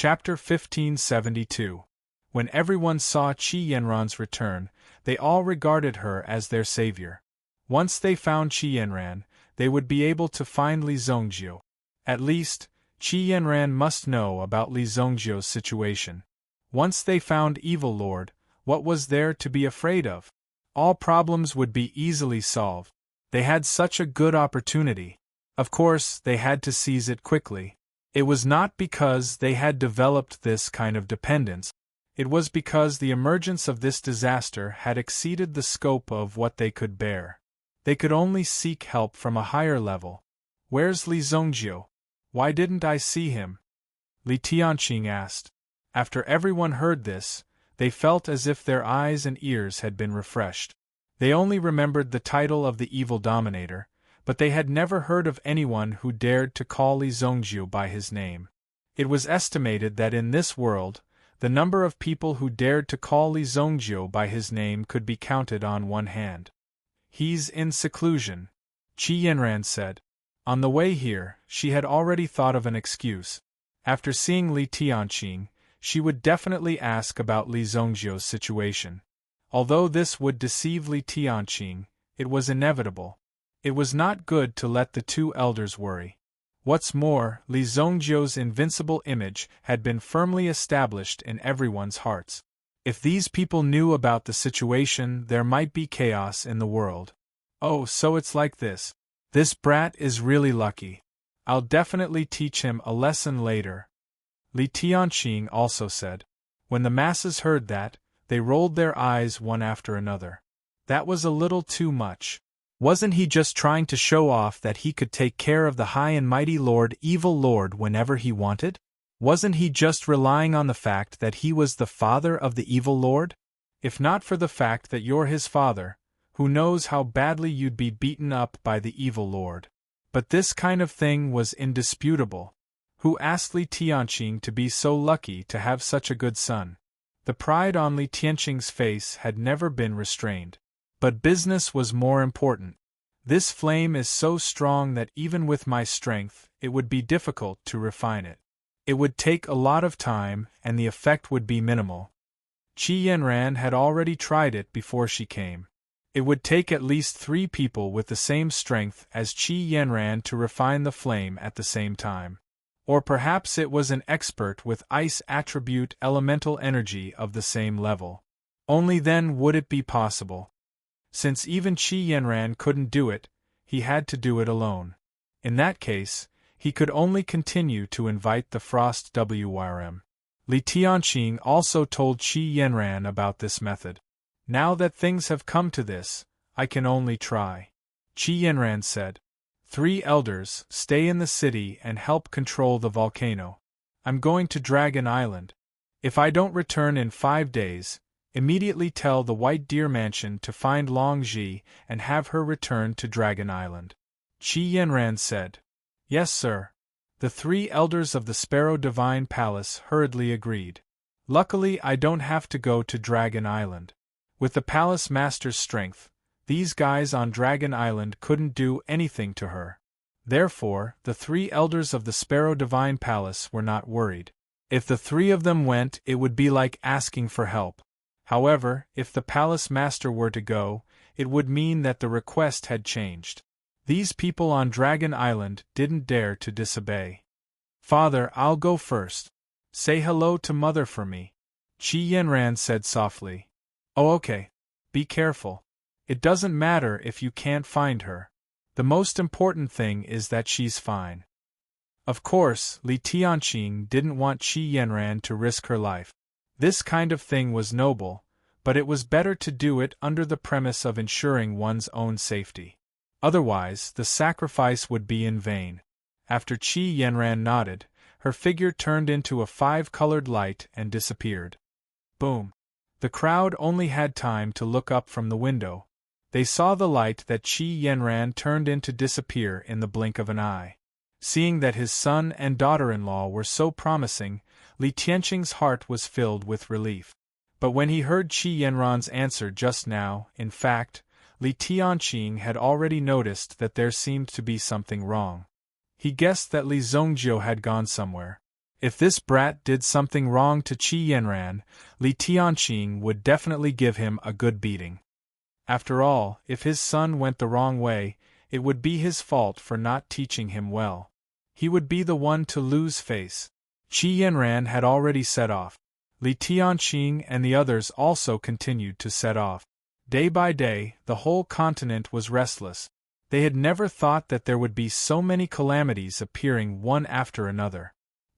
Chapter 1572. When everyone saw Qi Yanran's return, they all regarded her as their savior. Once they found Qi Yanran, they would be able to find Li Zongjiu. At least, Qi Yanran must know about Li Zongjiu's situation. Once they found Evil Lord, what was there to be afraid of? All problems would be easily solved. They had such a good opportunity. Of course, they had to seize it quickly. It was not because they had developed this kind of dependence. It was because the emergence of this disaster had exceeded the scope of what they could bear. They could only seek help from a higher level. Where's Li Zongjiu? Why didn't I see him? Li Tianqing asked. After everyone heard this, they felt as if their eyes and ears had been refreshed. They only remembered the title of the evil dominator, but they had never heard of anyone who dared to call Li Zongjiu by his name. It was estimated that in this world, the number of people who dared to call Li Zongjiu by his name could be counted on one hand. He's in seclusion, Qi Yanran said. On the way here, she had already thought of an excuse. After seeing Li Tianqing, she would definitely ask about Li Zongjiu's situation. Although this would deceive Li Tianqing, it was inevitable. It was not good to let the two elders worry. What's more, Li Zongjiu's invincible image had been firmly established in everyone's hearts. If these people knew about the situation, there might be chaos in the world. Oh, so it's like this. This brat is really lucky. I'll definitely teach him a lesson later. Li Tianqing also said. When the masses heard that, they rolled their eyes one after another. That was a little too much. Wasn't he just trying to show off that he could take care of the high and mighty Lord, Evil Lord, whenever he wanted? Wasn't he just relying on the fact that he was the father of the Evil Lord? If not for the fact that you're his father, who knows how badly you'd be beaten up by the Evil Lord. But this kind of thing was indisputable. Who asked Li Tianqing to be so lucky to have such a good son? The pride on Li Tianqing's face had never been restrained. But business was more important. This flame is so strong that even with my strength, it would be difficult to refine it. It would take a lot of time, and the effect would be minimal. Qi Yanran had already tried it before she came. It would take at least 3 people with the same strength as Qi Yanran to refine the flame at the same time. Or perhaps it was an expert with ice attribute elemental energy of the same level. Only then would it be possible. Since even Qi Yanran couldn't do it, he had to do it alone. In that case, he could only continue to invite the Frost Wrm. Li Tianqing also told Qi Yanran about this method. Now that things have come to this, I can only try. Qi Yanran said. 3 elders, stay in the city and help control the volcano. I'm going to Dragon Island. If I don't return in 5 days, immediately tell the White Deer Mansion to find Long Ji and have her return to Dragon Island. Qi Yanran said. Yes, sir. The 3 elders of the Sparrow Divine Palace hurriedly agreed. Luckily, I don't have to go to Dragon Island. With the Palace Master's strength, these guys on Dragon Island couldn't do anything to her. Therefore, the 3 elders of the Sparrow Divine Palace were not worried. If the 3 of them went, it would be like asking for help. However, if the Palace Master were to go, it would mean that the request had changed. These people on Dragon Island didn't dare to disobey. Father, I'll go first. Say hello to Mother for me. Qi Yanran said softly. Oh, okay. Be careful. It doesn't matter if you can't find her. The most important thing is that she's fine. Of course, Li Tianqing didn't want Qi Yanran to risk her life. This kind of thing was noble, but it was better to do it under the premise of ensuring one's own safety. Otherwise, the sacrifice would be in vain. After Qi Yanran nodded, her figure turned into a 5-colored light and disappeared. Boom! The crowd only had time to look up from the window. They saw the light that Qi Yanran turned into disappear in the blink of an eye. Seeing that his son and daughter-in-law were so promising, Li Tianqing's heart was filled with relief. But when he heard Qi Yanran's answer just now, in fact, Li Tianqing had already noticed that there seemed to be something wrong. He guessed that Li Zongjiu had gone somewhere. If this brat did something wrong to Qi Yanran, Li Tianqing would definitely give him a good beating. After all, if his son went the wrong way, it would be his fault for not teaching him well. He would be the one to lose face. Qi Yanran had already set off. Li Tianqing and the others also continued to set off. Day by day, the whole continent was restless. They had never thought that there would be so many calamities appearing one after another.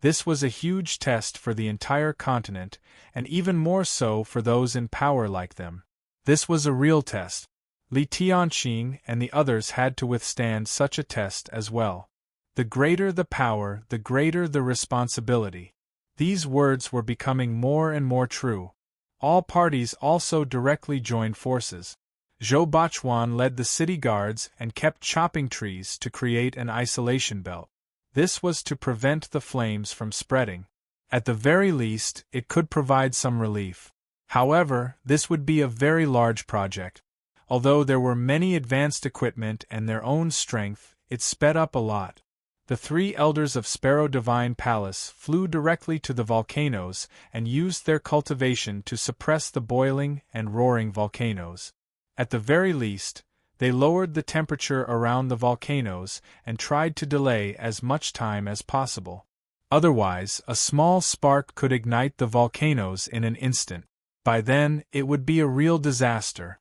This was a huge test for the entire continent, and even more so for those in power like them. This was a real test. Li Tianqing and the others had to withstand such a test as well. The greater the power, the greater the responsibility. These words were becoming more and more true. All parties also directly joined forces. Zhou Bachuan led the city guards and kept chopping trees to create an isolation belt. This was to prevent the flames from spreading. At the very least, it could provide some relief. However, this would be a very large project. Although there were many advanced equipment and their own strength, it sped up a lot. The three elders of Sparrow Divine Palace flew directly to the volcanoes and used their cultivation to suppress the boiling and roaring volcanoes. At the very least, they lowered the temperature around the volcanoes and tried to delay as much time as possible. Otherwise, a small spark could ignite the volcanoes in an instant. By then, it would be a real disaster.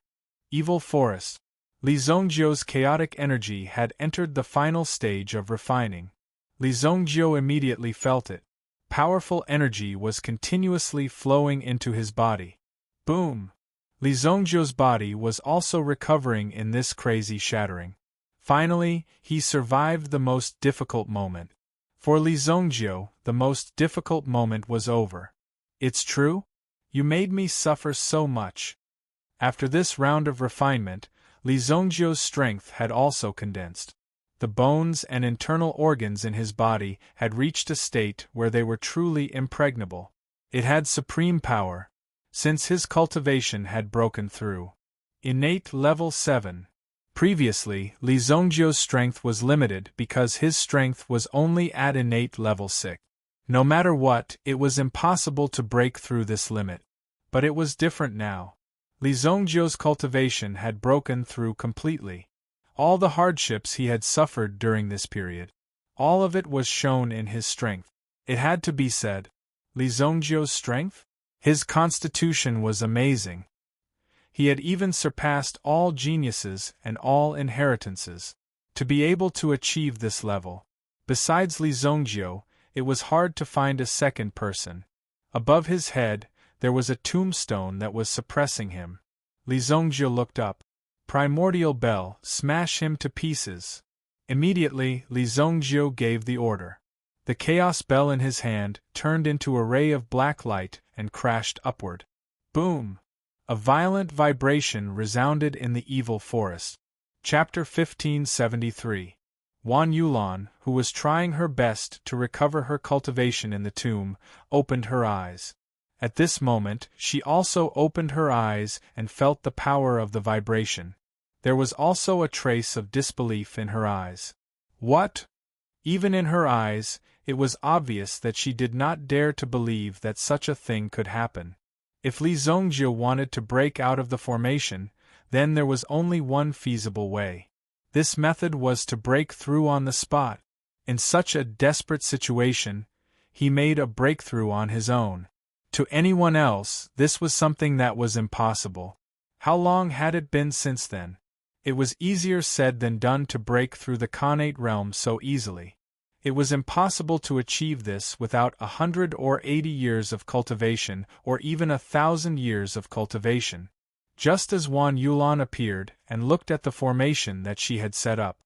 Evil Forest. Li Zongjiu's chaotic energy had entered the final stage of refining. Li Zongjiu immediately felt it. Powerful energy was continuously flowing into his body. Boom! Li Zongjiu's body was also recovering in this crazy shattering. Finally, he survived the most difficult moment. For Li Zongjiu, the most difficult moment was over. It's true? You made me suffer so much. After this round of refinement, Li Zongjiu's strength had also condensed. The bones and internal organs in his body had reached a state where they were truly impregnable. It had supreme power, since his cultivation had broken through. Innate Level 7. Previously, Li Zongjiu's strength was limited because his strength was only at innate Level 6. No matter what, it was impossible to break through this limit. But it was different now. Li Zongjiu's cultivation had broken through completely. All the hardships he had suffered during this period, all of it was shown in his strength. It had to be said. Li Zongjiu's strength? His constitution was amazing. He had even surpassed all geniuses and all inheritances. To be able to achieve this level, besides Li Zongjiu, it was hard to find a second person. Above his head, there was a tombstone that was suppressing him. Li Zongjiu looked up. Primordial bell, smash him to pieces. Immediately, Li Zongjiu gave the order. The chaos bell in his hand turned into a ray of black light and crashed upward. Boom! A violent vibration resounded in the evil forest. Chapter 1573. Wan Yulan, who was trying her best to recover her cultivation in the tomb, opened her eyes. At this moment, she also opened her eyes and felt the power of the vibration. There was also a trace of disbelief in her eyes. What? Even in her eyes, it was obvious that she did not dare to believe that such a thing could happen. If Li Zongjiu wanted to break out of the formation, then there was only one feasible way. This method was to break through on the spot. In such a desperate situation, he made a breakthrough on his own. To anyone else, this was something that was impossible. How long had it been since then? It was easier said than done to break through the Khanate realm so easily. It was impossible to achieve this without 100 or 80 years of cultivation or even 1,000 years of cultivation. Just as Wan Yulan appeared and looked at the formation that she had set up.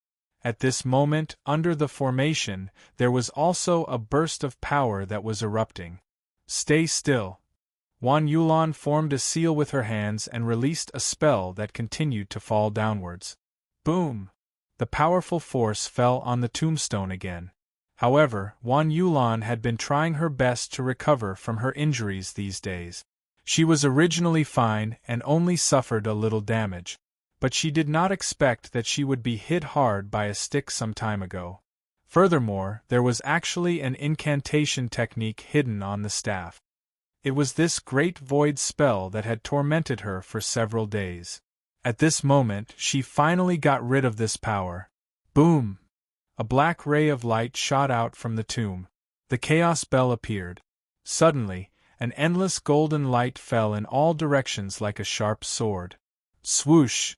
At this moment, under the formation, there was also a burst of power that was erupting. Stay still. Wan Yulan formed a seal with her hands and released a spell that continued to fall downwards. Boom! The powerful force fell on the tombstone again. However, Wan Yulan had been trying her best to recover from her injuries these days. She was originally fine and only suffered a little damage. But she did not expect that she would be hit hard by a stick some time ago. Furthermore, there was actually an incantation technique hidden on the staff. It was this great void spell that had tormented her for several days. At this moment, she finally got rid of this power. Boom! A black ray of light shot out from the tomb. The chaos bell appeared. Suddenly, an endless golden light fell in all directions like a sharp sword. Swoosh!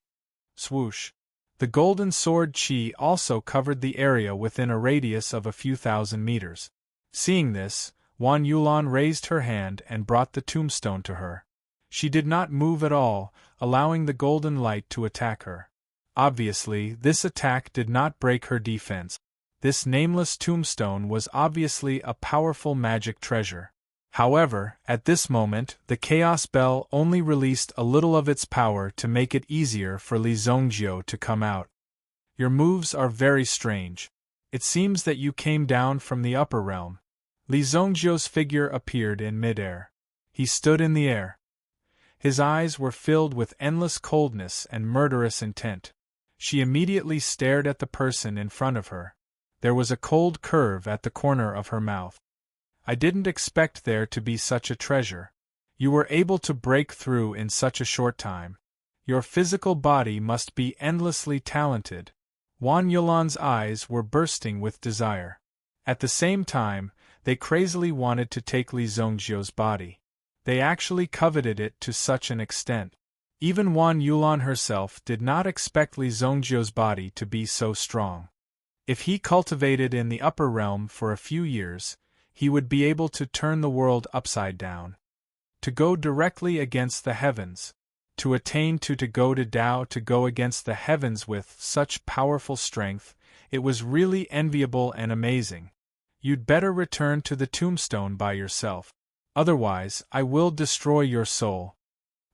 Swoosh! The golden sword chi also covered the area within a radius of a few thousand meters. Seeing this, Wan Yulan raised her hand and brought the tombstone to her. She did not move at all, allowing the golden light to attack her. Obviously, this attack did not break her defense. This nameless tombstone was obviously a powerful magic treasure. However, at this moment, the Chaos Bell only released a little of its power to make it easier for Li Zongjiu to come out. Your moves are very strange. It seems that you came down from the upper realm. Li Zongjiu's figure appeared in midair. He stood in the air. His eyes were filled with endless coldness and murderous intent. She immediately stared at the person in front of her. There was a cold curve at the corner of her mouth. I didn't expect there to be such a treasure. You were able to break through in such a short time. Your physical body must be endlessly talented. Wan Yulan's eyes were bursting with desire. At the same time, they crazily wanted to take Li Zongjiu's body. They actually coveted it to such an extent. Even Wan Yulan herself did not expect Li Zongjiu's body to be so strong. If he cultivated in the upper realm for a few years, he would be able to turn the world upside down. To go directly against the heavens. To attain to go to Tao, to go against the heavens with such powerful strength, it was really enviable and amazing. You'd better return to the tombstone by yourself. Otherwise, I will destroy your soul.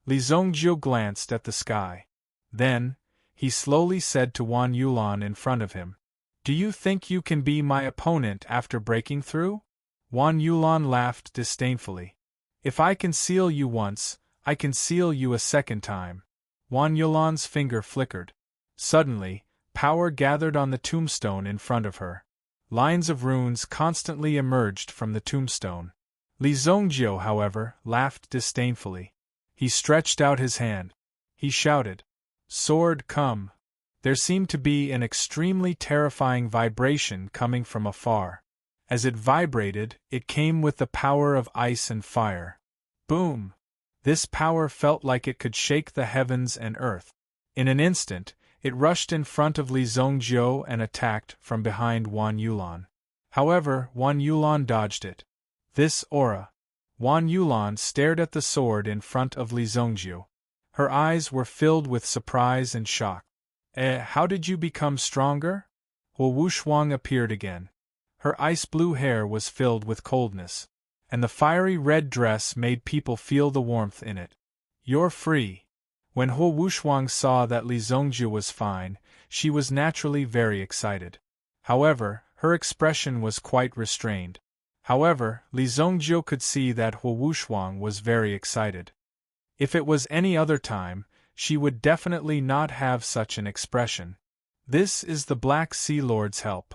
Li Zongjiu glanced at the sky. Then, he slowly said to Wan Yulan in front of him, "Do you think you can be my opponent after breaking through?" Wan Yulan laughed disdainfully. "If I can seal you once, I can seal you a second time." Wan Yulan's finger flickered. Suddenly, power gathered on the tombstone in front of her. Lines of runes constantly emerged from the tombstone. Li Zongjiu, however, laughed disdainfully. He stretched out his hand. He shouted, "Sword, come!" There seemed to be an extremely terrifying vibration coming from afar. As it vibrated, it came with the power of ice and fire. Boom! This power felt like it could shake the heavens and earth. In an instant, it rushed in front of Li Zongjiu and attacked from behind Wan Yulan. However, Wan Yulan dodged it. This aura. Wan Yulan stared at the sword in front of Li Zongjiu. Her eyes were filled with surprise and shock. How did you become stronger?" Hu Wushuang appeared again. Her ice-blue hair was filled with coldness, and the fiery red dress made people feel the warmth in it. "You're free." When Hu Wushuang saw that Li Zongjiu was fine, she was naturally very excited. However, her expression was quite restrained. However, Li Zongjiu could see that Hu Wushuang was very excited. If it was any other time, she would definitely not have such an expression. "This is the Black Sea Lord's help,"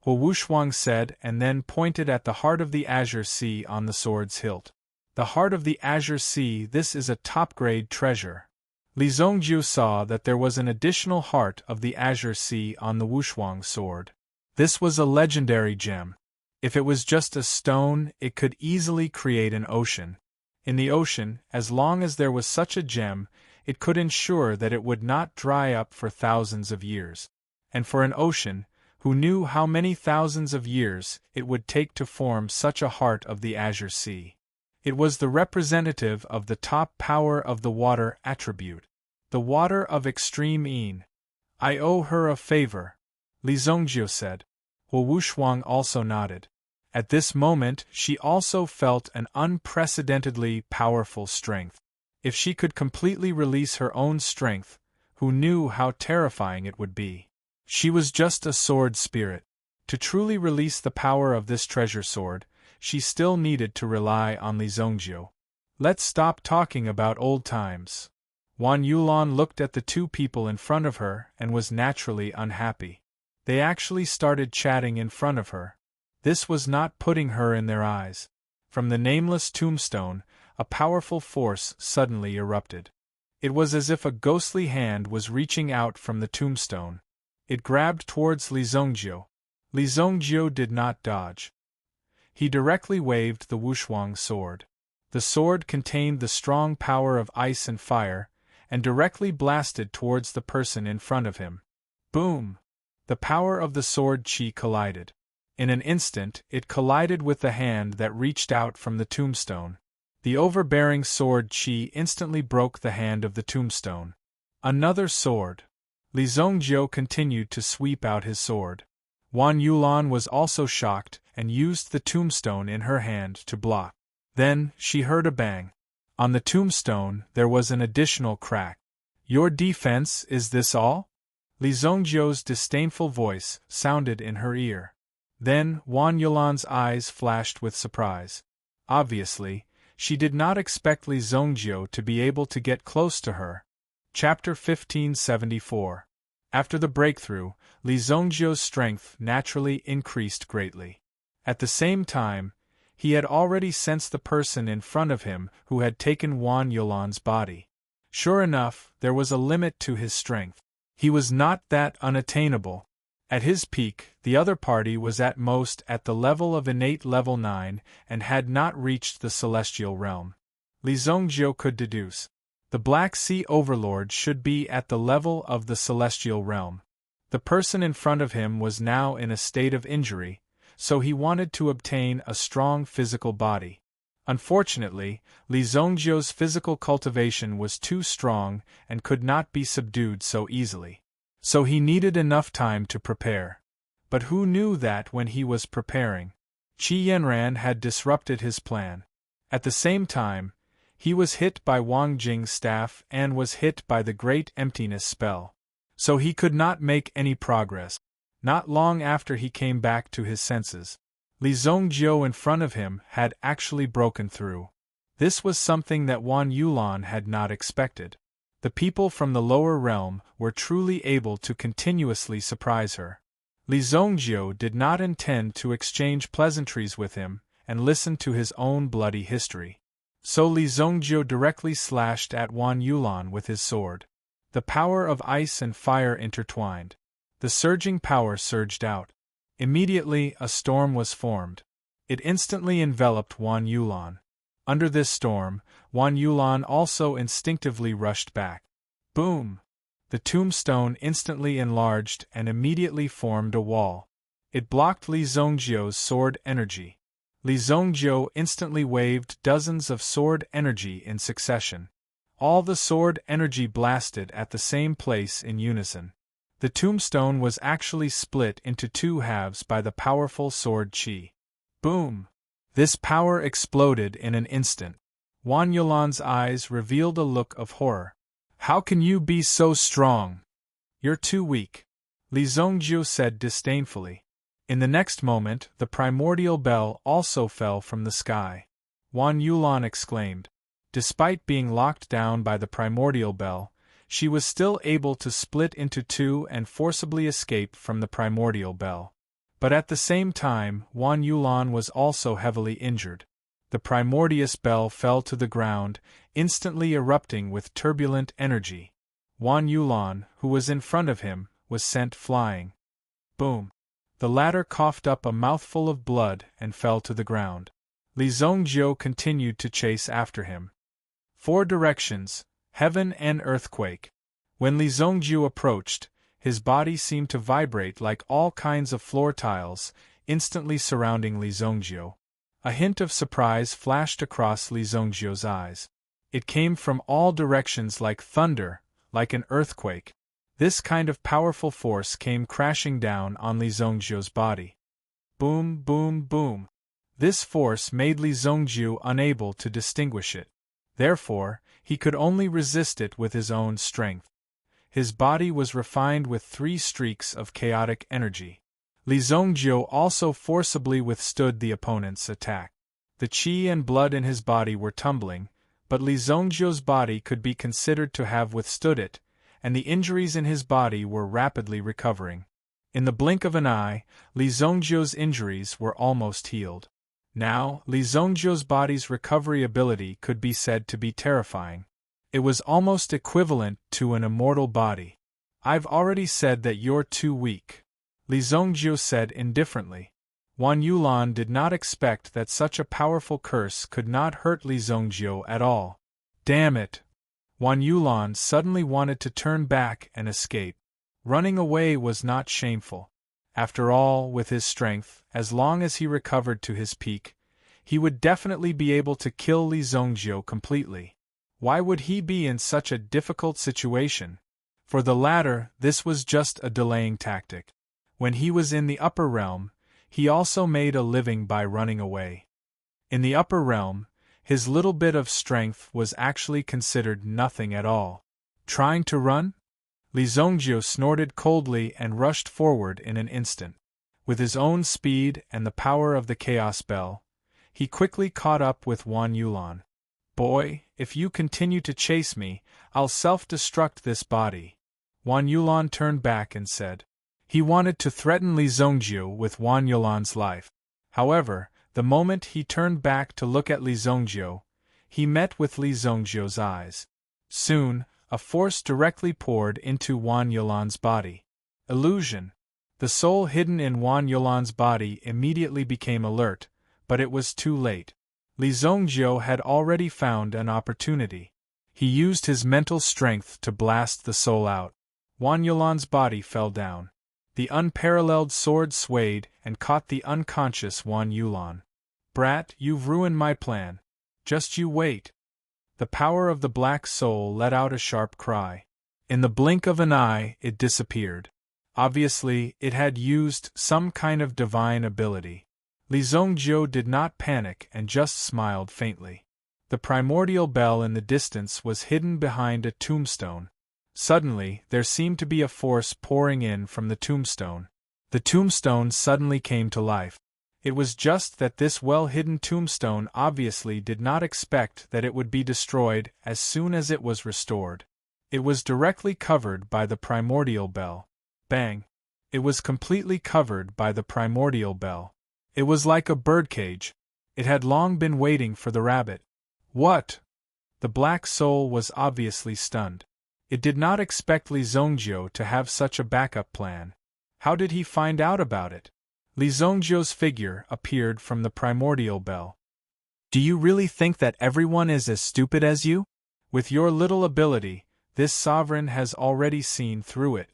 Hu Wushuang said, and then pointed at the heart of the Azure Sea on the sword's hilt. "The heart of the Azure Sea, this is a top-grade treasure." Li Zongjiu saw that there was an additional heart of the Azure Sea on the Wushuang sword. This was a legendary gem. If it was just a stone, it could easily create an ocean. In the ocean, as long as there was such a gem, it could ensure that it would not dry up for thousands of years. And for an ocean, who knew how many thousands of years it would take to form such a heart of the Azure Sea? It was the representative of the top power of the water attribute. The water of extreme Yin. "I owe her a favor," Li Zongjiu said. Hu Wushuang also nodded. At this moment, she also felt an unprecedentedly powerful strength. If she could completely release her own strength, who knew how terrifying it would be? She was just a sword spirit. To truly release the power of this treasure sword, she still needed to rely on Li Zongjiu. "Let's stop talking about old times." Wan Yulan looked at the two people in front of her and was naturally unhappy. They actually started chatting in front of her. This was not putting her in their eyes. From the nameless tombstone, a powerful force suddenly erupted. It was as if a ghostly hand was reaching out from the tombstone. It grabbed towards Li Zhongjiu. Li Zhongjiu did not dodge. He directly waved the Wushuang sword. The sword contained the strong power of ice and fire, and directly blasted towards the person in front of him. Boom! The power of the sword qi collided. In an instant, it collided with the hand that reached out from the tombstone. The overbearing sword qi instantly broke the hand of the tombstone. Another sword. Li Zhongjiu continued to sweep out his sword. Wan Yulan was also shocked and used the tombstone in her hand to block. Then, she heard a bang. On the tombstone, there was an additional crack. Your defense, is this all? Li Zhongjiu's disdainful voice sounded in her ear. Then, Wan Yulan's eyes flashed with surprise. Obviously, she did not expect Li Zhongjiu to be able to get close to her. Chapter 1574. After the breakthrough, Li Zhongjiu's strength naturally increased greatly. At the same time, he had already sensed the person in front of him who had taken Wan Yulan's body. Sure enough, there was a limit to his strength. He was not that unattainable. At his peak, the other party was at most at the level of innate level 9 and had not reached the celestial realm. Li Zhongjiu could deduce. The Black Sea Overlord should be at the level of the celestial realm. The person in front of him was now in a state of injury, so he wanted to obtain a strong physical body. Unfortunately, Li Zhongjiu's physical cultivation was too strong and could not be subdued so easily. So he needed enough time to prepare. But who knew that when he was preparing, Qi Yanran had disrupted his plan. At the same time, he was hit by Wang Jing's staff and was hit by the Great Emptiness spell. So he could not make any progress. Not long after he came back to his senses, Li Zhongjiu in front of him had actually broken through. This was something that Wan Yulan had not expected. The people from the lower realm were truly able to continuously surprise her. Li Zhongjiu did not intend to exchange pleasantries with him and listen to his own bloody history. So Li Zhongjiu directly slashed at Wan Yulan with his sword. The power of ice and fire intertwined. The surging power surged out. Immediately, a storm was formed. It instantly enveloped Wan Yulan. Under this storm, Wan Yulan also instinctively rushed back. Boom! The tombstone instantly enlarged and immediately formed a wall. It blocked Li Zhongjiu's sword energy. Li Zhongjiu instantly waved dozens of sword energy in succession. All the sword energy blasted at the same place in unison. The tombstone was actually split into two halves by the powerful sword qi. Boom! This power exploded in an instant. Wan Yulan's eyes revealed a look of horror. How can you be so strong? You're too weak, Li Zhongjiu said disdainfully. In the next moment, the primordial bell also fell from the sky. Wan Yulan exclaimed. Despite being locked down by the primordial bell, she was still able to split into two and forcibly escape from the primordial bell. But at the same time, Wan Yulan was also heavily injured. The primordious bell fell to the ground, instantly erupting with turbulent energy. Wan Yulan, who was in front of him, was sent flying. Boom! The latter coughed up a mouthful of blood and fell to the ground. Li Zhongjiu continued to chase after him. 4 directions, heaven and earthquake. When Li Zhongjiu approached, his body seemed to vibrate like all kinds of floor tiles, instantly surrounding Li Zhongjiu. A hint of surprise flashed across Li Zhongjiu's eyes. It came from all directions like thunder, like an earthquake. This kind of powerful force came crashing down on Li Zhongjiu's body. Boom, boom, boom. This force made Li Zhongjiu unable to distinguish it. Therefore, he could only resist it with his own strength. His body was refined with 3 streaks of chaotic energy. Li Zhongjiu also forcibly withstood the opponent's attack. The qi and blood in his body were tumbling, but Li Zhongjiu's body could be considered to have withstood it, and the injuries in his body were rapidly recovering. In the blink of an eye, Li Zhongjiu's injuries were almost healed. Now, Li Zhongjiu's body's recovery ability could be said to be terrifying. It was almost equivalent to an immortal body. "I've already said that you're too weak," Li Zhongjiu said indifferently. Wan Yulan did not expect that such a powerful curse could not hurt Li Zhongjiu at all. Damn it! Wan Yulan suddenly wanted to turn back and escape. Running away was not shameful. After all, with his strength, as long as he recovered to his peak, he would definitely be able to kill Li Zhongjiu completely. Why would he be in such a difficult situation? For the latter, this was just a delaying tactic. When he was in the upper realm, he also made a living by running away. In the upper realm, his little bit of strength was actually considered nothing at all. Trying to run? Li Zhongjiu snorted coldly and rushed forward in an instant. With his own speed and the power of the Chaos Bell, he quickly caught up with Wan Yulan. "Boy, if you continue to chase me, I'll self-destruct this body." Wan Yulan turned back and said. He wanted to threaten Li Zhongjiu with Wan Yulan's life. However, the moment he turned back to look at Li Zhongjiu, he met with Li Zhongjiu's eyes. Soon, a force directly poured into Wan Yulan's body. Illusion. The soul hidden in Wan Yulan's body immediately became alert, but it was too late. Li Zhongjiu had already found an opportunity. He used his mental strength to blast the soul out. Wan Yulan's body fell down. The unparalleled sword swayed and caught the unconscious Wan Yulan. "Brat, you've ruined my plan. Just you wait." The power of the black soul let out a sharp cry. In the blink of an eye, it disappeared. Obviously, it had used some kind of divine ability. Li Zhongjiu did not panic and just smiled faintly. The primordial bell in the distance was hidden behind a tombstone. Suddenly, there seemed to be a force pouring in from the tombstone. The tombstone suddenly came to life. It was just that this well-hidden tombstone obviously did not expect that it would be destroyed as soon as it was restored. It was directly covered by the primordial bell. Bang! It was completely covered by the primordial bell. It was like a birdcage. It had long been waiting for the rabbit. What? The black soul was obviously stunned. It did not expect Li Zhongjiu to have such a backup plan. How did he find out about it? Li Zhongjiu's figure appeared from the primordial bell. "Do you really think that everyone is as stupid as you? With your little ability, this sovereign has already seen through it,"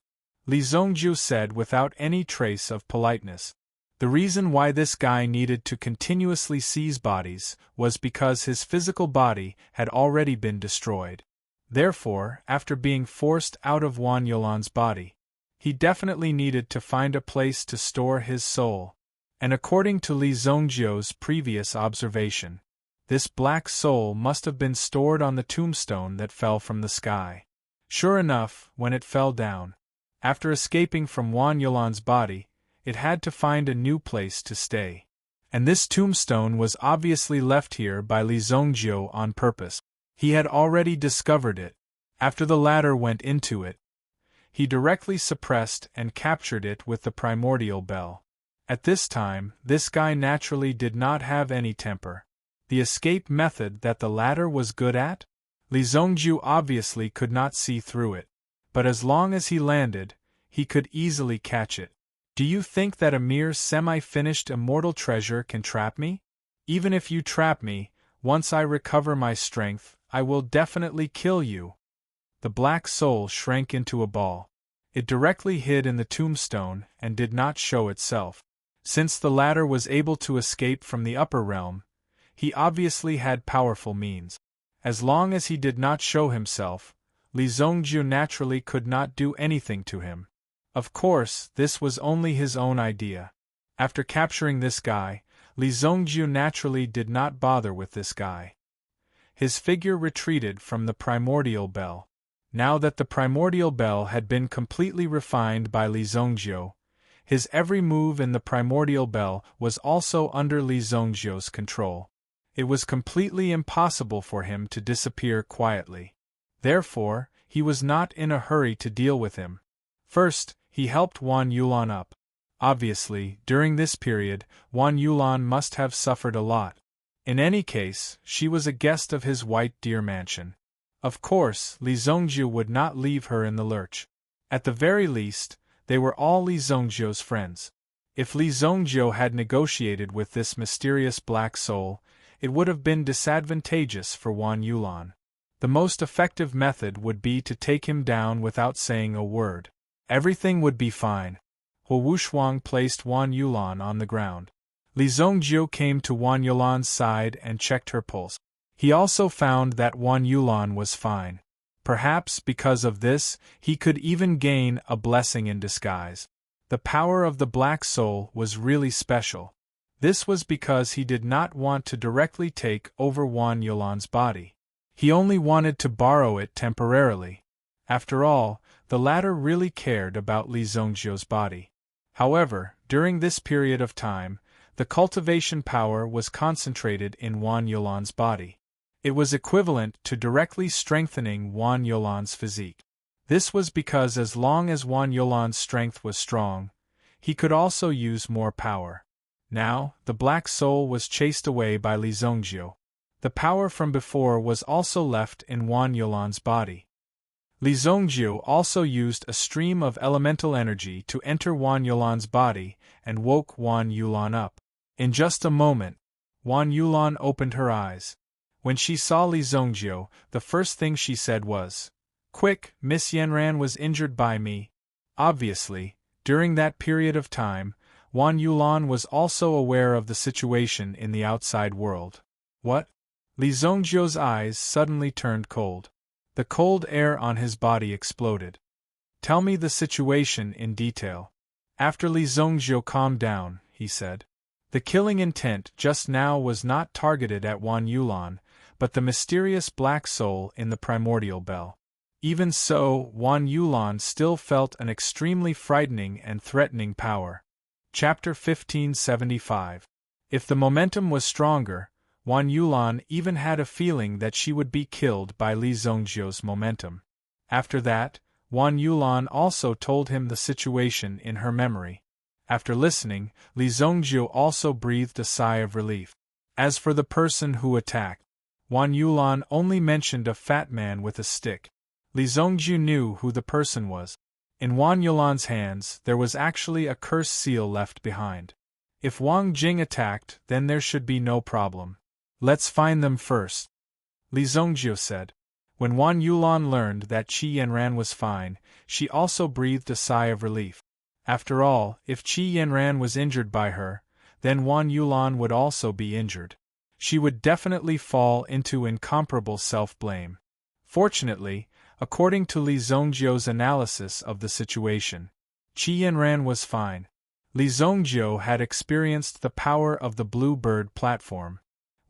Li Zhongjiu said without any trace of politeness. The reason why this guy needed to continuously seize bodies was because his physical body had already been destroyed. Therefore, after being forced out of Wan Yulan's body, he definitely needed to find a place to store his soul. And according to Li Zhongjiu's previous observation, this black soul must have been stored on the tombstone that fell from the sky. Sure enough, when it fell down, after escaping from Wan Yulan's body, it had to find a new place to stay. And this tombstone was obviously left here by Li Zhongjiu on purpose. He had already discovered it. After the latter went into it, he directly suppressed and captured it with the primordial bell. At this time, this guy naturally did not have any temper. The escape method that the latter was good at? Li Zhongjiu obviously could not see through it. But as long as he landed, he could easily catch it. "Do you think that a mere semi-finished immortal treasure can trap me? Even if you trap me, once I recover my strength, I will definitely kill you." The black soul shrank into a ball. It directly hid in the tombstone and did not show itself. Since the latter was able to escape from the upper realm, he obviously had powerful means. As long as he did not show himself, Li Zhongjiu naturally could not do anything to him. Of course, this was only his own idea. After capturing this guy, Li Zhongjiu naturally did not bother with this guy. His figure retreated from the primordial bell. Now that the primordial bell had been completely refined by Li Zhongjiu, his every move in the primordial bell was also under Li Zhongjiu's control. It was completely impossible for him to disappear quietly. Therefore, he was not in a hurry to deal with him. First, He helped Wan Yulan up. Obviously, during this period, Wan Yulan must have suffered a lot. In any case, she was a guest of his White Deer mansion. Of course, Li Zongjiu would not leave her in the lurch. At the very least, they were all Li Zongjiu's friends. If Li Zongjiu had negotiated with this mysterious black soul, it would have been disadvantageous for Wan Yulan. The most effective method would be to take him down without saying a word. Everything would be fine. Hu Wushuang placed Wan Yulan on the ground. Li Zongjiu came to Wan Yulan's side and checked her pulse. He also found that Wan Yulan was fine. Perhaps because of this, he could even gain a blessing in disguise. The power of the Black Soul was really special. This was because he did not want to directly take over Wan Yulan's body. He only wanted to borrow it temporarily. After all, the latter really cared about Li Zongjiu's body. However, during this period of time, the cultivation power was concentrated in Wan Yulan's body. It was equivalent to directly strengthening Wan Yulan's physique. This was because as long as Wan Yulan's strength was strong, he could also use more power. Now, the Black Soul was chased away by Li Zongjiu. The power from before was also left in Wan Yulan's body. Li Zongjiu also used a stream of elemental energy to enter Wan Yulan's body and woke Wan Yulan up. In just a moment, Wan Yulan opened her eyes. When she saw Li Zongjiu, the first thing she said was, "Quick, Miss Yanran was injured by me." Obviously, during that period of time, Wan Yulan was also aware of the situation in the outside world. What? Li Zongjiu's eyes suddenly turned cold. The cold air on his body exploded. "Tell me the situation in detail." After Li Zongjiu calmed down, he said, "The killing intent just now was not targeted at Wan Yulan, but the mysterious Black Soul in the primordial bell. Even so, Wan Yulan still felt an extremely frightening and threatening power." Chapter 1575. If the momentum was stronger, Wan Yulan even had a feeling that she would be killed by Li Zongjiu's momentum. After that, Wan Yulan also told him the situation in her memory. After listening, Li Zongjiu also breathed a sigh of relief. As for the person who attacked, Wan Yulan only mentioned a fat man with a stick. Li Zongjiu knew who the person was. In Wan Yulan's hands there was actually a curse seal left behind. If Wang Jing attacked, then there should be no problem. "Let's find them first," Li Zongjiu said. When Wan Yulan learned that Qi Yanran was fine, she also breathed a sigh of relief. After all, if Qi Yanran was injured by her, then Wan Yulan would also be injured. She would definitely fall into incomparable self-blame. Fortunately, according to Li Zongjiu's analysis of the situation, Qi Yanran was fine. Li Zongjiu had experienced the power of the Blue Bird platform.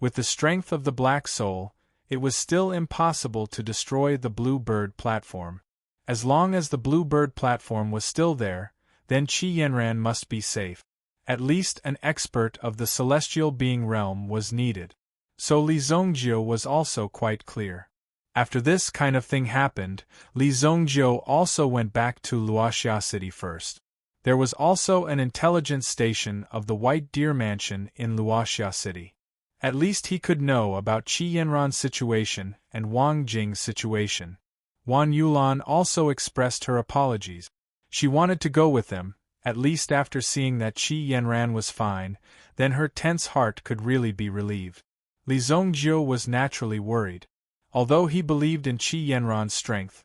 With the strength of the Black Soul, it was still impossible to destroy the Blue Bird platform. As long as the Blue Bird platform was still there, then Qi Yanran must be safe. At least an expert of the celestial being realm was needed. So Li Zongjiu was also quite clear. After this kind of thing happened, Li Zongjiu also went back to Luoxia City first. There was also an intelligence station of the White Deer Mansion in Luoxia City. At least he could know about Qi Yanran's situation and Wang Jing's situation. Wan Yulan also expressed her apologies. She wanted to go with them, at least after seeing that Qi Yanran was fine, then her tense heart could really be relieved. Li Zongjiu was naturally worried. Although he believed in Qi Yanran's strength,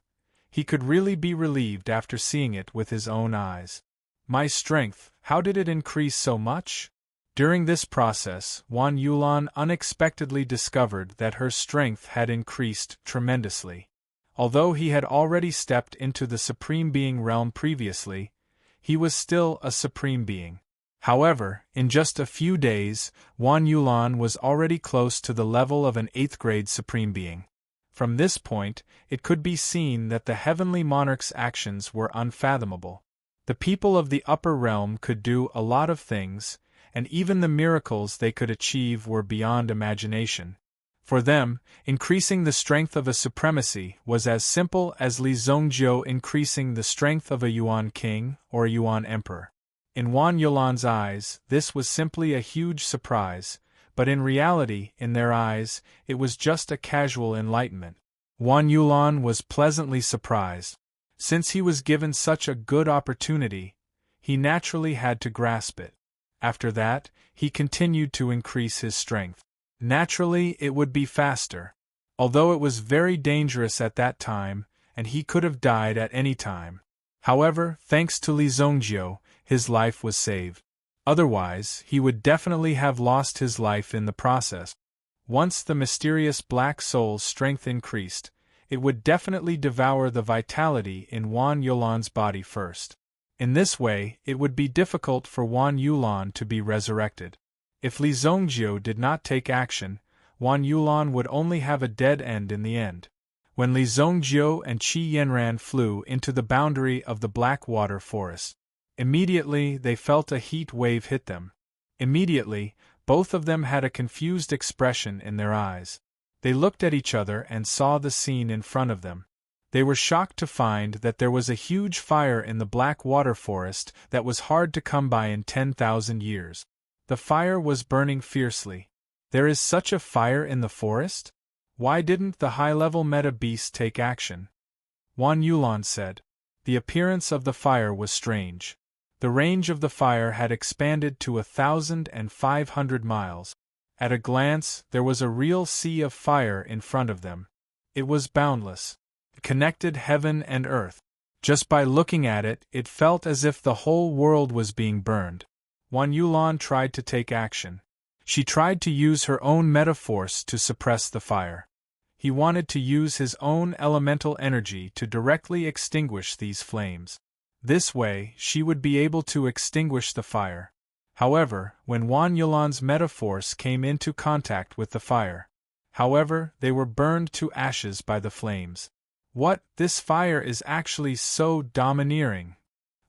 he could really be relieved after seeing it with his own eyes. "My strength, how did it increase so much?" During this process, Wan Yulan unexpectedly discovered that her strength had increased tremendously. Although he had already stepped into the Supreme Being realm previously, he was still a Supreme Being. However, in just a few days, Wan Yulan was already close to the level of an 8th grade Supreme Being. From this point, it could be seen that the Heavenly Monarch's actions were unfathomable. The people of the upper realm could do a lot of things, and even the miracles they could achieve were beyond imagination. For them, increasing the strength of a supremacy was as simple as Li Zongjiu increasing the strength of a Yuan king or a Yuan emperor. In Wan Yulan's eyes, this was simply a huge surprise, but in reality, in their eyes, it was just a casual enlightenment. Wan Yulan was pleasantly surprised. Since he was given such a good opportunity, he naturally had to grasp it. After that, he continued to increase his strength. Naturally, it would be faster. Although it was very dangerous at that time, and he could have died at any time. However, thanks to Li Zongjiu, his life was saved. Otherwise, he would definitely have lost his life in the process. Once the mysterious black soul's strength increased, it would definitely devour the vitality in Wan Yulan's body first. In this way, it would be difficult for Wan Yulan to be resurrected. If Li Zongjiu did not take action, Wan Yulan would only have a dead end in the end. When Li Zongjiu and Qi Yanran flew into the boundary of the Blackwater Forest, immediately they felt a heat wave hit them. Immediately, both of them had a confused expression in their eyes. They looked at each other and saw the scene in front of them. They were shocked to find that there was a huge fire in the Blackwater Forest that was hard to come by in 10,000 years. The fire was burning fiercely. There is such a fire in the forest? Why didn't the high-level meta beast take action? Wan Yulan said. The appearance of the fire was strange. The range of the fire had expanded to 1,500 miles. At a glance, there was a real sea of fire in front of them. It was boundless. It connected heaven and earth. Just by looking at it, it felt as if the whole world was being burned. Wan Yulan tried to take action. She tried to use her own meta-force to suppress the fire. He wanted to use his own elemental energy to directly extinguish these flames. This way, she would be able to extinguish the fire. However, when Wan Yulan's meta-force came into contact with the fire, they were burned to ashes by the flames. What? This fire is actually so domineering.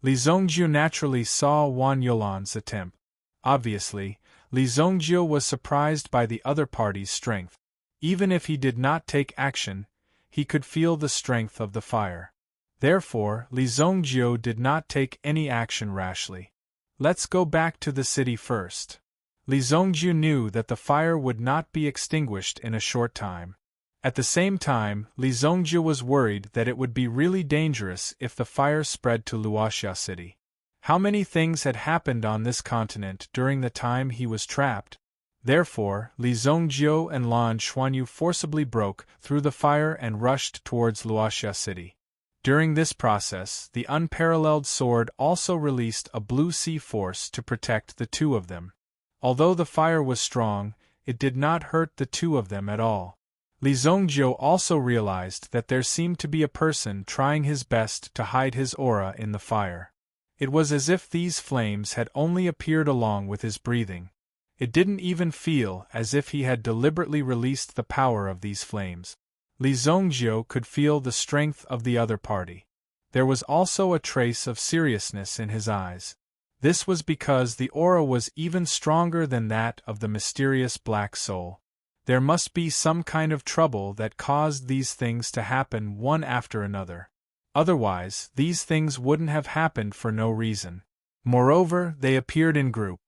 Li Zongjiu naturally saw Wan Yulan's attempt. Obviously, Li Zongjiu was surprised by the other party's strength. Even if he did not take action, he could feel the strength of the fire. Therefore, Li Zongjiu did not take any action rashly. Let's go back to the city first. Li Zongjiu knew that the fire would not be extinguished in a short time. At the same time, Li Zongjiu was worried that it would be really dangerous if the fire spread to Luoxia City. How many things had happened on this continent during the time he was trapped? Therefore, Li Zongjiu and Lan Xuanyu forcibly broke through the fire and rushed towards Luoxia City. During this process, the unparalleled sword also released a blue sea force to protect the two of them. Although the fire was strong, it did not hurt the two of them at all. Li Zongjiu also realized that there seemed to be a person trying his best to hide his aura in the fire. It was as if these flames had only appeared along with his breathing. It didn't even feel as if he had deliberately released the power of these flames. Li Zongjiu could feel the strength of the other party. There was also a trace of seriousness in his eyes. This was because the aura was even stronger than that of the mysterious black soul. There must be some kind of trouble that caused these things to happen one after another. Otherwise, these things wouldn't have happened for no reason. Moreover, they appeared in group.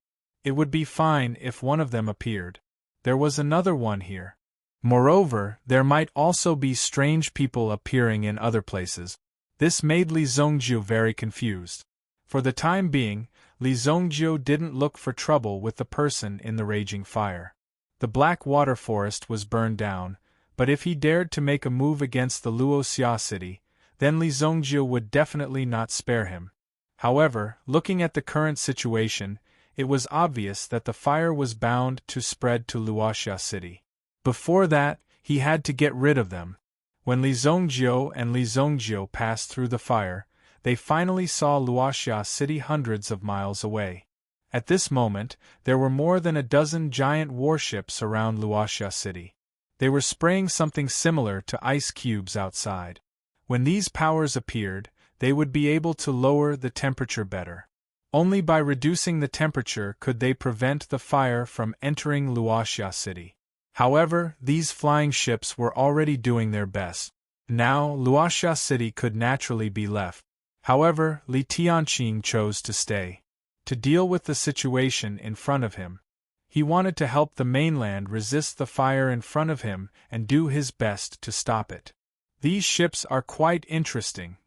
It would be fine if one of them appeared. There was another one here. Moreover, there might also be strange people appearing in other places. This made Li Zongjiu very confused. For the time being, Li Zongjiu didn't look for trouble with the person in the raging fire. The Blackwater Forest was burned down, but if he dared to make a move against the Luoxia city, then Li Zongjiu would definitely not spare him. However, looking at the current situation, it was obvious that the fire was bound to spread to Luoxia city. Before that, he had to get rid of them. When Li Zongjiu and Li Zongjiu passed through the fire, they finally saw Luoxia city hundreds of miles away. At this moment, there were more than a dozen giant warships around Luoxia city. They were spraying something similar to ice cubes outside. When these powers appeared, they would be able to lower the temperature better. Only by reducing the temperature could they prevent the fire from entering Luoxia city. However, these flying ships were already doing their best. Now, Luoxia City could naturally be left. However, Li Tianqing chose to stay. To deal with the situation in front of him. He wanted to help the mainland resist the fire in front of him and do his best to stop it. These ships are quite interesting.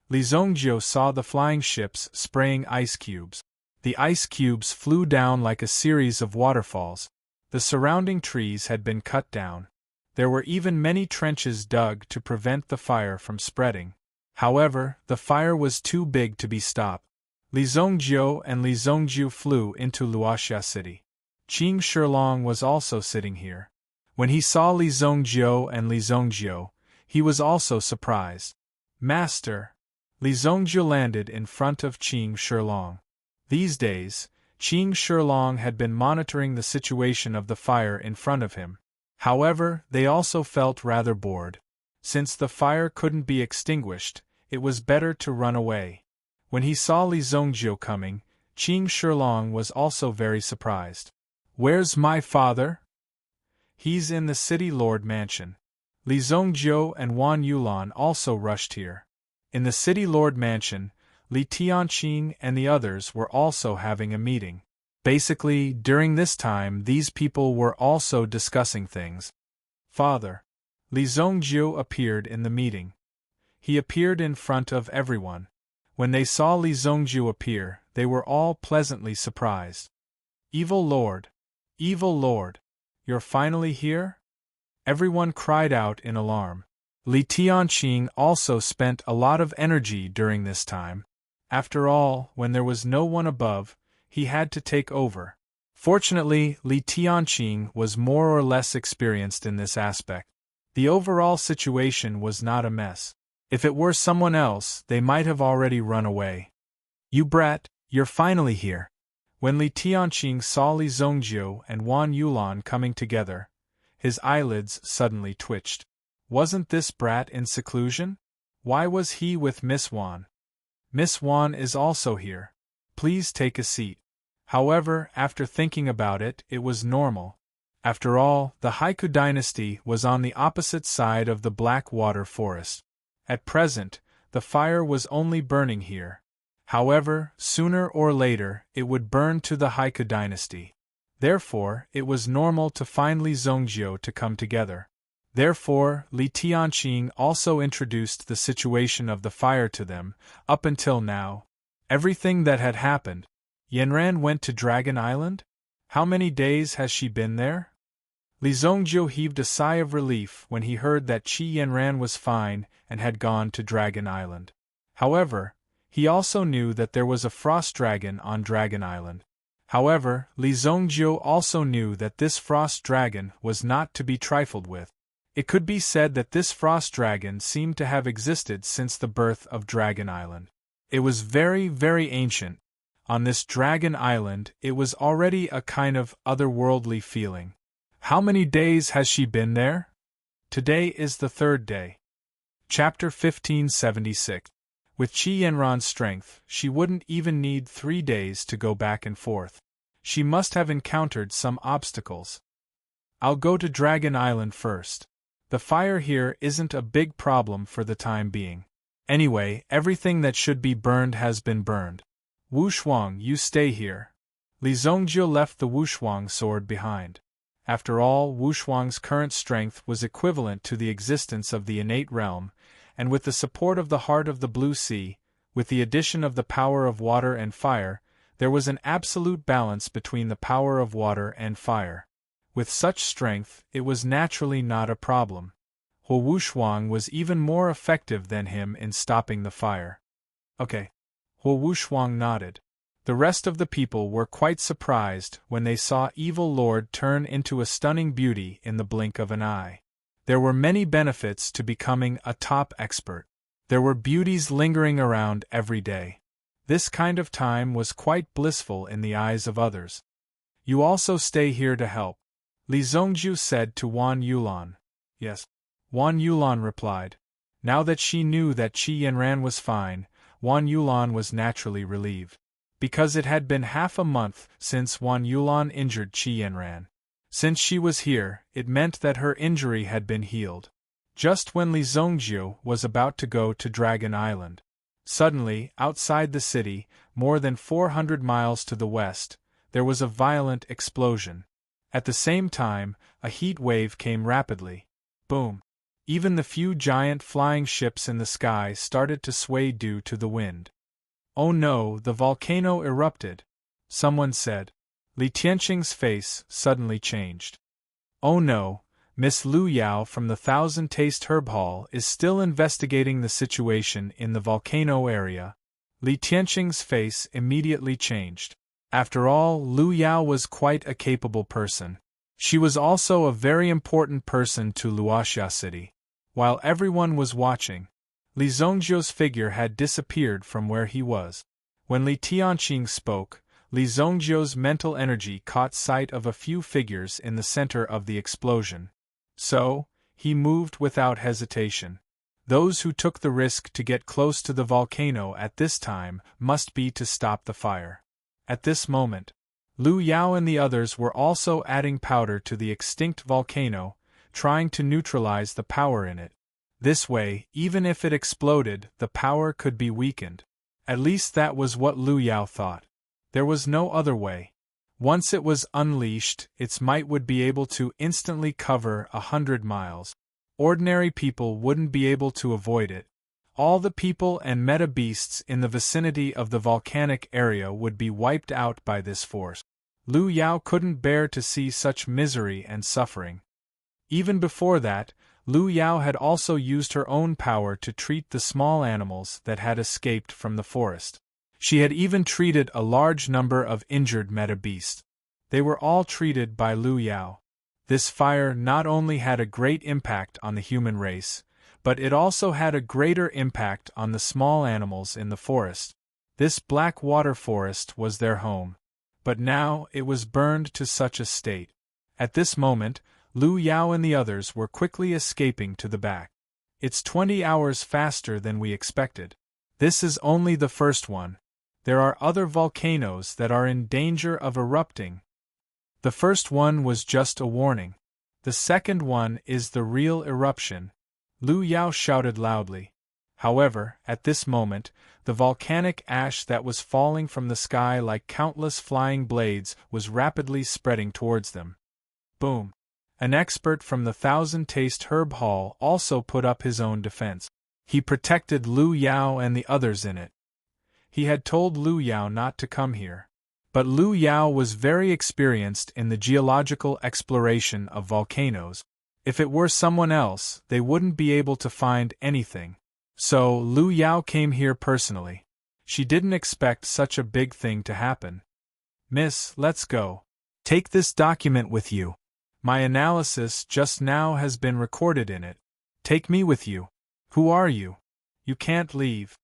Li Zongjiu saw the flying ships spraying ice cubes. The ice cubes flew down like a series of waterfalls. The surrounding trees had been cut down. There were even many trenches dug to prevent the fire from spreading. However, the fire was too big to be stopped. Li Zongjiu and Li Zongjiu flew into Luoxia City. Qing Shilong was also sitting here. When he saw Li Zongjiu and Li Zongjiu, he was also surprised. Master! Li Zongjiu landed in front of Qing Shilong. These days, Qing Shilong had been monitoring the situation of the fire in front of him. However, they also felt rather bored. Since the fire couldn't be extinguished, it was better to run away. When he saw Li Zongjiu coming, Qing Shilong was also very surprised. Where's my father? He's in the city lord mansion. Li Zongjiu and Wan Yulan also rushed here. In the city lord mansion, Li Tianqing and the others were also having a meeting. Basically, during this time these people were also discussing things. Father. Li Zongjiu appeared in the meeting. He appeared in front of everyone. When they saw Li Zongjiu appear, they were all pleasantly surprised. Evil Lord! Evil Lord! You're finally here? Everyone cried out in alarm. Li Tianqing also spent a lot of energy during this time. After all, when there was no one above, he had to take over. Fortunately, Li Tianqing was more or less experienced in this aspect. The overall situation was not a mess. If it were someone else, they might have already run away. You brat, you're finally here. When Li Tianqing saw Li Zongjiu and Wan Yulan coming together, his eyelids suddenly twitched. Wasn't this brat in seclusion? Why was he with Miss Wan? Miss Wan is also here. Please take a seat. However, after thinking about it, it was normal. After all, the Haiku dynasty was on the opposite side of the Blackwater Forest. At present, the fire was only burning here. However, sooner or later, it would burn to the Haiku dynasty. Therefore, it was normal to find Li Zongjiu to come together. Therefore, Li Tianqing also introduced the situation of the fire to them. Up until now, everything that had happened. Yanran went to Dragon Island? How many days has she been there? Li Zongjiu heaved a sigh of relief when he heard that Qi Yanran was fine and had gone to Dragon Island. However, he also knew that there was a frost dragon on Dragon Island. However, Li Zongjiu also knew that this frost dragon was not to be trifled with. It could be said that this frost dragon seemed to have existed since the birth of Dragon Island. It was very, very ancient. On this Dragon Island, it was already a kind of otherworldly feeling. How many days has she been there? Today is the third day. Chapter 1576. With Qi Yanran's strength, she wouldn't even need 3 days to go back and forth. She must have encountered some obstacles. I'll go to Dragon Island first. The fire here isn't a big problem for the time being. Anyway, everything that should be burned has been burned. Wu Shuang, you stay here. Li Zongjiu left the Wu Shuang sword behind. After all, Wu Shuang's current strength was equivalent to the existence of the innate realm, and with the support of the heart of the Blue Sea, with the addition of the power of water and fire, there was an absolute balance between the power of water and fire. With such strength, it was naturally not a problem. Wu Shuang was even more effective than him in stopping the fire. Okay. Wu Shuang nodded. The rest of the people were quite surprised when they saw Evil Lord turn into a stunning beauty in the blink of an eye. There were many benefits to becoming a top expert. There were beauties lingering around every day. This kind of time was quite blissful in the eyes of others. You also stay here to help. Li Zongjiu said to Wan Yulan. Yes. Wan Yulan replied. Now that she knew that Qi Yanran was fine, Wan Yulan was naturally relieved. Because it had been half a month since Wan Yulan injured Qi Yanran. Since she was here, it meant that her injury had been healed. Just when Li Zongjiu was about to go to Dragon Island. Suddenly, outside the city, more than 400 miles to the west, there was a violent explosion. At the same time, a heat wave came rapidly. Boom! Even the few giant flying ships in the sky started to sway due to the wind. Oh no, the volcano erupted, someone said. Li Tianqing's face suddenly changed. Oh no, Miss Lu Yao from the Thousand Taste Herb Hall is still investigating the situation in the volcano area. Li Tianqing's face immediately changed. After all, Lu Yao was quite a capable person. She was also a very important person to Luoxia City. While everyone was watching, Li Zongjiu's figure had disappeared from where he was. When Li Tianqing spoke, Li Zongjiu's mental energy caught sight of a few figures in the center of the explosion. So, he moved without hesitation. Those who took the risk to get close to the volcano at this time must be to stop the fire. At this moment, Lu Yao and the others were also adding powder to the extinct volcano, trying to neutralize the power in it. This way, even if it exploded, the power could be weakened. At least that was what Lu Yao thought. There was no other way. Once it was unleashed, its might would be able to instantly cover 100 miles. Ordinary people wouldn't be able to avoid it. All the people and meta beasts in the vicinity of the volcanic area would be wiped out by this force. Lu Yao couldn't bear to see such misery and suffering. Even before that, Lu Yao had also used her own power to treat the small animals that had escaped from the forest. She had even treated a large number of injured meta beasts. They were all treated by Lu Yao. This fire not only had a great impact on the human race, but it also had a greater impact on the small animals in the forest. This black water forest was their home. But now it was burned to such a state. At this moment, Lu Yao and the others were quickly escaping to the back. It's 20 hours faster than we expected. This is only the first one. There are other volcanoes that are in danger of erupting. The first one was just a warning. The second one is the real eruption. Lu Yao shouted loudly. However, at this moment, the volcanic ash that was falling from the sky like countless flying blades was rapidly spreading towards them. Boom! An expert from the Thousand Taste Herb Hall also put up his own defense. He protected Lu Yao and the others in it. He had told Lu Yao not to come here. But Lu Yao was very experienced in the geological exploration of volcanoes. If it were someone else, they wouldn't be able to find anything. So, Lu Yao came here personally. She didn't expect such a big thing to happen. Miss, let's go. Take this document with you. My analysis just now has been recorded in it. Take me with you. Who are you? You can't leave.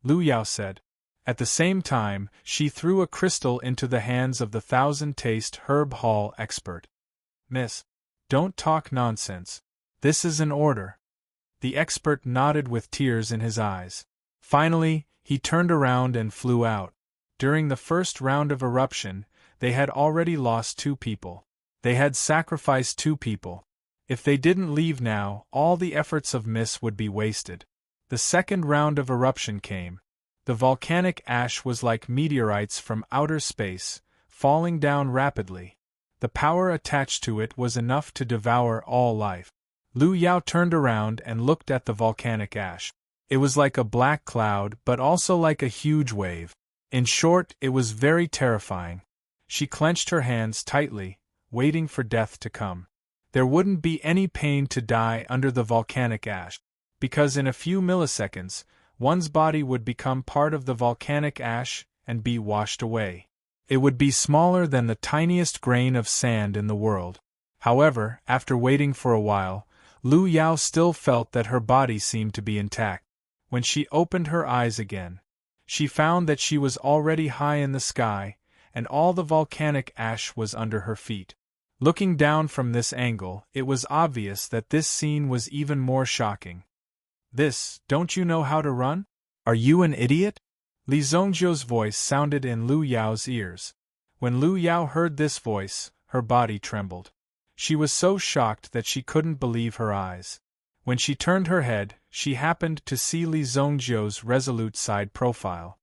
Lu Yao said. At the same time, she threw a crystal into the hands of the Thousand Taste Herb Hall expert. Miss, don't talk nonsense. This is an order. The expert nodded with tears in his eyes. Finally, he turned around and flew out. During the first round of eruption, they had already lost 2 people. They had sacrificed 2 people. If they didn't leave now, all the efforts of Miss would be wasted. The second round of eruption came. The volcanic ash was like meteorites from outer space, falling down rapidly. The power attached to it was enough to devour all life. Lu Yao turned around and looked at the volcanic ash. It was like a black cloud, but also like a huge wave. In short, it was very terrifying. She clenched her hands tightly, waiting for death to come. There wouldn't be any pain to die under the volcanic ash, because in a few milliseconds, one's body would become part of the volcanic ash and be washed away. It would be smaller than the tiniest grain of sand in the world. However, after waiting for a while, Lu Yao still felt that her body seemed to be intact. When she opened her eyes again, she found that she was already high in the sky, and all the volcanic ash was under her feet. Looking down from this angle, it was obvious that this scene was even more shocking. This, don't you know how to run? Are you an idiot? Li Zongjiu's voice sounded in Lu Yao's ears. When Lu Yao heard this voice, her body trembled. She was so shocked that she couldn't believe her eyes. When she turned her head, she happened to see Li Zhongzhou's resolute side profile.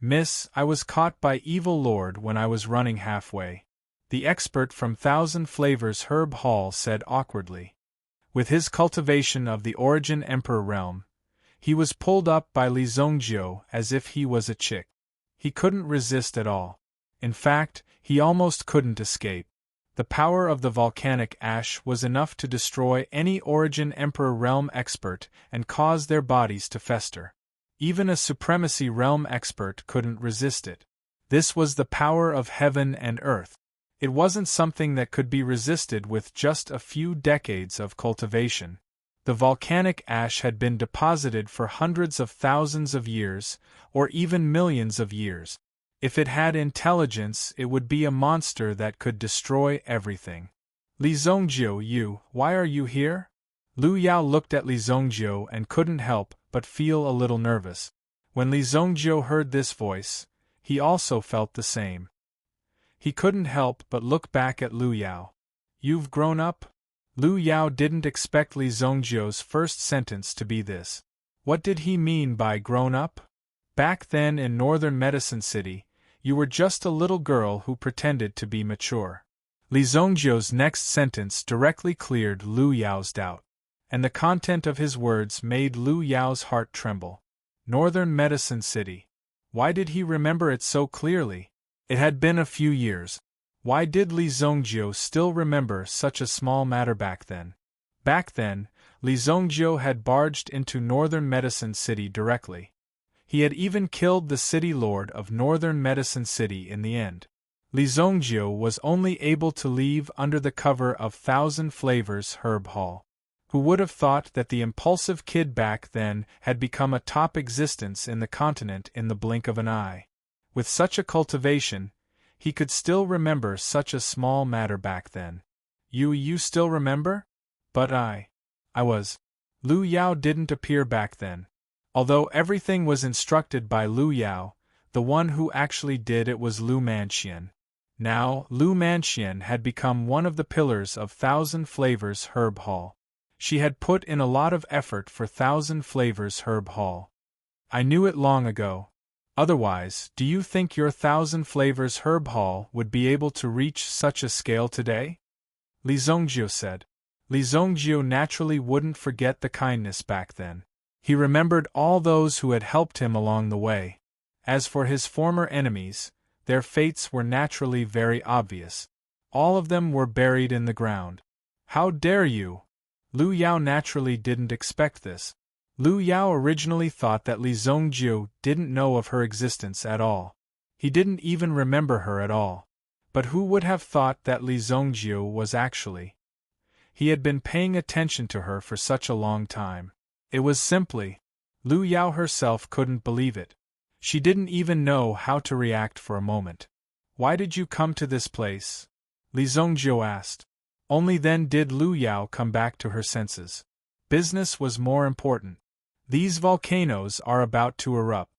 "Miss, I was caught by evil lord when I was running halfway," the expert from Thousand Flavors Herb Hall said awkwardly. With his cultivation of the Origin Emperor realm, he was pulled up by Li Zhongzhou as if he was a chick. He couldn't resist at all. In fact, he almost couldn't escape. The power of the volcanic ash was enough to destroy any Origin Emperor realm expert and cause their bodies to fester. Even a Supremacy realm expert couldn't resist it. This was the power of heaven and earth. It wasn't something that could be resisted with just a few decades of cultivation. The volcanic ash had been deposited for hundreds of thousands of years, or even millions of years. If it had intelligence, it would be a monster that could destroy everything. "Li Zhongzhou, why are you here?" Lu Yao looked at Li Zhongzhou and couldn't help but feel a little nervous. When Li Zhongzhou heard this voice, he also felt the same. He couldn't help but look back at Lu Yao. "You've grown up?" Lu Yao didn't expect Li Zhongzhou's first sentence to be this. What did he mean by grown up? Back then in Northern Medicine City, you were just a little girl who pretended to be mature. Li Zhongzhou's next sentence directly cleared Lu Yao's doubt, and the content of his words made Lu Yao's heart tremble. Northern Medicine City. Why did he remember it so clearly? It had been a few years. Why did Li Zhongzhou still remember such a small matter back then? Back then, Li Zhongzhou had barged into Northern Medicine City directly. He had even killed the city lord of Northern Medicine City in the end. Li Zhongzhou was only able to leave under the cover of Thousand Flavors Herb Hall. Who would have thought that the impulsive kid back then had become a top existence in the continent in the blink of an eye? With such a cultivation, he could still remember such a small matter back then. You still remember? But I was. Lu Yao didn't appear back then. Although everything was instructed by Lu Yao, the one who actually did it was Lu Manxian. Now, Lu Manxian had become one of the pillars of Thousand Flavors Herb Hall. She had put in a lot of effort for Thousand Flavors Herb Hall. I knew it long ago. Otherwise, do you think your Thousand Flavors Herb Hall would be able to reach such a scale today? Li Zhongzhou said. Li Zhongzhou naturally wouldn't forget the kindness back then. He remembered all those who had helped him along the way. As for his former enemies, their fates were naturally very obvious. All of them were buried in the ground. How dare you? Lu Yao naturally didn't expect this. Lu Yao originally thought that Li Zhongzhou didn't know of her existence at all. He didn't even remember her at all. But who would have thought that Li Zhongzhou was actually? He had been paying attention to her for such a long time. It was simply, Lu Yao herself couldn't believe it. She didn't even know how to react for a moment. Why did you come to this place? Li Zhongzhou asked. Only then did Lu Yao come back to her senses. Business was more important. These volcanoes are about to erupt.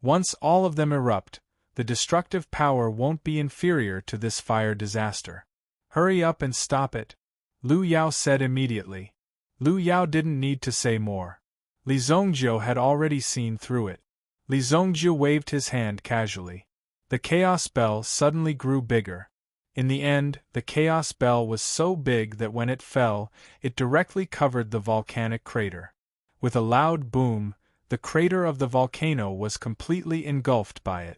Once all of them erupt, the destructive power won't be inferior to this fire disaster. Hurry up and stop it, Lu Yao said immediately. Lu Yao didn't need to say more. Li Zhongzhou had already seen through it. Li Zhongzhou waved his hand casually. The chaos bell suddenly grew bigger. In the end, the chaos bell was so big that when it fell, it directly covered the volcanic crater. With a loud boom, the crater of the volcano was completely engulfed by it.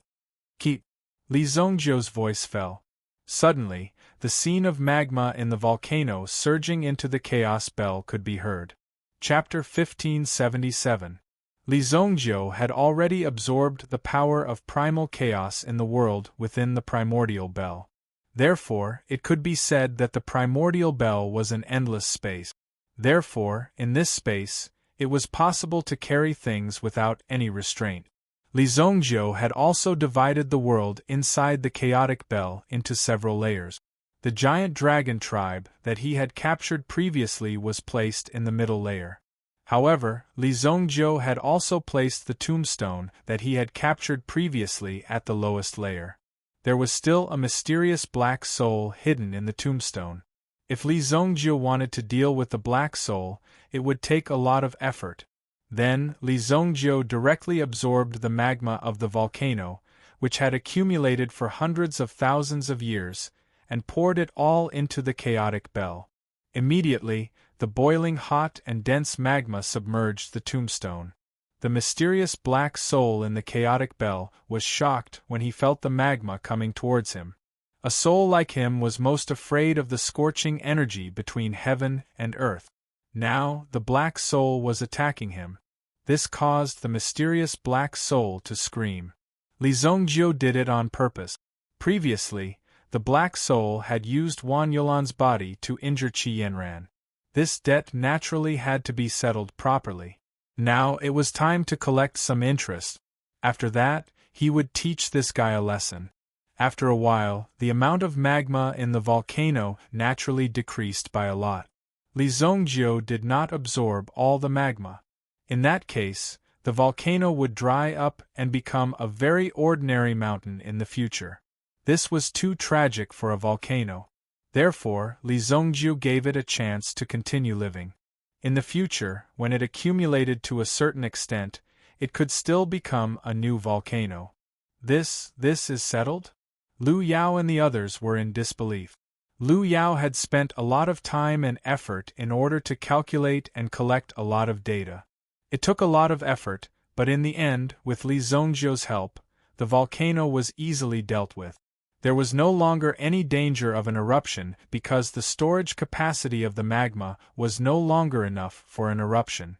Keep! Li Zhongzhou's voice fell. Suddenly, the scene of magma in the volcano surging into the chaos bell could be heard. Chapter 1577. Li Zhongzhou had already absorbed the power of primal chaos in the world within the primordial bell. Therefore, it could be said that the primordial bell was an endless space. Therefore, in this space, it was possible to carry things without any restraint. Li Zhongzhou had also divided the world inside the chaotic bell into several layers. The giant dragon tribe that he had captured previously was placed in the middle layer. However, Li Zhongzhou had also placed the tombstone that he had captured previously at the lowest layer. There was still a mysterious black soul hidden in the tombstone. If Li Zhongjiu wanted to deal with the Black Soul, it would take a lot of effort. Then, Li Zhongjiu directly absorbed the magma of the volcano, which had accumulated for hundreds of thousands of years, and poured it all into the chaotic bell. Immediately, the boiling hot and dense magma submerged the tombstone. The mysterious Black Soul in the chaotic bell was shocked when he felt the magma coming towards him. A soul like him was most afraid of the scorching energy between heaven and earth. Now, the Black Soul was attacking him. This caused the mysterious Black Soul to scream. Li Zhongjiu did it on purpose. Previously, the Black Soul had used Wan Yulan's body to injure Qi Yanran. This debt naturally had to be settled properly. Now it was time to collect some interest. After that, he would teach this guy a lesson. After a while, the amount of magma in the volcano naturally decreased by a lot. Li Zhongjiu did not absorb all the magma. In that case, the volcano would dry up and become a very ordinary mountain in the future. This was too tragic for a volcano. Therefore, Li Zhongjiu gave it a chance to continue living. In the future, when it accumulated to a certain extent, it could still become a new volcano. This is settled? Lu Yao and the others were in disbelief. Lu Yao had spent a lot of time and effort in order to calculate and collect a lot of data. It took a lot of effort, but in the end, with Li Zhongjiu's help, the volcano was easily dealt with. There was no longer any danger of an eruption because the storage capacity of the magma was no longer enough for an eruption.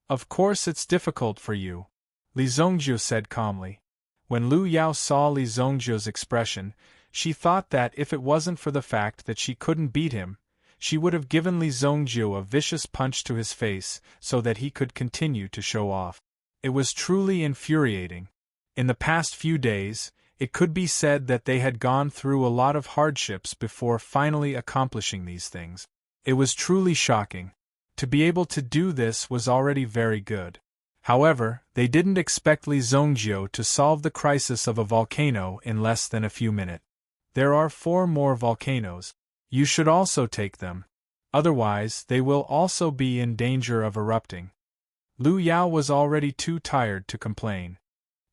Of course it's difficult for you, Li Zhongjiu said calmly. When Lu Yao saw Li Zhongjiu's expression, she thought that if it wasn't for the fact that she couldn't beat him, she would have given Li Zhongjiu a vicious punch to his face so that he could continue to show off. It was truly infuriating. In the past few days, it could be said that they had gone through a lot of hardships before finally accomplishing these things. It was truly shocking. To be able to do this was already very good. However, they didn't expect Li Zhongjiu to solve the crisis of a volcano in less than a few minutes. There are 4 more volcanoes. You should also take them. Otherwise, they will also be in danger of erupting. Lu Yao was already too tired to complain.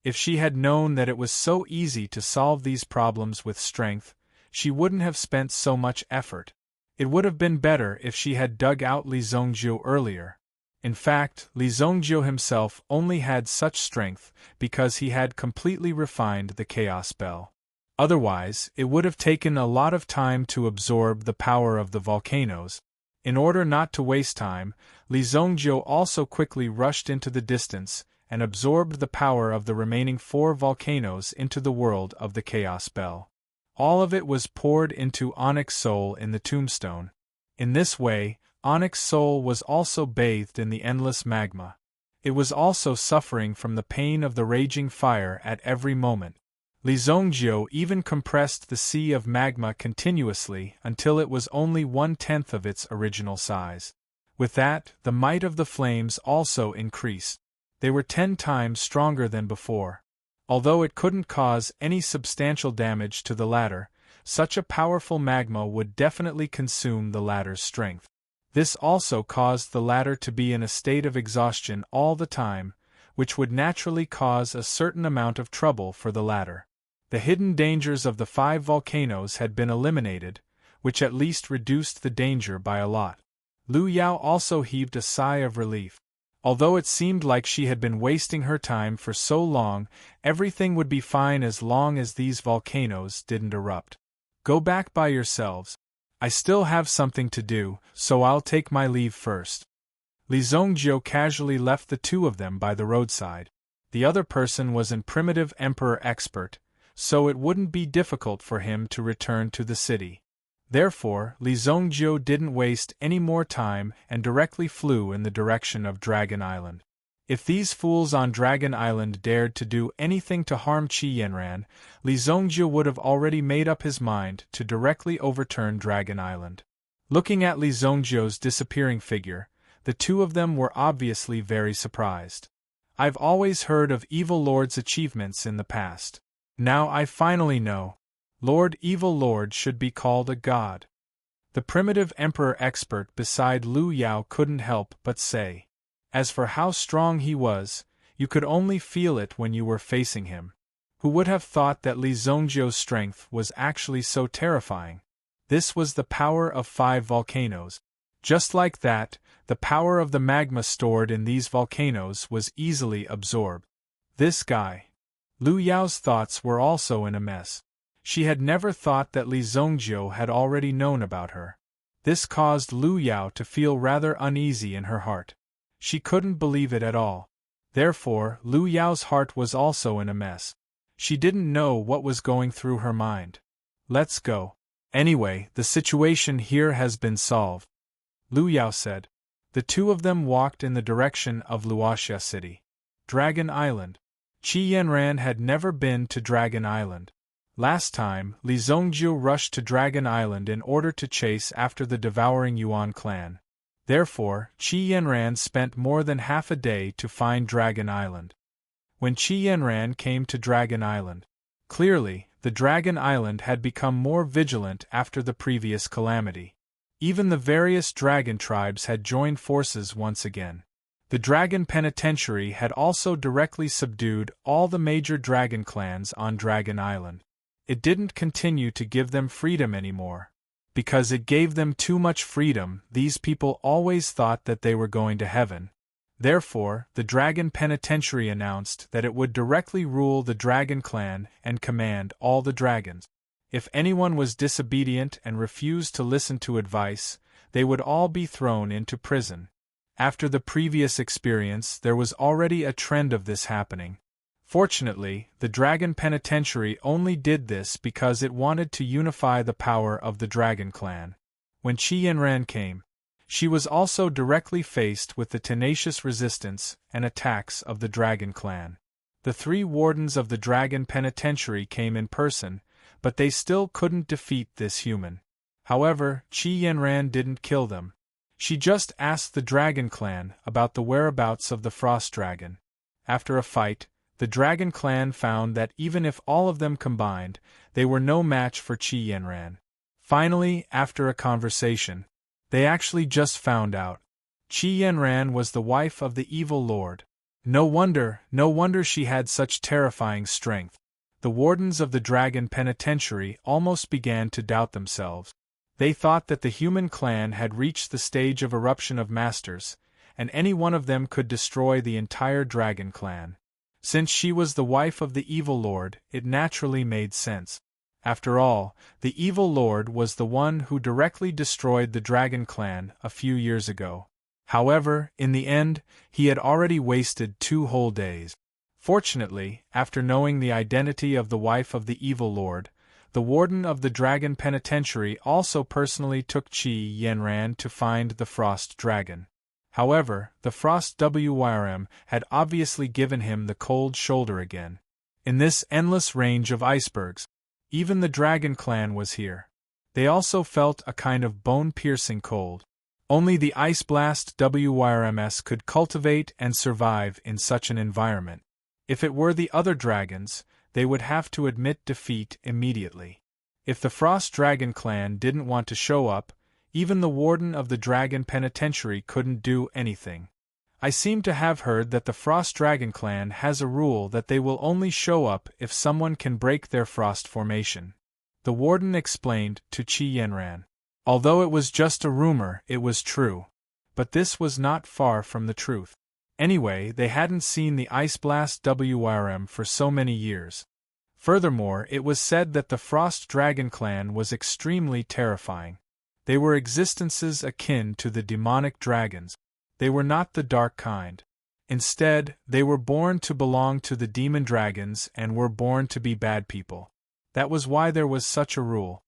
If she had known that it was so easy to solve these problems with strength, she wouldn't have spent so much effort. It would have been better if she had dug out Li Zhongjiu earlier. In fact, Li Zhongjiu himself only had such strength because he had completely refined the chaos bell. Otherwise, it would have taken a lot of time to absorb the power of the volcanoes. In order not to waste time, Li Zhongjiu also quickly rushed into the distance and absorbed the power of the remaining 4 volcanoes into the world of the chaos bell. All of it was poured into Onyx Soul in the tombstone. In this way, Onyx Soul was also bathed in the endless magma. It was also suffering from the pain of the raging fire at every moment. Li Zhongjiu even compressed the sea of magma continuously until it was only 1/10 of its original size. With that, the might of the flames also increased. They were 10 times stronger than before. Although it couldn't cause any substantial damage to the latter, such a powerful magma would definitely consume the latter's strength. This also caused the latter to be in a state of exhaustion all the time, which would naturally cause a certain amount of trouble for the latter. The hidden dangers of the 5 volcanoes had been eliminated, which at least reduced the danger by a lot. Lu Yao also heaved a sigh of relief. Although it seemed like she had been wasting her time for so long, everything would be fine as long as these volcanoes didn't erupt. Go back by yourselves. I still have something to do, so I'll take my leave first. Li Zhongjiu casually left the 2 of them by the roadside. The other person was an primitive emperor expert, so it wouldn't be difficult for him to return to the city. Therefore, Li Zhongjiu didn't waste any more time and directly flew in the direction of Dragon Island. If these fools on Dragon Island dared to do anything to harm Qi Yanran, Li Zhongjiu would have already made up his mind to directly overturn Dragon Island. Looking at Li Zhongjiu's disappearing figure, the 2 of them were obviously very surprised. I've always heard of Evil Lord's achievements in the past. Now I finally know. Lord Evil Lord should be called a god. The primitive emperor expert beside Lu Yao couldn't help but say. As for how strong he was, you could only feel it when you were facing him. Who would have thought that Li Zhongjiu's strength was actually so terrifying? This was the power of 5 volcanoes. Just like that, the power of the magma stored in these volcanoes was easily absorbed. This guy. Lu Yao's thoughts were also in a mess. She had never thought that Li Zhongjiu had already known about her. This caused Lu Yao to feel rather uneasy in her heart. She couldn't believe it at all. Therefore, Lu Yao's heart was also in a mess. She didn't know what was going through her mind. Let's go. Anyway, the situation here has been solved, Lu Yao said. The two of them walked in the direction of Luoxia City. Dragon Island. Qi Yanran had never been to Dragon Island. Last time, Li Zhongjiu rushed to Dragon Island in order to chase after the devouring Yuan clan. Therefore, Qi Yanran spent more than half a day to find Dragon Island. When Qi Yanran came to Dragon Island, clearly, the Dragon Island had become more vigilant after the previous calamity. Even the various dragon tribes had joined forces once again. The Dragon Penitentiary had also directly subdued all the major dragon clans on Dragon Island. It didn't continue to give them freedom anymore. Because it gave them too much freedom, these people always thought that they were going to heaven. Therefore, the Dragon Penitentiary announced that it would directly rule the Dragon Clan and command all the dragons. If anyone was disobedient and refused to listen to advice, they would all be thrown into prison. After the previous experience, there was already a trend of this happening. Fortunately, the Dragon Penitentiary only did this because it wanted to unify the power of the Dragon Clan. When Qi Yanran came, she was also directly faced with the tenacious resistance and attacks of the Dragon Clan. The 3 wardens of the Dragon Penitentiary came in person, but they still couldn't defeat this human. However, Qi Yanran didn't kill them. She just asked the Dragon Clan about the whereabouts of the Frost Dragon. After a fight, the Dragon Clan found that even if all of them combined, they were no match for Qi Yanran. Finally, after a conversation, they actually just found out. Qi Yanran was the wife of the evil lord. No wonder she had such terrifying strength. The wardens of the Dragon Penitentiary almost began to doubt themselves. They thought that the human clan had reached the stage of eruption of masters, and any one of them could destroy the entire Dragon Clan. Since she was the wife of the evil lord, it naturally made sense. After all, the evil lord was the one who directly destroyed the Dragon Clan a few years ago. However, in the end, he had already wasted 2 whole days. Fortunately, after knowing the identity of the wife of the evil lord, the warden of the Dragon Penitentiary also personally took Qi Yanran to find the Frost Dragon. However, the Frost Wyrm had obviously given him the cold shoulder again. In this endless range of icebergs, even the Dragon Clan was here. They also felt a kind of bone-piercing cold. Only the Ice Blast Wyrms could cultivate and survive in such an environment. If it were the other dragons, they would have to admit defeat immediately. If the Frost Dragon Clan didn't want to show up, even the warden of the Dragon Penitentiary couldn't do anything. I seem to have heard that the Frost Dragon Clan has a rule that they will only show up if someone can break their frost formation. The warden explained to Qi Yanran. Although it was just a rumor, it was true. But this was not far from the truth. Anyway, they hadn't seen the Ice Blast Wyrm for so many years. Furthermore, it was said that the Frost Dragon Clan was extremely terrifying. They were existences akin to the demonic dragons. They were not the dark kind. Instead, they were born to belong to the demon dragons and were born to be bad people. That was why there was such a rule.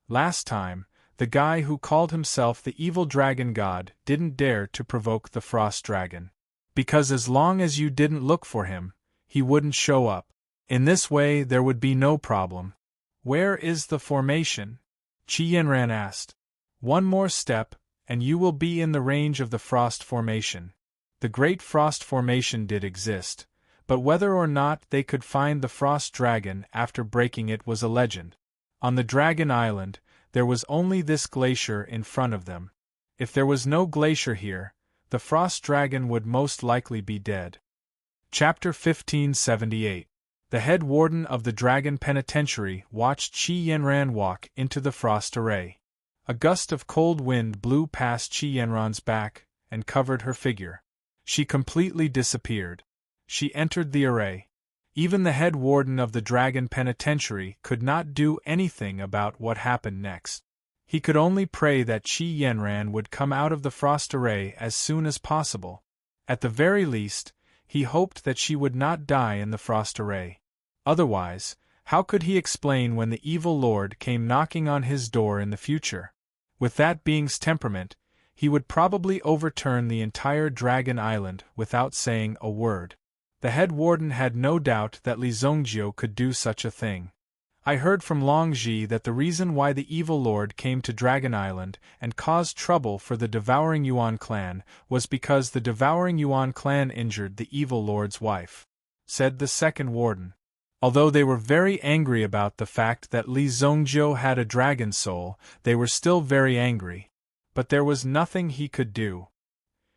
Last time, the guy who called himself the evil dragon god didn't dare to provoke the Frost Dragon. Because as long as you didn't look for him, he wouldn't show up. In this way, there would be no problem. Where is the formation? Qi Yanran asked. 1 more step, and you will be in the range of the Frost Formation. The Great Frost Formation did exist, but whether or not they could find the Frost Dragon after breaking it was a legend. On the Dragon Island, there was only this glacier in front of them. If there was no glacier here, the frost dragon would most likely be dead. Chapter 1578. The head warden of the Dragon Penitentiary watched Qi Yanran walk into the frost array. A gust of cold wind blew past Qi Yanran's back and covered her figure. She completely disappeared. She entered the array. Even the head warden of the Dragon Penitentiary could not do anything about what happened next. He could only pray that Qi Yanran would come out of the frost array as soon as possible. At the very least, he hoped that she would not die in the frost array. Otherwise, how could he explain when the evil lord came knocking on his door in the future? With that being's temperament, he would probably overturn the entire Dragon Island without saying a word. The head warden had no doubt that Li Zongjiu could do such a thing. I heard from Long Ji that the reason why the evil lord came to Dragon Island and caused trouble for the Devouring Yuan clan was because the Devouring Yuan clan injured the evil lord's wife, said the second warden. Although they were very angry about the fact that Li Zongjiu had a dragon soul, they were still very angry. But there was nothing he could do.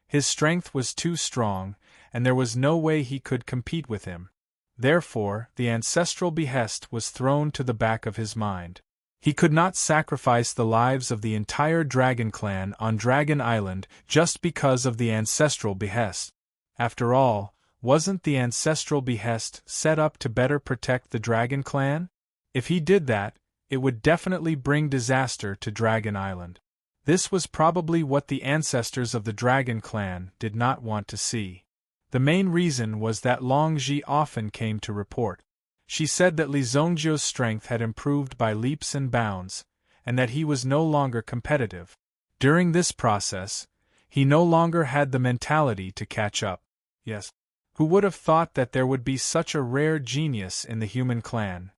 His strength was too strong, and there was no way he could compete with him. Therefore, the ancestral behest was thrown to the back of his mind. He could not sacrifice the lives of the entire dragon clan on Dragon Island just because of the ancestral behest. After all, wasn't the ancestral behest set up to better protect the dragon clan? If he did that, it would definitely bring disaster to Dragon Island. This was probably what the ancestors of the dragon clan did not want to see. The main reason was that Long Ji often came to report. She said that Li Zongjiu's strength had improved by leaps and bounds, and that he was no longer competitive. During this process, he no longer had the mentality to catch up. Yes. Who would have thought that there would be such a rare genius in the human clan?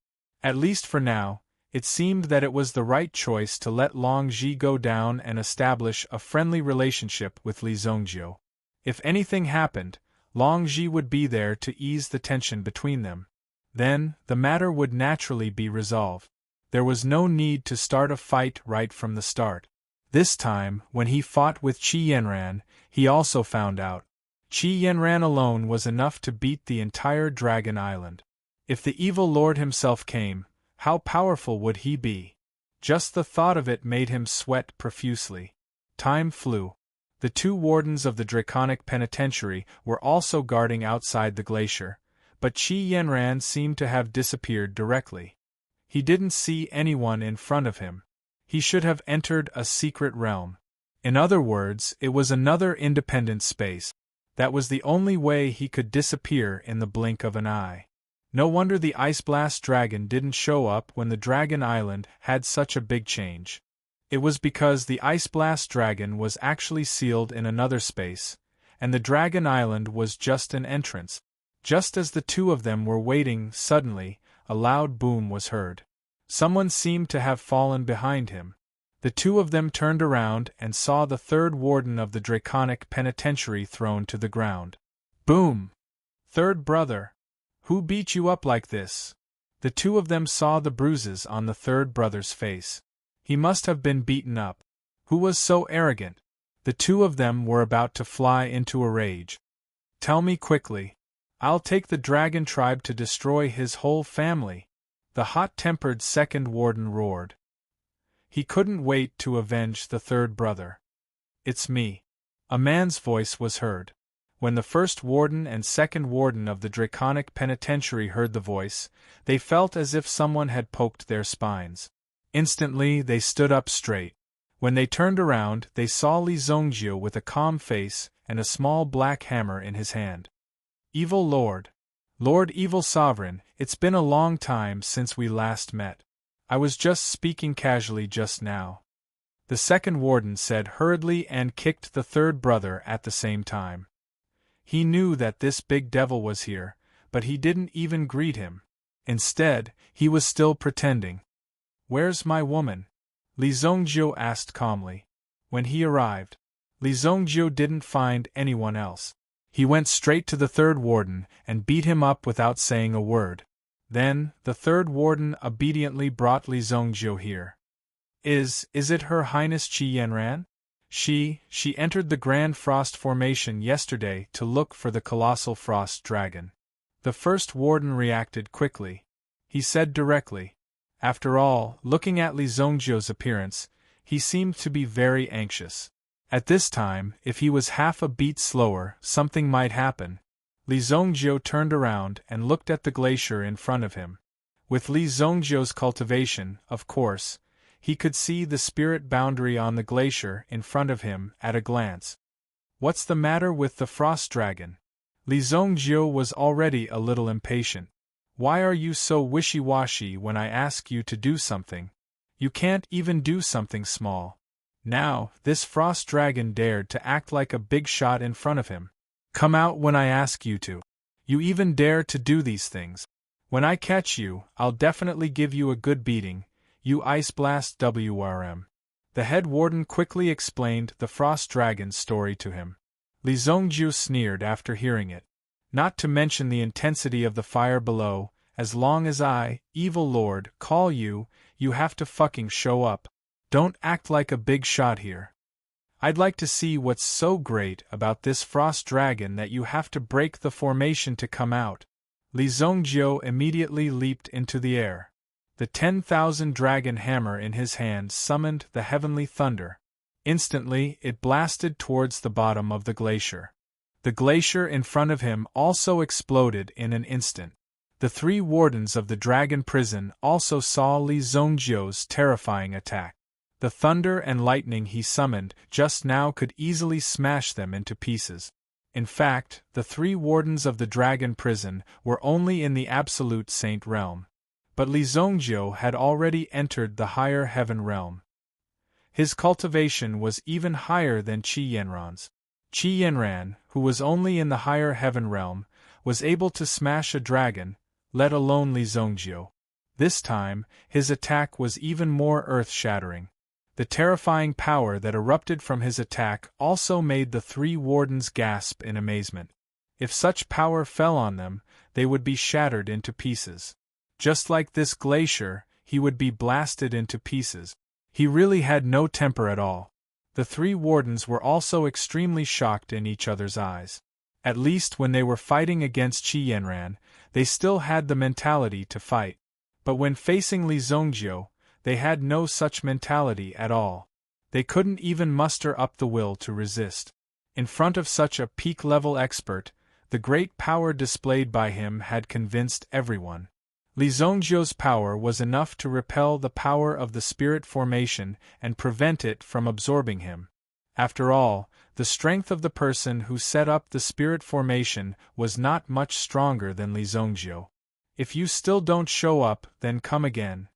At least for now, it seemed that it was the right choice to let Long Ji go down and establish a friendly relationship with Li Zongjiu. If anything happened, Long Ji would be there to ease the tension between them. Then, the matter would naturally be resolved. There was no need to start a fight right from the start. This time, when he fought with Qi Yanran, he also found out. Qi Yanran alone was enough to beat the entire Dragon Island. If the evil lord himself came, how powerful would he be? Just the thought of it made him sweat profusely. Time flew. The two wardens of the Draconic Penitentiary were also guarding outside the glacier, but Qi Yanran seemed to have disappeared directly. He didn't see anyone in front of him. He should have entered a secret realm. In other words, it was another independent space. That was the only way he could disappear in the blink of an eye. No wonder the Ice Blast Dragon didn't show up when the Dragon Island had such a big change. It was because the Ice Blast Dragon was actually sealed in another space, and the Dragon Island was just an entrance. Just as the two of them were waiting, suddenly, a loud boom was heard. Someone seemed to have fallen behind him. The two of them turned around and saw the third warden of the Draconic Penitentiary thrown to the ground. Boom! Third brother! Who beat you up like this? The two of them saw the bruises on the third brother's face. He must have been beaten up. Who was so arrogant? The two of them were about to fly into a rage. Tell me quickly. I'll take the dragon tribe to destroy his whole family. The hot-tempered second warden roared. He couldn't wait to avenge the third brother. It's me. A man's voice was heard. When the first warden and second warden of the Draconic Penitentiary heard the voice, they felt as if someone had poked their spines. Instantly, they stood up straight. When they turned around, they saw Li Zongjiu with a calm face and a small black hammer in his hand. Evil Lord! Lord Evil Sovereign, it's been a long time since we last met. I was just speaking casually just now. The second warden said hurriedly and kicked the third brother at the same time. He knew that this big devil was here, but he didn't even greet him. Instead, he was still pretending. Where's my woman? Li Zongjiu asked calmly. When he arrived, Li Zongjiu didn't find anyone else. He went straight to the third warden and beat him up without saying a word. Then, the third warden obediently brought Li Zongjiu here. Is it Her Highness Qi Yanran? She entered the Grand Frost Formation yesterday to look for the colossal frost dragon. The first warden reacted quickly. He said directly. After all, looking at Li Zongjiu's appearance, he seemed to be very anxious. At this time, if he was half a beat slower, something might happen. Li Zongjiu turned around and looked at the glacier in front of him. With Li Zongjiu's cultivation, of course, he could see the spirit boundary on the glacier in front of him at a glance. What's the matter with the frost dragon? Li Zongjiu was already a little impatient. Why are you so wishy-washy when I ask you to do something? You can't even do something small. Now, this frost dragon dared to act like a big shot in front of him. Come out when I ask you to. You even dare to do these things. When I catch you, I'll definitely give you a good beating, you Ice Blast WRM. The head warden quickly explained the frost dragon's story to him. Li Zongjiu sneered after hearing it. Not to mention the intensity of the fire below, as long as I, evil lord, call you, you have to fucking show up. Don't act like a big shot here. I'd like to see what's so great about this frost dragon that you have to break the formation to come out. Li Zongjiu immediately leaped into the air. The 10,000 dragon hammer in his hand summoned the heavenly thunder. Instantly, it blasted towards the bottom of the glacier. The glacier in front of him also exploded in an instant. The three wardens of the dragon prison also saw Li Zongjiu's terrifying attack. The thunder and lightning he summoned just now could easily smash them into pieces. In fact, the three wardens of the dragon prison were only in the absolute saint realm. But Li Zongjiu had already entered the higher heaven realm. His cultivation was even higher than Qi Yanran's. Qi Yanran, who was only in the higher heaven realm, was able to smash a dragon, let alone Li Zongjiu. This time, his attack was even more earth-shattering. The terrifying power that erupted from his attack also made the three wardens gasp in amazement. If such power fell on them, they would be shattered into pieces. Just like this glacier, he would be blasted into pieces. He really had no temper at all. The three wardens were also extremely shocked in each other's eyes. At least when they were fighting against Qi Yanran, they still had the mentality to fight. But when facing Li Zongjiu, they had no such mentality at all. They couldn't even muster up the will to resist. In front of such a peak-level expert, the great power displayed by him had convinced everyone. Li Zongjiu's power was enough to repel the power of the spirit formation and prevent it from absorbing him. After all, the strength of the person who set up the spirit formation was not much stronger than Li Zongjiu. If you still don't show up, then come again.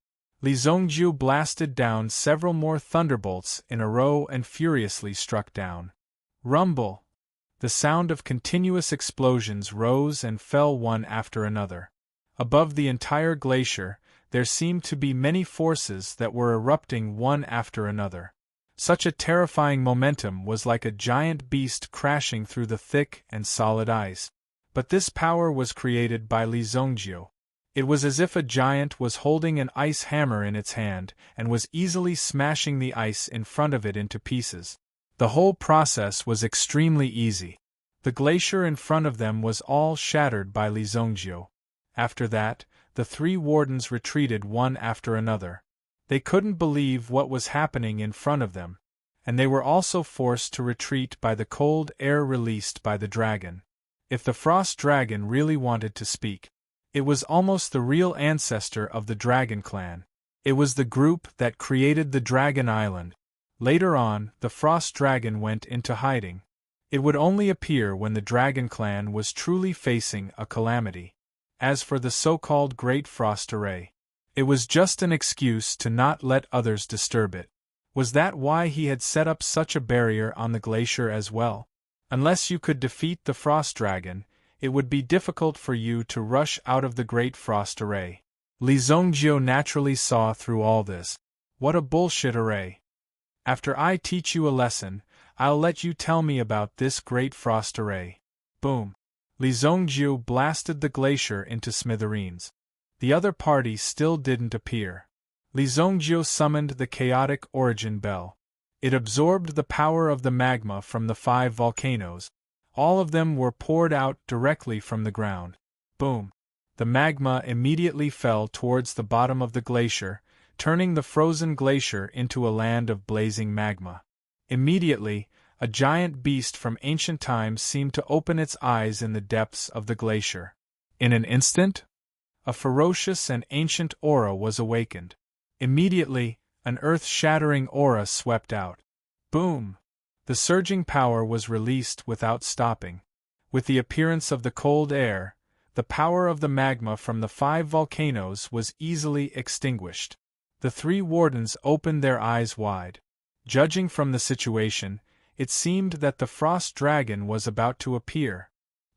Li Zongjiu blasted down several more thunderbolts in a row and furiously struck down. Rumble! The sound of continuous explosions rose and fell one after another. Above the entire glacier, there seemed to be many forces that were erupting one after another. Such a terrifying momentum was like a giant beast crashing through the thick and solid ice. But this power was created by Li Zongjiu. It was as if a giant was holding an ice hammer in its hand and was easily smashing the ice in front of it into pieces. The whole process was extremely easy. The glacier in front of them was all shattered by Li Zongjiu. After that, the three wardens retreated one after another. They couldn't believe what was happening in front of them, and they were also forced to retreat by the cold air released by the dragon. If the frost dragon really wanted to speak, it was almost the real ancestor of the dragon clan. It was the group that created the dragon island. Later on, the frost dragon went into hiding. It would only appear when the dragon clan was truly facing a calamity. As for the so-called Great Frost Array, it was just an excuse to not let others disturb it. Was that why he had set up such a barrier on the glacier as well? Unless you could defeat the frost dragon, it would be difficult for you to rush out of the Great Frost Array. Li Zongjiu naturally saw through all this. What a bullshit array. After I teach you a lesson, I'll let you tell me about this Great Frost Array. Boom. Li Zongjiu blasted the glacier into smithereens. The other party still didn't appear. Li Zhongjiu summoned the chaotic origin bell. It absorbed the power of the magma from the 5 volcanoes. All of them were poured out directly from the ground. Boom! The magma immediately fell towards the bottom of the glacier, turning the frozen glacier into a land of blazing magma. Immediately, a giant beast from ancient times seemed to open its eyes in the depths of the glacier. In an instant, a ferocious and ancient aura was awakened. Immediately, an earth-shattering aura swept out. Boom! The surging power was released without stopping. With the appearance of the cold air, the power of the magma from the 5 volcanoes was easily extinguished. The 3 wardens opened their eyes wide. Judging from the situation, it seemed that the frost dragon was about to appear.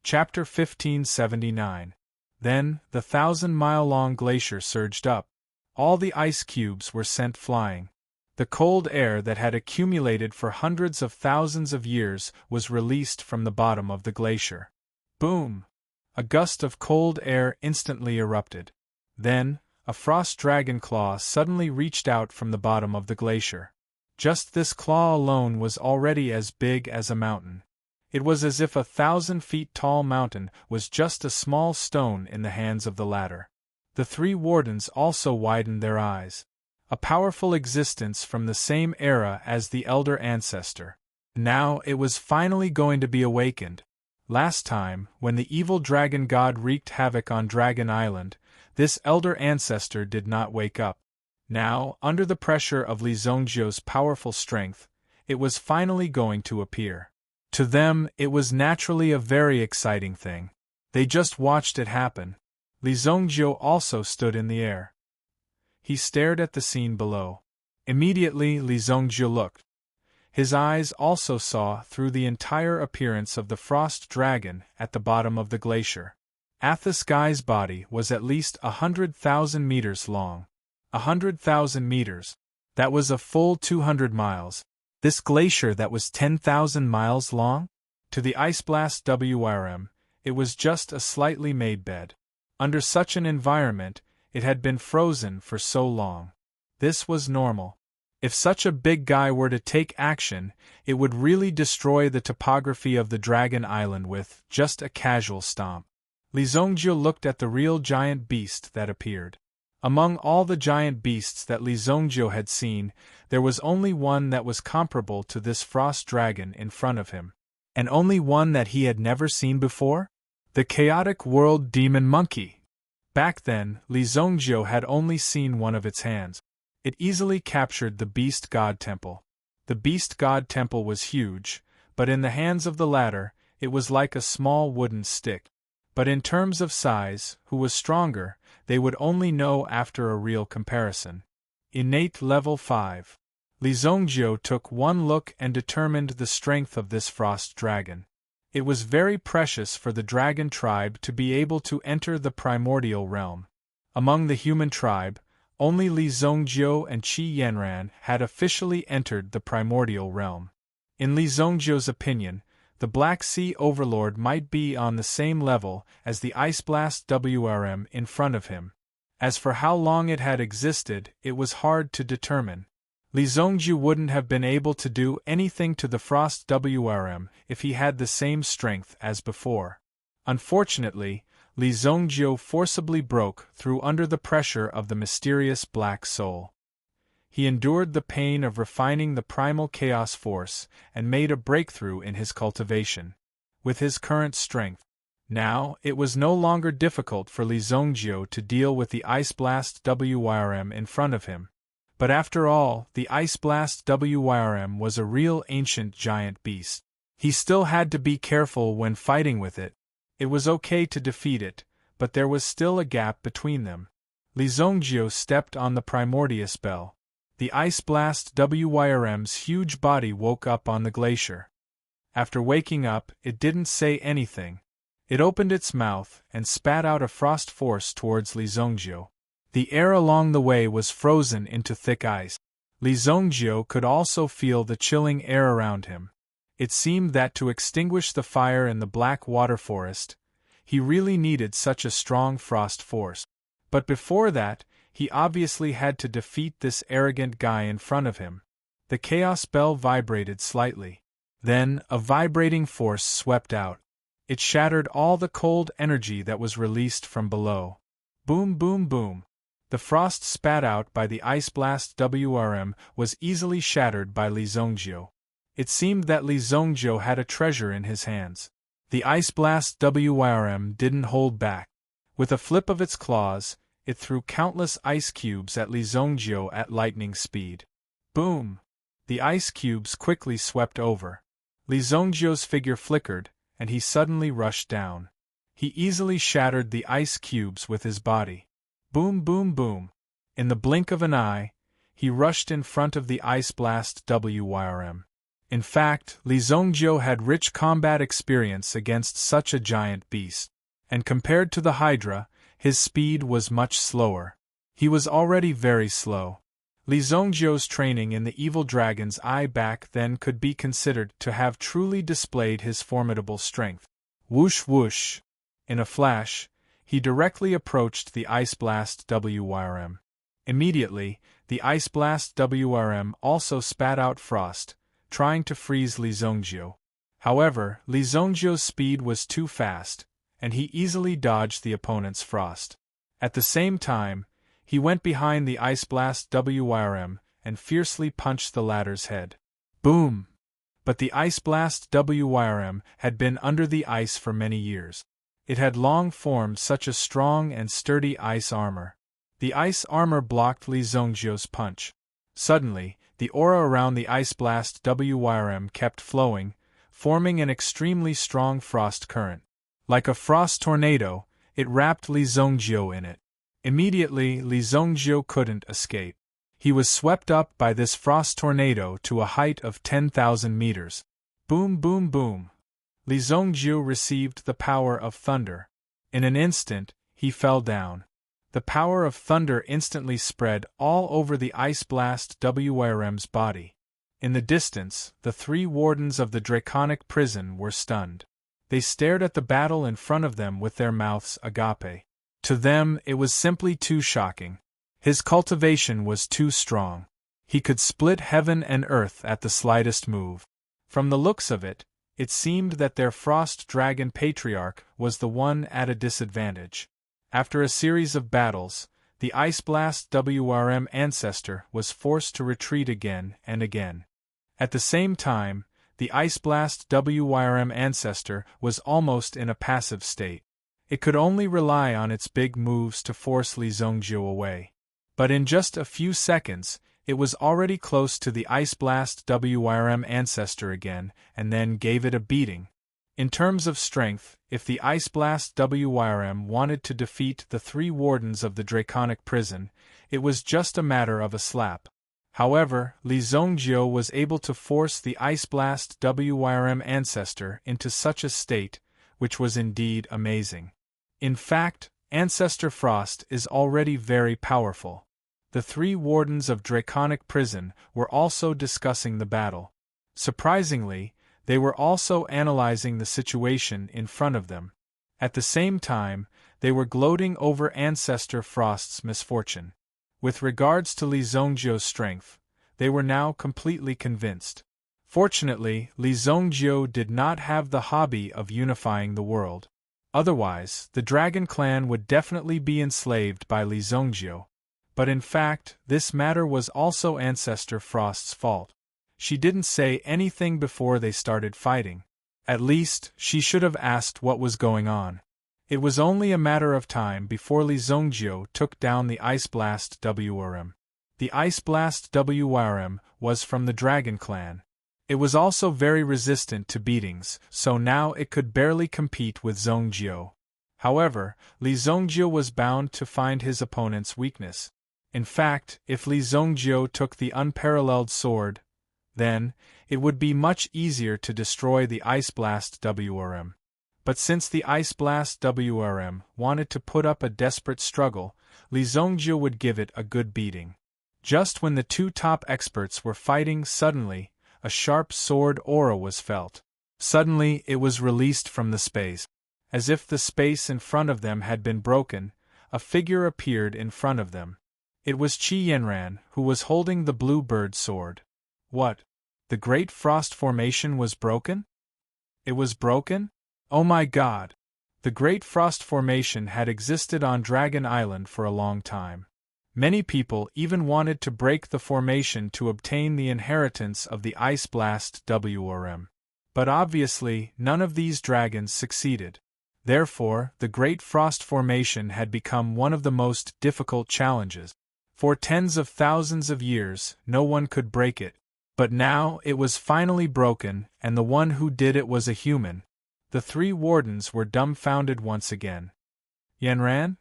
Chapter 1579. Then, the 1,000-mile-long glacier surged up. All the ice cubes were sent flying. The cold air that had accumulated for hundreds of thousands of years was released from the bottom of the glacier. Boom! A gust of cold air instantly erupted. Then, a frost dragon claw suddenly reached out from the bottom of the glacier. Just this claw alone was already as big as a mountain. It was as if a 1,000-feet-tall mountain was just a small stone in the hands of the latter. The 3 wardens also widened their eyes. A powerful existence from the same era as the elder ancestor. Now it was finally going to be awakened. Last time, when the evil dragon god wreaked havoc on Dragon Island, this elder ancestor did not wake up. Now, under the pressure of Li Zhongjiu's powerful strength, it was finally going to appear. To them, it was naturally a very exciting thing. They just watched it happen. Li Zhongjiu also stood in the air. He stared at the scene below. Immediately Li Zhongjiu looked. His eyes also saw through the entire appearance of the frost dragon at the bottom of the glacier. Athos Guy's body was at least 100,000 meters long. 100,000 meters. That was a full 200 miles. This glacier that was 10,000 miles long? To the iceblast WRM, it was just a slightly made bed. Under such an environment, it had been frozen for so long. This was normal. If such a big guy were to take action, it would really destroy the topography of the Dragon Island with just a casual stomp. Li Zhongjiu looked at the real giant beast that appeared. Among all the giant beasts that Li Zhongjiu had seen, there was only one that was comparable to this frost dragon in front of him. And only one that he had never seen before? The chaotic world demon monkey. Back then, Li Zhongjiu had only seen one of its hands. It easily captured the Beast God Temple. The Beast God Temple was huge, but in the hands of the latter, it was like a small wooden stick. But in terms of size, who was stronger, they would only know after a real comparison. Innate Level 5. Li Zhongjiu took one look and determined the strength of this frost dragon. It was very precious for the dragon tribe to be able to enter the primordial realm. Among the human tribe, only Li Zhongjiu and Qi Yanran had officially entered the primordial realm. In Li Zhongjiu's opinion, the Black Sea Overlord might be on the same level as the Iceblast WRM in front of him. As for how long it had existed, it was hard to determine. Li Zhongjiu wouldn't have been able to do anything to the Frost WRM if he had the same strength as before. Unfortunately, Li Zhongjiu forcibly broke through under the pressure of the mysterious Black Soul. He endured the pain of refining the primal chaos force and made a breakthrough in his cultivation. With his current strength, now it was no longer difficult for Li Zhongjiu to deal with the Iceblast WRM in front of him. But after all, the Iceblast WRM was a real ancient giant beast. He still had to be careful when fighting with it. It was okay to defeat it, but there was still a gap between them. Li Zhongjiu stepped on the Primordius Bell. The Iceblast WRM's huge body woke up on the glacier. After waking up, it didn't say anything. It opened its mouth and spat out a frost force towards Li Zhongjiu. The air along the way was frozen into thick ice. Li Zhongjiu could also feel the chilling air around him. It seemed that to extinguish the fire in the black water forest, he really needed such a strong frost force. But before that, he obviously had to defeat this arrogant guy in front of him. The chaos bell vibrated slightly. Then, a vibrating force swept out. It shattered all the cold energy that was released from below. Boom, boom, boom. The frost spat out by the ice blast WRM was easily shattered by Li Zhongjiu. It seemed that Li Zhongjiu had a treasure in his hands. The ice blast WRM didn't hold back. With a flip of its claws, it threw countless ice cubes at Li Zhongjiu at lightning speed. Boom! The ice cubes quickly swept over. Li Zhongjiu's figure flickered, and he suddenly rushed down. He easily shattered the ice cubes with his body. Boom, boom, boom. In the blink of an eye, he rushed in front of the ice blast WRM. In fact, Li Zhongjiu had rich combat experience against such a giant beast. And compared to the Hydra, his speed was much slower. He was already very slow. Li Zhongjiu's training in the evil dragon's eye back then could be considered to have truly displayed his formidable strength. Whoosh whoosh! In a flash, he directly approached the Ice Blast WRM. Immediately, the Ice Blast WRM also spat out frost, trying to freeze Li Zhongjiu. However, Li Zhongjiu's speed was too fast, and he easily dodged the opponent's frost. At the same time, he went behind the Ice Blast WRM and fiercely punched the latter's head. Boom! But the Ice Blast WRM had been under the ice for many years. It had long formed such a strong and sturdy ice armor. The ice armor blocked Li Zhongjiu's punch. Suddenly, the aura around the Ice Blast WRM kept flowing, forming an extremely strong frost current. Like a frost tornado, it wrapped Li Zhongjiu in it. Immediately, Li Zhongjiu couldn't escape. He was swept up by this frost tornado to a height of 10,000 meters. Boom, boom, boom. Li Zhongjiu received the power of thunder. In an instant, he fell down. The power of thunder instantly spread all over the Ice Blast WRM's body. In the distance, the three wardens of the draconic prison were stunned. They stared at the battle in front of them with their mouths agape. To them, it was simply too shocking. His cultivation was too strong. He could split heaven and earth at the slightest move. From the looks of it, it seemed that their frost dragon patriarch was the one at a disadvantage. After a series of battles, the Ice Blast WRM ancestor was forced to retreat again and again. At the same time, the Ice Blast WRM ancestor was almost in a passive state. It could only rely on its big moves to force Li Zhongjiu away. But in just a few seconds, it was already close to the Ice Blast WRM ancestor again, and then gave it a beating. In terms of strength, if the Ice Blast WRM wanted to defeat the three wardens of the draconic prison, it was just a matter of a slap. However, Li Zhongjiu was able to force the Ice Blast WRM ancestor into such a state, which was indeed amazing. In fact, Ancestor Frost is already very powerful. The three wardens of draconic prison were also discussing the battle. Surprisingly, they were also analyzing the situation in front of them. At the same time, they were gloating over Ancestor Frost's misfortune. With regards to Li Zhongjiu's strength, they were now completely convinced. Fortunately, Li Zhongjiu did not have the hobby of unifying the world. Otherwise, the Dragon Clan would definitely be enslaved by Li Zhongjiu. But in fact, this matter was also Ancestor Frost's fault. She didn't say anything before they started fighting. At least, she should have asked what was going on. It was only a matter of time before Li Zhongjiu took down the Ice Blast WRM. The Ice Blast WRM was from the Dragon Clan. It was also very resistant to beatings, so now it could barely compete with Zhongjiu. However, Li Zhongjiu was bound to find his opponent's weakness. In fact, if Li Zhongjiu took the unparalleled sword, then it would be much easier to destroy the Ice Blast WRM. But since the Ice Blast WRM wanted to put up a desperate struggle, Li Zhongjiu would give it a good beating. Just when the two top experts were fighting, suddenly, a sharp sword aura was felt. Suddenly, it was released from the space. As if the space in front of them had been broken, a figure appeared in front of them. It was Qi Yanran, who was holding the blue bird sword. What? The Great Frost Formation was broken? It was broken? Oh my god! The Great Frost Formation had existed on Dragon Island for a long time. Many people even wanted to break the formation to obtain the inheritance of the Ice Blast WRM. But obviously, none of these dragons succeeded. Therefore, the Great Frost Formation had become one of the most difficult challenges. For tens of thousands of years, no one could break it. But now it was finally broken, and the one who did it was a human. The three wardens were dumbfounded once again. Yanran?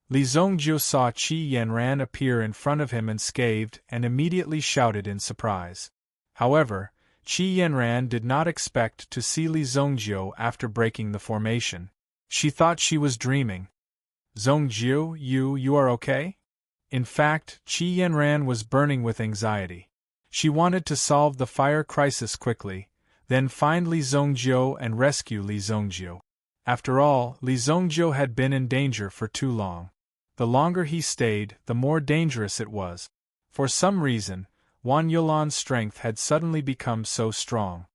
Li Zongjiu saw Qi Yanran appear in front of him unscathed and immediately shouted in surprise. However, Qi Yanran did not expect to see Li Zongjiu after breaking the formation. She thought she was dreaming. Zongjiu, you are okay? In fact, Qi Yanran was burning with anxiety. She wanted to solve the fire crisis quickly, then find Li Zongjiu and rescue Li Zongjiu. After all, Li Zongjiu had been in danger for too long. The longer he stayed, the more dangerous it was. For some reason, Wan Yulan's strength had suddenly become so strong.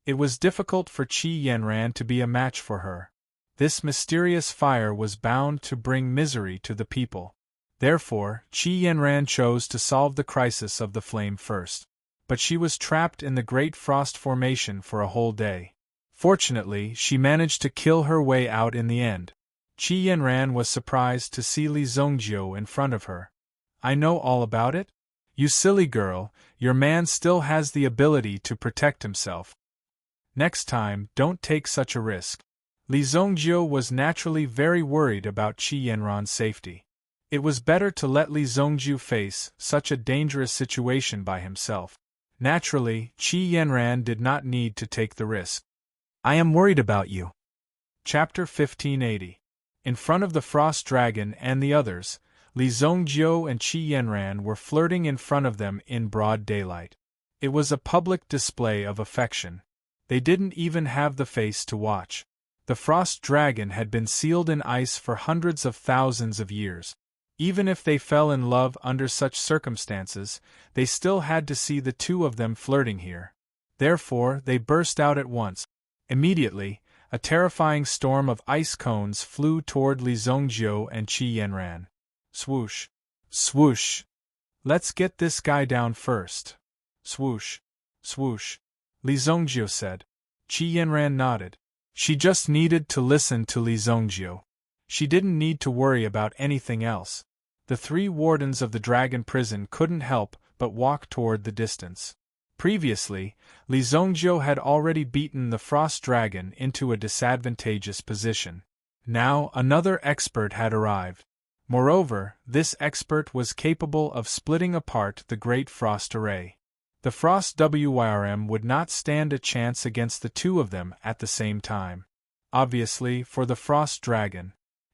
It was difficult for Qi Yanran to be a match for her. This mysterious fire was bound to bring misery to the people. Therefore, Qi Yanran chose to solve the crisis of the flame first. But she was trapped in the Great Frost Formation for a whole day. Fortunately, she managed to kill her way out in the end. Qi Yanran was surprised to see Li Zongjiu in front of her. I know all about it? You silly girl, your man still has the ability to protect himself. Next time, don't take such a risk. Li Zongjiu was naturally very worried about Qi Yanran's safety. It was better to let Li Zongjiu face such a dangerous situation by himself. Naturally, Qi Yanran did not need to take the risk. I am worried about you. Chapter 1580. In front of the Frost Dragon and the others, Li Zongjiu and Qi Yanran were flirting in front of them in broad daylight. It was a public display of affection. They didn't even have the face to watch. The Frost Dragon had been sealed in ice for hundreds of thousands of years. Even if they fell in love under such circumstances, they still had to see the two of them flirting here. Therefore, they burst out at once. Immediately, a terrifying storm of ice cones flew toward Li Zongjiu and Qi Yanran. Swoosh! Swoosh! Let's get this guy down first. Swoosh! Swoosh! Li Zongjiu said. Qi Yanran nodded. She just needed to listen to Li Zongjiu. She didn't need to worry about anything else. The three wardens of the dragon prison couldn't help but walk toward the distance. Previously, Li Zongjiu had already beaten the Frost Dragon into a disadvantageous position. Now another expert had arrived. Moreover, this expert was capable of splitting apart the Great Frost Array. The Frost WRM would not stand a chance against the two of them at the same time. Obviously, for the Frost Dragon.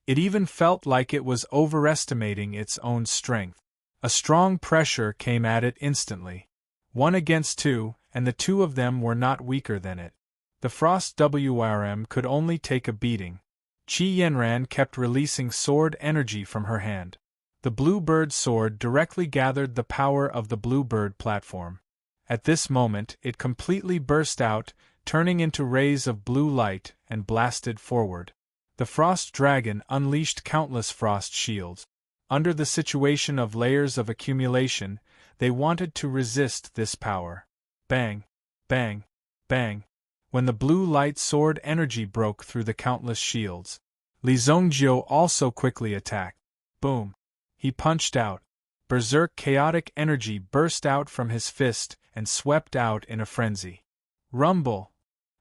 It even felt like it was overestimating its own strength. A strong pressure came at it instantly. 1 against 2, and the two of them were not weaker than it. The Frost WRM could only take a beating. Qi Yanran kept releasing sword energy from her hand. The Bluebird sword directly gathered the power of the Bluebird platform. At this moment, it completely burst out, turning into rays of blue light, and blasted forward. The Frost Dragon unleashed countless frost shields. Under the situation of layers of accumulation, they wanted to resist this power. Bang! Bang! Bang! When the blue light sword energy broke through the countless shields, Li Zongjiu also quickly attacked. Boom! He punched out. Berserk chaotic energy burst out from his fist and swept out in a frenzy. Rumble!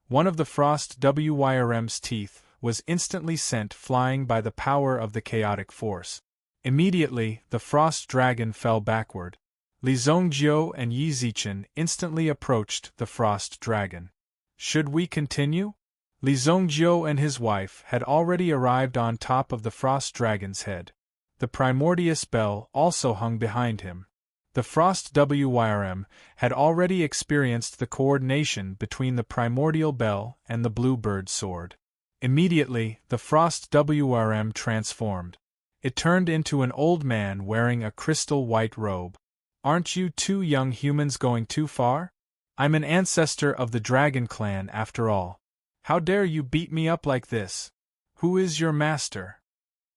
One of the Frost WRM's teeth was instantly sent flying by the power of the chaotic force. Immediately, the Frost Dragon fell backward. Li Zongjiu and Yi Zichen instantly approached the Frost Dragon. Should we continue? Li Zongjiu and his wife had already arrived on top of the Frost Dragon's head. The Primordius Bell also hung behind him. The Frost WRM had already experienced the coordination between the Primordial Bell and the Bluebird Sword. Immediately, the Frost WRM transformed. It turned into an old man wearing a crystal white robe. Aren't you two young humans going too far? I'm an ancestor of the dragon clan after all. How dare you beat me up like this? Who is your master?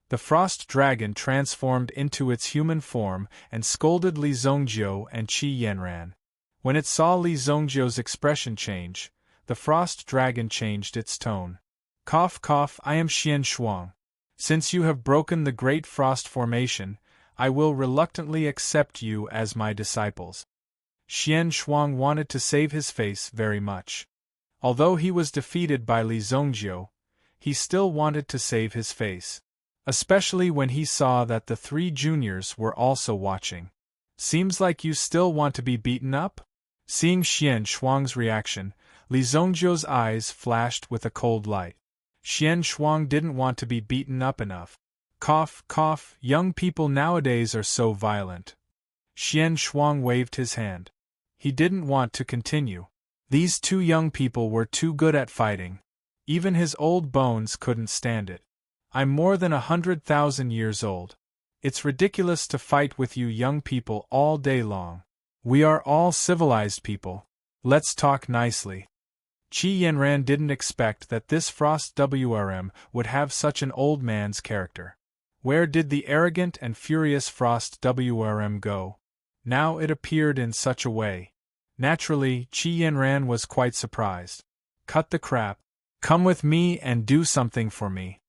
The frost dragon transformed into its human form and scolded Li Zongjiu and Qi Yanran. When it saw Li Zongjiu's expression change, the frost dragon changed its tone. Cough cough, I am Xian Shuang. Since you have broken the great frost formation, I will reluctantly accept you as my disciples. Xian Shuang wanted to save his face very much. Although he was defeated by Li Zongjiu, he still wanted to save his face. Especially when he saw that the three juniors were also watching. Seems like you still want to be beaten up? Seeing Xian Shuang's reaction, Li Zongjiu's eyes flashed with a cold light. Xian Shuang didn't want to be beaten up enough. Cough, cough, young people nowadays are so violent. Xian Shuang waved his hand. He didn't want to continue. These two young people were too good at fighting. Even his old bones couldn't stand it. I'm more than 100,000 years old. It's ridiculous to fight with you young people all day long. We are all civilized people. Let's talk nicely. Qi Yanran didn't expect that this Frost WRM would have such an old man's character. Where did the arrogant and furious Frost WRM go? Now it appeared in such a way. Naturally, Qi Yanran was quite surprised. Cut the crap. Come with me and do something for me.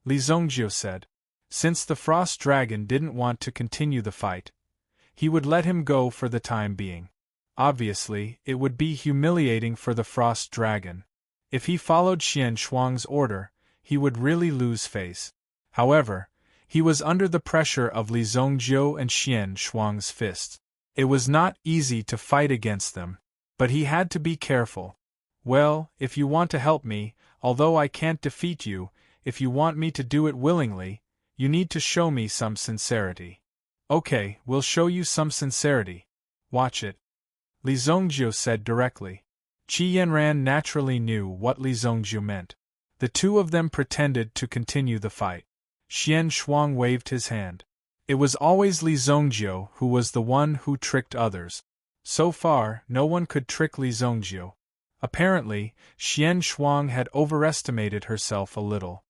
Li Zongjiu said. Since the Frost Dragon didn't want to continue the fight, he would let him go for the time being. Obviously, it would be humiliating for the Frost Dragon. If he followed Xian Shuang's order, he would really lose face. However, he was under the pressure of Li Zongjiu and Xian Shuang's fists. It was not easy to fight against them, but he had to be careful. Well, if you want to help me, although I can't defeat you, if you want me to do it willingly, you need to show me some sincerity. Okay, we'll show you some sincerity. Watch it. Li Zongjiu said directly. Qi Yanran naturally knew what Li Zongjiu meant. The two of them pretended to continue the fight. Xian Shuang waved his hand. It was always Li Zongjiu who was the one who tricked others. So far, no one could trick Li Zongjiu. Apparently, Xian Shuang had overestimated herself a little.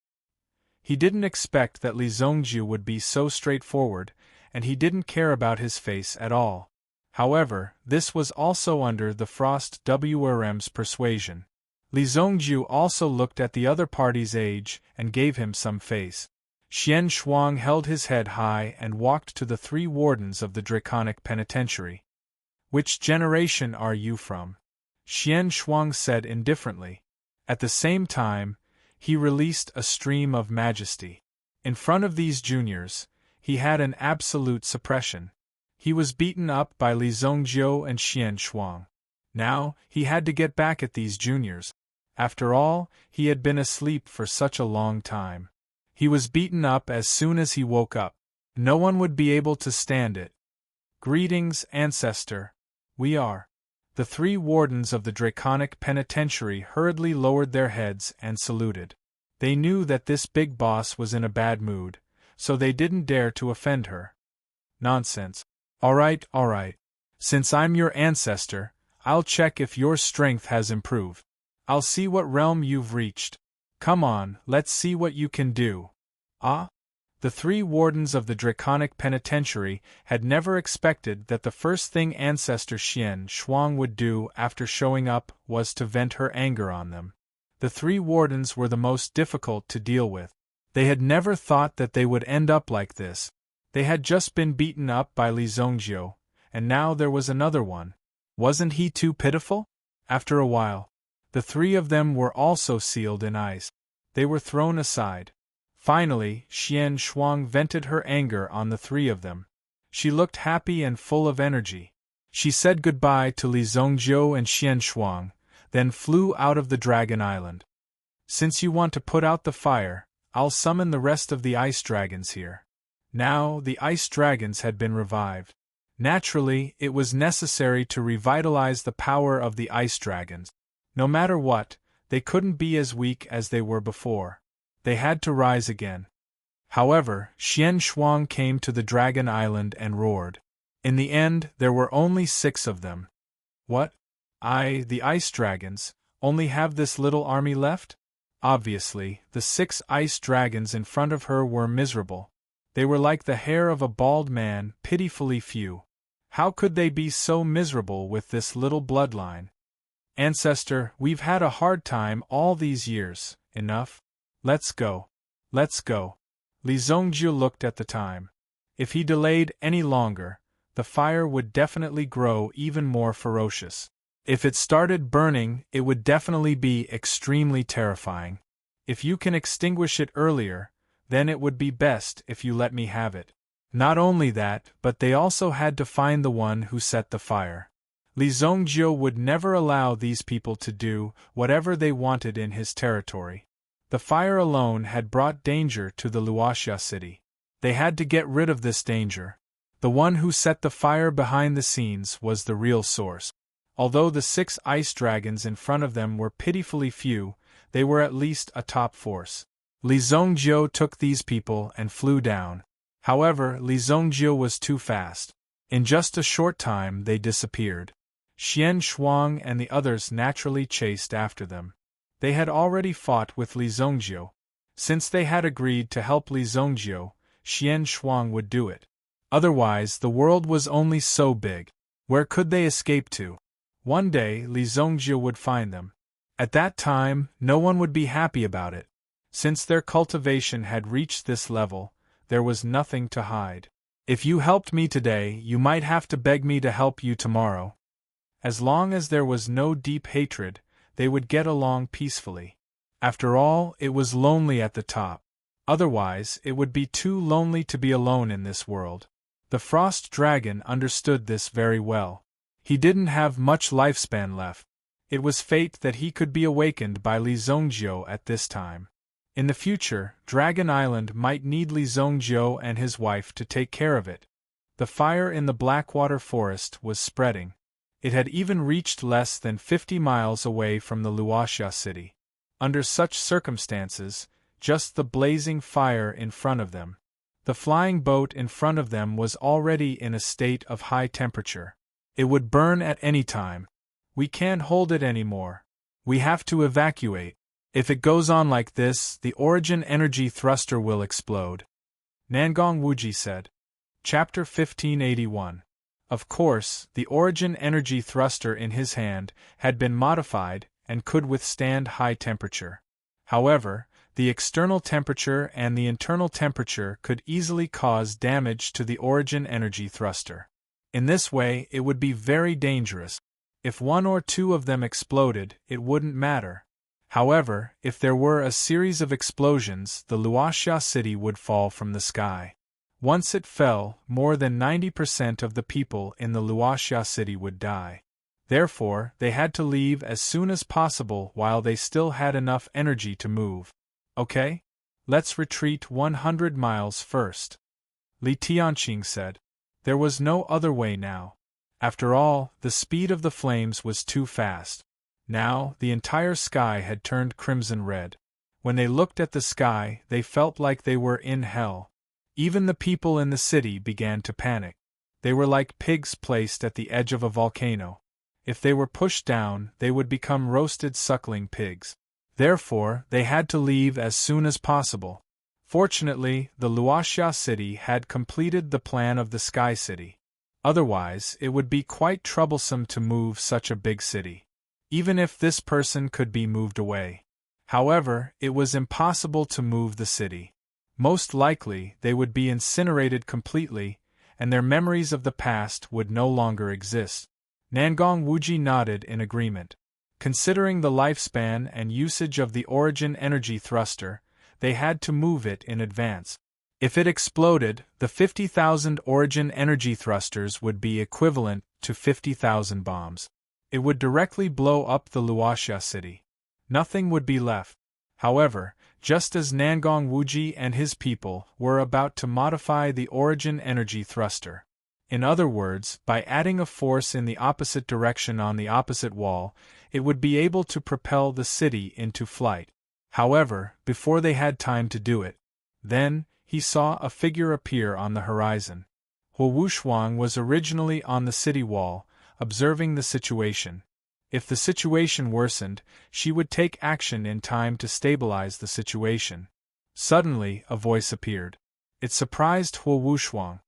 He didn't expect that Li Zongjiu would be so straightforward, and he didn't care about his face at all. However, this was also under the Frost WRM's persuasion. Li Zongjiu also looked at the other party's age and gave him some face. Xian Shuang held his head high and walked to the three wardens of the Draconic Penitentiary. Which generation are you from? Xian Shuang said indifferently. At the same time, he released a stream of majesty. In front of these juniors, he had an absolute suppression. He was beaten up by Li Zongjiu and Xian Shuang. Now, he had to get back at these juniors. After all, he had been asleep for such a long time. He was beaten up as soon as he woke up. No one would be able to stand it. Greetings, Ancestor. We are. The three wardens of the Draconic Penitentiary hurriedly lowered their heads and saluted. They knew that this big boss was in a bad mood, so they didn't dare to offend her. Nonsense. All right. Since I'm your ancestor, I'll check if your strength has improved. I'll see what realm you've reached. Come on, let's see what you can do. Ah? The three wardens of the Draconic Penitentiary had never expected that the first thing Ancestor Xian Shuang would do after showing up was to vent her anger on them. The three wardens were the most difficult to deal with. They had never thought that they would end up like this. They had just been beaten up by Li Zongjiu, and now there was another one. Wasn't he too pitiful? After a while, the three of them were also sealed in ice. They were thrown aside. Finally, Xian Shuang vented her anger on the three of them. She looked happy and full of energy. She said goodbye to Li Zongjiu and Xian Shuang, then flew out of the Dragon Island. Since you want to put out the fire, I'll summon the rest of the ice dragons here. Now, the ice dragons had been revived. Naturally, it was necessary to revitalize the power of the ice dragons. No matter what, they couldn't be as weak as they were before. They had to rise again. However, Xian Shuang came to the Dragon Island and roared. In the end, there were only 6 of them. What? The ice dragons, only have this little army left? Obviously, the 6 ice dragons in front of her were miserable. They were like the hair of a bald man, pitifully few. How could they be so miserable with this little bloodline? Ancestor, we've had a hard time all these years. Enough. Let's go. Let's go. Li Zongjiu looked at the time. If he delayed any longer, the fire would definitely grow even more ferocious. If it started burning, it would definitely be extremely terrifying. If you can extinguish it earlier, then it would be best if you let me have it. Not only that, but they also had to find the one who set the fire. Li Zongjiu would never allow these people to do whatever they wanted in his territory. The fire alone had brought danger to the Luoxia city. They had to get rid of this danger. The one who set the fire behind the scenes was the real source. Although the 6 ice dragons in front of them were pitifully few, they were at least a top force. Li Zongjiu took these people and flew down. However, Li Zongjiu was too fast. In just a short time they disappeared. Xian Shuang and the others naturally chased after them. They had already fought with Li Zongjiu. Since they had agreed to help Li Zongjiu, Xian Shuang would do it. Otherwise, the world was only so big. Where could they escape to? One day, Li Zongjiu would find them. At that time, no one would be happy about it. Since their cultivation had reached this level, there was nothing to hide. If you helped me today, you might have to beg me to help you tomorrow. As long as there was no deep hatred, they would get along peacefully. After all, it was lonely at the top. Otherwise, it would be too lonely to be alone in this world. The Frost Dragon understood this very well. He didn't have much lifespan left. It was fate that he could be awakened by Li Zongjiu at this time. In the future, Dragon Island might need Li Zongjiu and his wife to take care of it. The fire in the Blackwater Forest was spreading. It had even reached less than 50 miles away from the Luoxia city. Under such circumstances, just the blazing fire in front of them. The flying boat in front of them was already in a state of high temperature. It would burn at any time. We can't hold it anymore. We have to evacuate. If it goes on like this, the origin energy thruster will explode. Nangong Wuji said. Chapter 1581. Of course, the origin energy thruster in his hand had been modified and could withstand high temperature. However, the external temperature and the internal temperature could easily cause damage to the origin energy thruster. In this way, it would be very dangerous. If 1 or 2 of them exploded, it wouldn't matter. However, if there were a series of explosions, the Luoxia city would fall from the sky. Once it fell, more than 90% of the people in the Luoxia city would die. Therefore, they had to leave as soon as possible while they still had enough energy to move. Okay? Let's retreat 100 miles first. Li Tianqing said. There was no other way now. After all, the speed of the flames was too fast. Now, the entire sky had turned crimson red. When they looked at the sky, they felt like they were in hell. Even the people in the city began to panic. They were like pigs placed at the edge of a volcano. If they were pushed down, they would become roasted suckling pigs. Therefore, they had to leave as soon as possible. Fortunately, the Luoxia city had completed the plan of the Sky City. Otherwise, it would be quite troublesome to move such a big city. Even if this person could be moved away. However, it was impossible to move the city. Most likely, they would be incinerated completely, and their memories of the past would no longer exist. Nangong Wuji nodded in agreement. Considering the lifespan and usage of the origin energy thruster, they had to move it in advance. If it exploded, the 50,000 origin energy thrusters would be equivalent to 50,000 bombs. It would directly blow up the Luoxia city. Nothing would be left. However, just as Nangong Wuji and his people were about to modify the origin energy thruster. In other words, by adding a force in the opposite direction on the opposite wall, it would be able to propel the city into flight. However, before they had time to do it, then, he saw a figure appear on the horizon. Hu Wushwang was originally on the city wall, observing the situation. If the situation worsened, she would take action in time to stabilize the situation. Suddenly, a voice appeared. It surprised Hu Wushwang.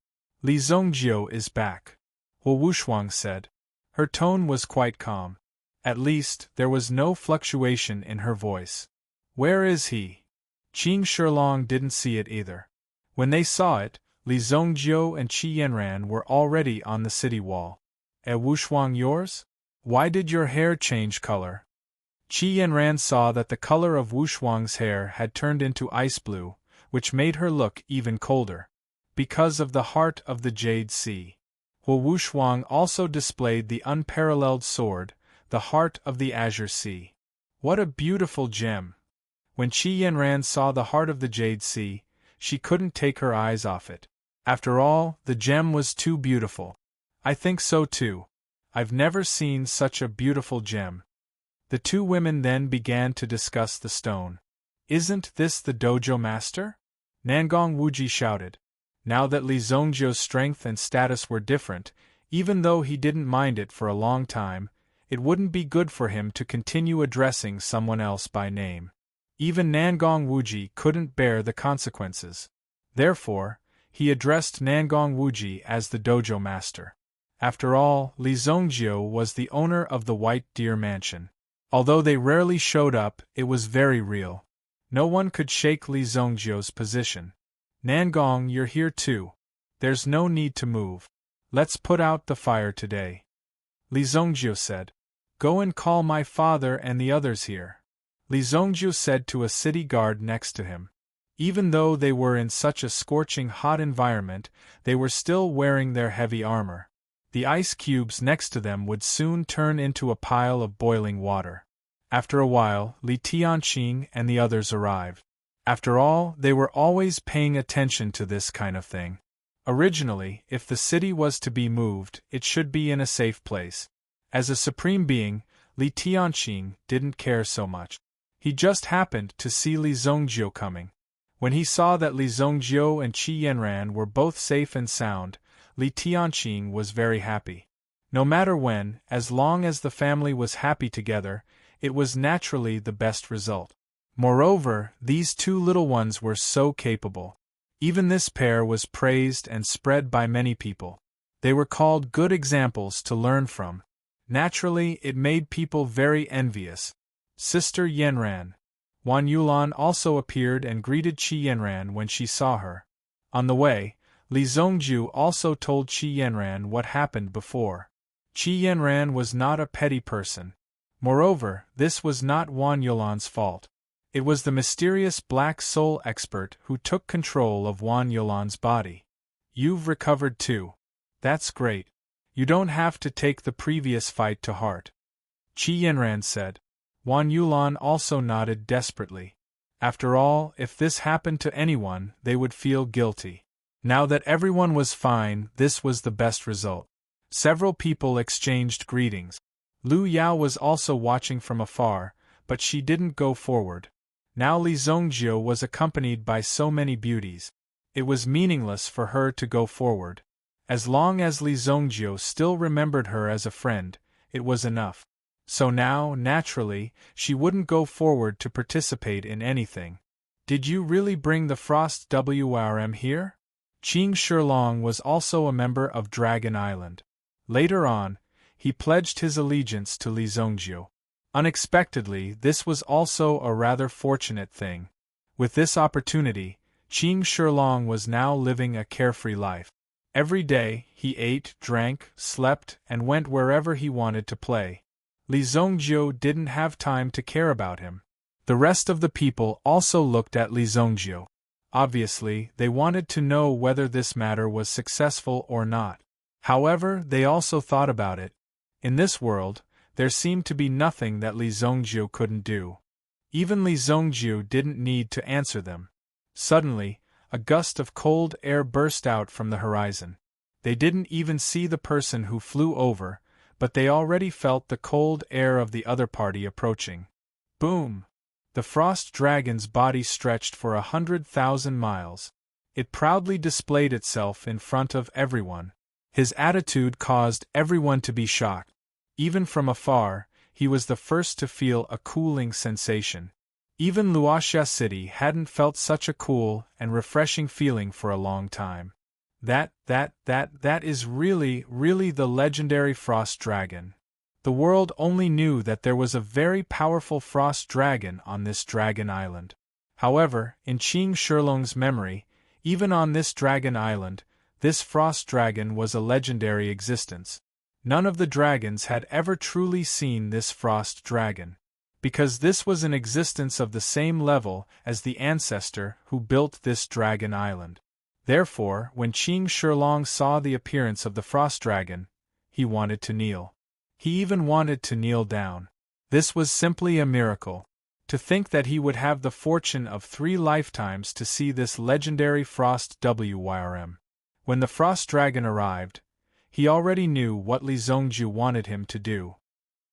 Li Zongjiu is back, Hu Wushwang said. Her tone was quite calm. At least, there was no fluctuation in her voice. Where is he? Qing Shilong didn't see it either. When they saw it, Li Zongjiu and Qi Yanran were already on the city wall. Wushwang, yours? Why did your hair change color? Qi Yanran saw that the color of Wushwang's hair had turned into ice blue, which made her look even colder. Because of the heart of the Jade Sea. Hu Wushwang also displayed the unparalleled sword, the heart of the Azure Sea. What a beautiful gem! When Qi Yanran saw the heart of the Jade Sea, she couldn't take her eyes off it. After all, the gem was too beautiful. I think so too. I've never seen such a beautiful gem. The two women then began to discuss the stone. Isn't this the dojo master? Nangong Wuji shouted. Now that Li Zongjiu's strength and status were different, even though he didn't mind it for a long time, it wouldn't be good for him to continue addressing someone else by name. Even Nangong Wuji couldn't bear the consequences. Therefore, he addressed Nangong Wuji as the dojo master. After all, Li Zongjiu was the owner of the White Deer Mansion. Although they rarely showed up, it was very real. No one could shake Li Zongjiu's position. Nangong, you're here too. There's no need to move. Let's put out the fire today. Li Zongjiu said. Go and call my father and the others here. Li Zongjiu said to a city guard next to him. Even though they were in such a scorching hot environment, they were still wearing their heavy armor. The ice cubes next to them would soon turn into a pile of boiling water. After a while, Li Tianqing and the others arrived. After all, they were always paying attention to this kind of thing. Originally, if the city was to be moved, it should be in a safe place. As a supreme being, Li Tianqing didn't care so much. He just happened to see Li Zongjiu coming. When he saw that Li Zongjiu and Qi Yanran were both safe and sound, Li Tianqing was very happy. No matter when, as long as the family was happy together, it was naturally the best result. Moreover, these two little ones were so capable. Even this pair was praised and spread by many people. They were called good examples to learn from. Naturally, it made people very envious. Sister Yanran. Wan Yulan also appeared and greeted Qi Yanran when she saw her. On the way, Li Zongjiu also told Qi Yanran what happened before. Qi Yanran was not a petty person. Moreover, this was not Wan Yulan's fault. It was the mysterious black soul expert who took control of Wan Yulan's body. You've recovered too. That's great. You don't have to take the previous fight to heart. Qi Yanran said. Wan Yulan also nodded desperately. After all, if this happened to anyone, they would feel guilty. Now that everyone was fine, this was the best result. Several people exchanged greetings. Lu Yao was also watching from afar, but she didn't go forward. Now Li Zongjiu was accompanied by so many beauties. It was meaningless for her to go forward. As long as Li Zongjiu still remembered her as a friend, it was enough. So now, naturally, she wouldn't go forward to participate in anything. Did you really bring the Frost WRM here? Qing Shilong was also a member of Dragon Island. Later on, he pledged his allegiance to Li Zongjiu. Unexpectedly, this was also a rather fortunate thing. With this opportunity, Qing Shilong was now living a carefree life. Every day, he ate, drank, slept, and went wherever he wanted to play. Li Zongjiu didn't have time to care about him. The rest of the people also looked at Li Zongjiu. Obviously, they wanted to know whether this matter was successful or not. However, they also thought about it. In this world, there seemed to be nothing that Li Zongjiu couldn't do. Even Li Zongjiu didn't need to answer them. Suddenly, a gust of cold air burst out from the horizon. They didn't even see the person who flew over, but they already felt the cold air of the other party approaching. Boom! The frost dragon's body stretched for 100,000 miles. It proudly displayed itself in front of everyone. His attitude caused everyone to be shocked. Even from afar, he was the first to feel a cooling sensation. Even Luoxia City hadn't felt such a cool and refreshing feeling for a long time. That is really the legendary Frost Dragon. The world only knew that there was a very powerful Frost Dragon on this Dragon Island. However, in Qing Shilong's memory, even on this Dragon Island, this Frost Dragon was a legendary existence. None of the dragons had ever truly seen this Frost Dragon, because this was an existence of the same level as the ancestor who built this Dragon Island. Therefore, when Qing Shilong saw the appearance of the Frost Dragon, he wanted to kneel. He even wanted to kneel down. This was simply a miracle. To think that he would have the fortune of 3 lifetimes to see this legendary Frost Wyrm. When the Frost Dragon arrived, he already knew what Li Zongjiu wanted him to do.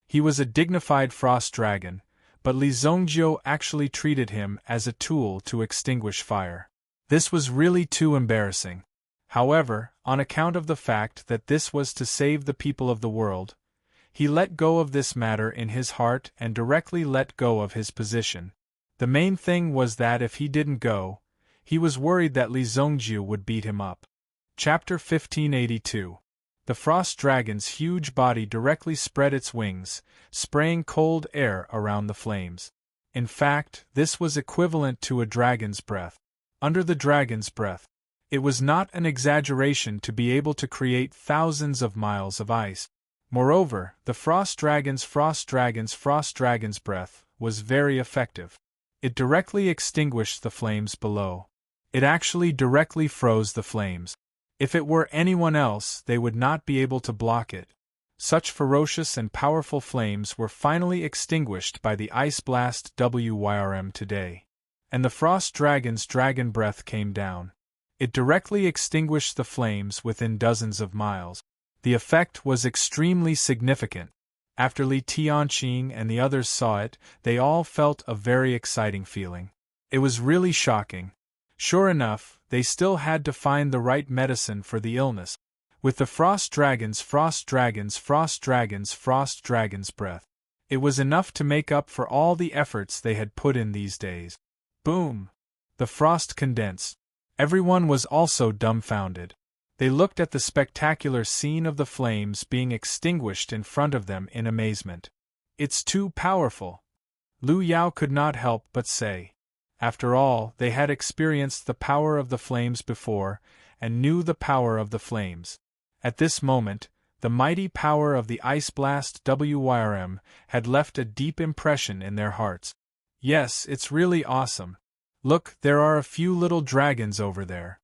He was a dignified Frost Dragon, but Li Zongjiu actually treated him as a tool to extinguish fire. This was really too embarrassing. However, on account of the fact that this was to save the people of the world, he let go of this matter in his heart and directly let go of his position. The main thing was that if he didn't go, he was worried that Li Zongjiu would beat him up. Chapter 1582. The Frost Dragon's huge body directly spread its wings, spraying cold air around the flames. In fact, this was equivalent to a dragon's breath. Under the dragon's breath, it was not an exaggeration to be able to create thousands of miles of ice. Moreover, the Frost Dragon's breath was very effective. It directly extinguished the flames below. It actually directly froze the flames. If it were anyone else, they would not be able to block it. Such ferocious and powerful flames were finally extinguished by the Ice Blast Wyrm today. And the Frost Dragon's dragon breath came down. It directly extinguished the flames within dozens of miles. The effect was extremely significant. After Li Tianqing and the others saw it, they all felt a very exciting feeling. It was really shocking. Sure enough, they still had to find the right medicine for the illness. With the Frost Dragon's breath, it was enough to make up for all the efforts they had put in these days. Boom! The frost condensed. Everyone was also dumbfounded. They looked at the spectacular scene of the flames being extinguished in front of them in amazement. It's too powerful, Lu Yao could not help but say. After all, they had experienced the power of the flames before, and knew the power of the flames. At this moment, the mighty power of the Ice Blast Wyrm had left a deep impression in their hearts. Yes, it's really awesome. Look, there are a few little dragons over there.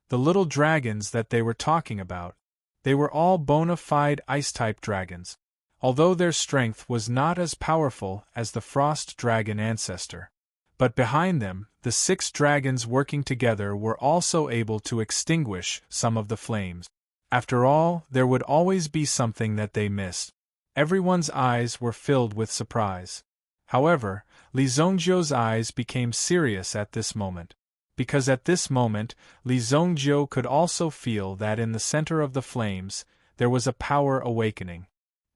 The little dragons that they were talking about. They were all bona fide ice-type dragons, although their strength was not as powerful as the Frost Dragon ancestor. But behind them, the 6 dragons working together were also able to extinguish some of the flames. After all, there would always be something that they missed. Everyone's eyes were filled with surprise. However, Li Zongjiu's eyes became serious at this moment. Because at this moment, Li Zongjiu could also feel that in the center of the flames, there was a power awakening.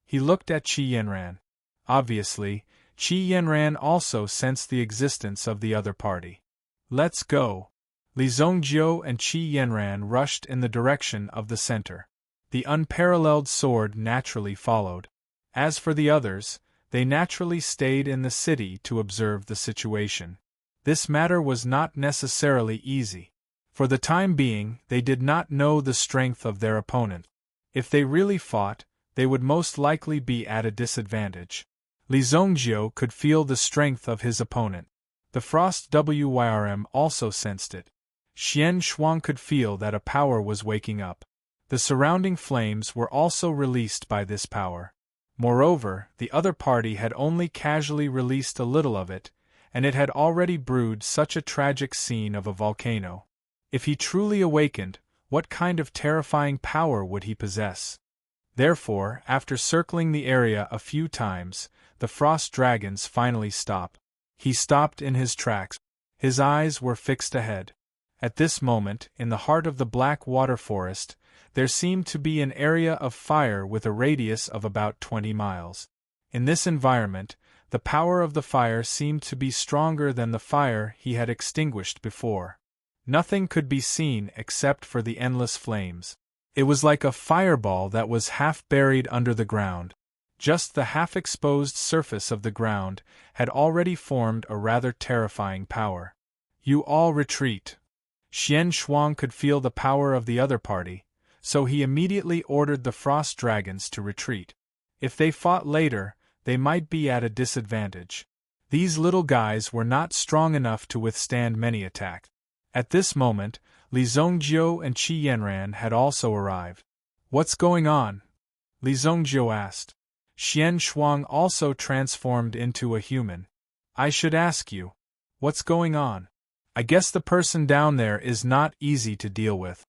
He looked at Qi Yanran. Obviously, Qi Yanran also sensed the existence of the other party. Let's go! Li Zongjiu and Qi Yanran rushed in the direction of the center. The unparalleled sword naturally followed. As for the others, they naturally stayed in the city to observe the situation. This matter was not necessarily easy. For the time being, they did not know the strength of their opponent. If they really fought, they would most likely be at a disadvantage. Li Zongjiu could feel the strength of his opponent. The Frost Wyrm also sensed it. Xian Shuang could feel that a power was waking up. The surrounding flames were also released by this power. Moreover, the other party had only casually released a little of it, and it had already brewed such a tragic scene of a volcano. If he truly awakened, what kind of terrifying power would he possess? Therefore, after circling the area a few times, the Frost Dragons finally stopped. He stopped in his tracks. His eyes were fixed ahead. At this moment, in the heart of the black water forest, there seemed to be an area of fire with a radius of about 20 miles. In this environment, the power of the fire seemed to be stronger than the fire he had extinguished before. Nothing could be seen except for the endless flames. It was like a fireball that was half buried under the ground. Just the half-exposed surface of the ground had already formed a rather terrifying power. You all retreat. Xian Shuang could feel the power of the other party, so he immediately ordered the frost dragons to retreat. If they fought later, they might be at a disadvantage. These little guys were not strong enough to withstand many attacks. At this moment, Li Zongjiu and Qi Yanran had also arrived. What's going on? Li Zongjiu asked. Xian Shuang also transformed into a human. I should ask you, what's going on? I guess the person down there is not easy to deal with.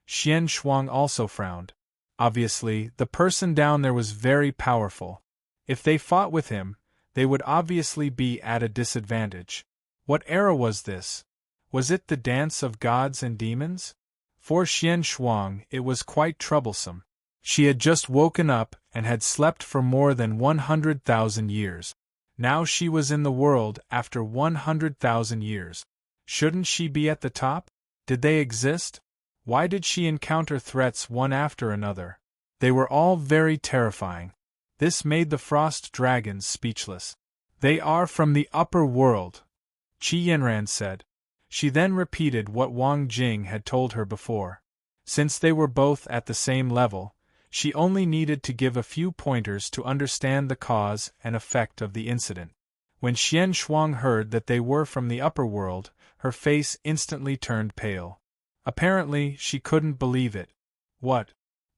Xian Shuang also frowned. Obviously, the person down there was very powerful. If they fought with him, they would obviously be at a disadvantage. What era was this? Was it the dance of gods and demons? For Xian Shuang, it was quite troublesome. She had just woken up and had slept for more than 100,000 years. Now she was in the world after 100,000 years. Shouldn't she be at the top? Did they exist? Why did she encounter threats one after another? They were all very terrifying. This made the frost dragons speechless. They are from the upper world, Qi Yanran said. She then repeated what Wang Jing had told her before. Since they were both at the same level, she only needed to give a few pointers to understand the cause and effect of the incident. When Xian Shuang heard that they were from the upper world, her face instantly turned pale. Apparently, she couldn't believe it. What?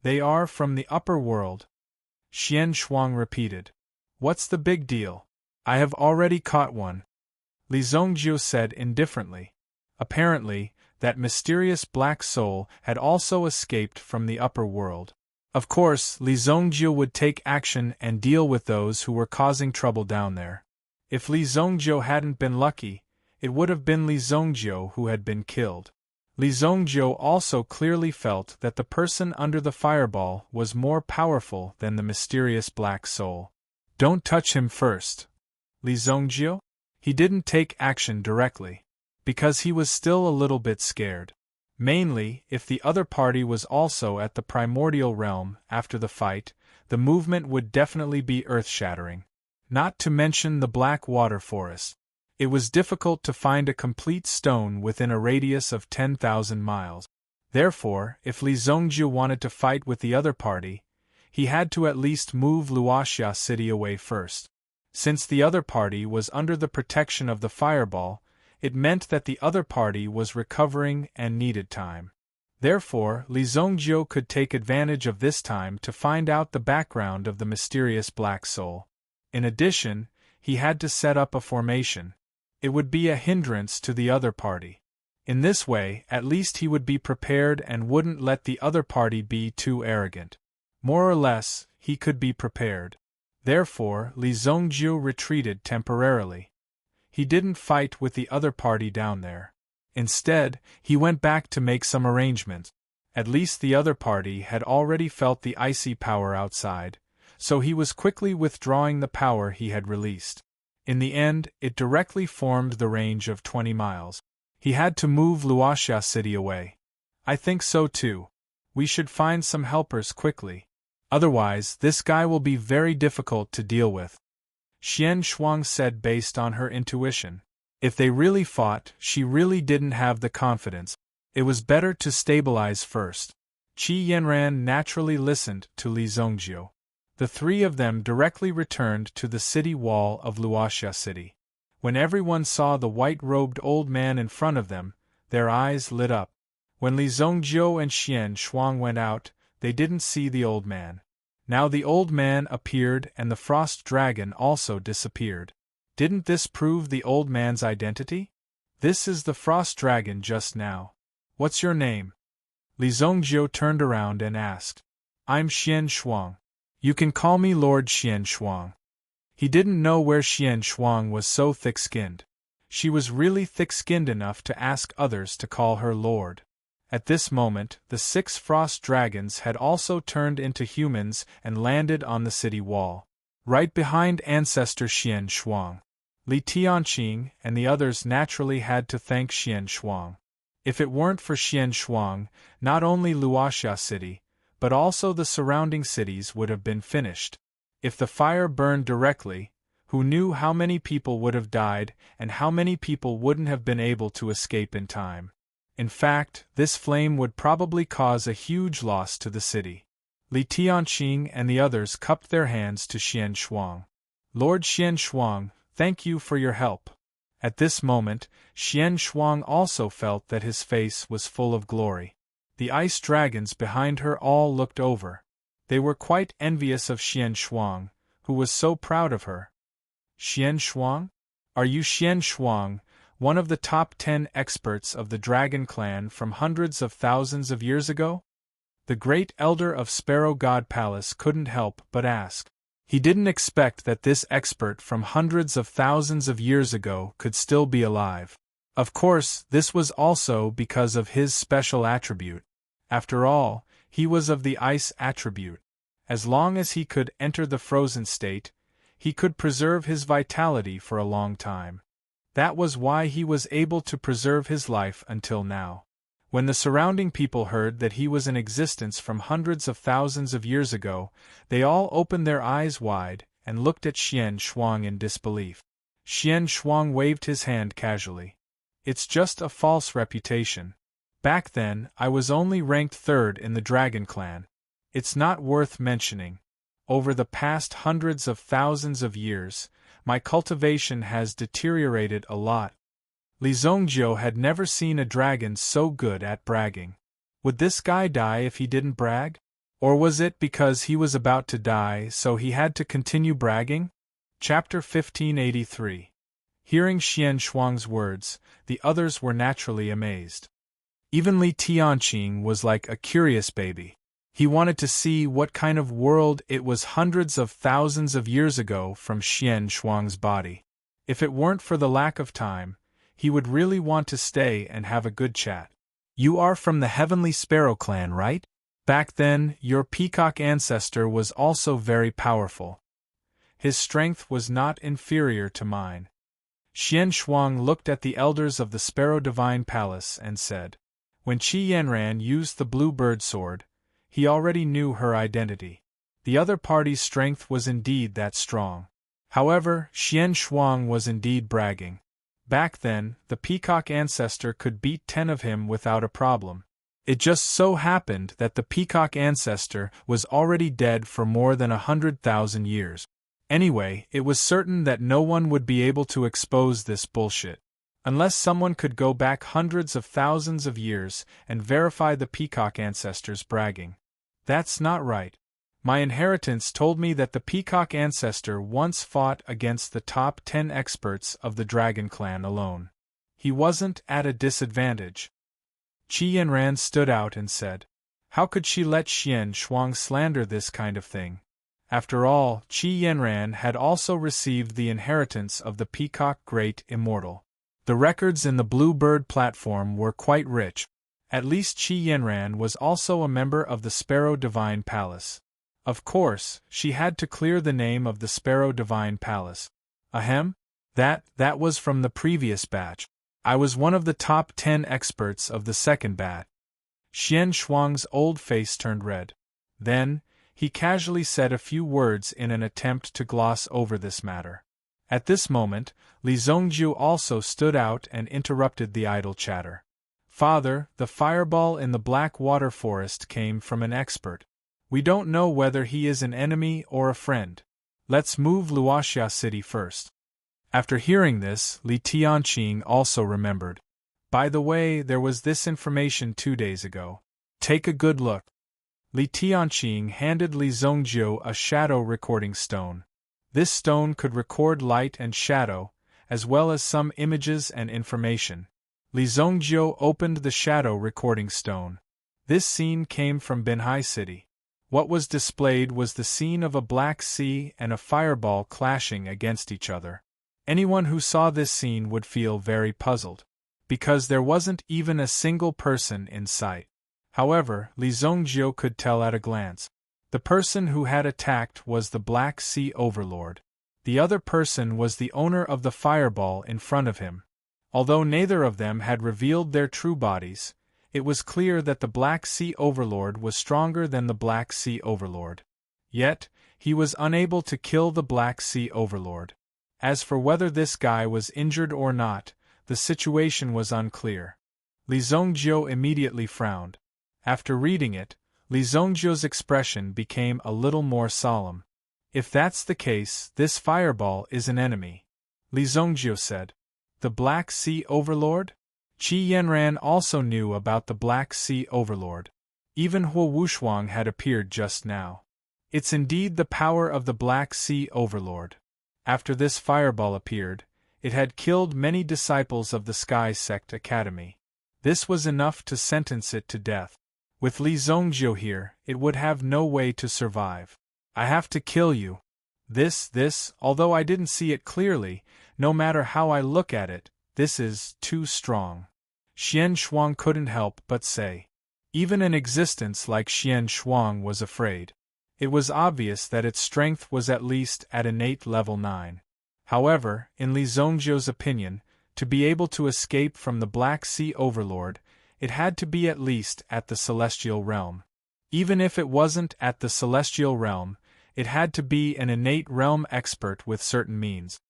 They are from the upper world? Xian Shuang repeated. What's the big deal? I have already caught one. Li Zongjiu said indifferently. Apparently, that mysterious black soul had also escaped from the upper world. Of course, Li Zongjiu would take action and deal with those who were causing trouble down there. If Li Zongjiu hadn't been lucky, it would have been Li Zongjiu who had been killed. Li Zongjiu also clearly felt that the person under the fireball was more powerful than the mysterious black soul. Don't touch him first. Li Zongjiu? He didn't take action directly, because he was still a little bit scared. Mainly, if the other party was also at the primordial realm after the fight, the movement would definitely be earth-shattering. Not to mention the black water forest. It was difficult to find a complete stone within a radius of 10,000 miles. Therefore, if Li Zongjiu wanted to fight with the other party, he had to at least move Luoxia City away first. Since the other party was under the protection of the fireball, it meant that the other party was recovering and needed time. Therefore, Li Zongjiu could take advantage of this time to find out the background of the mysterious black soul. In addition, he had to set up a formation. It would be a hindrance to the other party. In this way, at least he would be prepared and wouldn't let the other party be too arrogant. More or less, he could be prepared. Therefore, Li Zongjiu retreated temporarily. He didn't fight with the other party down there. Instead, he went back to make some arrangements. At least the other party had already felt the icy power outside, so he was quickly withdrawing the power he had released. In the end, it directly formed the range of 20 miles. He had to move Luoxia City away. I think so too. We should find some helpers quickly. Otherwise, this guy will be very difficult to deal with. Xian Shuang said based on her intuition. If they really fought, she really didn't have the confidence. It was better to stabilize first. Qi Yanran naturally listened to Li Zongjiu. The three of them directly returned to the city wall of Luoxia City. When everyone saw the white-robed old man in front of them, their eyes lit up. When Li Zongjiu and Xian Shuang went out, they didn't see the old man. Now the old man appeared and the frost dragon also disappeared. Didn't this prove the old man's identity? This is the frost dragon just now. What's your name? Li Zongjiu turned around and asked. I'm Xian Shuang. You can call me Lord Xian Shuang. He didn't know where Xian Shuang was so thick-skinned. She was really thick-skinned enough to ask others to call her Lord. At this moment, the 6 frost dragons had also turned into humans and landed on the city wall, right behind ancestor Xian Shuang. Li Tianqing and the others naturally had to thank Xian Shuang. If it weren't for Xian Shuang, not only Luoxia City, but also the surrounding cities would have been finished. If the fire burned directly, who knew how many people would have died and how many people wouldn't have been able to escape in time? In fact, this flame would probably cause a huge loss to the city. Li Tianqing and the others cupped their hands to Xian Shuang. Lord Xian Shuang, thank you for your help. At this moment, Xian Shuang also felt that his face was full of glory. The ice dragons behind her all looked over. They were quite envious of Xian Shuang, who was so proud of her. Xian Shuang? Are you Xian Shuang, one of the top 10 experts of the Dragon Clan from hundreds of thousands of years ago? The great elder of Sparrow God Palace couldn't help but ask. He didn't expect that this expert from hundreds of thousands of years ago could still be alive. Of course, this was also because of his special attribute. After all, he was of the ice attribute. As long as he could enter the frozen state, he could preserve his vitality for a long time. That was why he was able to preserve his life until now. When the surrounding people heard that he was in existence from hundreds of thousands of years ago, they all opened their eyes wide and looked at Xian Shuang in disbelief. Xian Shuang waved his hand casually. It's just a false reputation. Back then, I was only ranked 3rd in the Dragon Clan. It's not worth mentioning. Over the past hundreds of thousands of years, my cultivation has deteriorated a lot. Li Zongjiu had never seen a dragon so good at bragging. Would this guy die if he didn't brag? Or was it because he was about to die so he had to continue bragging? Chapter 1583. Hearing Xian Shuang's words, the others were naturally amazed. Even Li Tianqing was like a curious baby. He wanted to see what kind of world it was hundreds of thousands of years ago from Xian Shuang's body. If it weren't for the lack of time, he would really want to stay and have a good chat. You are from the Heavenly Sparrow Clan, right? Back then, your peacock ancestor was also very powerful. His strength was not inferior to mine. Xian Shuang looked at the elders of the Sparrow Divine Palace and said, when Qi Yanran used the blue bird sword, he already knew her identity. The other party's strength was indeed that strong. However, Xian Shuang was indeed bragging. Back then, the peacock ancestor could beat 10 of him without a problem. It just so happened that the peacock ancestor was already dead for more than 100,000 years. Anyway, it was certain that no one would be able to expose this bullshit. Unless someone could go back hundreds of thousands of years and verify the peacock ancestor's bragging. That's not right. My inheritance told me that the peacock ancestor once fought against the top 10 experts of the Dragon Clan alone. He wasn't at a disadvantage. Qi Yanran stood out and said, how could she let Xian Shuang slander this kind of thing? After all, Qi Yanran had also received the inheritance of the Peacock Great Immortal. The records in the Blue Bird platform were quite rich. At least Qi Yanran was also a member of the Sparrow Divine Palace. Of course, she had to clear the name of the Sparrow Divine Palace. Ahem? That was from the previous batch. I was one of the top 10 experts of the second batch. Xian Shuang's old face turned red. Then, he casually said a few words in an attempt to gloss over this matter. At this moment, Li Zongjiu also stood out and interrupted the idle chatter. Father, the fireball in the Black Water Forest came from an expert. We don't know whether he is an enemy or a friend. Let's move Luoxia City first. After hearing this, Li Tianqing also remembered. By the way, there was this information 2 days ago. Take a good look. Li Tianqing handed Li Zongjiu a shadow recording stone. This stone could record light and shadow, as well as some images and information. Li Zongjiu opened the shadow recording stone. This scene came from Binhai City. What was displayed was the scene of a black sea and a fireball clashing against each other. Anyone who saw this scene would feel very puzzled, because there wasn't even a single person in sight. However, Li Zhongjiu could tell at a glance. The person who had attacked was the Black Sea Overlord. The other person was the owner of the fireball in front of him. Although neither of them had revealed their true bodies, it was clear that the Black Sea Overlord was stronger than the Black Sea Overlord. Yet, he was unable to kill the Black Sea Overlord. As for whether this guy was injured or not, the situation was unclear. Li Zhongjiu immediately frowned. After reading it, Li Zhongjiu's expression became a little more solemn. If that's the case, this fireball is an enemy, Li Zhongjiu said. The Black Sea Overlord? Qi Yanran also knew about the Black Sea Overlord. Even Huo Wushuang had appeared just now. It's indeed the power of the Black Sea Overlord. After this fireball appeared, it had killed many disciples of the Sky Sect Academy. This was enough to sentence it to death. With Li Zhongjiu here, it would have no way to survive. I have to kill you. This, although I didn't see it clearly, no matter how I look at it, this is too strong. Xian Shuang couldn't help but say. Even an existence like Xian Shuang was afraid. It was obvious that its strength was at least at innate level 9. However, in Li Zhongjiu's opinion, to be able to escape from the Black Sea Overlord, it had to be at least at the Celestial Realm. Even if it wasn't at the Celestial Realm, it had to be an innate realm expert with certain means.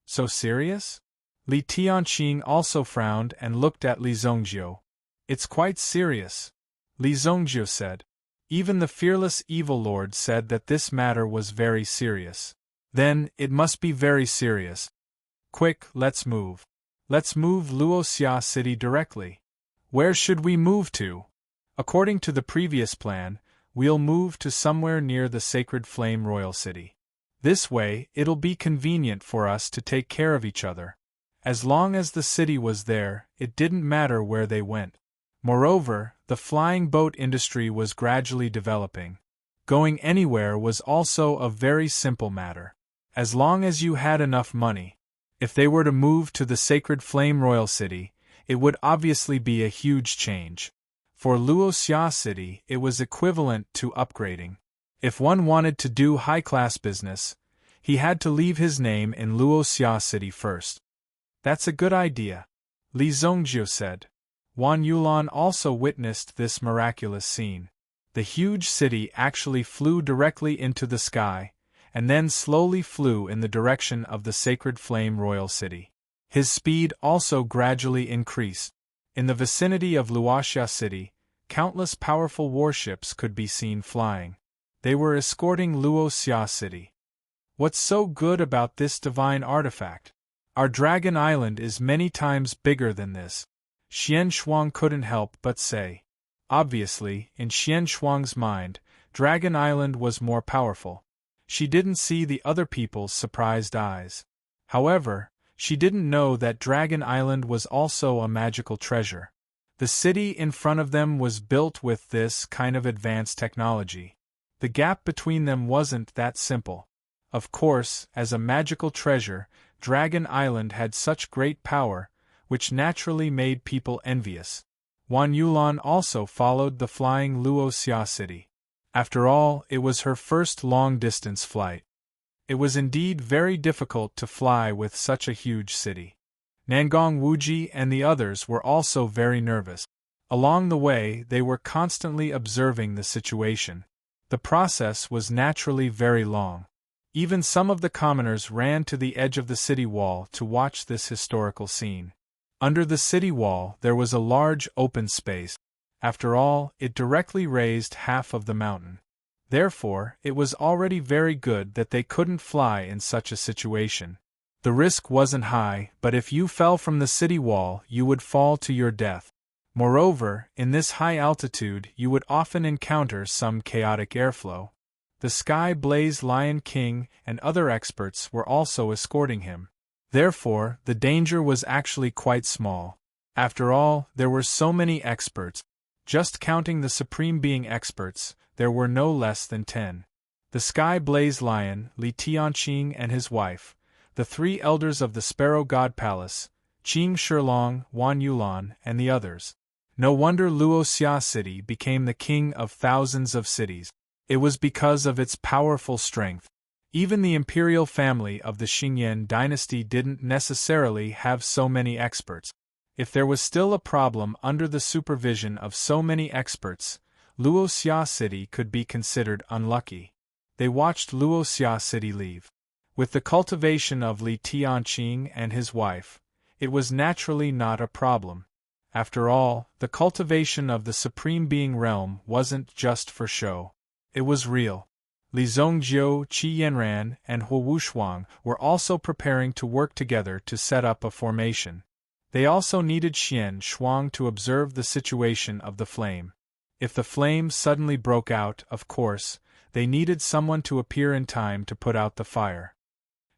So serious? Li Tianqing also frowned and looked at Li Zhongjiu. It's quite serious, Li Zhongjiu said. Even the fearless evil lord said that this matter was very serious. Then, it must be very serious. Quick, let's move. Let's move Luoxia City directly. Where should we move to? According to the previous plan, we'll move to somewhere near the Sacred Flame Royal City. This way, it'll be convenient for us to take care of each other. As long as the city was there, it didn't matter where they went. Moreover, the flying boat industry was gradually developing. Going anywhere was also a very simple matter. As long as you had enough money. If they were to move to the Sacred Flame Royal City, it would obviously be a huge change. For Luoxia City, it was equivalent to upgrading. If one wanted to do high-class business, he had to leave his name in Luoxia City first. That's a good idea, Li Zhongjiu said. Wan Yulan also witnessed this miraculous scene. The huge city actually flew directly into the sky, and then slowly flew in the direction of the Sacred Flame Royal City. His speed also gradually increased. In the vicinity of Luoxia City, countless powerful warships could be seen flying. They were escorting Luoxia City. What's so good about this divine artifact? Our Dragon Island is many times bigger than this. Xian Shuang couldn't help but say. Obviously, in Xian Shuang's mind, Dragon Island was more powerful. She didn't see the other people's surprised eyes. However, she didn't know that Dragon Island was also a magical treasure. The city in front of them was built with this kind of advanced technology. The gap between them wasn't that simple. Of course, as a magical treasure, Dragon Island had such great power, which naturally made people envious. Wan Yulan also followed the flying Luoxia City. After all, it was her first long-distance flight. It was indeed very difficult to fly with such a huge city. Nangong Wuji and the others were also very nervous. Along the way, they were constantly observing the situation. The process was naturally very long. Even some of the commoners ran to the edge of the city wall to watch this historical scene. Under the city wall, there was a large open space. After all, it directly raised half of the mountain. Therefore, it was already very good that they couldn't fly in such a situation. The risk wasn't high, but if you fell from the city wall, you would fall to your death. Moreover, in this high altitude, you would often encounter some chaotic airflow. The Sky Blaze Lion King and other experts were also escorting him. Therefore, the danger was actually quite small. After all, there were so many experts. Just counting the Supreme Being experts, there were no less than 10. The Sky Blaze Lion, Li Tianqing and his wife, the 3 elders of the Sparrow God Palace, Qing Shilong, Wan Yulan, and the others. No wonder Luo Xia City became the king of thousands of cities. It was because of its powerful strength. Even the imperial family of the Xingyan dynasty didn't necessarily have so many experts. If there was still a problem under the supervision of so many experts, Luo Xia City could be considered unlucky. They watched Luo Xia City leave. With the cultivation of Li Tianqing and his wife, it was naturally not a problem. After all, the cultivation of the Supreme Being realm wasn't just for show. It was real. Li Zongjiu, Qi Yanran, and Hu Wushuang were also preparing to work together to set up a formation. They also needed Xian Shuang to observe the situation of the flame. If the flame suddenly broke out, of course, they needed someone to appear in time to put out the fire.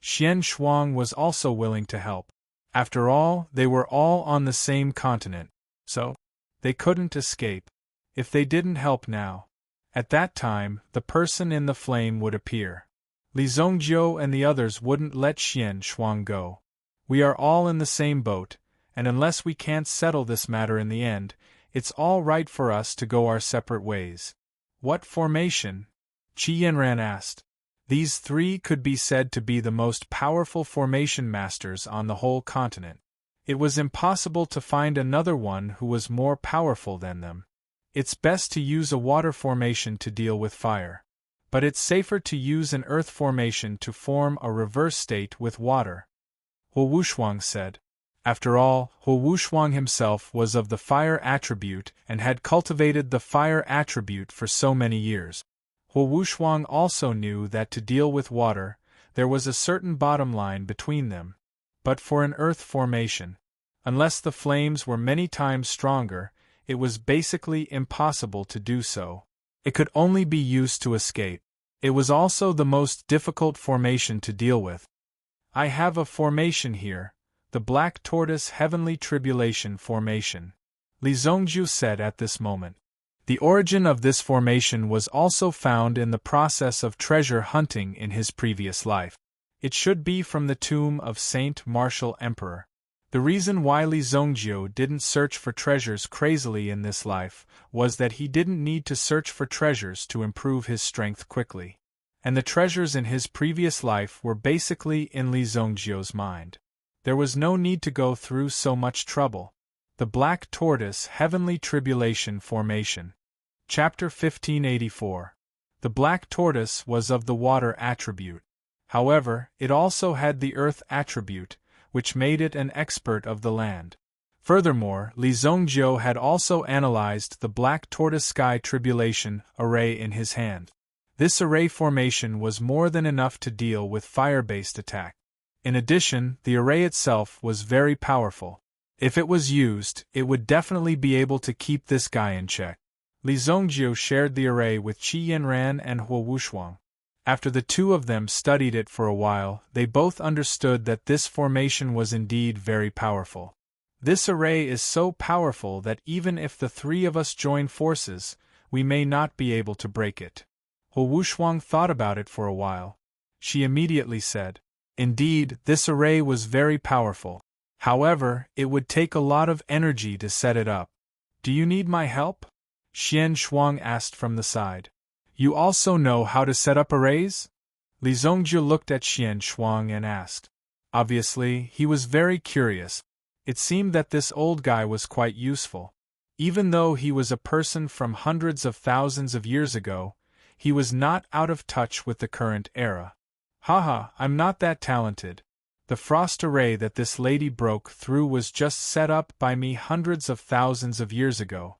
Xian Shuang was also willing to help. After all, they were all on the same continent, so they couldn't escape. If they didn't help now, at that time, the person in the flame would appear. Li Zongjiu and the others wouldn't let Xian Shuang go. We are all in the same boat, and unless we can't settle this matter in the end, it's all right for us to go our separate ways. What formation? Qi Yanran asked. These 3 could be said to be the most powerful formation masters on the whole continent. It was impossible to find another one who was more powerful than them. It's best to use a water formation to deal with fire. But it's safer to use an earth formation to form a reverse state with water. Hu Wushuang said. After all, Hu Wushuang himself was of the fire attribute and had cultivated the fire attribute for so many years. Hu Wushuang also knew that to deal with water, there was a certain bottom line between them. But for an earth formation, unless the flames were many times stronger, it was basically impossible to do so. It could only be used to escape. It was also the most difficult formation to deal with. I have a formation here, the Black Tortoise Heavenly Tribulation Formation, Li Zongjiu said at this moment. The origin of this formation was also found in the process of treasure hunting in his previous life. It should be from the tomb of Saint Martial Emperor. The reason why Li Zongjiu didn't search for treasures crazily in this life was that he didn't need to search for treasures to improve his strength quickly. And the treasures in his previous life were basically in Li Zongjiu's mind. There was no need to go through so much trouble. The Black Tortoise Heavenly Tribulation Formation. Chapter 1584. The Black Tortoise was of the water attribute. However, it also had the earth attribute, which made it an expert of the land. Furthermore, Li Zongjiu had also analyzed the Black Tortoise Sky Tribulation Array in his hand. This array formation was more than enough to deal with fire-based attack. In addition, the array itself was very powerful. If it was used, it would definitely be able to keep this guy in check. Li Zongjiu shared the array with Qi Yanran and Hu Wushuang. After the 2 of them studied it for a while, they both understood that this formation was indeed very powerful. This array is so powerful that even if the 3 of us join forces, we may not be able to break it. Hu Wushuang thought about it for a while. She immediately said, "Indeed, this array was very powerful. However, it would take a lot of energy to set it up. Do you need my help?" Xian Shuang asked from the side. "You also know how to set up arrays?" Li Zongjiu looked at Xian Shuang and asked. Obviously, he was very curious. It seemed that this old guy was quite useful. Even though he was a person from hundreds of thousands of years ago, he was not out of touch with the current era. Haha, I'm not that talented. The frost array that this lady broke through was just set up by me hundreds of thousands of years ago.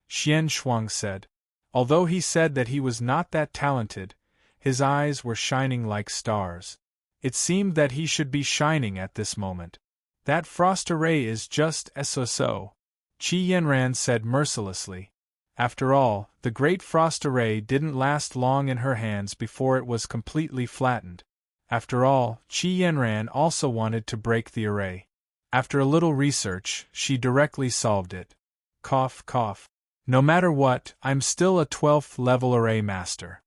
Xian Shuang said. Although he said that he was not that talented, his eyes were shining like stars. It seemed that he should be shining at this moment. That frost array is just so. Qi Yanran said mercilessly. After all, the great frost array didn't last long in her hands before it was completely flattened. After all, Qi Yanran also wanted to break the array. After a little research, she directly solved it. Cough, cough. No matter what, I'm still a 12th level array master.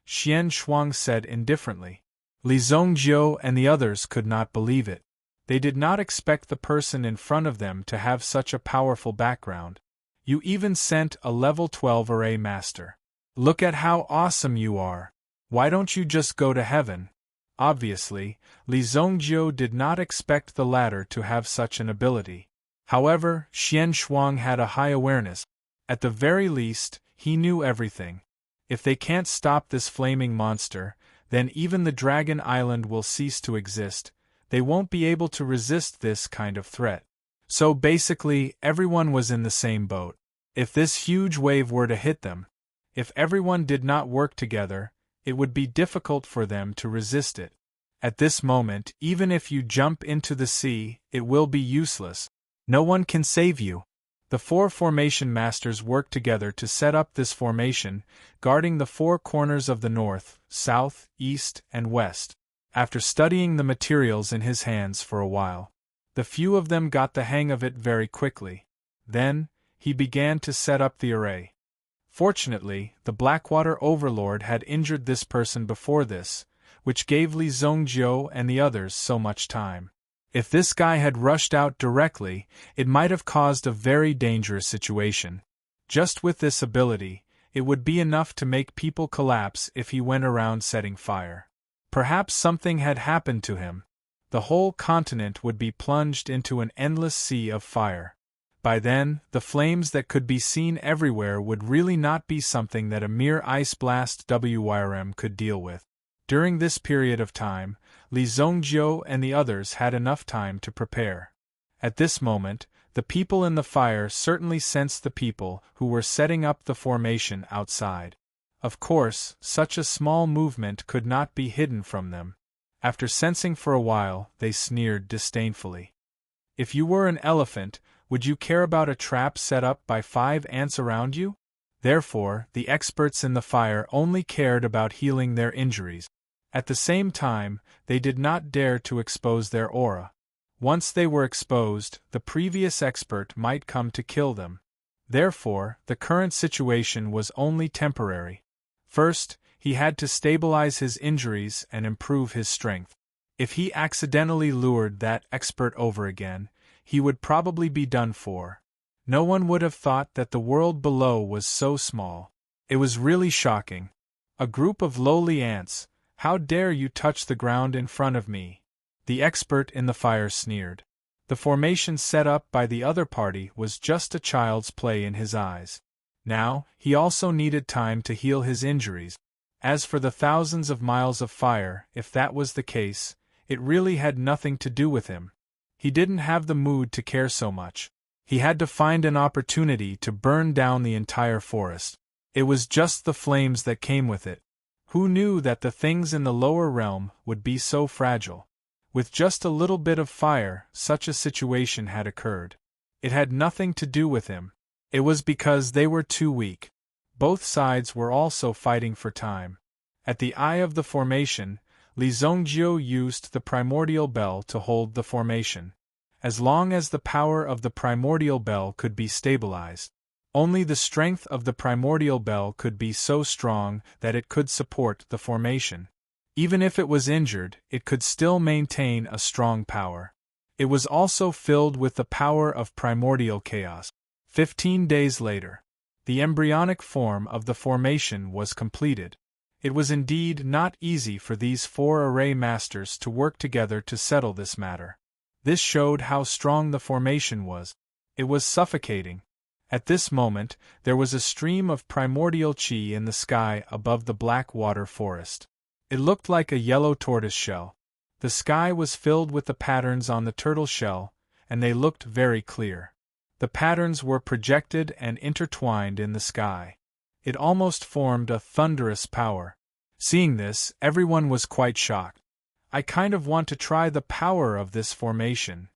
Xian Shuang said indifferently. Li Zhongjiu and the others could not believe it. They did not expect the person in front of them to have such a powerful background. You even sent a level 12 array master. Look at how awesome you are. Why don't you just go to heaven? Obviously, Li Zhongjiu did not expect the latter to have such an ability. However, Xian Shuang had a high awareness. At the very least, he knew everything. If they can't stop this flaming monster, then even the Dragon Island will cease to exist. They won't be able to resist this kind of threat. So basically, everyone was in the same boat. If this huge wave were to hit them, if everyone did not work together, it would be difficult for them to resist it. At this moment, even if you jump into the sea, it will be useless. No one can save you. The 4 formation masters worked together to set up this formation, guarding the 4 corners of the north, south, east, and west. After studying the materials in his hands for a while, the few of them got the hang of it very quickly. Then, he began to set up the array. Fortunately, the Blackwater Overlord had injured this person before this, which gave Li Zhongjiu and the others so much time. If this guy had rushed out directly, it might have caused a very dangerous situation. Just with this ability, it would be enough to make people collapse if he went around setting fire. Perhaps something had happened to him. The whole continent would be plunged into an endless sea of fire. By then, the flames that could be seen everywhere would really not be something that a mere ice blast WYRM could deal with. During this period of time, Li Zhongjiu and the others had enough time to prepare. At this moment, the people in the fire certainly sensed the people who were setting up the formation outside. Of course, such a small movement could not be hidden from them. After sensing for a while, they sneered disdainfully. If you were an elephant, would you care about a trap set up by 5 ants around you? Therefore, the experts in the fire only cared about healing their injuries. At the same time, they did not dare to expose their aura. Once they were exposed, the previous expert might come to kill them. Therefore, the current situation was only temporary. First, he had to stabilize his injuries and improve his strength. If he accidentally lured that expert over again, he would probably be done for. No one would have thought that the world below was so small. It was really shocking. A group of lowly ants. How dare you touch the ground in front of me? The expert in the fire sneered. The formation set up by the other party was just a child's play in his eyes. Now, he also needed time to heal his injuries. As for the thousands of miles of fire, if that was the case, it really had nothing to do with him. He didn't have the mood to care so much. He had to find an opportunity to burn down the entire forest. It was just the flames that came with it. Who knew that the things in the lower realm would be so fragile? With just a little bit of fire, such a situation had occurred. It had nothing to do with him. It was because they were too weak. Both sides were also fighting for time. At the eye of the formation, Li Zhongjiu used the primordial bell to hold the formation. As long as the power of the primordial bell could be stabilized, only the strength of the primordial bell could be so strong that it could support the formation. Even if it was injured, it could still maintain a strong power. It was also filled with the power of primordial chaos. 15 days later, the embryonic form of the formation was completed. It was indeed not easy for these 4 array masters to work together to settle this matter. This showed how strong the formation was. It was suffocating. At this moment, there was a stream of primordial chi in the sky above the black water forest. It looked like a yellow tortoise shell. The sky was filled with the patterns on the turtle shell, and they looked very clear. The patterns were projected and intertwined in the sky. It almost formed a thunderous power. Seeing this, everyone was quite shocked. I kind of want to try the power of this formation.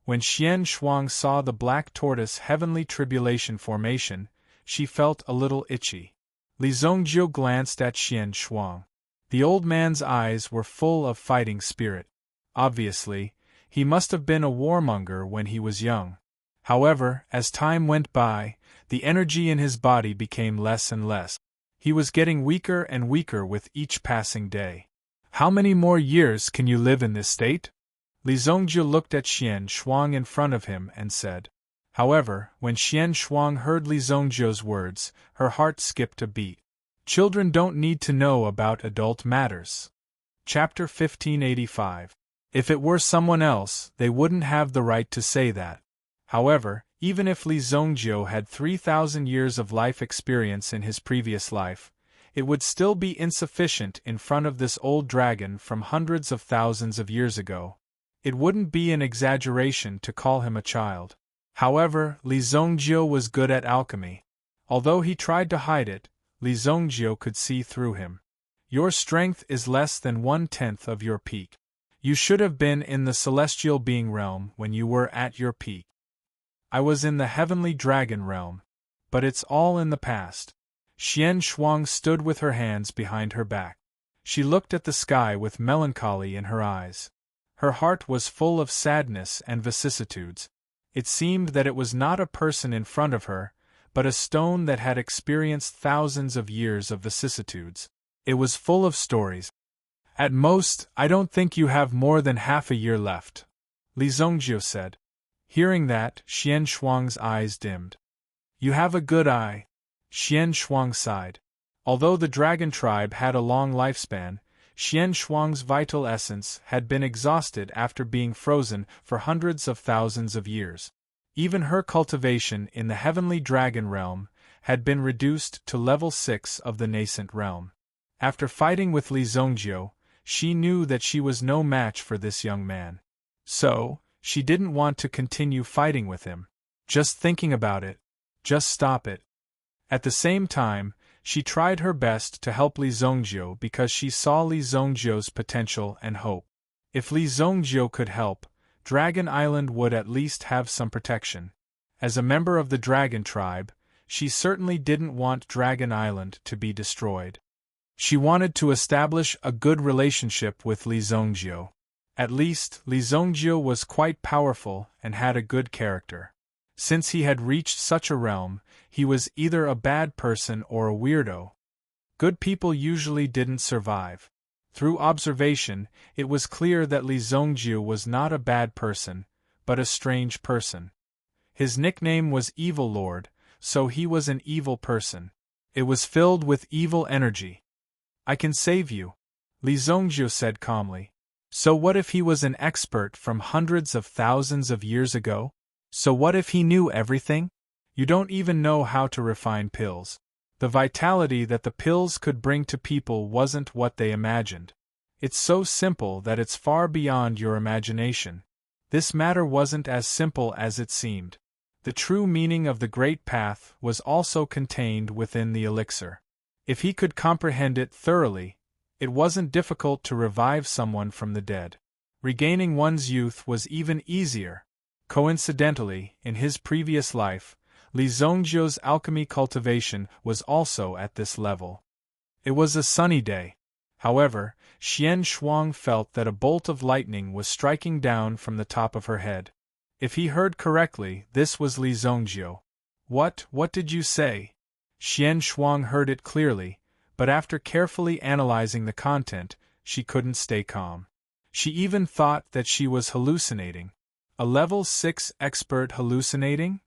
When Xian Shuang saw the black tortoise heavenly tribulation formation, she felt a little itchy. Li Zhongjiu glanced at Xian Shuang. The old man's eyes were full of fighting spirit. Obviously, he must have been a warmonger when he was young. However, as time went by, the energy in his body became less and less. He was getting weaker and weaker with each passing day. How many more years can you live in this state? Li Zhongjiu looked at Xian Shuang in front of him and said. However, when Xian Shuang heard Li Zhongjiu's words, her heart skipped a beat. Children don't need to know about adult matters. Chapter 1585. If it were someone else, they wouldn't have the right to say that. However, even if Li Zhongjiu had 3,000 years of life experience in his previous life, it would still be insufficient in front of this old dragon from hundreds of thousands of years ago. It wouldn't be an exaggeration to call him a child. However, Li Zhongjiu was good at alchemy. Although he tried to hide it, Li Zhongjiu could see through him. Your strength is less than 1/10 of your peak. You should have been in the celestial being realm when you were at your peak. I was in the heavenly dragon realm. But it's all in the past. Xian Shuang stood with her hands behind her back. She looked at the sky with melancholy in her eyes. Her heart was full of sadness and vicissitudes. It seemed that it was not a person in front of her, but a stone that had experienced thousands of years of vicissitudes. It was full of stories. At most, I don't think you have more than half a year left, Li Zhongjiu said. Hearing that, Xian Shuang's eyes dimmed. You have a good eye. Xian Shuang sighed. Although the dragon tribe had a long lifespan, Xian Shuang's vital essence had been exhausted after being frozen for hundreds of thousands of years. Even her cultivation in the heavenly dragon realm had been reduced to level 6 of the nascent realm. After fighting with Li Zhongjiu, she knew that she was no match for this young man. So, she didn't want to continue fighting with him. Just thinking about it. Just stop it. At the same time, she tried her best to help Li Zhongjiu because she saw Li Zhongjiu's potential and hope. If Li Zhongjiu could help, Dragon Island would at least have some protection. As a member of the dragon tribe, she certainly didn't want Dragon Island to be destroyed. She wanted to establish a good relationship with Li Zhongjiu. At least, Li Zhongjiu was quite powerful and had a good character. Since he had reached such a realm, he was either a bad person or a weirdo. Good people usually didn't survive. Through observation, it was clear that Li Zhongjiu was not a bad person, but a strange person. His nickname was Evil Lord, so he was an evil person. It was filled with evil energy. I can save you, Li Zhongjiu said calmly. So what if he was an expert from hundreds of thousands of years ago? So what if he knew everything? You don't even know how to refine pills. The vitality that the pills could bring to people wasn't what they imagined. It's so simple that it's far beyond your imagination. This matter wasn't as simple as it seemed. The true meaning of the Great Path was also contained within the elixir. If he could comprehend it thoroughly, it wasn't difficult to revive someone from the dead. Regaining one's youth was even easier. Coincidentally, in his previous life, Li Zhongjiu's alchemy cultivation was also at this level. It was a sunny day. However, Xian Shuang felt that a bolt of lightning was striking down from the top of her head. If he heard correctly, this was Li Zhongjiu. What did you say? Xian Shuang heard it clearly, but after carefully analyzing the content, she couldn't stay calm. She even thought that she was hallucinating. A level 6 expert hallucinating?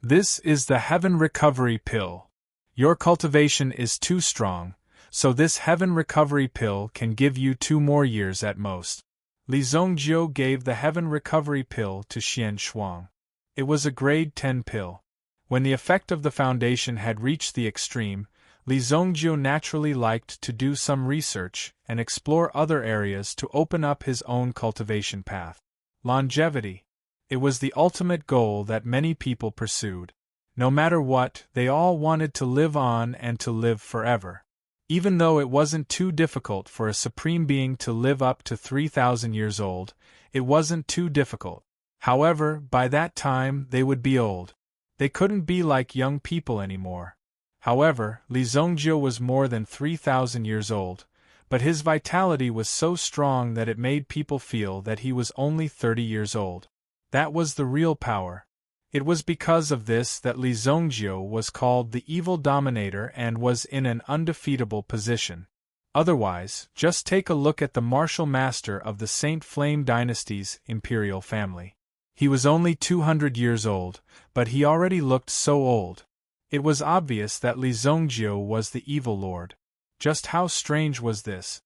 This is the Heaven Recovery Pill. Your cultivation is too strong, so this Heaven Recovery Pill can give you 2 more years at most. Li Zhongjiu gave the Heaven Recovery Pill to Xian Shuang. It was a grade 10 pill. When the effect of the foundation had reached the extreme, Li Zhongjiu naturally liked to do some research and explore other areas to open up his own cultivation path. Longevity. It was the ultimate goal that many people pursued. No matter what, they all wanted to live on and to live forever. Even though it wasn't too difficult for a supreme being to live up to 3,000 years old, it wasn't too difficult. However, by that time they would be old. They couldn't be like young people anymore. However, Li Zhongjiu was more than 3,000 years old, but his vitality was so strong that it made people feel that he was only 30 years old. That was the real power. It was because of this that Li Zhongjiu was called the Evil Dominator and was in an undefeatable position. Otherwise, just take a look at the martial master of the Saint Flame dynasty's imperial family. He was only 200 years old, but he already looked so old. It was obvious that Li Zhongjiu was the evil lord. Just how strange was this?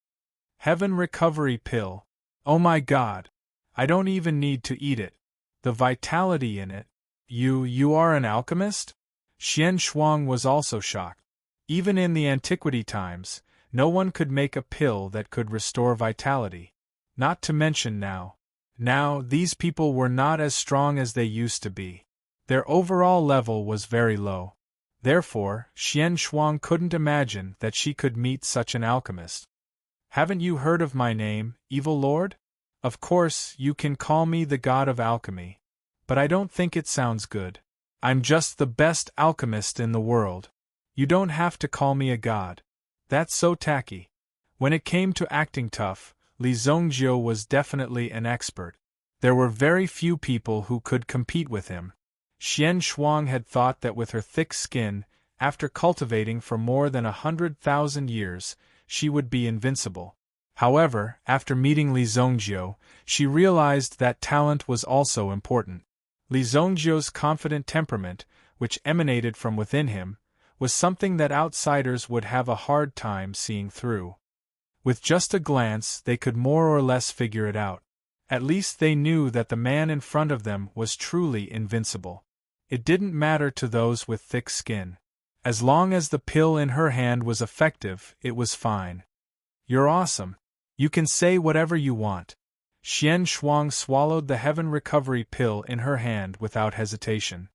Heaven recovery pill. Oh my god! I don't even need to eat it. The vitality in it. You are an alchemist? Xian Shuang was also shocked. Even in the antiquity times, no one could make a pill that could restore vitality. Not to mention now. Now, these people were not as strong as they used to be. Their overall level was very low. Therefore, Xian Shuang couldn't imagine that she could meet such an alchemist. Haven't you heard of my name, Evil Lord? Of course, you can call me the god of alchemy. But I don't think it sounds good. I'm just the best alchemist in the world. You don't have to call me a god. That's so tacky. When it came to acting tough, Li Zhongjiu was definitely an expert. There were very few people who could compete with him. Xian Shuang had thought that with her thick skin, after cultivating for more than 100,000 years, she would be invincible. However, after meeting Li Zhongjiu, she realized that talent was also important. Li Zhongjiu's confident temperament, which emanated from within him, was something that outsiders would have a hard time seeing through. With just a glance, they could more or less figure it out. At least they knew that the man in front of them was truly invincible. It didn't matter to those with thick skin. As long as the pill in her hand was effective, it was fine. You're awesome. You can say whatever you want. Xian Shuang swallowed the heaven recovery pill in her hand without hesitation.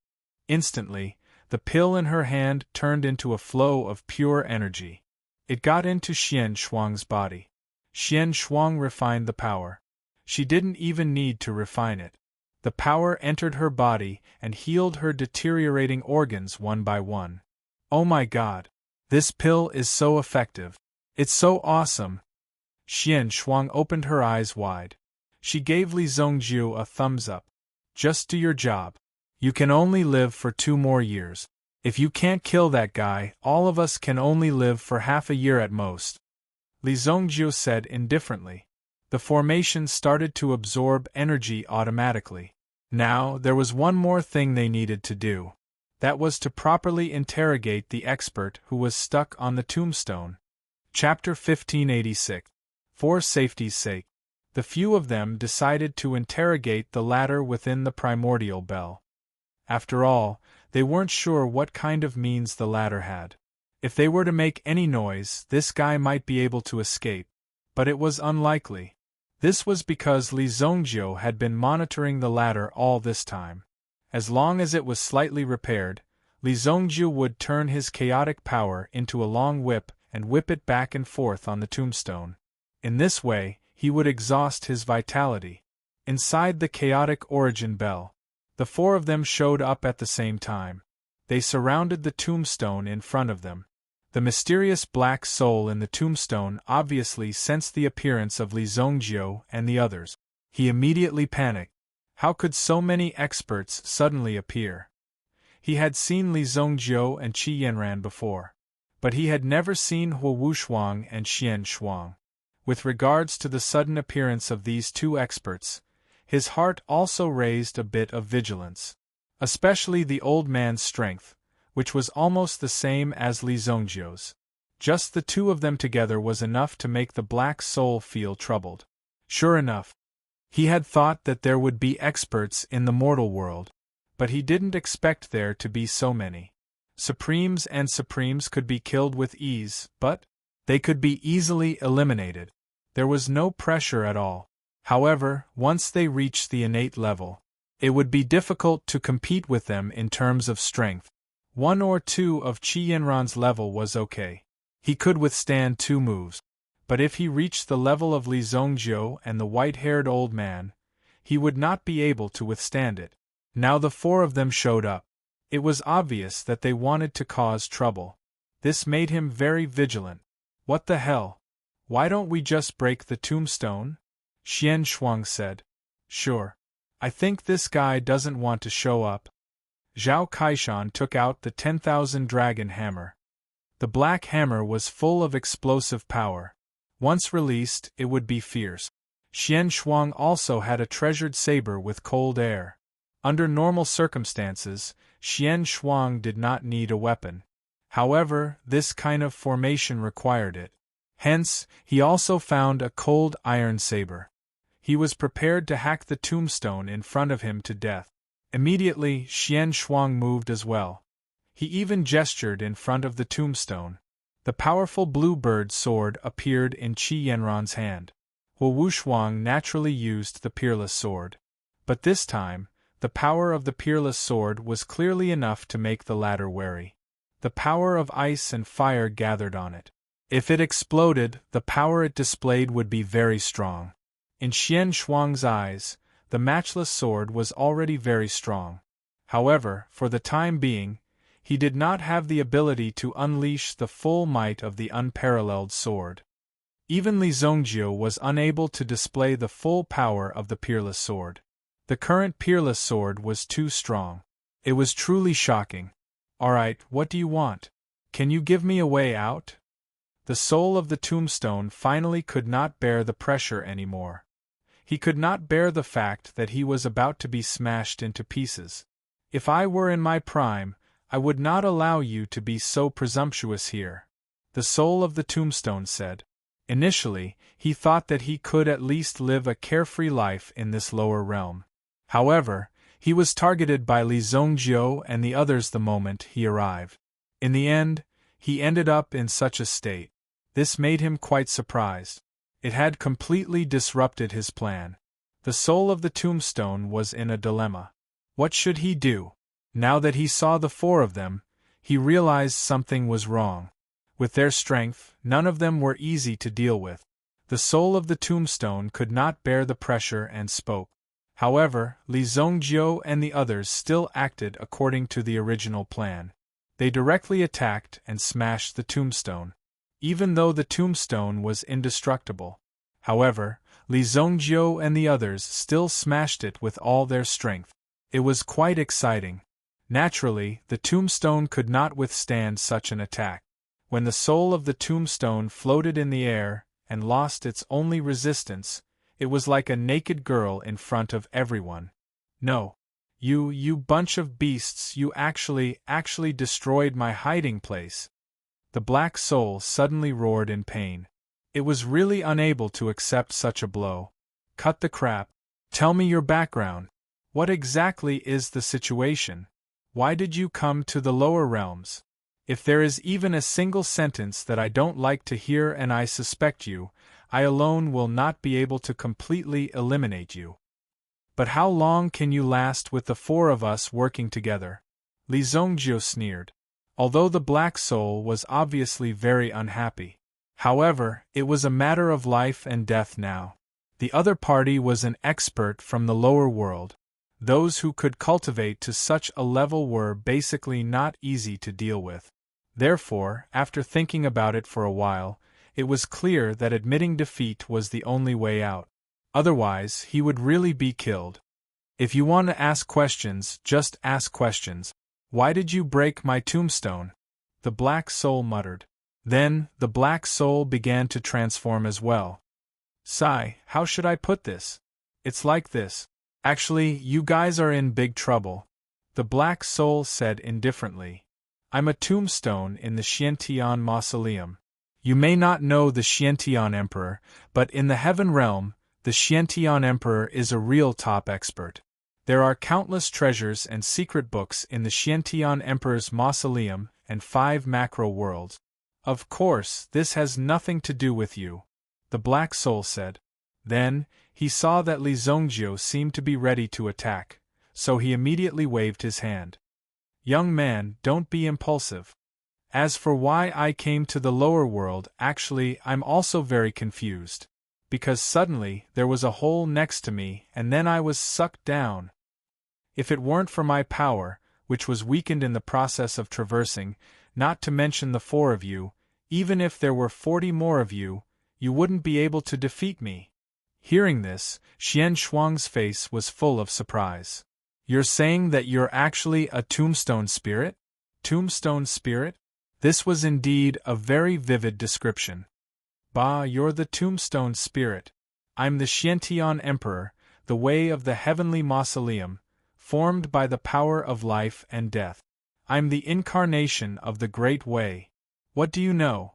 Instantly, the pill in her hand turned into a flow of pure energy. It got into Xian Shuang's body. Xian Shuang refined the power. She didn't even need to refine it. The power entered her body and healed her deteriorating organs one by one. Oh my god! This pill is so effective. It's so awesome! Xian Shuang opened her eyes wide. She gave Li Zhongjiu a thumbs up. Just do your job. You can only live for 2 more years. If you can't kill that guy, all of us can only live for half a year at most. Li Zhongjiu said indifferently. The formation started to absorb energy automatically. Now, there was one more thing they needed to do. That was to properly interrogate the expert who was stuck on the tombstone. Chapter 1586. For safety's sake, the few of them decided to interrogate the ladder within the primordial bell. After all, they weren't sure what kind of means the ladder had. If they were to make any noise, this guy might be able to escape. But it was unlikely. This was because Li Zhongjiu had been monitoring the ladder all this time. As long as it was slightly repaired, Li Zhongjiu would turn his chaotic power into a long whip and whip it back and forth on the tombstone. In this way, he would exhaust his vitality. Inside the chaotic origin bell, the 4 of them showed up at the same time. They surrounded the tombstone in front of them. The mysterious black soul in the tombstone obviously sensed the appearance of Li Zhongjiu and the others. He immediately panicked. How could so many experts suddenly appear? He had seen Li Zhongjiu and Qi Yanran before, but he had never seen Hu Wushuang and Xian Shuang. With regards to the sudden appearance of these 2 experts, his heart also raised a bit of vigilance. Especially the old man's strength, which was almost the same as Li Zhongjiu's. Just the 2 of them together was enough to make the black soul feel troubled. Sure enough, he had thought that there would be experts in the mortal world, but he didn't expect there to be so many. Supremes and Supremes could be killed with ease, but they could be easily eliminated. There was no pressure at all. However, once they reached the innate level, it would be difficult to compete with them in terms of strength. 1 or 2 of Qi Yanran's level was okay. He could withstand 2 moves. But if he reached the level of Li Zhongjiu and the white-haired old man, he would not be able to withstand it. Now the 4 of them showed up. It was obvious that they wanted to cause trouble. This made him very vigilant. What the hell? Why don't we just break the tombstone? Xian Shuang said. Sure. I think this guy doesn't want to show up. Zhao Kaishan took out the 10,000 dragon hammer. The black hammer was full of explosive power. Once released, it would be fierce. Xian Shuang also had a treasured saber with cold air. Under normal circumstances, Xian Shuang did not need a weapon. However, this kind of formation required it. Hence, he also found a cold iron saber. He was prepared to hack the tombstone in front of him to death. Immediately, Xian Shuang moved as well. He even gestured in front of the tombstone. The powerful blue bird sword appeared in Qi Yanran's hand. Wu Wushuang naturally used the peerless sword. But this time, the power of the peerless sword was clearly enough to make the latter wary. The power of ice and fire gathered on it. If it exploded, the power it displayed would be very strong. In Xian Shuang's eyes, the matchless sword was already very strong. However, for the time being, he did not have the ability to unleash the full might of the unparalleled sword. Even Li Zongjio was unable to display the full power of the peerless sword. The current peerless sword was too strong. It was truly shocking. "Alright, what do you want? Can you give me a way out?" The soul of the tombstone finally could not bear the pressure anymore. He could not bear the fact that he was about to be smashed into pieces. "If I were in my prime, I would not allow you to be so presumptuous here," the soul of the tombstone said. Initially, he thought that he could at least live a carefree life in this lower realm. However, he was targeted by Li Zongjio and the others the moment he arrived. In the end, he ended up in such a state. This made him quite surprised. It had completely disrupted his plan. The soul of the tombstone was in a dilemma. What should he do? Now that he saw the four of them, he realized something was wrong. With their strength, none of them were easy to deal with. The soul of the tombstone could not bear the pressure and spoke. However, Li Zongjio and the others still acted according to the original plan. They directly attacked and smashed the tombstone. Even though the tombstone was indestructible. However, Li Zongjio and the others still smashed it with all their strength. It was quite exciting. Naturally, the tombstone could not withstand such an attack. When the soul of the tombstone floated in the air and lost its only resistance, it was like a naked girl in front of everyone. "No. You bunch of beasts, you actually destroyed my hiding place." The black soul suddenly roared in pain. It was really unable to accept such a blow. "Cut the crap. Tell me your background. What exactly is the situation? Why did you come to the lower realms? If there is even a single sentence that I don't like to hear and I suspect you, I alone will not be able to completely eliminate you." "But how long can you last with the four of us working together?" Li Zongjio sneered. Although the black soul was obviously very unhappy. However, it was a matter of life and death now. The other party was an expert from the lower world. Those who could cultivate to such a level were basically not easy to deal with. Therefore, after thinking about it for a while, it was clear that admitting defeat was the only way out. Otherwise, he would really be killed. "If you want to ask questions, just ask questions. Why did you break my tombstone?" the black soul muttered. Then, the black soul began to transform as well. "Sai, how should I put this? It's like this. Actually, you guys are in big trouble," the black soul said indifferently. "I'm a tombstone in the Xiantian mausoleum. You may not know the Xiantian Emperor, but in the Heaven Realm, the Xiantian Emperor is a real top expert. There are countless treasures and secret books in the Xiantian Emperor's mausoleum and 5 macro worlds. Of course, this has nothing to do with you," the black soul said. Then, he saw that Li Zongjio seemed to be ready to attack, so he immediately waved his hand. "Young man, don't be impulsive. As for why I came to the lower world, actually, I'm also very confused. Because suddenly, there was a hole next to me and then I was sucked down. If it weren't for my power, which was weakened in the process of traversing, not to mention the 4 of you, even if there were 40 more of you, you wouldn't be able to defeat me." Hearing this, Xian Shuang's face was full of surprise. "You're saying that you're actually a tombstone spirit? Tombstone spirit?" This was indeed a very vivid description. Bah, you're the tombstone spirit. I'm the Xiantian Emperor, the way of the heavenly mausoleum, formed by the power of life and death. I'm the incarnation of the Great Way. What do you know?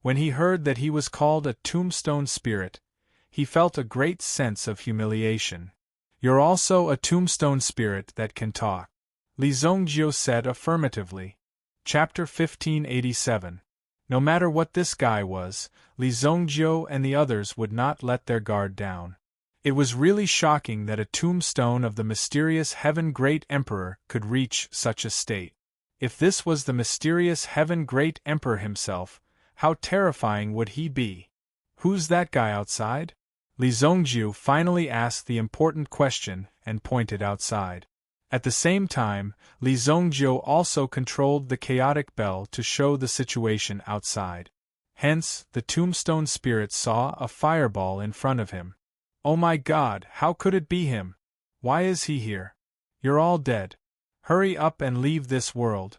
When he heard that he was called a tombstone spirit, he felt a great sense of humiliation. You're also a tombstone spirit that can talk, Li Zhongjiu said affirmatively. Chapter 1587. No matter what this guy was, Li Zhongjiu and the others would not let their guard down. It was really shocking that a tombstone of the mysterious Heaven Great Emperor could reach such a state. If this was the mysterious Heaven Great Emperor himself, how terrifying would he be? Who's that guy outside? Li Zhongjiu finally asked the important question and pointed outside. At the same time, Li Zhongjiu also controlled the chaotic bell to show the situation outside. Hence, the tombstone spirit saw a fireball in front of him. Oh my God, how could it be him? Why is he here? You're all dead. Hurry up and leave this world.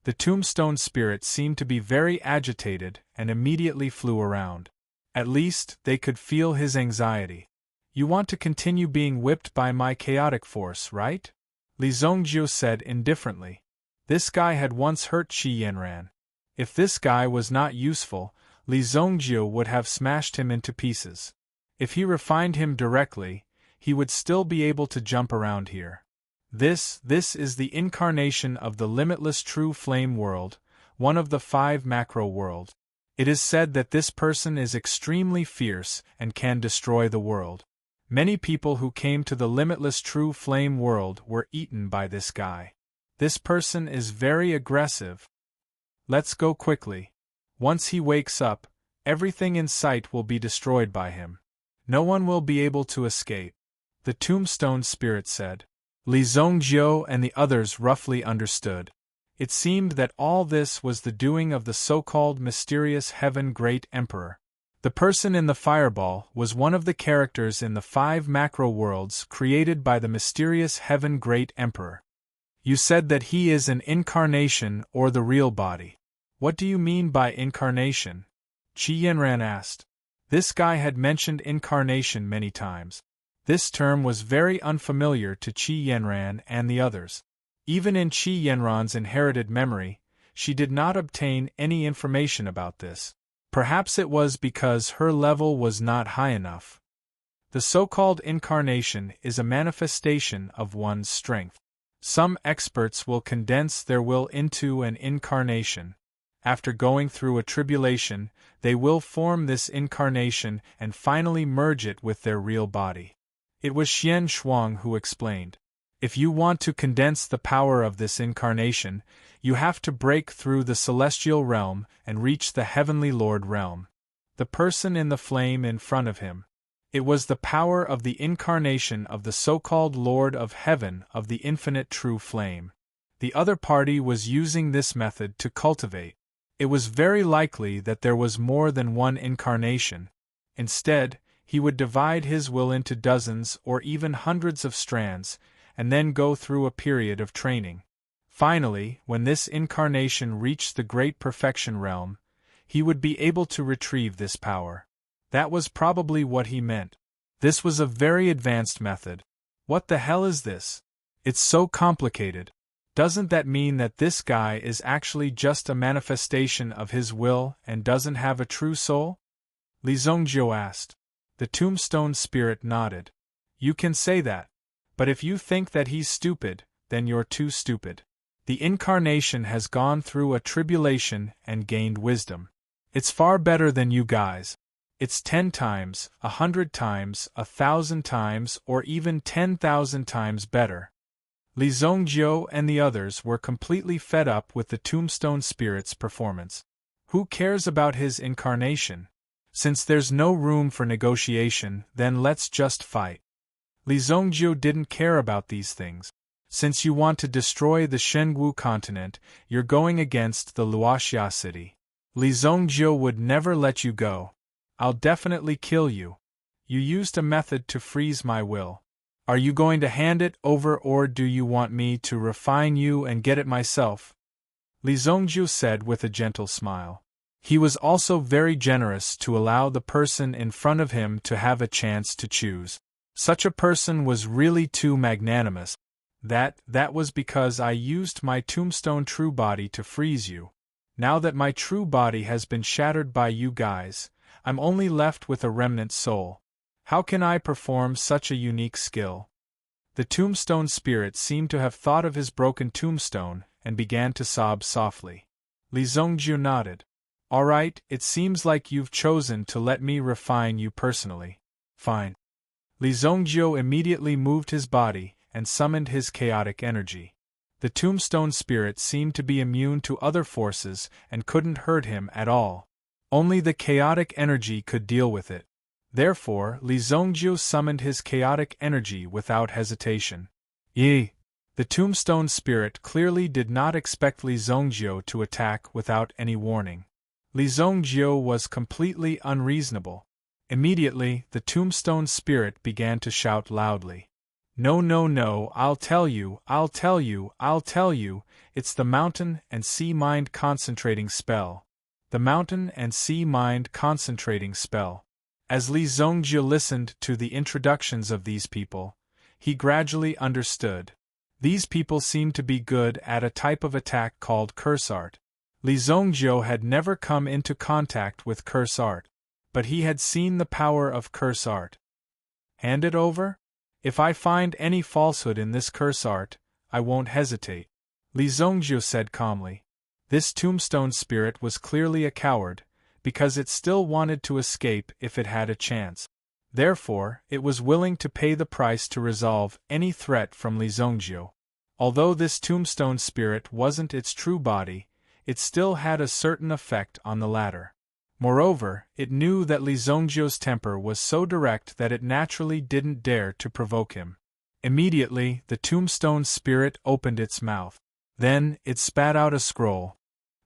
The tombstone spirit seemed to be very agitated and immediately flew around. At least, they could feel his anxiety. You want to continue being whipped by my chaotic force, right? Li Zhongjiu said indifferently. This guy had once hurt Qi Yanran. If this guy was not useful, Li Zhongjiu would have smashed him into pieces. If he refined him directly, he would still be able to jump around here. This is the incarnation of the limitless true flame world, one of the 5 macro worlds. It is said that this person is extremely fierce and can destroy the world. Many people who came to the limitless true flame world were eaten by this guy. This person is very aggressive. Let's go quickly. Once he wakes up, everything in sight will be destroyed by him. No one will be able to escape, the tombstone spirit said. Li Zhongjiu and the others roughly understood. It seemed that all this was the doing of the so-called mysterious Heaven Great Emperor. The person in the fireball was one of the characters in the 5 macro worlds created by the mysterious Heaven Great Emperor. You said that he is an incarnation or the real body. What do you mean by incarnation? Qi Yanran asked. This guy had mentioned incarnation many times. This term was very unfamiliar to Qi Yanran and the others. Even in Qi Yanran's inherited memory, she did not obtain any information about this. Perhaps it was because her level was not high enough. The so-called incarnation is a manifestation of one's strength. Some experts will condense their will into an incarnation. After going through a tribulation, they will form this incarnation and finally merge it with their real body. It was Xian Shuang who explained. If you want to condense the power of this incarnation, you have to break through the celestial realm and reach the heavenly Lord realm. The person in the flame in front of him. It was the power of the incarnation of the so-called Lord of Heaven of the infinite true flame. The other party was using this method to cultivate. It was very likely that there was more than one incarnation. Instead, he would divide his will into dozens or even hundreds of strands, and then go through a period of training. Finally, when this incarnation reached the great perfection realm, he would be able to retrieve this power. That was probably what he meant. This was a very advanced method. What the hell is this? It's so complicated. Doesn't that mean that this guy is actually just a manifestation of his will and doesn't have a true soul? Li Zhongjiu asked. The tombstone spirit nodded. You can say that. But if you think that he's stupid, then you're too stupid. The incarnation has gone through a tribulation and gained wisdom. It's far better than you guys. It's 10 times, 100 times, 1,000 times, or even 10,000 times better. Li Zhongjiu and the others were completely fed up with the tombstone spirit's performance. Who cares about his incarnation? Since there's no room for negotiation, then let's just fight. Li Zhongjiu didn't care about these things. Since you want to destroy the Shengwu continent, you're going against the Luoxia city. Li Zhongjiu would never let you go. I'll definitely kill you. You used a method to freeze my will. Are you going to hand it over or do you want me to refine you and get it myself? Li Zhongjiu said with a gentle smile. He was also very generous to allow the person in front of him to have a chance to choose. Such a person was really too magnanimous. That was because I used my tombstone true body to freeze you. Now that my true body has been shattered by you guys, I'm only left with a remnant soul. How can I perform such a unique skill? The tombstone spirit seemed to have thought of his broken tombstone and began to sob softly. Li Zongjiu nodded. All right, it seems like you've chosen to let me refine you personally. Fine. Li Zongjiu immediately moved his body and summoned his chaotic energy. The tombstone spirit seemed to be immune to other forces and couldn't hurt him at all. Only the chaotic energy could deal with it. Therefore, Li Zongjiu summoned his chaotic energy without hesitation. The tombstone spirit clearly did not expect Li Zongjiu to attack without any warning. Li Zongjiu was completely unreasonable. Immediately, the tombstone spirit began to shout loudly. No, no, no, I'll tell you, it's the mountain and sea mind concentrating spell. The mountain and sea mind concentrating spell. As Li Zongjiu listened to the introductions of these people, he gradually understood. These people seemed to be good at a type of attack called curse art. Li Zongjiu had never come into contact with curse art, but he had seen the power of curse art. Hand it over? If I find any falsehood in this curse art, I won't hesitate, Li Zongjiu said calmly. This tombstone spirit was clearly a coward, because it still wanted to escape if it had a chance. Therefore, it was willing to pay the price to resolve any threat from Li Zongjiu. Although this tombstone spirit wasn't its true body, it still had a certain effect on the latter. Moreover, it knew that Li Zongjiu's temper was so direct that it naturally didn't dare to provoke him. Immediately, the tombstone spirit opened its mouth. Then, it spat out a scroll.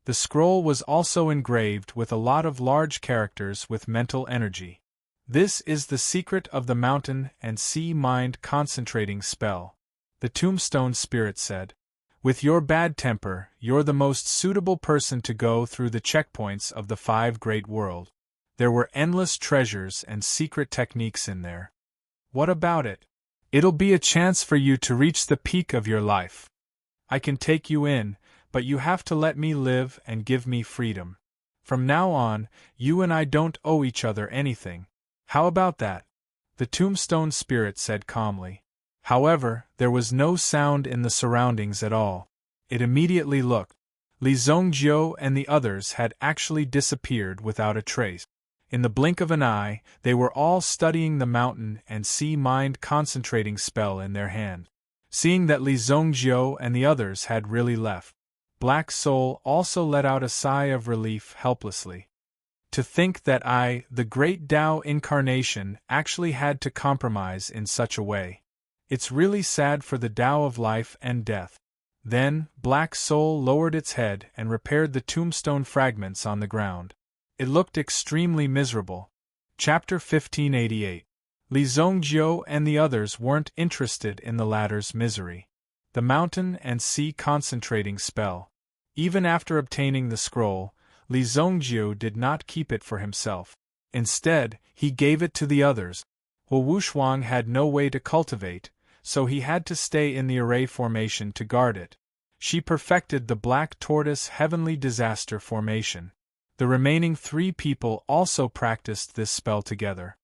The scroll was also engraved with a lot of large characters with mental energy. This is the secret of the mountain and sea mind concentrating spell, the tombstone spirit said. With your bad temper, you're the most suitable person to go through the checkpoints of the 5 great world. There were endless treasures and secret techniques in there. What about it? It'll be a chance for you to reach the peak of your life. I can take you in, but you have to let me live and give me freedom. From now on, you and I don't owe each other anything. How about that? The tombstone spirit said calmly. However, there was no sound in the surroundings at all. It immediately looked. Li Zongjiu and the others had actually disappeared without a trace. In the blink of an eye, they were all studying the mountain and sea mind concentrating spell in their hand. Seeing that Li Zongjiu and the others had really left, Black Soul also let out a sigh of relief helplessly. To think that I, the great Tao incarnation, actually had to compromise in such a way. It's really sad for the Tao of life and death. Then, Black Soul lowered its head and repaired the tombstone fragments on the ground. It looked extremely miserable. Chapter 1588. Li Zongjiu and the others weren't interested in the latter's misery. The mountain and sea concentrating spell. Even after obtaining the scroll, Li Zongjiu did not keep it for himself. Instead, he gave it to the others. Wu Shuang had no way to cultivate, so he had to stay in the array formation to guard it. She perfected the black tortoise heavenly disaster formation. The remaining 3 people also practiced this spell together.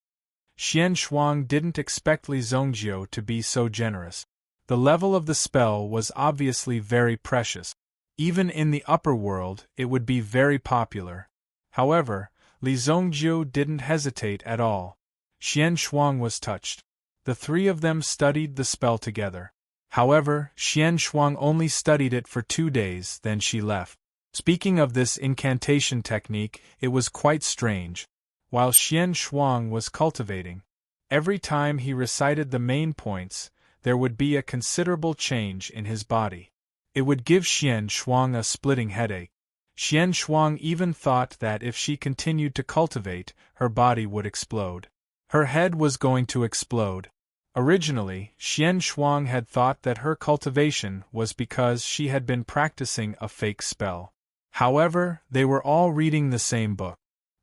Xian Shuang didn't expect Li Zongjiu to be so generous. The level of the spell was obviously very precious. Even in the upper world, it would be very popular. However, Li Zongjiu didn't hesitate at all. Xian Shuang was touched. The 3 of them studied the spell together. However, Xian Shuang only studied it for 2 days, then she left. Speaking of this incantation technique, it was quite strange. While Xian Shuang was cultivating, every time he recited the main points, there would be a considerable change in his body. It would give Xian Shuang a splitting headache. Xian Shuang even thought that if she continued to cultivate, her body would explode. Her head was going to explode. Originally, Xian Shuang had thought that her cultivation was because she had been practicing a fake spell. However, they were all reading the same book.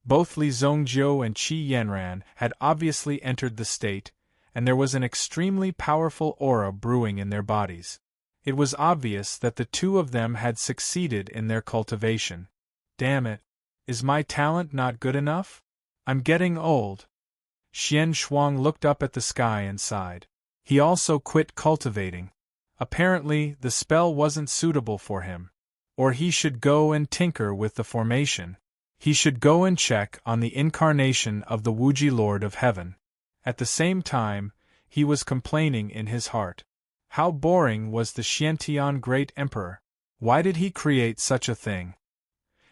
Both Li Zongjiu and Qi Yanran had obviously entered the state, and there was an extremely powerful aura brewing in their bodies. It was obvious that the two of them had succeeded in their cultivation. Damn it! Is my talent not good enough? I'm getting old. Xian Shuang looked up at the sky and sighed. He also quit cultivating. Apparently, the spell wasn't suitable for him. Or he should go and tinker with the formation. He should go and check on the incarnation of the Wuji Lord of Heaven. At the same time, he was complaining in his heart. How boring was the Xiantian Great Emperor! Why did he create such a thing?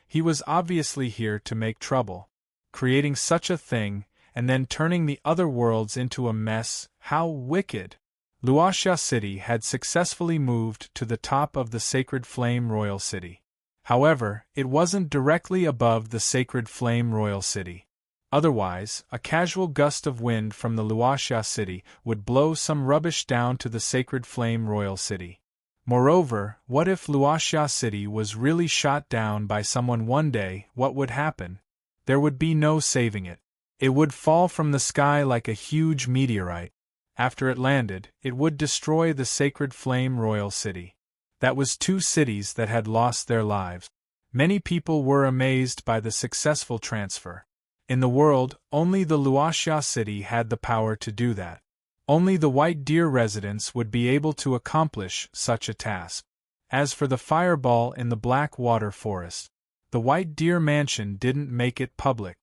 He was obviously here to make trouble. Creating such a thing, and then turning the other worlds into a mess, how wicked! Luoxia City had successfully moved to the top of the Sacred Flame Royal City. However, it wasn't directly above the Sacred Flame Royal City. Otherwise, a casual gust of wind from the Luoxia City would blow some rubbish down to the Sacred Flame Royal City. Moreover, what if Luoxia City was really shot down by someone one day? What would happen? There would be no saving it. It would fall from the sky like a huge meteorite. After it landed, it would destroy the Sacred Flame Royal City. That was 2 cities that had lost their lives. Many people were amazed by the successful transfer. In the world, only the Luoxia City had the power to do that. Only the White Deer residents would be able to accomplish such a task. As for the fireball in the Black Water Forest, the White Deer Mansion didn't make it public.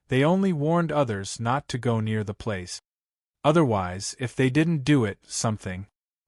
They only warned others not to go near the place. Otherwise, if they didn't do it,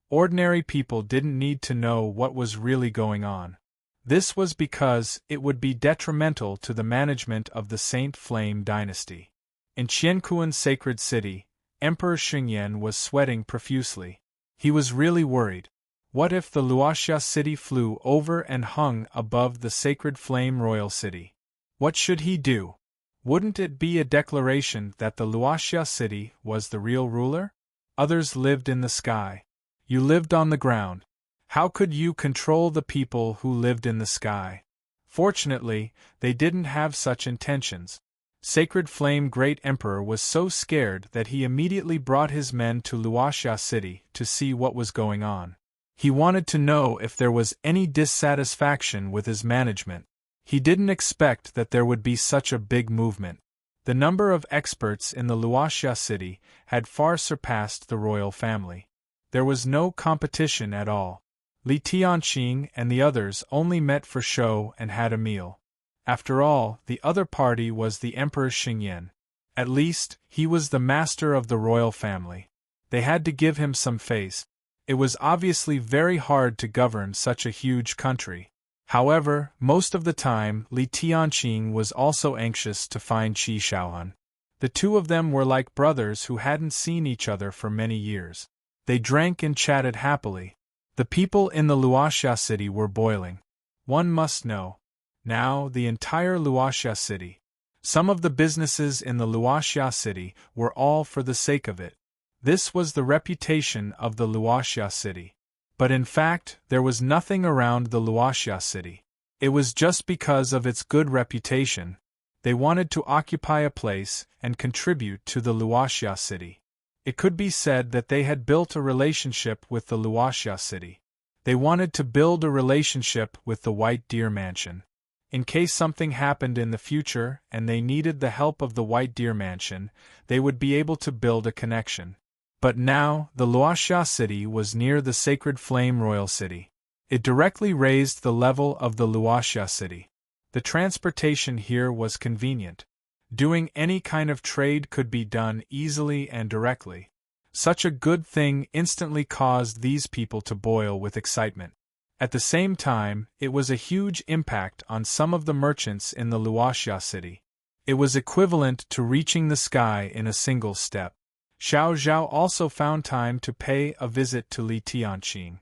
ordinary people didn't need to know what was really going on. This was because it would be detrimental to the management of the Saint Flame dynasty. In Qiankuan's sacred city, Emperor Xingyan was sweating profusely. He was really worried. What if the Luoxia city flew over and hung above the Sacred Flame Royal City? What should he do? Wouldn't it be a declaration that the Luoxia city was the real ruler? Others lived in the sky. You lived on the ground. How could you control the people who lived in the sky? Fortunately, they didn't have such intentions. Sacred Flame Great Emperor was so scared that he immediately brought his men to Luoxia city to see what was going on. He wanted to know if there was any dissatisfaction with his management. He didn't expect that there would be such a big movement. The number of experts in the Luoxia city had far surpassed the royal family. There was no competition at all. Li Tianqing and the others only met for show and had a meal. After all, the other party was the Emperor Xingyan. At least, he was the master of the royal family. They had to give him some face. It was obviously very hard to govern such a huge country. However, most of the time, Li Tianqing was also anxious to find Qi Shaohan. The two of them were like brothers who hadn't seen each other for many years. They drank and chatted happily. The people in the Luoxia city were boiling. One must know. Now, the entire Luoxia city. Some of the businesses in the Luoxia city were all for the sake of it. This was the reputation of the Luoxia city. But in fact, there was nothing around the Luoxia city. It was just because of its good reputation. They wanted to occupy a place and contribute to the Luoxia city. It could be said that they had built a relationship with the Luoxia city. They wanted to build a relationship with the White Deer Mansion. In case something happened in the future and they needed the help of the White Deer Mansion, they would be able to build a connection. But now, the Luoxia city was near the Sacred Flame Royal City. It directly raised the level of the Luoxia city. The transportation here was convenient. Doing any kind of trade could be done easily and directly. Such a good thing instantly caused these people to boil with excitement. At the same time, it was a huge impact on some of the merchants in the Luoxia city. It was equivalent to reaching the sky in a single step. Xiao Zhao also found time to pay a visit to Li Tianqing.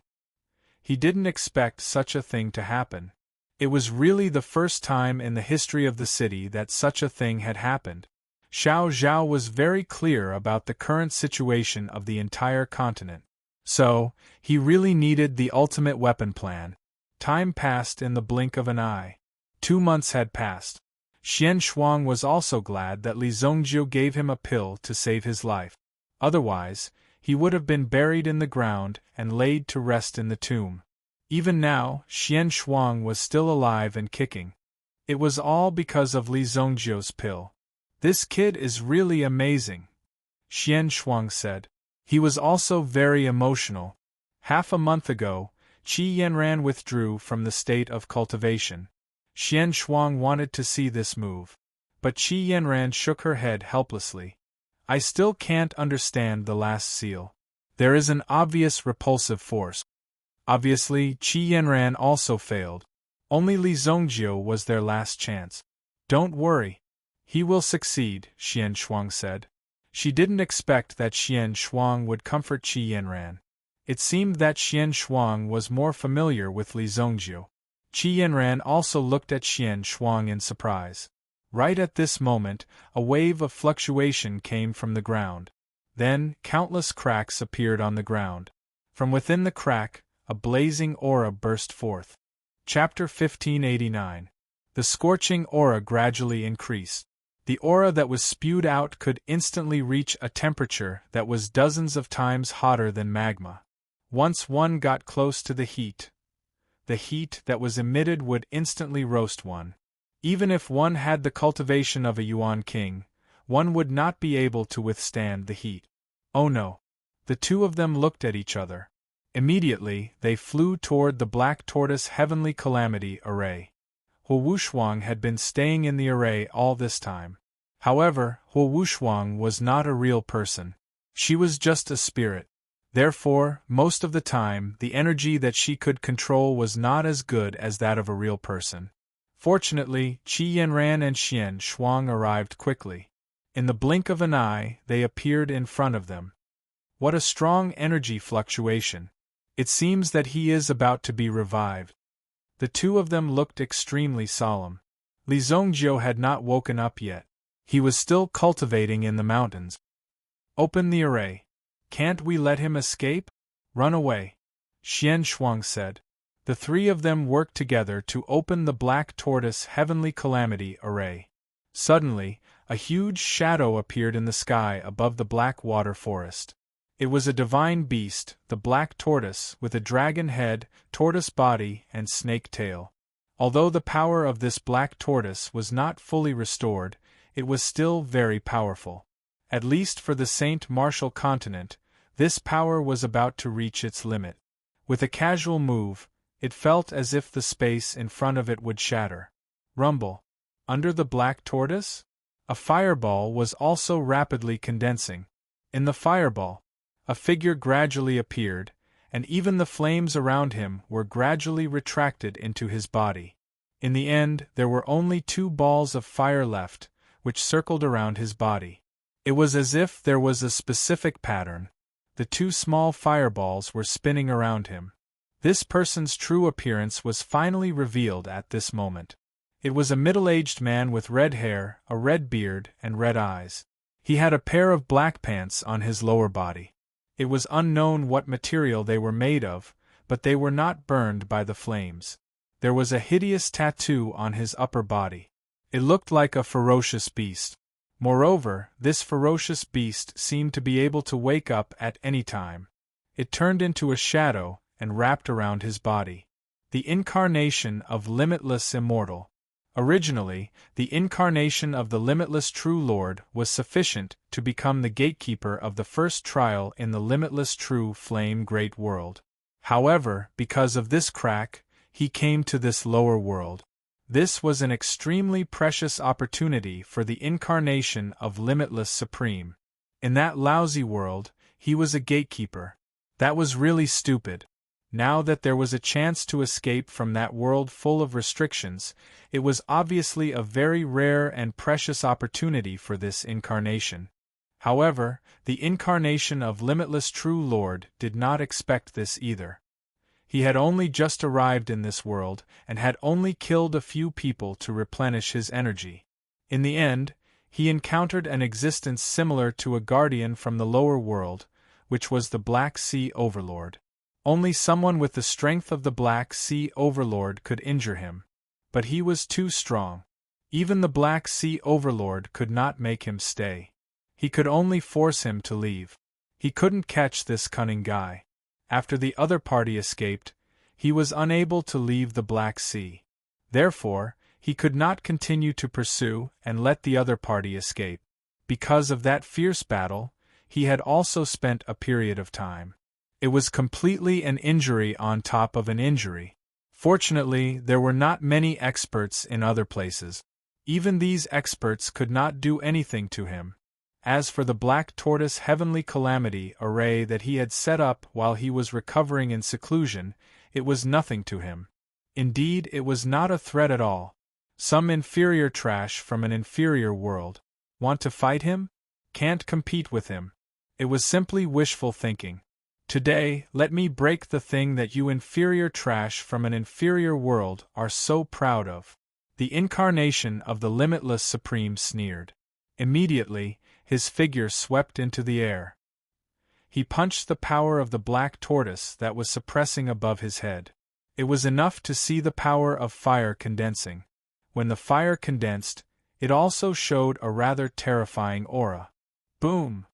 He didn't expect such a thing to happen. It was really the first time in the history of the city that such a thing had happened. Xiao Zhao was very clear about the current situation of the entire continent. So, he really needed the ultimate weapon plan. Time passed in the blink of an eye. 2 months had passed. Xian Shuang was also glad that Li Zongjiu gave him a pill to save his life. Otherwise, he would have been buried in the ground and laid to rest in the tomb. Even now, Xian Shuang was still alive and kicking. It was all because of Li Zongjiu's pill. "This kid is really amazing," Xian Shuang said. He was also very emotional. Half a month ago, Qi Yanran withdrew from the state of cultivation. Xian Shuang wanted to see this move. But Qi Yanran shook her head helplessly. "I still can't understand the last seal. There is an obvious repulsive force." Obviously, Qi Yanran also failed. Only Li Zongjiu was their last chance. "Don't worry. He will succeed," Xian Shuang said. She didn't expect that Xian Shuang would comfort Qi Yanran. It seemed that Xian Shuang was more familiar with Li Zongjiu. Qi Yanran also looked at Xian Shuang in surprise. Right at this moment, a wave of fluctuation came from the ground. Then, countless cracks appeared on the ground. From within the crack, a blazing aura burst forth. Chapter 1589. The scorching aura gradually increased. The aura that was spewed out could instantly reach a temperature that was dozens of times hotter than magma. Once one got close to the heat that was emitted would instantly roast one. Even if one had the cultivation of a Yuan king, one would not be able to withstand the heat. Oh no! The two of them looked at each other. Immediately, they flew toward the Black Tortoise Heavenly Calamity array. Huo Wushuang had been staying in the array all this time. However, Huo Wushuang was not a real person. She was just a spirit. Therefore, most of the time, the energy that she could control was not as good as that of a real person. Fortunately, Qi Yanran and Xian Shuang arrived quickly. In the blink of an eye, they appeared in front of them. What a strong energy fluctuation! It seems that he is about to be revived. The two of them looked extremely solemn. Li Zongjiu had not woken up yet. He was still cultivating in the mountains. "Open the array. Can't we let him escape? Run away," Xian Shuang said. The three of them worked together to open the Black Tortoise Heavenly Calamity array. Suddenly, a huge shadow appeared in the sky above the black water forest. It was a divine beast, the black tortoise, with a dragon head, tortoise body, and snake tail. Although the power of this black tortoise was not fully restored, it was still very powerful. At least for the Saint Martial continent, this power was about to reach its limit. With a casual move, it felt as if the space in front of it would shatter. Rumble. Under the black tortoise? A fireball was also rapidly condensing. In the fireball, a figure gradually appeared, and even the flames around him were gradually retracted into his body. In the end, there were only 2 balls of fire left, which circled around his body. It was as if there was a specific pattern. The 2 small fireballs were spinning around him. This person's true appearance was finally revealed at this moment. It was a middle-aged man with red hair, a red beard, and red eyes. He had a pair of black pants on his lower body. It was unknown what material they were made of, but they were not burned by the flames. There was a hideous tattoo on his upper body. It looked like a ferocious beast. Moreover, this ferocious beast seemed to be able to wake up at any time. It turned into a shadow and wrapped around his body. The incarnation of Limitless Immortal. Originally, the incarnation of the Limitless True Lord was sufficient to become the gatekeeper of the first trial in the Limitless True Flame Great World. However, because of this crack, he came to this lower world. This was an extremely precious opportunity for the incarnation of Limitless Supreme. In that lousy world, he was a gatekeeper. That was really stupid. Now that there was a chance to escape from that world full of restrictions, it was obviously a very rare and precious opportunity for this incarnation. However, the incarnation of Limitless True Lord did not expect this either. He had only just arrived in this world, and had only killed a few people to replenish his energy. In the end, he encountered an existence similar to a guardian from the lower world, which was the Black Sea Overlord. Only someone with the strength of the Black Sea Overlord could injure him. but he was too strong. Even the Black Sea Overlord could not make him stay. He could only force him to leave. He couldn't catch this cunning guy. After the other party escaped, he was unable to leave the Black Sea. Therefore, he could not continue to pursue and let the other party escape. Because of that fierce battle, he had also spent a period of time. It was completely an injury on top of an injury. Fortunately, there were not many experts in other places. Even these experts could not do anything to him. As for the Black Tortoise Heavenly Calamity array that he had set up while he was recovering in seclusion, it was nothing to him. Indeed, it was not a threat at all. Some inferior trash from an inferior world. Want to fight him? Can't compete with him. It was simply wishful thinking. Today, let me break the thing that you inferior trash from an inferior world are so proud of. The incarnation of the limitless Supreme sneered. Immediately, his figure swept into the air. He punched the power of the Black Tortoise that was suppressing above his head. It was enough to see the power of fire condensing. When the fire condensed, it also showed a rather terrifying aura. Boom!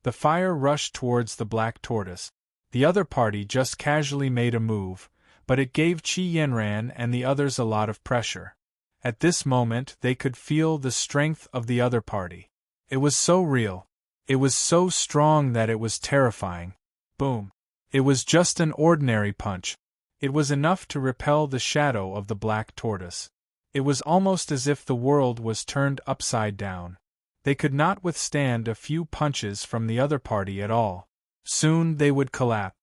The fire rushed towards the Black Tortoise. The other party just casually made a move, but it gave Qi Yanran and the others a lot of pressure. At this moment they could feel the strength of the other party. It was so real. It was so strong that it was terrifying. Boom! It was just an ordinary punch. It was enough to repel the shadow of the Black Tortoise. It was almost as if the world was turned upside down. They could not withstand a few punches from the other party at all. Soon they would collapse.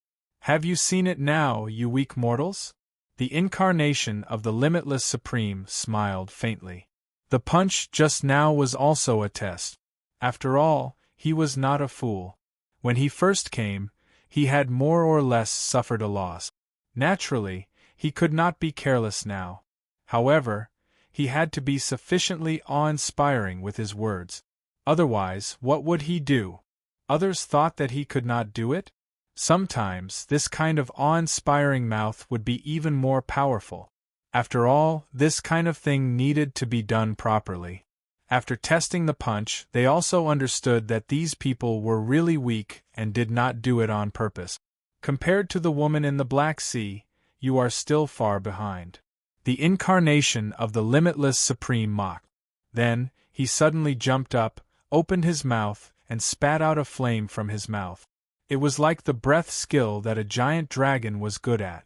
Have you seen it now, you weak mortals? The incarnation of the limitless Supreme smiled faintly. The punch just now was also a test. After all, he was not a fool. When he first came, he had more or less suffered a loss. Naturally, he could not be careless now. However, he had to be sufficiently awe-inspiring with his words. Otherwise, what would he do? Others thought that he could not do it? Sometimes, this kind of awe-inspiring mouth would be even more powerful. After all, this kind of thing needed to be done properly. After testing the punch, they also understood that these people were really weak and did not do it on purpose. Compared to the woman in the Black Sea, you are still far behind. The incarnation of the limitless Supreme mocked. Then, he suddenly jumped up, opened his mouth, and spat out a flame from his mouth. It was like the breath skill that a giant dragon was good at.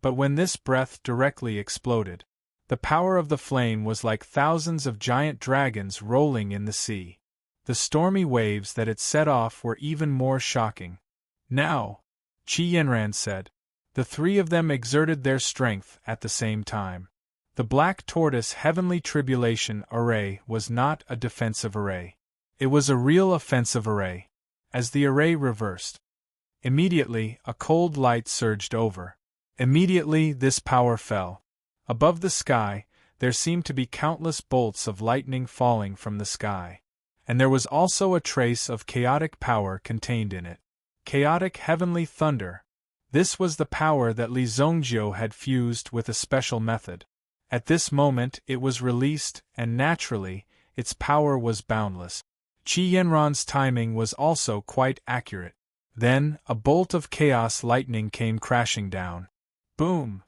But when this breath directly exploded, the power of the flame was like thousands of giant dragons rolling in the sea. The stormy waves that it set off were even more shocking. Now, Qi Yanran said. The three of them exerted their strength at the same time. The Black Tortoise Heavenly Tribulation array was not a defensive array. It was a real offensive array. As the array reversed, immediately a cold light surged over. Immediately this power fell. Above the sky, there seemed to be countless bolts of lightning falling from the sky. And there was also a trace of chaotic power contained in it. Chaotic heavenly thunder. This was the power that Li Zongjiu had fused with a special method. At this moment it was released, and naturally, its power was boundless. Qi Yanran's timing was also quite accurate. Then, a bolt of chaos lightning came crashing down. Boom!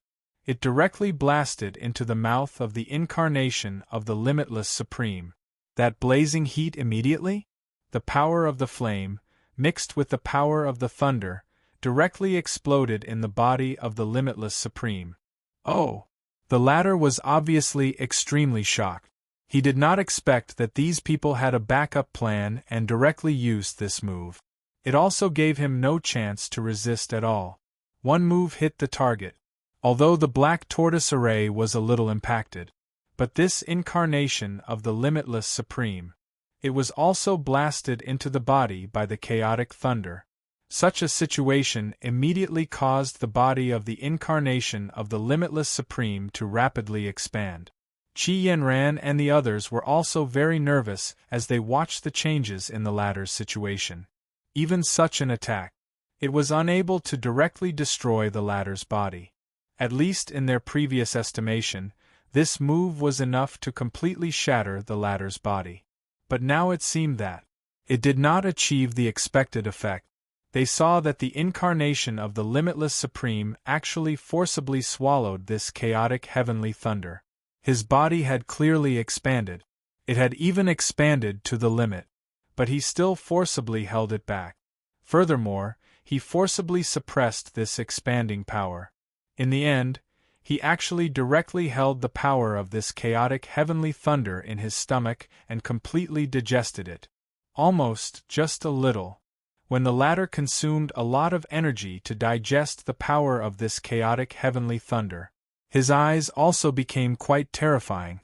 It directly blasted into the mouth of the incarnation of the limitless Supreme. That blazing heat immediately? The power of the flame, mixed with the power of the thunder, directly exploded in the body of the limitless Supreme. Oh! The latter was obviously extremely shocked. He did not expect that these people had a backup plan and directly used this move. It also gave him no chance to resist at all. One move hit the target. Although the Black Tortoise array was a little impacted. But this incarnation of the limitless Supreme, it was also blasted into the body by the chaotic thunder. Such a situation immediately caused the body of the incarnation of the limitless Supreme to rapidly expand. Qi Yanran and the others were also very nervous as they watched the changes in the latter's situation. Even such an attack, it was unable to directly destroy the latter's body. At least in their previous estimation, This move was enough to completely shatter the latter's body. But now it seemed that it did not achieve the expected effect. They saw that the incarnation of the limitless Supreme actually forcibly swallowed this chaotic heavenly thunder. His body had clearly expanded. It had even expanded to the limit. But he still forcibly held it back. Furthermore, he forcibly suppressed this expanding power. In the end, he actually directly held the power of this chaotic heavenly thunder in his stomach and completely digested it. Almost, just a little. When the latter consumed a lot of energy to digest the power of this chaotic heavenly thunder, his eyes also became quite terrifying.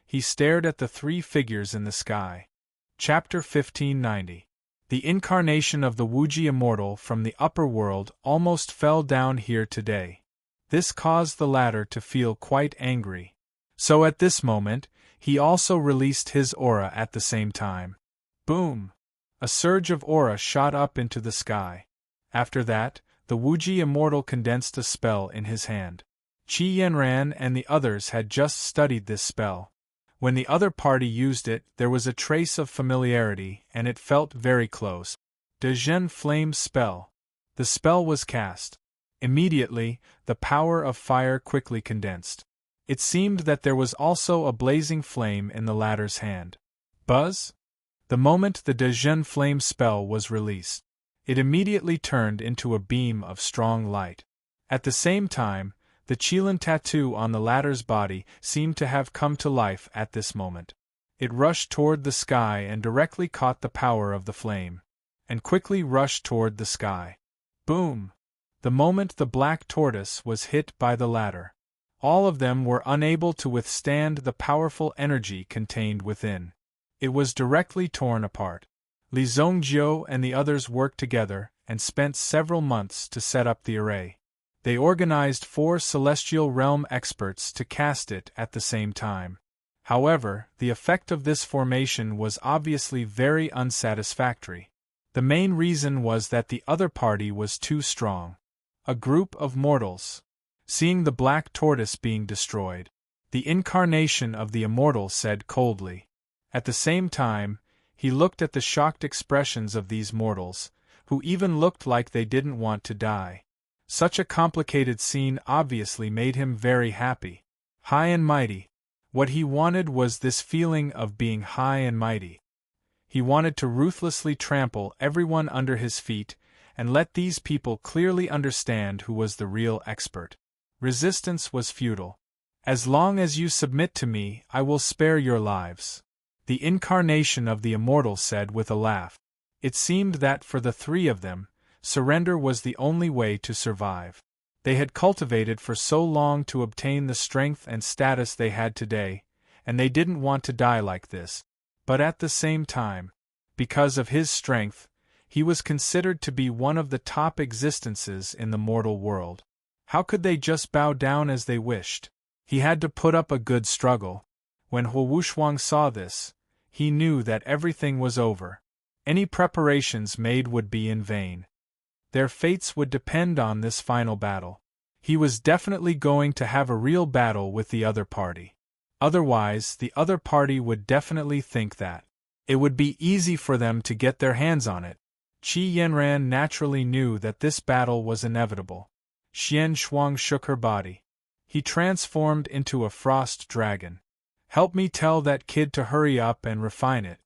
He stared at the three figures in the sky. Chapter 1590. The incarnation of the Wuji immortal from the upper world almost fell down here today. This caused the latter to feel quite angry. So at this moment, he also released his aura at the same time. Boom! A surge of aura shot up into the sky. After that, the Wuji immortal condensed a spell in his hand. Qi Yanran and the others had just studied this spell. When the other party used it, there was a trace of familiarity, and it felt very close. Dezhen Flame Spell. The spell was cast. Immediately, the power of fire quickly condensed. It seemed that there was also a blazing flame in the latter's hand. Buzz? The moment the Dezhen Flame spell was released, it immediately turned into a beam of strong light. At the same time, the Qilin tattoo on the latter's body seemed to have come to life at this moment. It rushed toward the sky and directly caught the power of the flame, and quickly rushed toward the sky. Boom! The moment the black tortoise was hit by the latter, all of them were unable to withstand the powerful energy contained within. It was directly torn apart. Li Zongjiu and the others worked together and spent several months to set up the array. They organized 4 celestial realm experts to cast it at the same time. However, the effect of this formation was obviously very unsatisfactory. The main reason was that the other party was too strong. A group of mortals. Seeing the black tortoise being destroyed, the incarnation of the immortal said coldly. At the same time, he looked at the shocked expressions of these mortals, who even looked like they didn't want to die. Such a complicated scene obviously made him very happy. High and mighty. What he wanted was this feeling of being high and mighty. He wanted to ruthlessly trample everyone under his feet and let these people clearly understand who was the real expert. Resistance was futile. As long as you submit to me, I will spare your lives. The incarnation of the immortal said with a laugh. It seemed that for the 3 of them, surrender was the only way to survive. They had cultivated for so long to obtain the strength and status they had today, and they didn't want to die like this. But at the same time, because of his strength, he was considered to be one of the top existences in the mortal world. How could they just bow down as they wished? He had to put up a good struggle. When Huo Wushuang saw this, he knew that everything was over. Any preparations made would be in vain. Their fates would depend on this final battle. He was definitely going to have a real battle with the other party. Otherwise, the other party would definitely think that it would be easy for them to get their hands on it. Qi Yanran naturally knew that this battle was inevitable. Xian Shuang shook her body. He transformed into a frost dragon. Help me tell that kid to hurry up and refine it.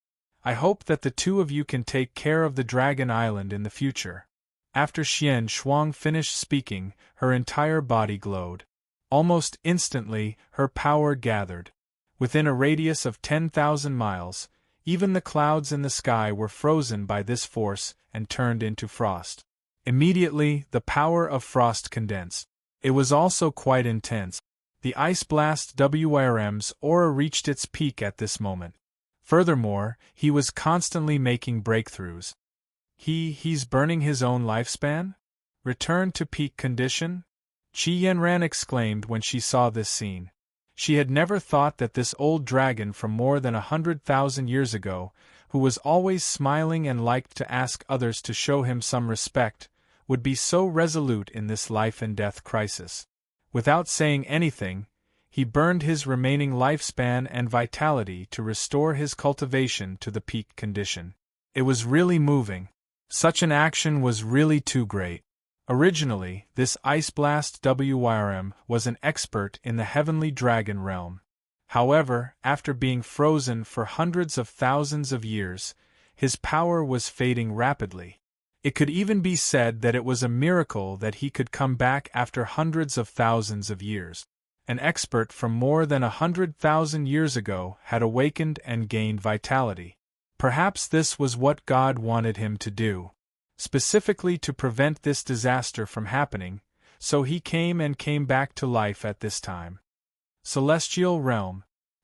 I hope that the 2 of you can take care of the Dragon Island in the future. After Xian Shuang finished speaking, her entire body glowed. Almost instantly, her power gathered. Within a radius of 10,000 miles, even the clouds in the sky were frozen by this force and turned into frost. Immediately, the power of frost condensed. It was also quite intense. The Ice Blast WRM's aura reached its peak at this moment. Furthermore, he was constantly making breakthroughs. He's burning his own lifespan? Return to peak condition? Qi Yanran exclaimed when she saw this scene. She had never thought that this old dragon from more than 100,000 years ago, who was always smiling and liked to ask others to show him some respect, would be so resolute in this life-and-death crisis. Without saying anything, he burned his remaining lifespan and vitality to restore his cultivation to the peak condition. It was really moving. Such an action was really too great. Originally, this Ice Blast Wyrm was an expert in the Heavenly Dragon realm. However, after being frozen for hundreds of thousands of years, his power was fading rapidly. It could even be said that it was a miracle that he could come back after hundreds of thousands of years. An expert from more than 100,000 years ago had awakened and gained vitality. Perhaps this was what God wanted him to do. Specifically to prevent this disaster from happening, so he came back to life at this time. Celestial Realm.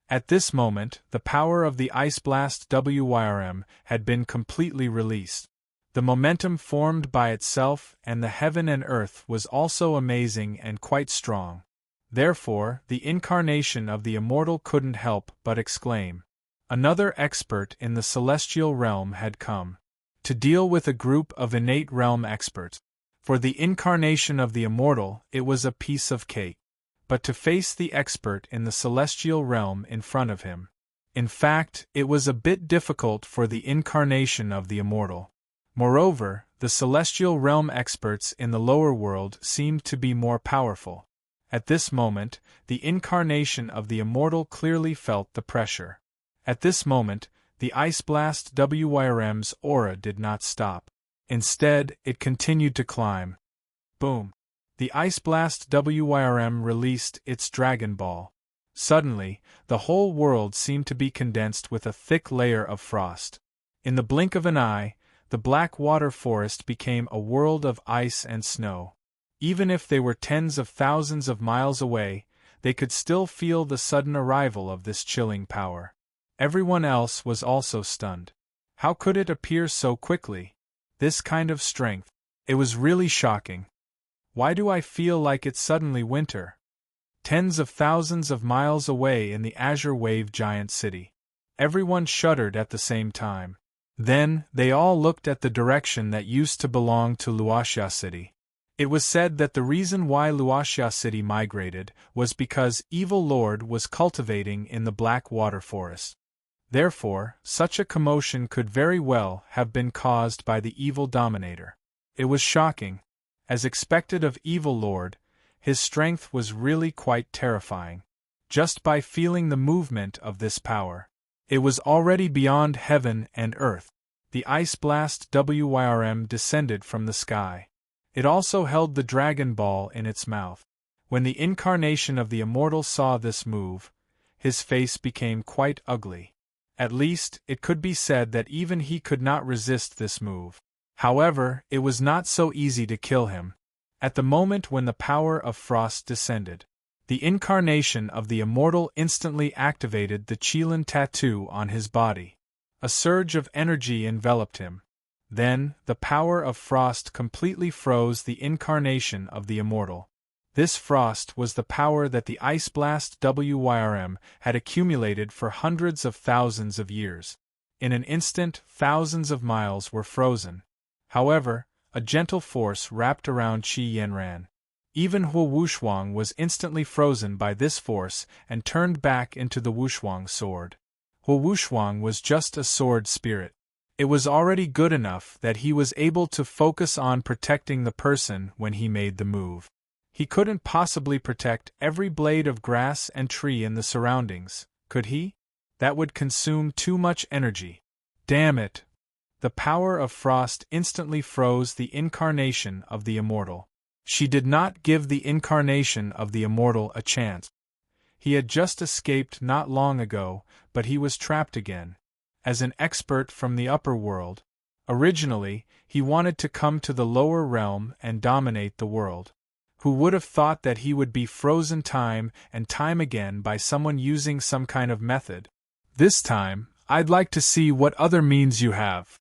At this moment, the power of the Ice Blast Wyrm had been completely released. The momentum formed by itself and the heaven and earth was also amazing and quite strong. Therefore, the incarnation of the immortal couldn't help but exclaim. Another expert in the celestial realm had come. To deal with a group of innate realm experts. For the incarnation of the immortal, it was a piece of cake. But to face the expert in the celestial realm in front of him. In fact, it was a bit difficult for the incarnation of the immortal. Moreover, the celestial realm experts in the lower world seemed to be more powerful. At this moment, the incarnation of the immortal clearly felt the pressure. At this moment, the Ice Blast Wyrm's aura did not stop. Instead, it continued to climb. Boom! The Ice Blast Wyrm released its Dragon Ball. Suddenly, the whole world seemed to be condensed with a thick layer of frost. In the blink of an eye, the black water forest became a world of ice and snow. Even if they were tens of thousands of miles away, they could still feel the sudden arrival of this chilling power. Everyone else was also stunned. How could it appear so quickly? This kind of strength. It was really shocking. Why do I feel like it's suddenly winter? Tens of thousands of miles away in the Azure Wave Giant City. Everyone shuddered at the same time. Then, they all looked at the direction that used to belong to Luoxia City. It was said that the reason why Luoxia City migrated was because Evil Lord was cultivating in the Black Water Forest. Therefore, such a commotion could very well have been caused by the evil dominator. It was shocking. As expected of Evil Lord, his strength was really quite terrifying. Just by feeling the movement of this power. It was already beyond heaven and earth. The Ice Blast Wyrm descended from the sky. It also held the Dragon Ball in its mouth. When the incarnation of the immortal saw this move, his face became quite ugly. At least, it could be said that even he could not resist this move. However, it was not so easy to kill him. At the moment when the power of frost descended, the incarnation of the immortal instantly activated the Qilin tattoo on his body. A surge of energy enveloped him. Then, the power of frost completely froze the incarnation of the immortal. This frost was the power that the Ice Blast Wyrm had accumulated for hundreds of thousands of years. In an instant, thousands of miles were frozen. However, a gentle force wrapped around Qi Yanran. Even Hu Wushuang was instantly frozen by this force and turned back into the Wushuang sword. Hu Wushuang was just a sword spirit. It was already good enough that he was able to focus on protecting the person when he made the move. He couldn't possibly protect every blade of grass and tree in the surroundings, could he? That would consume too much energy. Damn it! The power of frost instantly froze the incarnation of the immortal. She did not give the incarnation of the immortal a chance. He had just escaped not long ago, but he was trapped again. As an expert from the upper world, originally, he wanted to come to the lower realm and dominate the world. Who would have thought that he would be frozen time and time again by someone using some kind of method? This time, I'd like to see what other means you have.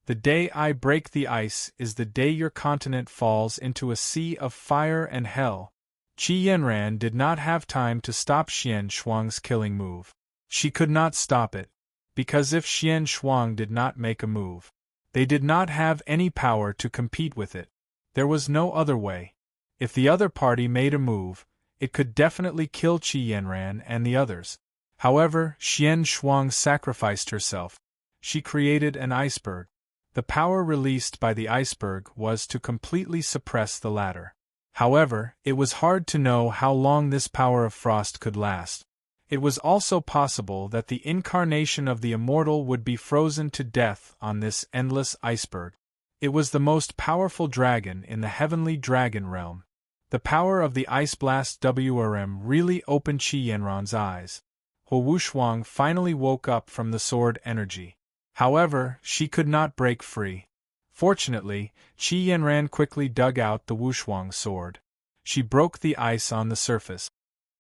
The day I break the ice is the day your continent falls into a sea of fire and hell. Qi Yanran did not have time to stop Xian Shuang's killing move. She could not stop it, because if Xian Shuang did not make a move, they did not have any power to compete with it. There was no other way. If the other party made a move, It could definitely kill Qi Yanran and the others. However, Xian Shuang sacrificed herself. She created an iceberg. The power released by the iceberg was to completely suppress the latter. However, it was hard to know how long this power of frost could last. It was also possible that the incarnation of the immortal would be frozen to death on this endless iceberg. It was the most powerful dragon in the heavenly dragon realm. The power of the ice blast WRM really opened Qi Yanran's eyes. Hu Wushuang finally woke up from the sword energy. However, she could not break free. Fortunately, Qi Yanran quickly dug out the Wushuang sword. She broke the ice on the surface.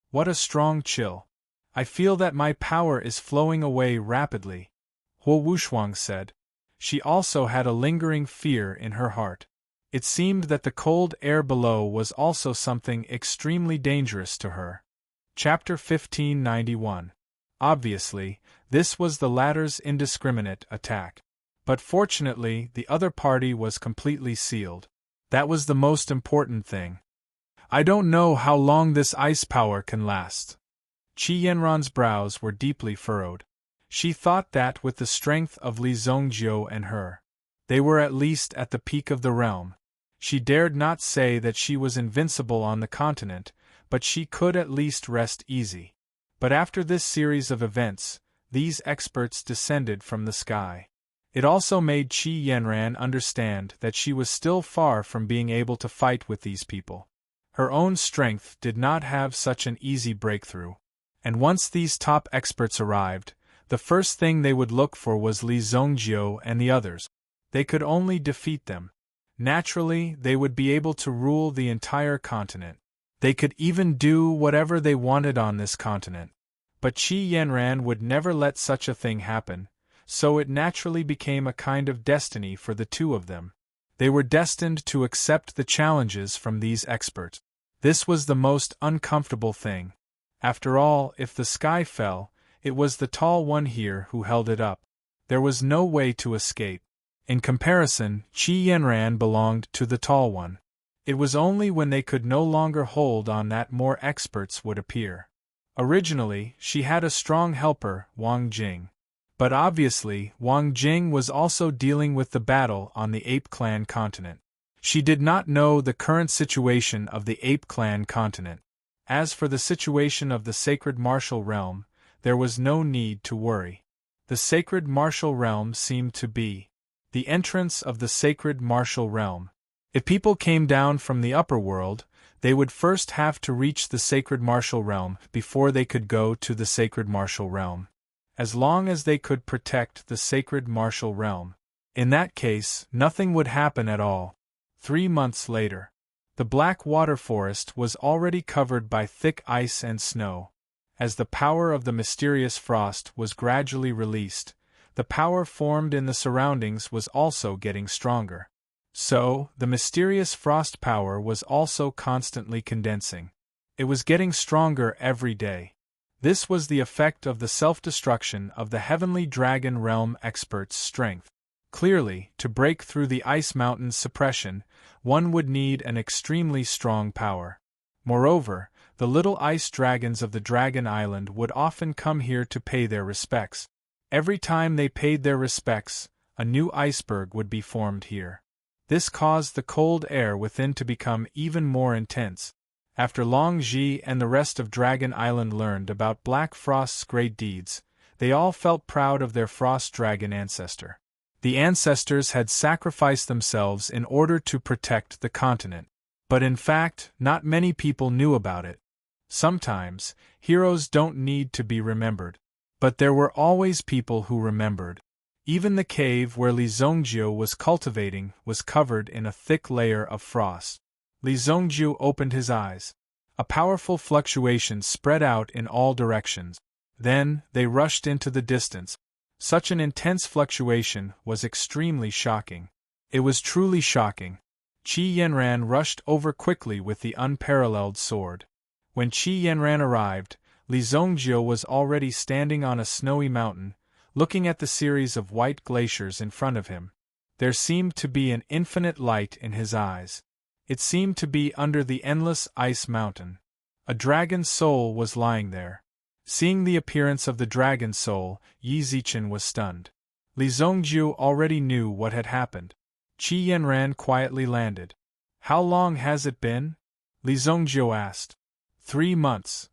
What a strong chill! I feel that my power is flowing away rapidly, Hu Wushuang said. She also had a lingering fear in her heart. It seemed that the cold air below was also something extremely dangerous to her. Chapter 1591. Obviously, this was the latter's indiscriminate attack. But fortunately, the other party was completely sealed. That was the most important thing. I don't know how long this ice power can last. Qi Yanran's brows were deeply furrowed. She thought that with the strength of Li Zongjiu and her, they were at least at the peak of the realm. She dared not say that she was invincible on the continent, but she could at least rest easy. But after this series of events, these experts descended from the sky. It also made Qi Yanran understand that she was still far from being able to fight with these people. Her own strength did not have such an easy breakthrough. And once these top experts arrived, the first thing they would look for was Li Zongjiu and the others. They could only defeat them. Naturally, they would be able to rule the entire continent. They could even do whatever they wanted on this continent. But Qi Yanran would never let such a thing happen, so it naturally became a kind of destiny for the two of them. They were destined to accept the challenges from these experts. This was the most uncomfortable thing. After all, if the sky fell, it was the tall one here who held it up. There was no way to escape. In comparison, Qi Yanran belonged to the tall one. It was only when they could no longer hold on that more experts would appear. Originally, she had a strong helper, Wang Jing. But obviously, Wang Jing was also dealing with the battle on the Ape Clan continent. She did not know the current situation of the Ape Clan continent. As for the situation of the Sacred Martial Realm, there was no need to worry. The Sacred Martial Realm seemed to be the entrance of the Sacred Martial Realm. If people came down from the upper world, they would first have to reach the Sacred Martial Realm before they could go to the Sacred Martial Realm. As long as they could protect the Sacred Martial Realm. In that case, nothing would happen at all. 3 months later, the Black Water Forest was already covered by thick ice and snow. As the power of the mysterious frost was gradually released, the power formed in the surroundings was also getting stronger. So, the mysterious frost power was also constantly condensing. It was getting stronger every day. This was the effect of the self-destruction of the Heavenly Dragon Realm experts' strength. Clearly, to break through the Ice Mountain's suppression, one would need an extremely strong power. Moreover, the little ice dragons of the Dragon Island would often come here to pay their respects. Every time they paid their respects, a new iceberg would be formed here. This caused the cold air within to become even more intense. After Long Ji and the rest of Dragon Island learned about Black Frost's great deeds, they all felt proud of their Frost Dragon ancestor. The ancestors had sacrificed themselves in order to protect the continent. But in fact, not many people knew about it. Sometimes, heroes don't need to be remembered. But there were always people who remembered. Even the cave where Li Zongjiu was cultivating was covered in a thick layer of frost. Li Zongjiu opened his eyes. A powerful fluctuation spread out in all directions. Then, they rushed into the distance. Such an intense fluctuation was extremely shocking. It was truly shocking. Qi Yanran rushed over quickly with the unparalleled sword. When Qi Yanran arrived, Li Zongjiu was already standing on a snowy mountain, looking at the series of white glaciers in front of him. There seemed to be an infinite light in his eyes. It seemed to be under the endless ice mountain. A dragon's soul was lying there. Seeing the appearance of the dragon soul, Yi Zichen was stunned. Li Zongjiu already knew what had happened. Qi Yanran quietly landed. "How long has it been?" Li Zongjiu asked. 3 months.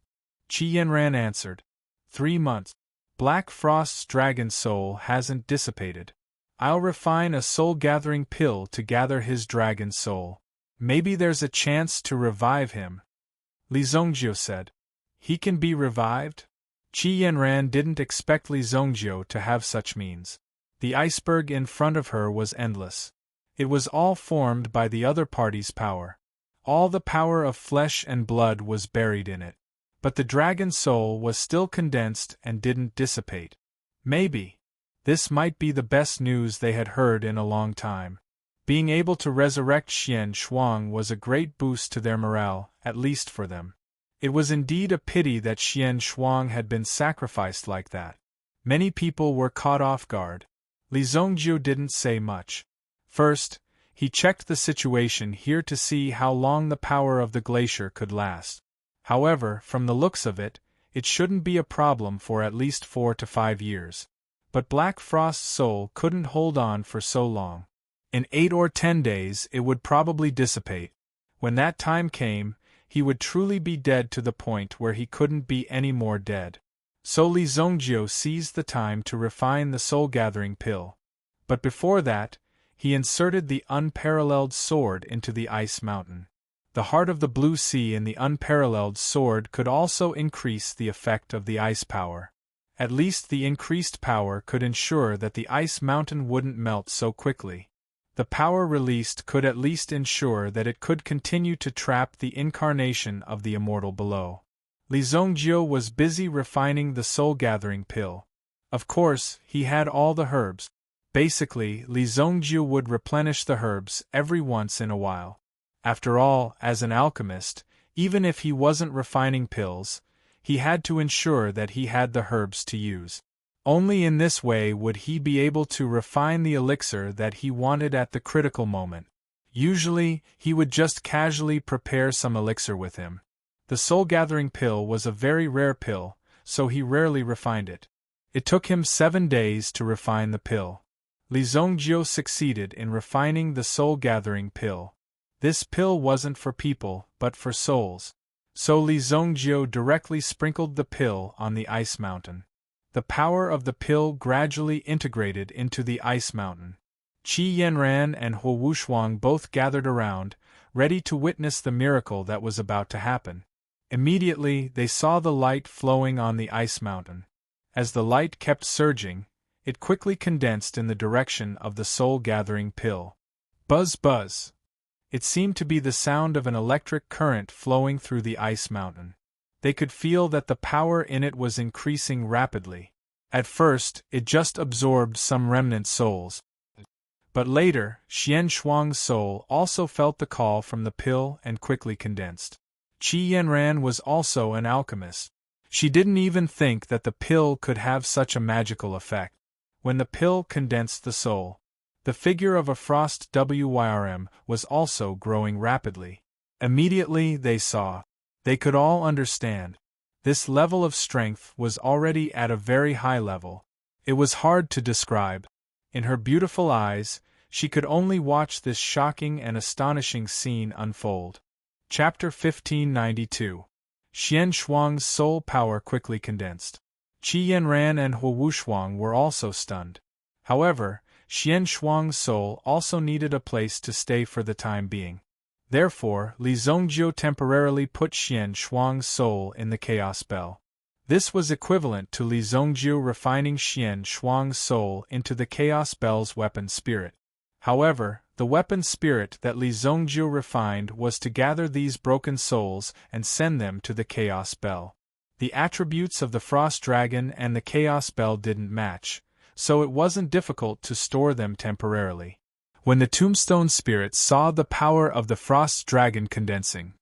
Qi Yanran answered. 3 months. Black Frost's dragon soul hasn't dissipated. I'll refine a soul-gathering pill to gather his dragon soul. Maybe there's a chance to revive him. Li Zongjiu said. He can be revived? Qi Yanran didn't expect Li Zongjiu to have such means. The iceberg in front of her was endless. It was all formed by the other party's power. All the power of flesh and blood was buried in it. But the dragon soul was still condensed and didn't dissipate. Maybe. This might be the best news they had heard in a long time. Being able to resurrect Xian Shuang was a great boost to their morale, at least for them. It was indeed a pity that Xian Shuang had been sacrificed like that. Many people were caught off guard. Li Zongjiu didn't say much. First, he checked the situation here to see how long the power of the glacier could last. However, from the looks of it, it shouldn't be a problem for at least 4 to 5 years. But Black Frost's soul couldn't hold on for so long. In 8 or 10 days it would probably dissipate. When that time came, he would truly be dead to the point where he couldn't be any more dead. So Li Zongjiu seized the time to refine the soul-gathering pill. But before that, he inserted the unparalleled sword into the ice mountain. The heart of the blue sea in the unparalleled sword could also increase the effect of the ice power. At least the increased power could ensure that the ice mountain wouldn't melt so quickly. The power released could at least ensure that it could continue to trap the incarnation of the immortal below. Li Zongjiu was busy refining the soul-gathering pill. Of course, he had all the herbs. Basically, Li Zongjiu would replenish the herbs every once in a while. After all, as an alchemist, even if he wasn't refining pills, he had to ensure that he had the herbs to use. Only in this way would he be able to refine the elixir that he wanted at the critical moment. Usually, he would just casually prepare some elixir with him. The soul-gathering pill was a very rare pill, so he rarely refined it. It took him 7 days to refine the pill. Li Zongjiu succeeded in refining the soul-gathering pill. This pill wasn't for people, but for souls. So Li Zongjiu directly sprinkled the pill on the ice mountain. The power of the pill gradually integrated into the ice mountain. Qi Yanran and Hu Wushuang both gathered around, ready to witness the miracle that was about to happen. Immediately, they saw the light flowing on the ice mountain. As the light kept surging, it quickly condensed in the direction of the soul-gathering pill. Buzz buzz! It seemed to be the sound of an electric current flowing through the ice mountain. They could feel that the power in it was increasing rapidly. At first, it just absorbed some remnant souls. But later, Xian Shuang's soul also felt the call from the pill and quickly condensed. Qi Yanran was also an alchemist. She didn't even think that the pill could have such a magical effect. When the pill condensed the soul, the figure of a frost Wyrm was also growing rapidly. Immediately they saw. They could all understand. This level of strength was already at a very high level. It was hard to describe. In her beautiful eyes, she could only watch this shocking and astonishing scene unfold. Chapter 1592. Xian Shuang's soul power quickly condensed. Qi Yanran and Hu Wushuang were also stunned. However, Xian Shuang's soul also needed a place to stay for the time being. Therefore, Li Zongjiu temporarily put Xian Shuang's soul in the Chaos Bell. This was equivalent to Li Zongjiu refining Xian Shuang's soul into the Chaos Bell's weapon spirit. However, the weapon spirit that Li Zongjiu refined was to gather these broken souls and send them to the Chaos Bell. The attributes of the Frost Dragon and the Chaos Bell didn't match, so it wasn't difficult to store them temporarily. When the Tombstone Spirit saw the power of the Frost Dragon condensing,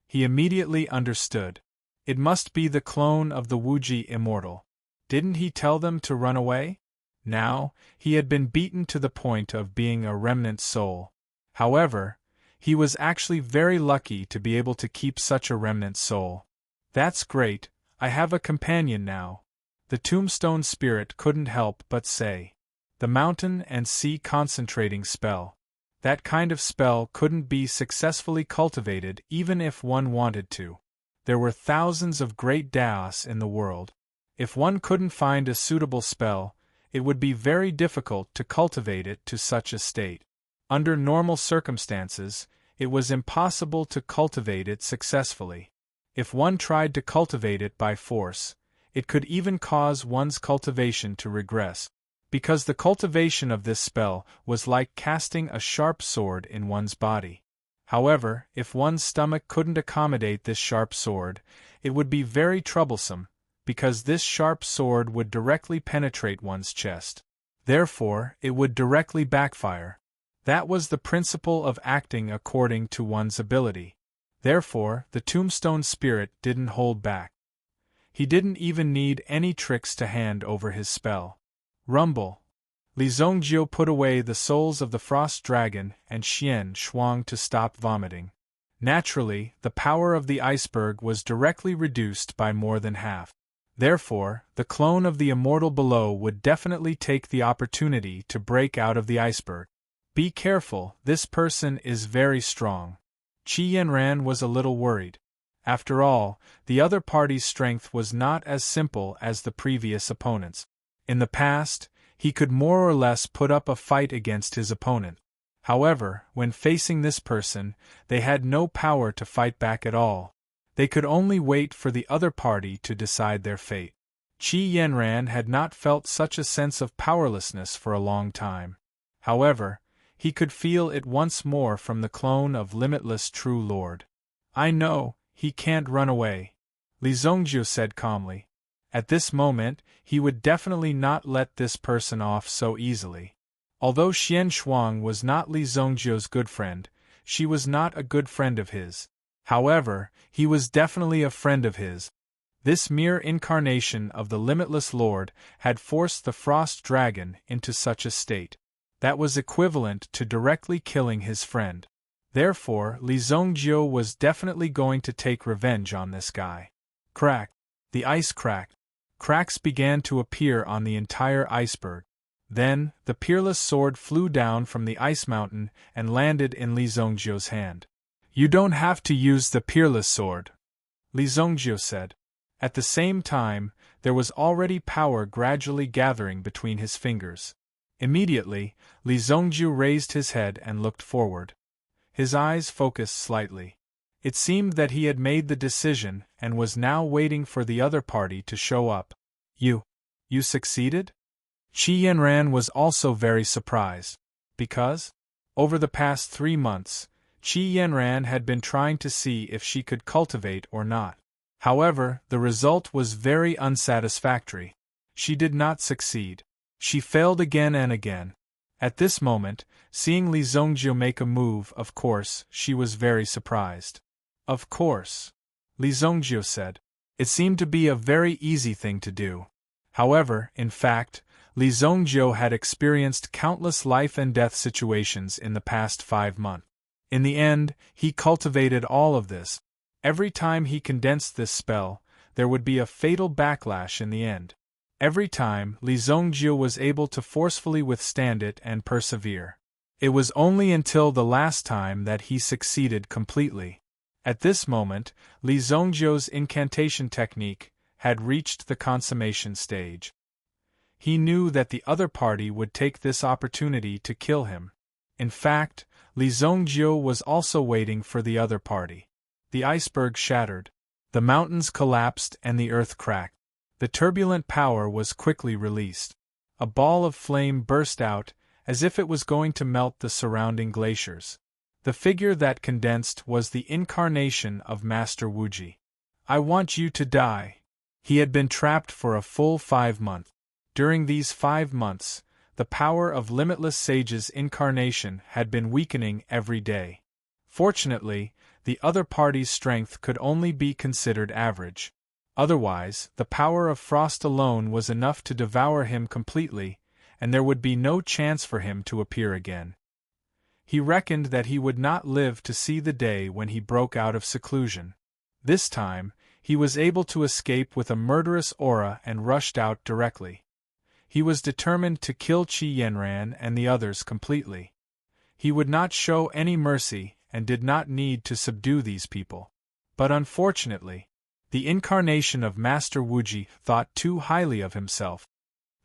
he immediately understood. It must be the clone of the Wuji Immortal. Didn't he tell them to run away? Now, he had been beaten to the point of being a remnant soul. However, he was actually very lucky to be able to keep such a remnant soul. That's great, I have a companion now. The tombstone spirit couldn't help but say. The mountain and sea concentrating spell. That kind of spell couldn't be successfully cultivated even if one wanted to. There were thousands of great daos in the world. If one couldn't find a suitable spell, it would be very difficult to cultivate it to such a state. Under normal circumstances, it was impossible to cultivate it successfully. If one tried to cultivate it by force, it could even cause one's cultivation to regress, because the cultivation of this spell was like casting a sharp sword in one's body. However, if one's stomach couldn't accommodate this sharp sword, it would be very troublesome, because this sharp sword would directly penetrate one's chest. Therefore, it would directly backfire. That was the principle of acting according to one's ability. Therefore, the tombstone spirit didn't hold back. He didn't even need any tricks to hand over his spell. Rumble. Li Zhongjie put away the souls of the frost dragon and Xian Shuang to stop vomiting. Naturally, the power of the iceberg was directly reduced by more than half. Therefore, the clone of the immortal below would definitely take the opportunity to break out of the iceberg. Be careful, this person is very strong. Qi Yanran was a little worried. After all, the other party's strength was not as simple as the previous opponent's. In the past, he could more or less put up a fight against his opponent. However, when facing this person, they had no power to fight back at all. They could only wait for the other party to decide their fate. Qi Yanran had not felt such a sense of powerlessness for a long time. However, he could feel it once more from the clone of Limitless True Lord. I know, he can't run away, Li Zhongjie said calmly. At this moment, he would definitely not let this person off so easily. Although Xian Shuang was not Li Zhongjie's good friend, she was not a good friend of his. However, he was definitely a friend of his. This mere incarnation of the Limitless Lord had forced the Frost Dragon into such a state. That was equivalent to directly killing his friend. Therefore, Li Zhongjie was definitely going to take revenge on this guy. Crack. The ice cracked. Cracks began to appear on the entire iceberg. Then, the peerless sword flew down from the ice mountain and landed in Li Zhongjie's hand. You don't have to use the peerless sword, Li Zhongjie said. At the same time, there was already power gradually gathering between his fingers. Immediately, Li Zhongjie raised his head and looked forward. His eyes focused slightly. It seemed that he had made the decision and was now waiting for the other party to show up. You succeeded? Qi Yanran was also very surprised. Because? Over the past 3 months, Qi Yanran had been trying to see if she could cultivate or not. However, the result was very unsatisfactory. She did not succeed. She failed again and again. At this moment, seeing Li Zhongjie make a move, of course, she was very surprised. Of course, Li Zhongjie said. It seemed to be a very easy thing to do. However, in fact, Li Zhongjie had experienced countless life and death situations in the past 5 months. In the end, he cultivated all of this. Every time he condensed this spell, there would be a fatal backlash in the end. Every time, Li Zhongjie was able to forcefully withstand it and persevere. It was only until the last time that he succeeded completely. At this moment, Li Zhongjie's incantation technique had reached the consummation stage. He knew that the other party would take this opportunity to kill him. In fact, Li Zhongjie was also waiting for the other party. The iceberg shattered. The mountains collapsed and the earth cracked. The turbulent power was quickly released. A ball of flame burst out, as if it was going to melt the surrounding glaciers. The figure that condensed was the incarnation of Master Wuji. I want you to die. He had been trapped for a full 5 months. During these 5 months, the power of Limitless Sage's incarnation had been weakening every day. Fortunately, the other party's strength could only be considered average. Otherwise, the power of Frost alone was enough to devour him completely, and there would be no chance for him to appear again. He reckoned that he would not live to see the day when he broke out of seclusion. This time, He was able to escape with a murderous aura and rushed out directly. He was determined to kill Qi Yanran and the others completely. He would not show any mercy and did not need to subdue these people. But unfortunately, the incarnation of Master Wuji thought too highly of himself.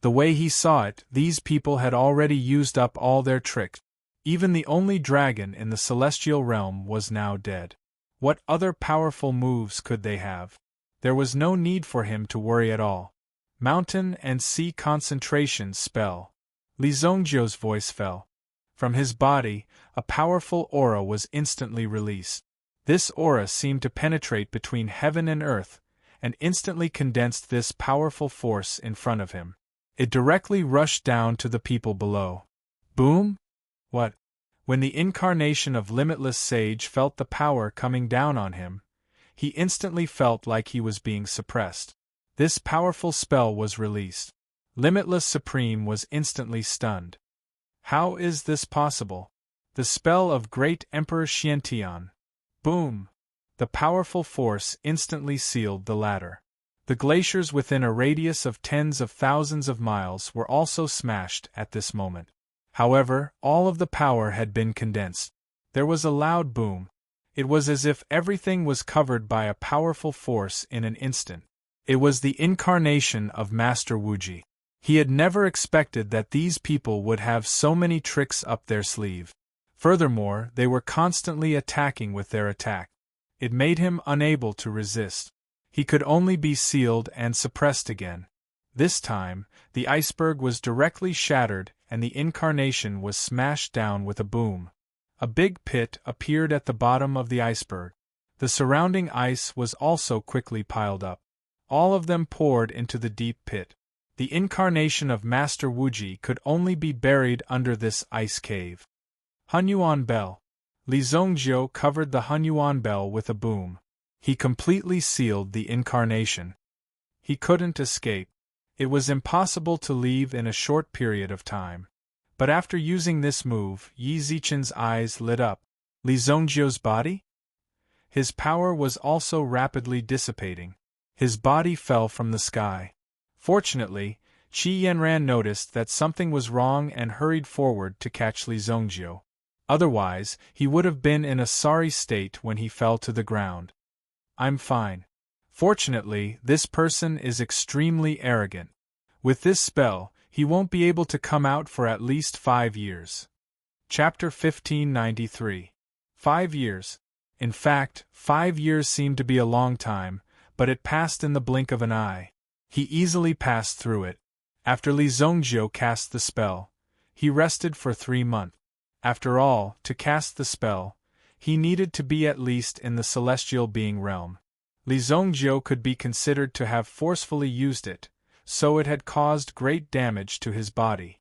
The way he saw it, these people had already used up all their tricks. Even the only dragon in the celestial realm was now dead. What other powerful moves could they have? There was no need for him to worry at all. Mountain and sea concentration spell. Li Zhongjiu's voice fell. From his body, a powerful aura was instantly released. This aura seemed to penetrate between heaven and earth, and instantly condensed this powerful force in front of him. It directly rushed down to the people below. Boom? What? When the incarnation of Limitless Sage felt the power coming down on him, he instantly felt like he was being suppressed. This powerful spell was released. Limitless Supreme was instantly stunned. How is this possible? The spell of Great Emperor Xiantian. Boom! The powerful force instantly sealed the latter. The glaciers within a radius of tens of thousands of miles were also smashed at this moment. However, all of the power had been condensed. There was a loud boom. It was as if everything was covered by a powerful force in an instant. It was the incarnation of Master Wuji. He had never expected that these people would have so many tricks up their sleeve. Furthermore, they were constantly attacking with their attack. It made him unable to resist. He could only be sealed and suppressed again. This time, the iceberg was directly shattered and the incarnation was smashed down with a boom. A big pit appeared at the bottom of the iceberg. The surrounding ice was also quickly piled up. All of them poured into the deep pit. The incarnation of Master Wuji could only be buried under this ice cave. Hunyuan Bell. Li Zhongjiu covered the Hunyuan Bell with a boom. He completely sealed the incarnation. He couldn't escape. It was impossible to leave in a short period of time. But after using this move, Yi Zichen's eyes lit up. Li Zhongjiu's body? His power was also rapidly dissipating. His body fell from the sky. Fortunately, Qi Yanran noticed that something was wrong and hurried forward to catch Li Zhongjiu. Otherwise, he would have been in a sorry state when he fell to the ground. I'm fine. Fortunately, this person is extremely arrogant. With this spell, he won't be able to come out for at least 5 years. Chapter 1593. 5 years. In fact, 5 years seemed to be a long time, but it passed in the blink of an eye. He easily passed through it. After Li Zhongjiu cast the spell, he rested for 3 months. After all, to cast the spell, he needed to be at least in the celestial being realm. Li Zhongjiu could be considered to have forcefully used it, so it had caused great damage to his body.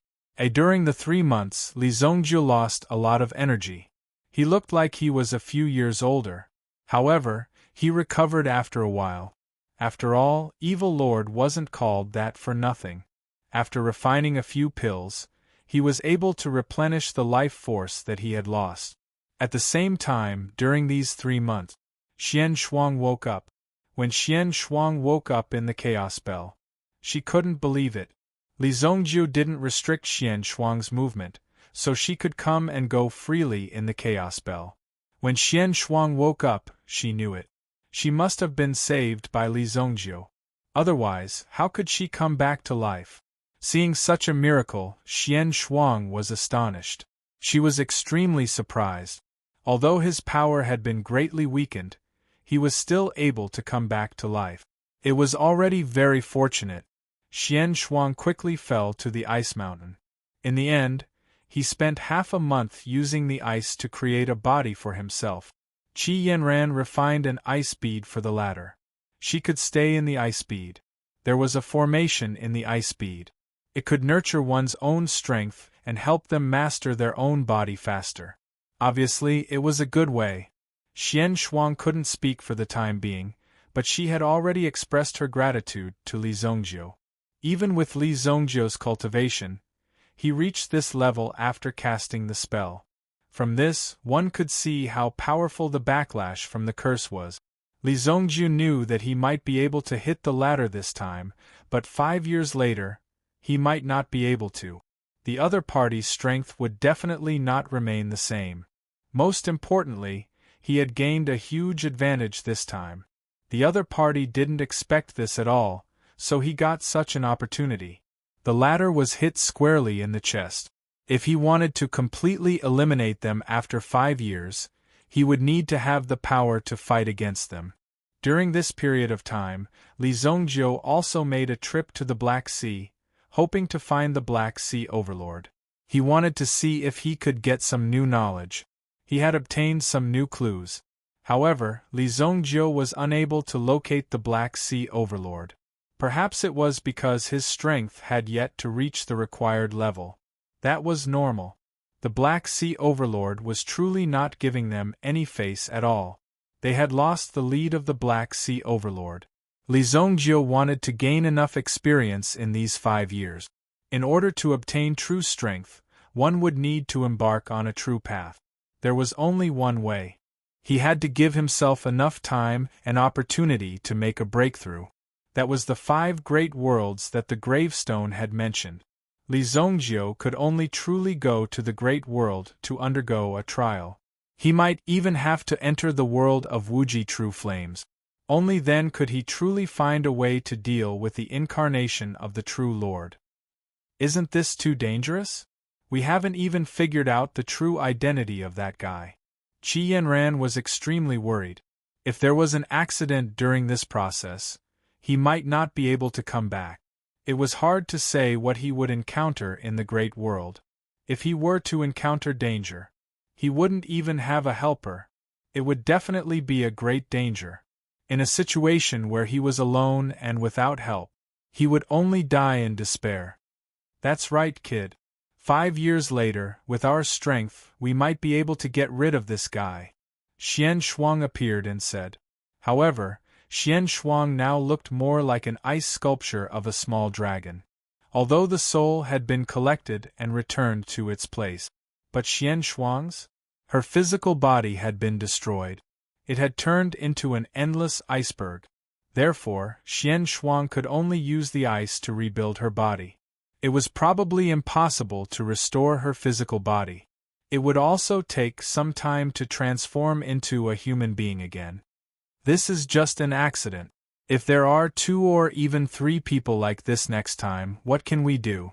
During the 3 months, Li Zhongjiu lost a lot of energy. He looked like he was a few years older. However, he recovered after a while. After all, Evil Lord wasn't called that for nothing. After refining a few pills, he was able to replenish the life force that he had lost. At the same time, during these 3 months, Xian Shuang woke up. When Xian Shuang woke up in the chaos spell, she couldn't believe it. Li Zhongjiu didn't restrict Xian Shuang's movement, so she could come and go freely in the chaos spell. When Xian Shuang woke up, she knew it. She must have been saved by Li Zhongjiu. Otherwise, how could she come back to life? Seeing such a miracle, Xian Shuang was astonished. She was extremely surprised. Although his power had been greatly weakened, he was still able to come back to life. It was already very fortunate. Xian Shuang quickly fell to the ice mountain. In the end, he spent half a month using the ice to create a body for himself. Qi Yanran refined an ice bead for the latter. She could stay in the ice bead. There was a formation in the ice bead. It could nurture one's own strength and help them master their own body faster. Obviously, it was a good way. Xian Shuang couldn't speak for the time being, but she had already expressed her gratitude to Li Zhongjiu. Even with Li Zhongjiu's cultivation, he reached this level after casting the spell. From this, one could see how powerful the backlash from the curse was. Li Zongjiu knew that he might be able to hit the ladder this time, but 5 years later, he might not be able to. The other party's strength would definitely not remain the same. Most importantly, he had gained a huge advantage this time. The other party didn't expect this at all, so he got such an opportunity. The ladder was hit squarely in the chest. If he wanted to completely eliminate them after 5 years, he would need to have the power to fight against them. During this period of time, Li Zongjiu also made a trip to the Black Sea, hoping to find the Black Sea Overlord. He wanted to see if he could get some new knowledge. He had obtained some new clues. However, Li Zongjiu was unable to locate the Black Sea Overlord. Perhaps it was because his strength had yet to reach the required level. That was normal. The Black Sea Overlord was truly not giving them any face at all. They had lost the lead of the Black Sea Overlord. Li Zongjiu wanted to gain enough experience in these 5 years. In order to obtain true strength, one would need to embark on a true path. There was only one way. He had to give himself enough time and opportunity to make a breakthrough. That was the 5 great worlds that the gravestone had mentioned. Li Zongjiu could only truly go to the Great World to undergo a trial. He might even have to enter the world of Wuji True Flames. Only then could he truly find a way to deal with the incarnation of the True Lord. Isn't this too dangerous? We haven't even figured out the true identity of that guy. Qi Yanran was extremely worried. If there was an accident during this process, he might not be able to come back. It was hard to say what he would encounter in the great world. If he were to encounter danger, he wouldn't even have a helper. It would definitely be a great danger. In a situation where he was alone and without help, he would only die in despair. That's right, kid. 5 years later, with our strength, we might be able to get rid of this guy. Xian Shuang appeared and said. However, Xian Shuang now looked more like an ice sculpture of a small dragon. Although the soul had been collected and returned to its place. But Xian Shuang's? Her physical body had been destroyed. It had turned into an endless iceberg. Therefore, Xian Shuang could only use the ice to rebuild her body. It was probably impossible to restore her physical body. It would also take some time to transform into a human being again. This is just an accident. If there are 2 or even 3 people like this next time, what can we do?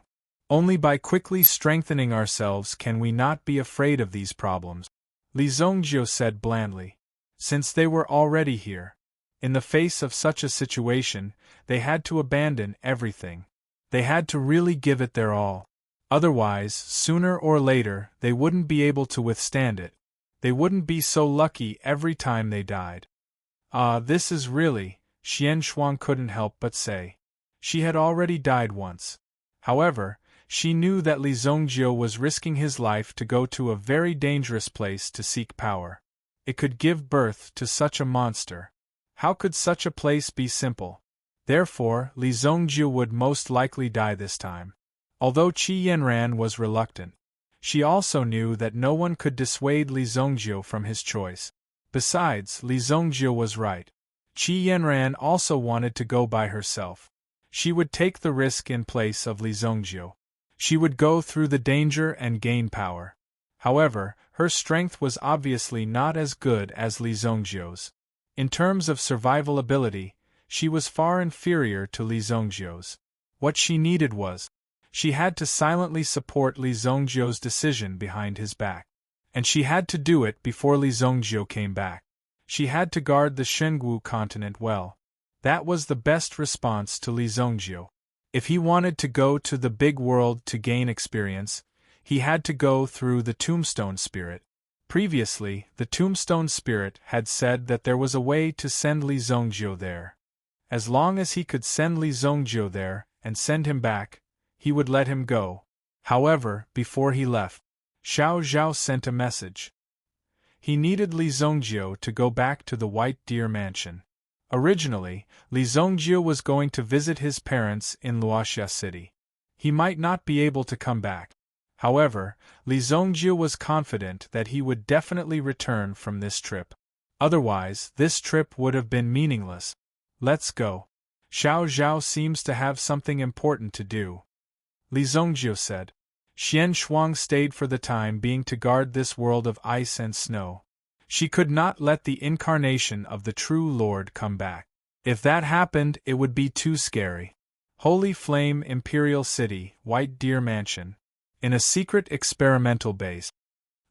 Only by quickly strengthening ourselves can we not be afraid of these problems. Li Zongjiu said blandly. Since they were already here, in the face of such a situation, they had to abandon everything. They had to really give it their all. Otherwise, sooner or later, they wouldn't be able to withstand it. They wouldn't be so lucky every time they died. This is really, Xian Shuang couldn't help but say. She had already died once. However, she knew that Li Zongjiu was risking his life to go to a very dangerous place to seek power. It could give birth to such a monster. How could such a place be simple? Therefore, Li Zongjiu would most likely die this time. Although Qi Yanran was reluctant, she also knew that no one could dissuade Li Zongjiu from his choice. Besides, Li Zongjiu was right. Qi Yanran also wanted to go by herself. She would take the risk in place of Li Zongjiu. She would go through the danger and gain power. However, her strength was obviously not as good as Li Zongjiu's. In terms of survival ability, she was far inferior to Li Zongjiu's. What she needed was, she had to silently support Li Zongjiu's decision behind his back. And she had to do it before Li Zongjiu came back. She had to guard the Shengwu continent well. That was the best response to Li Zongjiu. If he wanted to go to the big world to gain experience, he had to go through the Tombstone Spirit. Previously, the Tombstone Spirit had said that there was a way to send Li Zongjiu there. As long as he could send Li Zongjiu there, and send him back, he would let him go. However, before he left, Xiao Zhao sent a message. He needed Li Zongjiu to go back to the White Deer Mansion. Originally, Li Zongjiu was going to visit his parents in Luoxia City. He might not be able to come back. However, Li Zongjiu was confident that he would definitely return from this trip. Otherwise, this trip would have been meaningless. Let's go. Xiao Zhao seems to have something important to do, Li Zongjiu said. Xian Shuang stayed for the time being to guard this world of ice and snow. She could not let the incarnation of the true Lord come back. If that happened, it would be too scary. Holy Flame Imperial City, White Deer Mansion. In a secret experimental base.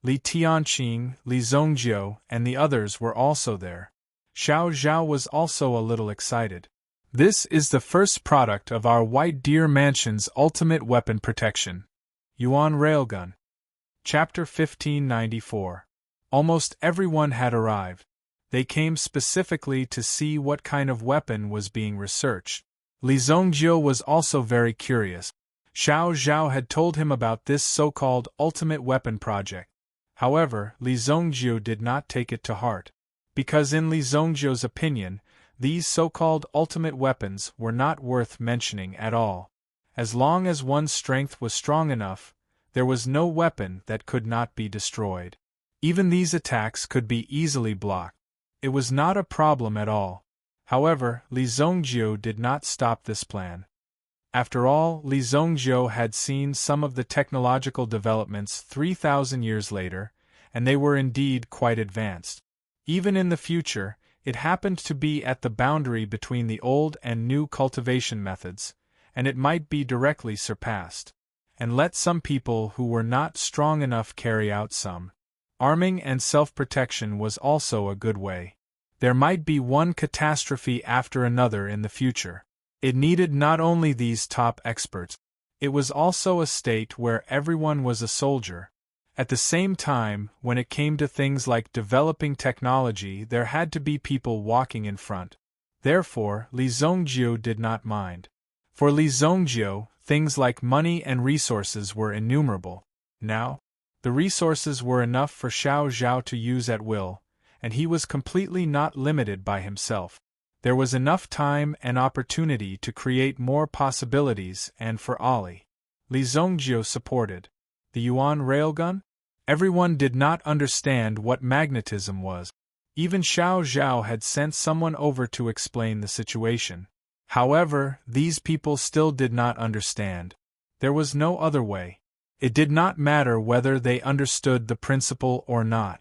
Li Tianqing, Li Zongjiu, and the others were also there. Xiao Zhao was also a little excited. This is the first product of our White Deer Mansion's ultimate weapon protection. Yuan Railgun. Chapter 1594. Almost everyone had arrived. They came specifically to see what kind of weapon was being researched. Li Zongjiu was also very curious. Xiao Zhao had told him about this so-called ultimate weapon project. However, Li Zongjiu did not take it to heart. Because in Li Zongjiu's opinion, these so-called ultimate weapons were not worth mentioning at all. As long as one's strength was strong enough, there was no weapon that could not be destroyed. Even these attacks could be easily blocked. It was not a problem at all. However, Li Zongjiu did not stop this plan. After all, Li Zongjiu had seen some of the technological developments 3,000 years later, and they were indeed quite advanced. Even in the future, it happened to be at the boundary between the old and new cultivation methods, and it might be directly surpassed. And let some people who were not strong enough carry out some. Arming and self-protection was also a good way. There might be one catastrophe after another in the future. It needed not only these top experts, it was also a state where everyone was a soldier. At the same time, when it came to things like developing technology, there had to be people walking in front. Therefore, Li Zongjiu did not mind. For Li Zongjiu, things like money and resources were innumerable. Now, the resources were enough for Xiao Zhao to use at will, and he was completely not limited by himself. There was enough time and opportunity to create more possibilities, and for Ali. Li Zongjiu supported. The Yuan Railgun? Everyone did not understand what magnetism was. Even Xiao Zhao had sent someone over to explain the situation. However, these people still did not understand. There was no other way. It did not matter whether they understood the principle or not.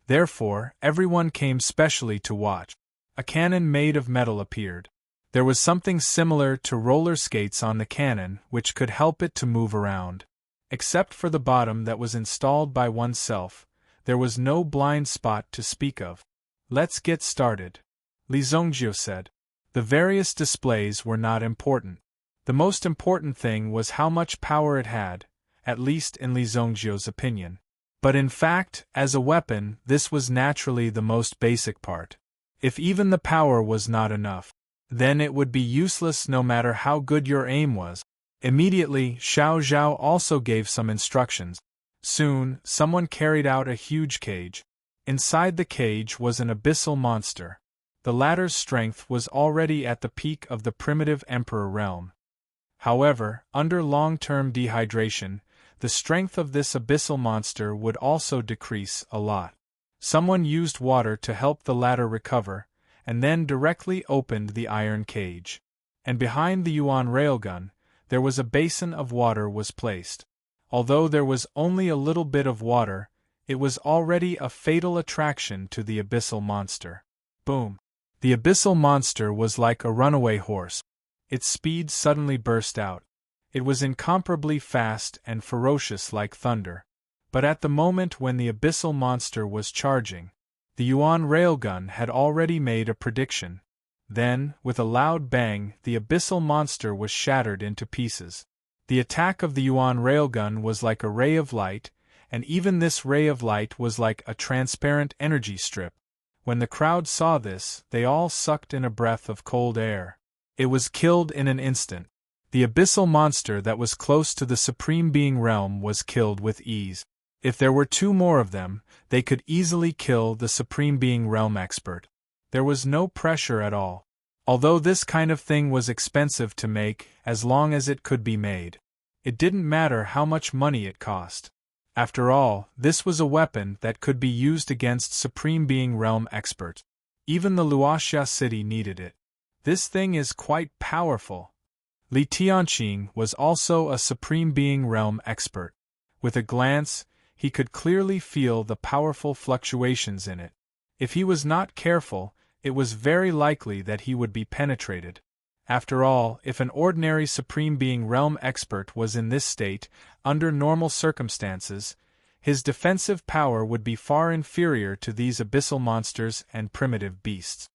Therefore, everyone came specially to watch. A cannon made of metal appeared. There was something similar to roller skates on the cannon which could help it to move around. Except for the bottom that was installed by oneself, there was no blind spot to speak of. Let's get started, Li Zongjiu said. The various displays were not important. The most important thing was how much power it had, at least in Li Zongjiu's opinion. But in fact, as a weapon, this was naturally the most basic part. If even the power was not enough, then it would be useless no matter how good your aim was. Immediately, Xiao Zhao also gave some instructions. Soon, someone carried out a huge cage. Inside the cage was an abyssal monster. The latter's strength was already at the peak of the primitive emperor realm. However, under long-term dehydration, the strength of this abyssal monster would also decrease a lot. Someone used water to help the latter recover, and then directly opened the iron cage. And behind the Yuan Railgun, there was a basin of water was placed. Although there was only a little bit of water, it was already a fatal attraction to the abyssal monster. Boom! The abyssal monster was like a runaway horse. Its speed suddenly burst out. It was incomparably fast and ferocious like thunder. But at the moment when the abyssal monster was charging, the Yuan Railgun had already made a prediction. Then, with a loud bang, the abyssal monster was shattered into pieces. The attack of the Yuan Railgun was like a ray of light, and even this ray of light was like a transparent energy strip. When the crowd saw this, they all sucked in a breath of cold air. It was killed in an instant. The abyssal monster that was close to the Supreme Being realm was killed with ease. If there were two more of them, they could easily kill the Supreme Being realm expert. There was no pressure at all. Although this kind of thing was expensive to make, as long as it could be made. It didn't matter how much money it cost. After all, this was a weapon that could be used against Supreme Being Realm experts. Even the Luoxia city needed it. This thing is quite powerful. Li Tianqing was also a Supreme Being Realm expert. With a glance, he could clearly feel the powerful fluctuations in it. If he was not careful, it was very likely that he would be penetrated. After all, if an ordinary Supreme Being Realm expert was in this state, under normal circumstances, his defensive power would be far inferior to these abyssal monsters and primitive beasts.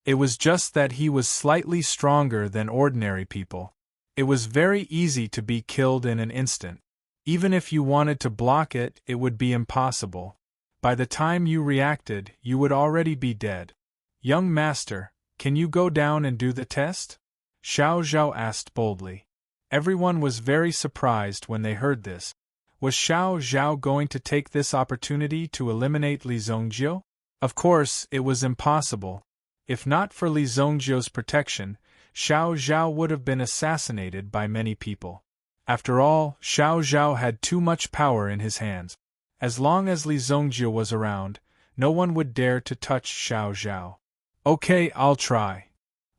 It was just that he was slightly stronger than ordinary people. It was very easy to be killed in an instant. Even if you wanted to block it, it would be impossible. By the time you reacted, you would already be dead. Young master, can you go down and do the test? Xiao Zhao asked boldly. Everyone was very surprised when they heard this. Was Xiao Zhao going to take this opportunity to eliminate Li Zongjiu? Of course, it was impossible. If not for Li Zongjiu's protection, Xiao Zhao would have been assassinated by many people. After all, Xiao Zhao had too much power in his hands. As long as Li Zongjiu was around, no one would dare to touch Xiao Zhao. Okay, I'll try.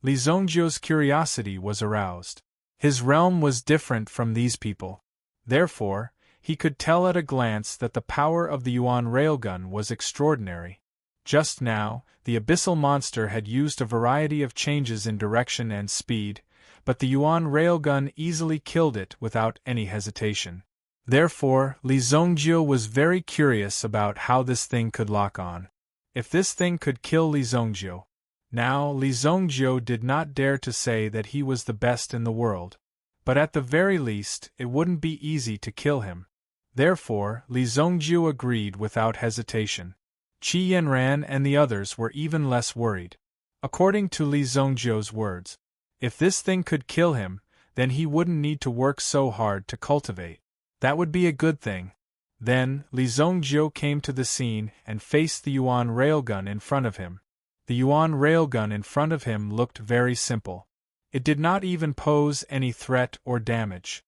Li Zongjiu's curiosity was aroused. His realm was different from these people. Therefore, he could tell at a glance that the power of the Yuan railgun was extraordinary. Just now, the abyssal monster had used a variety of changes in direction and speed, but the Yuan railgun easily killed it without any hesitation. Therefore, Li Zongjiu was very curious about how this thing could lock on. If this thing could kill Li Zongjiu. Now, Li Zongjiu did not dare to say that he was the best in the world. But at the very least, it wouldn't be easy to kill him. Therefore, Li Zongjiu agreed without hesitation. Qi Yanran and the others were even less worried. According to Li Zongjiu's words, if this thing could kill him, then he wouldn't need to work so hard to cultivate. That would be a good thing. Then, Li Zongjiu came to the scene and faced the Yuan railgun in front of him. The Yuan railgun in front of him looked very simple. It did not even pose any threat or damage.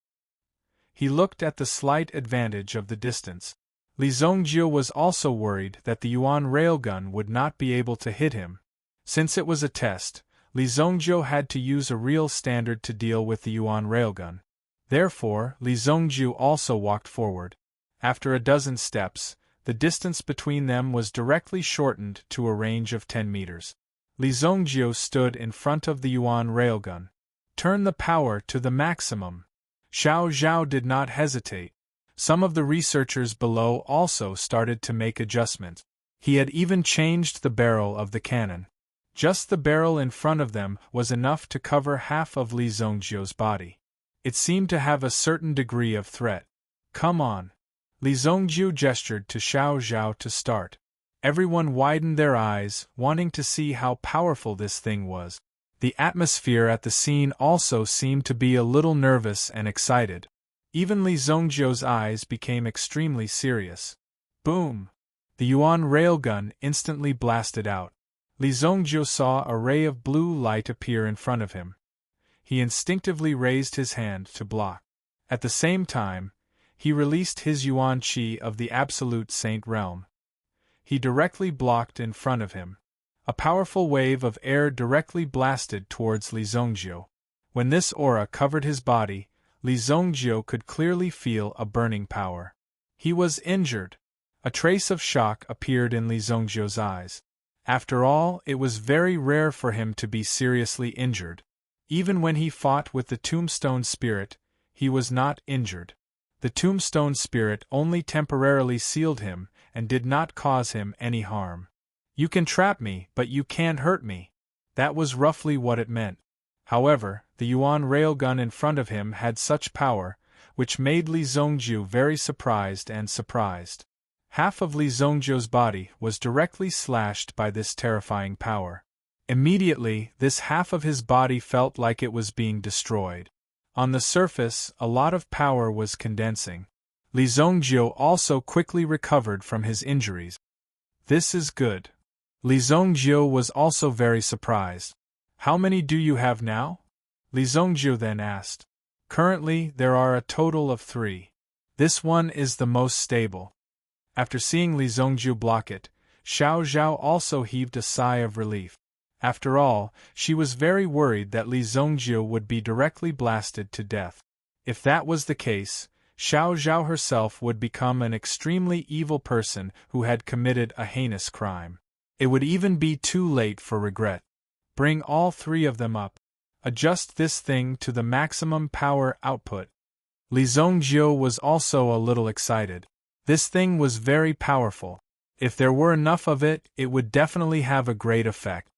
He looked at the slight advantage of the distance. Li Zongjiu was also worried that the Yuan railgun would not be able to hit him. Since it was a test, Li Zongjiu had to use a real standard to deal with the Yuan railgun. Therefore, Li Zongjiu also walked forward. After a dozen steps, the distance between them was directly shortened to a range of 10 meters. Li Zongjiu stood in front of the Yuan railgun. Turn the power to the maximum. Xiao Zhao did not hesitate. Some of the researchers below also started to make adjustments. He had even changed the barrel of the cannon. Just the barrel in front of them was enough to cover half of Li Zongjiu's body. It seemed to have a certain degree of threat. Come on. Li Zongjiu gestured to Xiao Zhao to start. Everyone widened their eyes, wanting to see how powerful this thing was. The atmosphere at the scene also seemed to be a little nervous and excited. Even Li Zongjiu's eyes became extremely serious. Boom! The Yuan railgun instantly blasted out. Li Zongjiu saw a ray of blue light appear in front of him. He instinctively raised his hand to block. At the same time, he released his Yuan Qi of the Absolute Saint Realm. He directly blocked in front of him. A powerful wave of air directly blasted towards Li Zongjiu. When this aura covered his body, Li Zongjiu could clearly feel a burning power. He was injured. A trace of shock appeared in Li Zongjiu's eyes. After all, it was very rare for him to be seriously injured. Even when he fought with the Tombstone Spirit, he was not injured. The Tombstone Spirit only temporarily sealed him and did not cause him any harm. You can trap me, but you can't hurt me. That was roughly what it meant. However, the Yuan railgun in front of him had such power, which made Li Zongjiu very surprised. Half of Li Zongjiu's body was directly slashed by this terrifying power. Immediately, this half of his body felt like it was being destroyed. On the surface, a lot of power was condensing. Li Zongjiu also quickly recovered from his injuries. This is good. Li Zongjiu was also very surprised. How many do you have now? Li Zongjiu then asked. Currently, there are a total of 3. This one is the most stable. After seeing Li Zongjiu block it, Xiao Zhao also heaved a sigh of relief. After all, she was very worried that Li Zongjiu would be directly blasted to death. If that was the case, Xiao Zhao herself would become an extremely evil person who had committed a heinous crime. It would even be too late for regret. Bring all three of them up. Adjust this thing to the maximum power output. Li Zongjiu was also a little excited. This thing was very powerful. If there were enough of it, it would definitely have a great effect.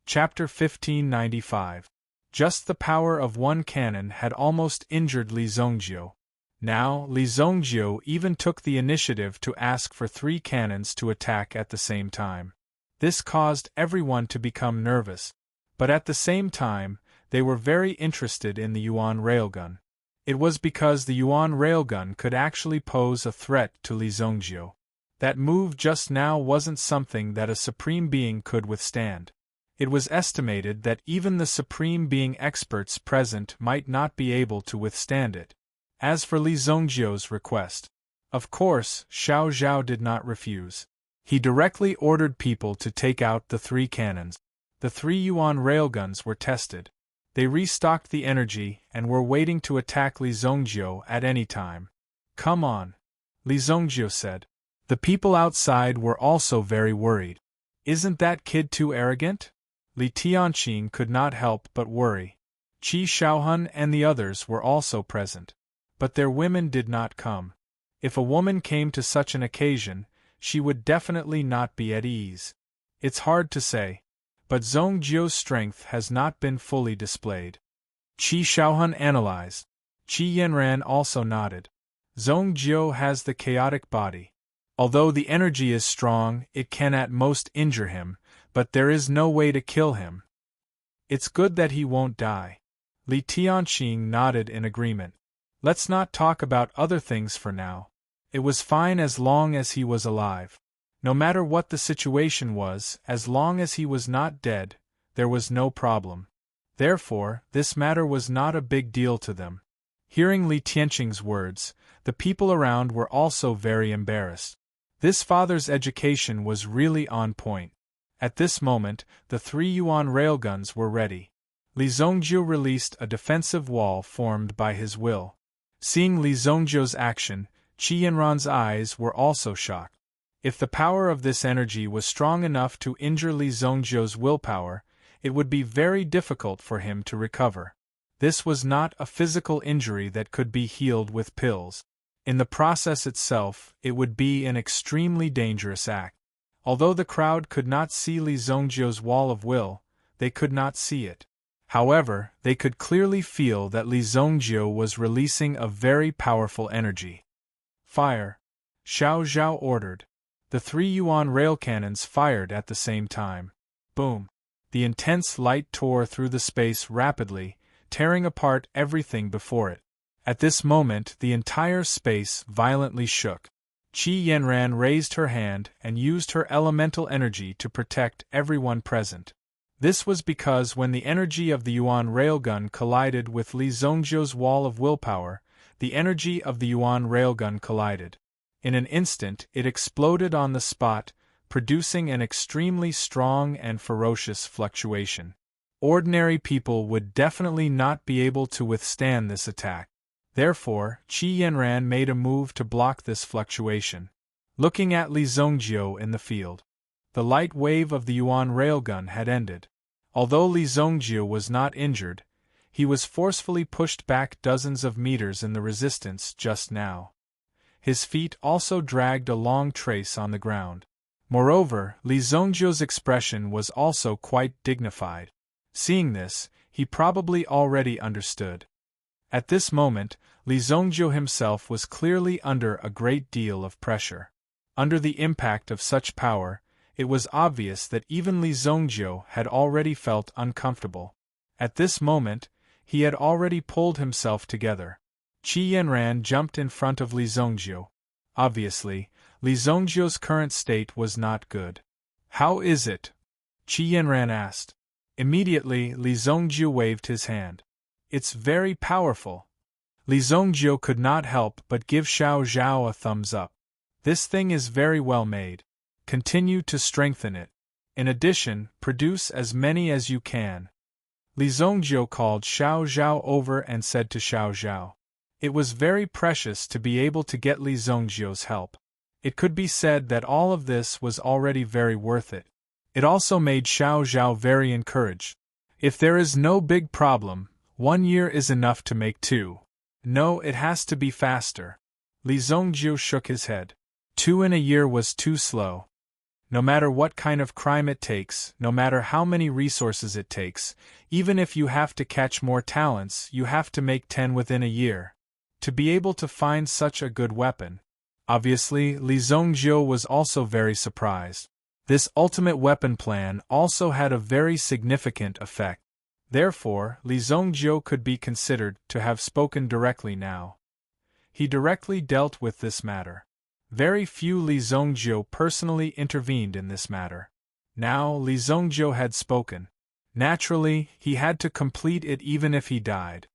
Chapter 1595. Just the power of one cannon had almost injured Li Zongjiu. Now, Li Zongjiu even took the initiative to ask for 3 cannons to attack at the same time. This caused everyone to become nervous, but at the same time, they were very interested in the Yuan railgun. It was because the Yuan railgun could actually pose a threat to Li Zongjiu. That move just now wasn't something that a supreme being could withstand. It was estimated that even the supreme being experts present might not be able to withstand it. As for Li Zongjiu's request, of course, Xiao Zhao did not refuse. He directly ordered people to take out the 3 cannons. The 3 Yuan railguns were tested. They restocked the energy and were waiting to attack Li Zongjiu at any time. Come on, Li Zongjiu said. The people outside were also very worried. Isn't that kid too arrogant? Li Tianqing could not help but worry. Qi Shaohun and the others were also present. But their women did not come. If a woman came to such an occasion, she would definitely not be at ease. It's hard to say. But Zongjiu's strength has not been fully displayed. Qi Shaohun analyzed. Qi Yanran also nodded. Zongjiu has the chaotic body. Although the energy is strong, it can at most injure him, but there is no way to kill him. It's good that he won't die. Li Tianqing nodded in agreement. Let's not talk about other things for now. It was fine as long as he was alive. No matter what the situation was, as long as he was not dead, there was no problem. Therefore, this matter was not a big deal to them. Hearing Li Tianqing's words, the people around were also very embarrassed. This father's education was really on point. At this moment, the 3 Yuan railguns were ready. Li Zongjiu released a defensive wall formed by his will. Seeing Li Zongjiu's action, Qi Yanran's eyes were also shocked. If the power of this energy was strong enough to injure Li Zongjiu's willpower, it would be very difficult for him to recover. This was not a physical injury that could be healed with pills. In the process itself, it would be an extremely dangerous act. Although the crowd could not see Li Zongjiu's wall of will, they could not see it. However, they could clearly feel that Li Zongjiu was releasing a very powerful energy. Fire! Xiao Zhao ordered. The 3 Yuan rail cannons fired at the same time. Boom! The intense light tore through the space rapidly, tearing apart everything before it. At this moment, the entire space violently shook. Qi Yanran raised her hand and used her elemental energy to protect everyone present. This was because when the energy of the Yuan railgun collided with Li Zongjiu's wall of willpower, the energy of the Yuan railgun collided. In an instant, it exploded on the spot, producing an extremely strong and ferocious fluctuation. Ordinary people would definitely not be able to withstand this attack. Therefore, Qi Yanran made a move to block this fluctuation. Looking at Li Zongjiu in the field, the light wave of the Yuan railgun had ended. Although Li Zongjiu was not injured, he was forcefully pushed back dozens of meters in the resistance just now. His feet also dragged a long trace on the ground. Moreover, Li Zongjiu's expression was also quite dignified. Seeing this, he probably already understood. At this moment, Li Zongjiu himself was clearly under a great deal of pressure. Under the impact of such power, it was obvious that even Li Zongjiu had already felt uncomfortable. At this moment, he had already pulled himself together. Qi Yanran jumped in front of Li Zongjiu. Obviously, Li Zongjiu's current state was not good. How is it? Qi Yanran asked. Immediately, Li Zongjiu waved his hand. It's very powerful. Li Zhongjiu could not help but give Xiao Zhao a thumbs up. This thing is very well made. Continue to strengthen it. In addition, produce as many as you can. Li Zhongjiu called Xiao Zhao over and said to Xiao Zhao. It was very precious to be able to get Li Zhongjiu's help. It could be said that all of this was already very worth it. It also made Xiao Zhao very encouraged. If there is no big problem, 1 year is enough to make 2. No, it has to be faster. Li Zhongjiu shook his head. 2 in a year was too slow. No matter what kind of crime it takes, no matter how many resources it takes, even if you have to catch more talents, you have to make 10 within a year. To be able to find such a good weapon. Obviously, Li Zhongjiu was also very surprised. This ultimate weapon plan also had a very significant effect. Therefore, Li Zhongjiu could be considered to have spoken directly now. He directly dealt with this matter. Very few Li Zhongjiu personally intervened in this matter. Now Li Zhongjiu had spoken. Naturally, he had to complete it even if he died.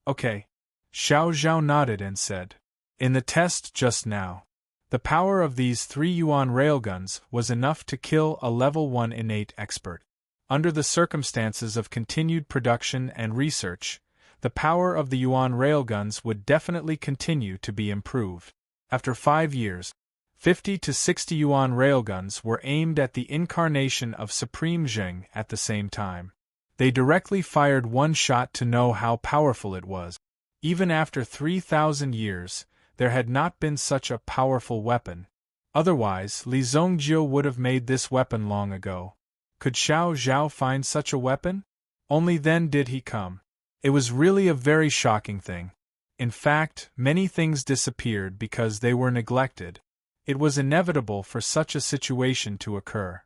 Okay. Xiao Zhao nodded and said. In the test just now, the power of these 3 yuan railguns was enough to kill a level 1 innate expert. Under the circumstances of continued production and research, the power of the yuan railguns would definitely continue to be improved. After 5 years, 50 to 60 yuan railguns were aimed at the incarnation of Supreme Zheng at the same time. They directly fired one shot to know how powerful it was. Even after 3,000 years, there had not been such a powerful weapon. Otherwise, Li Zhongjiu would have made this weapon long ago. Could Xiao Zhao find such a weapon? Only then did he come. It was really a very shocking thing. In fact, many things disappeared because they were neglected. It was inevitable for such a situation to occur.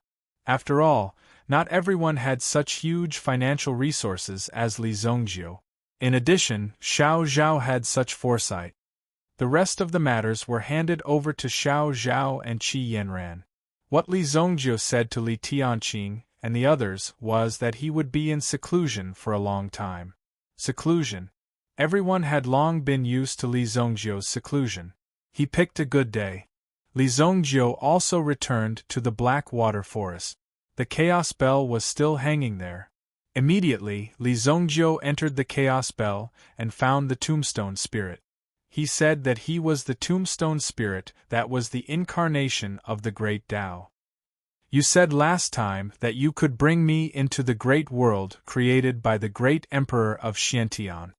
After all, not everyone had such huge financial resources as Li Zhongjiu. In addition, Xiao Zhao had such foresight. The rest of the matters were handed over to Xiao Zhao and Qi Yanran. What Li Zhongjiu said to Li Tianqing and the others was that he would be in seclusion for a long time. Seclusion. Everyone had long been used to Li Zhongjiu's seclusion. He picked a good day. Li Zhongjiu also returned to the Black Water Forest. The Chaos Bell was still hanging there. Immediately, Li Zhongjiu entered the Chaos Bell and found the Tombstone Spirit. He said that he was the Tombstone Spirit that was the incarnation of the Great Tao. You said last time that you could bring me into the great world created by the great Emperor of Xiantian.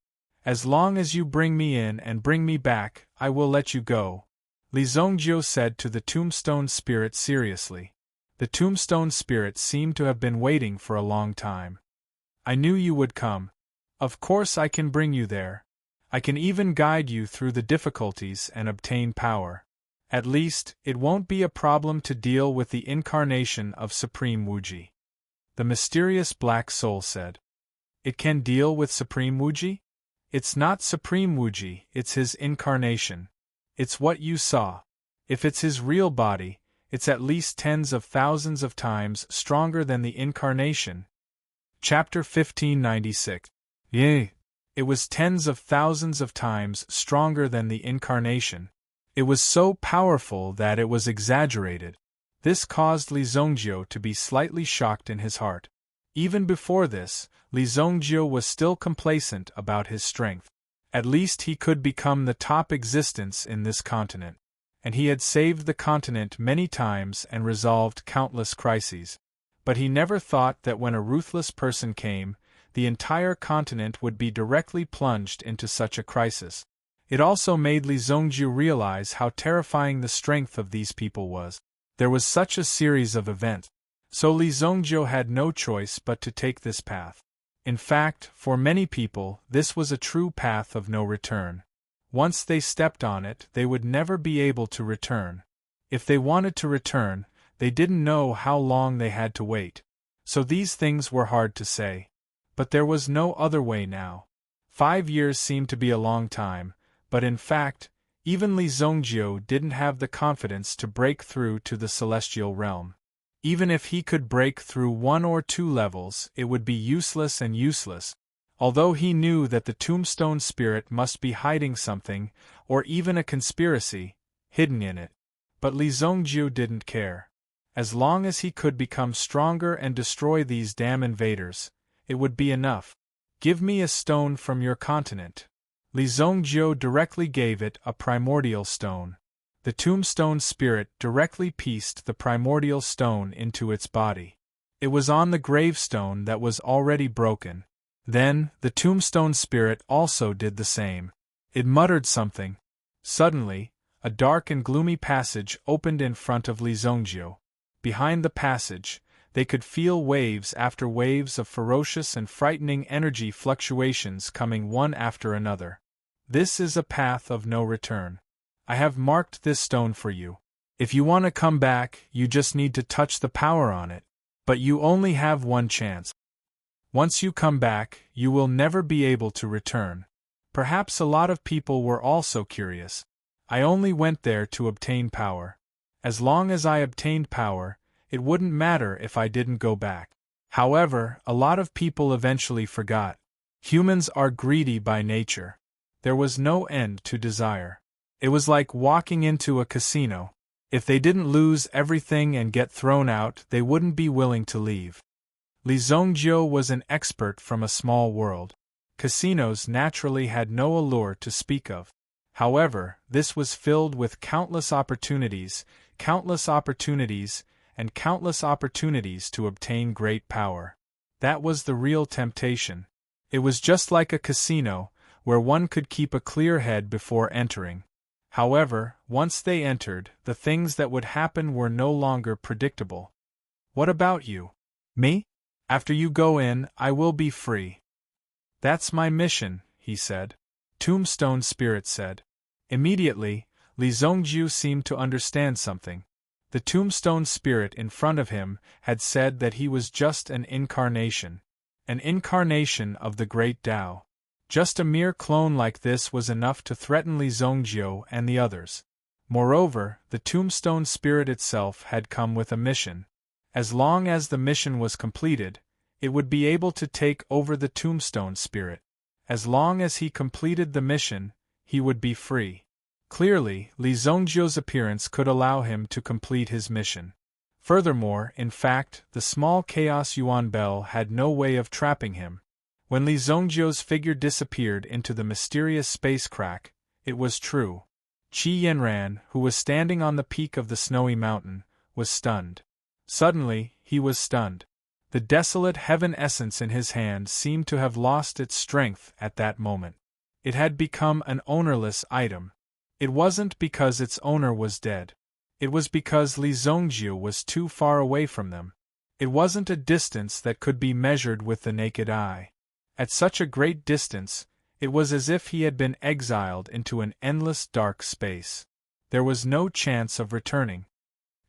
As long as you bring me in and bring me back, I will let you go, Li Zhongjiu said to the Tombstone Spirit seriously. The Tombstone Spirit seemed to have been waiting for a long time. I knew you would come. Of course I can bring you there. I can even guide you through the difficulties and obtain power. At least, it won't be a problem to deal with the incarnation of Supreme Wuji. The mysterious black soul said. It can deal with Supreme Wuji? It's not Supreme Wuji, it's his incarnation. It's what you saw. If it's his real body, it's at least tens of thousands of times stronger than the incarnation. Chapter 1596. Yea. It was tens of thousands of times stronger than the incarnation. It was so powerful that it was exaggerated. This caused Li Zhongjiu to be slightly shocked in his heart. Even before this, Li Zhongjiu was still complacent about his strength. At least he could become the top existence in this continent. And he had saved the continent many times and resolved countless crises. But he never thought that when a ruthless person came, the entire continent would be directly plunged into such a crisis. It also made Li Zhongjiu realize how terrifying the strength of these people was. There was such a series of events. So Li Zhongjiu had no choice but to take this path. In fact, for many people, this was a true path of no return. Once they stepped on it, they would never be able to return. If they wanted to return, they didn't know how long they had to wait. So these things were hard to say. But there was no other way now. 5 years seemed to be a long time, but in fact, even Li Zhongjiu didn't have the confidence to break through to the celestial realm. Even if he could break through 1 or 2 levels, it would be useless and useless. Although he knew that the tombstone spirit must be hiding something, or even a conspiracy, hidden in it. But Li Zongjiu didn't care. As long as he could become stronger and destroy these damn invaders, it would be enough. Give me a stone from your continent. Li Zongjiu directly gave it a primordial stone. The tombstone spirit directly pieced the primordial stone into its body. It was on the gravestone that was already broken. Then, the tombstone spirit also did the same. It muttered something. Suddenly, a dark and gloomy passage opened in front of Li Zongjiu. Behind the passage, they could feel waves after waves of ferocious and frightening energy fluctuations coming one after another. This is a path of no return. I have marked this stone for you. If you want to come back, you just need to touch the power on it. But you only have one chance. Once you come back, you will never be able to return. Perhaps a lot of people were also curious. I only went there to obtain power. As long as I obtained power, it wouldn't matter if I didn't go back. However, a lot of people eventually forgot. Humans are greedy by nature. There was no end to desire. It was like walking into a casino. If they didn't lose everything and get thrown out, they wouldn't be willing to leave. Li Zongjiu was an expert from a small world. Casinos naturally had no allure to speak of. However, this was filled with countless opportunities, and countless opportunities to obtain great power. That was the real temptation. It was just like a casino, where one could keep a clear head before entering. However, once they entered, the things that would happen were no longer predictable. What about you? Me? After you go in, I will be free. That's my mission, he said. Tombstone Spirit said. Immediately, Li Zongjiu seemed to understand something. The Tombstone Spirit in front of him had said that he was just an incarnation of the Great Tao. Just a mere clone like this was enough to threaten Li Zongjiu and the others. Moreover, the Tombstone Spirit itself had come with a mission. As long as the mission was completed, it would be able to take over the Tombstone Spirit. As long as he completed the mission, he would be free. Clearly, Li Zongjiu's appearance could allow him to complete his mission. Furthermore, in fact, the small Chaos Yuan Bell had no way of trapping him. When Li Zongjiu's figure disappeared into the mysterious space crack, it was true. Qi Yanran, who was standing on the peak of the snowy mountain, was stunned. Suddenly, he was stunned. The desolate heaven essence in his hand seemed to have lost its strength at that moment. It had become an ownerless item. It wasn't because its owner was dead. It was because Li Zongjiu was too far away from them. It wasn't a distance that could be measured with the naked eye. At such a great distance, it was as if he had been exiled into an endless dark space. There was no chance of returning.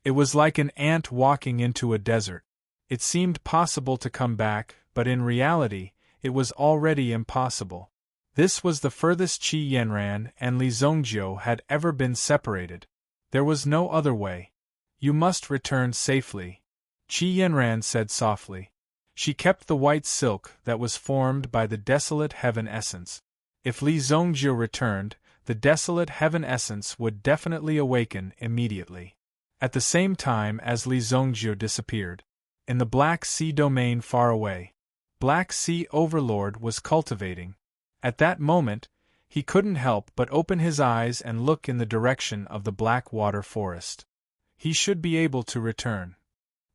It was like an ant walking into a desert. It seemed possible to come back, but in reality, it was already impossible. This was the furthest Qi Yanran and Li Zongjiu had ever been separated. There was no other way. You must return safely, Qi Yanran said softly. She kept the white silk that was formed by the desolate heaven essence. If Li Zongjiu returned, the desolate heaven essence would definitely awaken immediately. At the same time as Li Zongjiu disappeared, in the Black Sea domain far away, Black Sea Overlord was cultivating. At that moment, he couldn't help but open his eyes and look in the direction of the Black Water Forest. He should be able to return.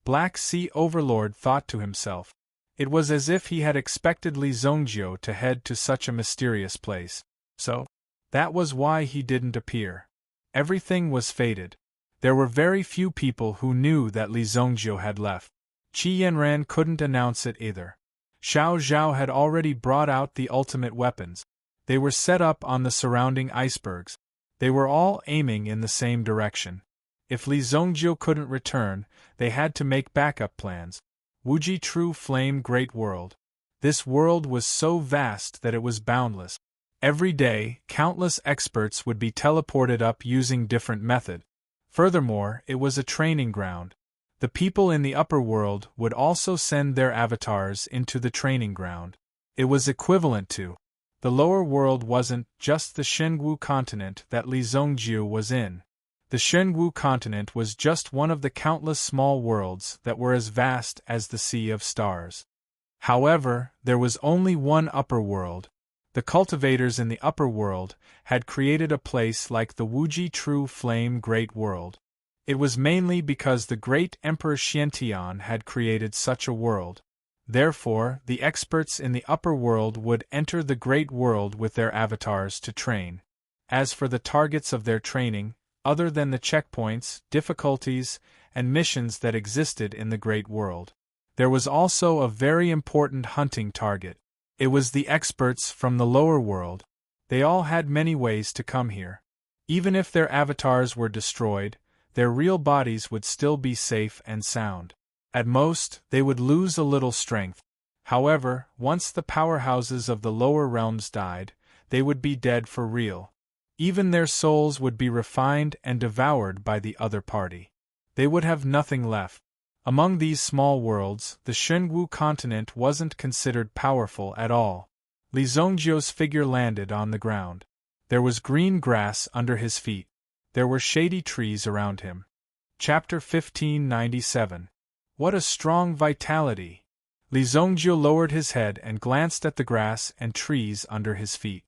Black Sea Overlord thought to himself. It was as if he had expected Li Zongjiu to head to such a mysterious place. So, that was why he didn't appear. Everything was fated. There were very few people who knew that Li Zongjiu had left. Qi Yanran couldn't announce it either. Xiao Zhao had already brought out the ultimate weapons. They were set up on the surrounding icebergs. They were all aiming in the same direction. If Li Zongjiu couldn't return, they had to make backup plans. Wuji True Flame Great World. This world was so vast that it was boundless. Every day, countless experts would be teleported up using different methods. Furthermore, it was a training ground. The people in the upper world would also send their avatars into the training ground. It was equivalent to. The lower world wasn't just the Shengwu continent that Li Zongjiu was in. The Shengwu continent was just one of the countless small worlds that were as vast as the sea of stars. However, there was only one upper world. The cultivators in the upper world had created a place like the Wuji True Flame Great World. It was mainly because the great Emperor Xiantian had created such a world. Therefore, the experts in the upper world would enter the Great World with their avatars to train. As for the targets of their training, other than the checkpoints, difficulties, and missions that existed in the Great World, there was also a very important hunting target. It was the experts from the lower world. They all had many ways to come here. Even if their avatars were destroyed, their real bodies would still be safe and sound. At most, they would lose a little strength. However, once the powerhouses of the lower realms died, they would be dead for real. Even their souls would be refined and devoured by the other party. They would have nothing left. Among these small worlds, the Shengwu continent wasn't considered powerful at all. Li Zongjiu's figure landed on the ground. There was green grass under his feet. There were shady trees around him. Chapter 1597. What a strong vitality! Li Zongjiu lowered his head and glanced at the grass and trees under his feet.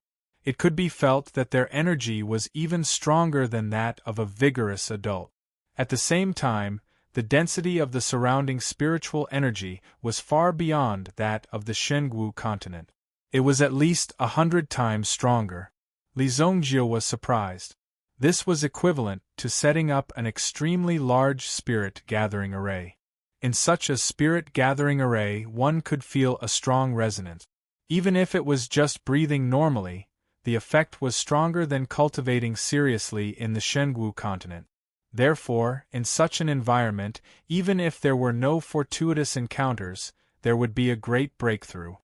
It could be felt that their energy was even stronger than that of a vigorous adult. At the same time, the density of the surrounding spiritual energy was far beyond that of the Shengwu continent. It was at least 100 times stronger. Li Zongjiu was surprised. This was equivalent to setting up an extremely large spirit gathering array. In such a spirit gathering array, one could feel a strong resonance. Even if it was just breathing normally, the effect was stronger than cultivating seriously in the Shengwu continent. Therefore, in such an environment, even if there were no fortuitous encounters, there would be a great breakthrough.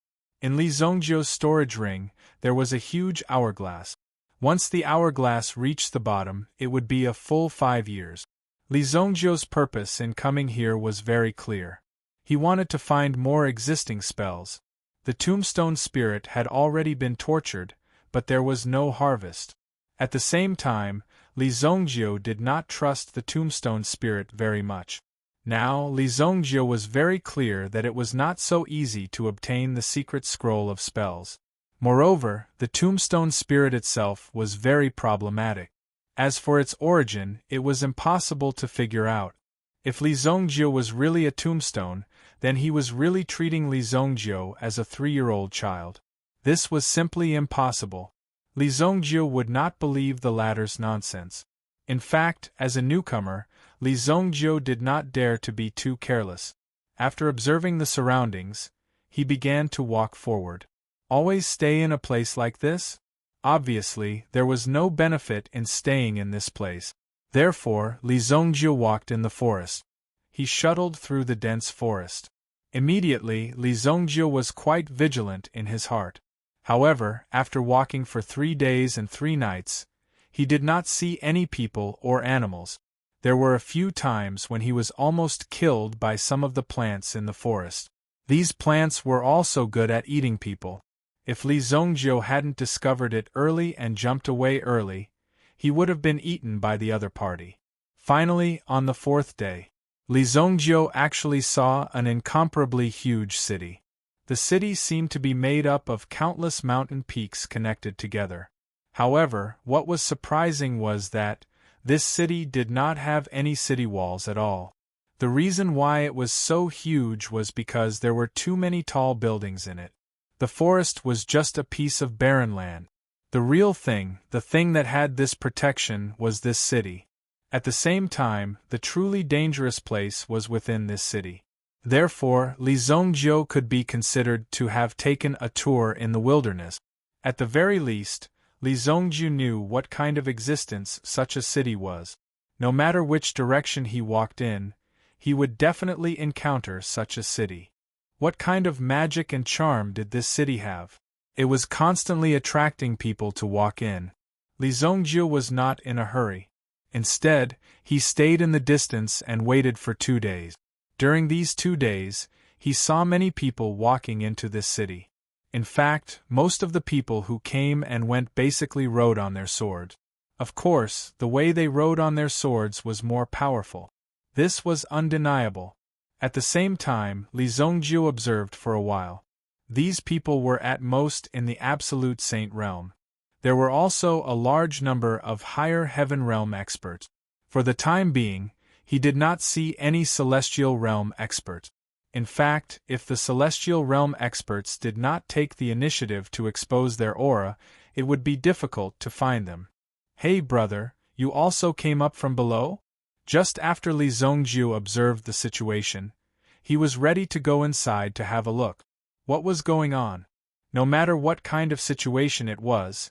In Li Zongjiu's storage ring, there was a huge hourglass. Once the hourglass reached the bottom, it would be a full 5 years. Li Zongjiu's purpose in coming here was very clear. He wanted to find more existing spells. The tombstone spirit had already been tortured, but there was no harvest. At the same time, Li Zongjiu did not trust the tombstone spirit very much. Now, Li Zongjiu was very clear that it was not so easy to obtain the secret scroll of spells. Moreover, the tombstone spirit itself was very problematic. As for its origin, it was impossible to figure out. If Li Zongjiu was really a tombstone, then he was really treating Li Zongjiu as a 3-year-old child. This was simply impossible. Li Zongjiu would not believe the latter's nonsense. In fact, as a newcomer, Li Zongjiu did not dare to be too careless. After observing the surroundings, he began to walk forward. Always stay in a place like this? Obviously, there was no benefit in staying in this place. Therefore, Li Zongjiu walked in the forest. He shuttled through the dense forest. Immediately, Li Zongjiu was quite vigilant in his heart. However, after walking for 3 days and 3 nights, he did not see any people or animals. There were a few times when he was almost killed by some of the plants in the forest. These plants were also good at eating people. If Li Zongjiu hadn't discovered it early and jumped away early, he would have been eaten by the other party. Finally, on the 4th day, Li Zongjiu actually saw an incomparably huge city. The city seemed to be made up of countless mountain peaks connected together. However, what was surprising was that this city did not have any city walls at all. The reason why it was so huge was because there were too many tall buildings in it. The forest was just a piece of barren land. The real thing, the thing that had this protection, was this city. At the same time, the truly dangerous place was within this city. Therefore, Li Zongjiu could be considered to have taken a tour in the wilderness. At the very least, Li Zongjiu knew what kind of existence such a city was. No matter which direction he walked in, he would definitely encounter such a city. What kind of magic and charm did this city have? It was constantly attracting people to walk in. Li Zongjiu was not in a hurry. Instead, he stayed in the distance and waited for 2 days. During these 2 days, he saw many people walking into this city. In fact, most of the people who came and went basically rode on their sword. Of course, the way they rode on their swords was more powerful. This was undeniable. At the same time, Li Zongjiu observed for a while. These people were at most in the absolute saint realm. There were also a large number of higher heaven realm experts. For the time being, he did not see any celestial realm expert. In fact, if the celestial realm experts did not take the initiative to expose their aura, it would be difficult to find them. "Hey brother, you also came up from below?" Just after Li Zongjiu observed the situation, he was ready to go inside to have a look. What was going on? No matter what kind of situation it was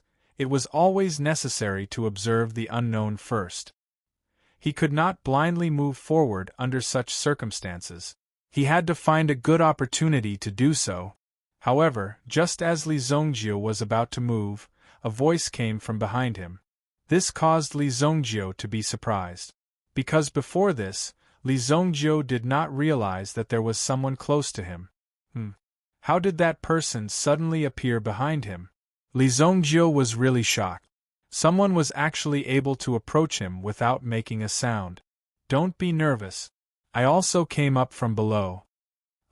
always necessary to observe the unknown first. He could not blindly move forward under such circumstances. He had to find a good opportunity to do so. However, just as Li Zongjiu was about to move, a voice came from behind him. This caused Li Zongjiu to be surprised. Because before this, Li Zongjiu did not realize that there was someone close to him. How did that person suddenly appear behind him? Li Zongjiu was really shocked. Someone was actually able to approach him without making a sound. "Don't be nervous. I also came up from below."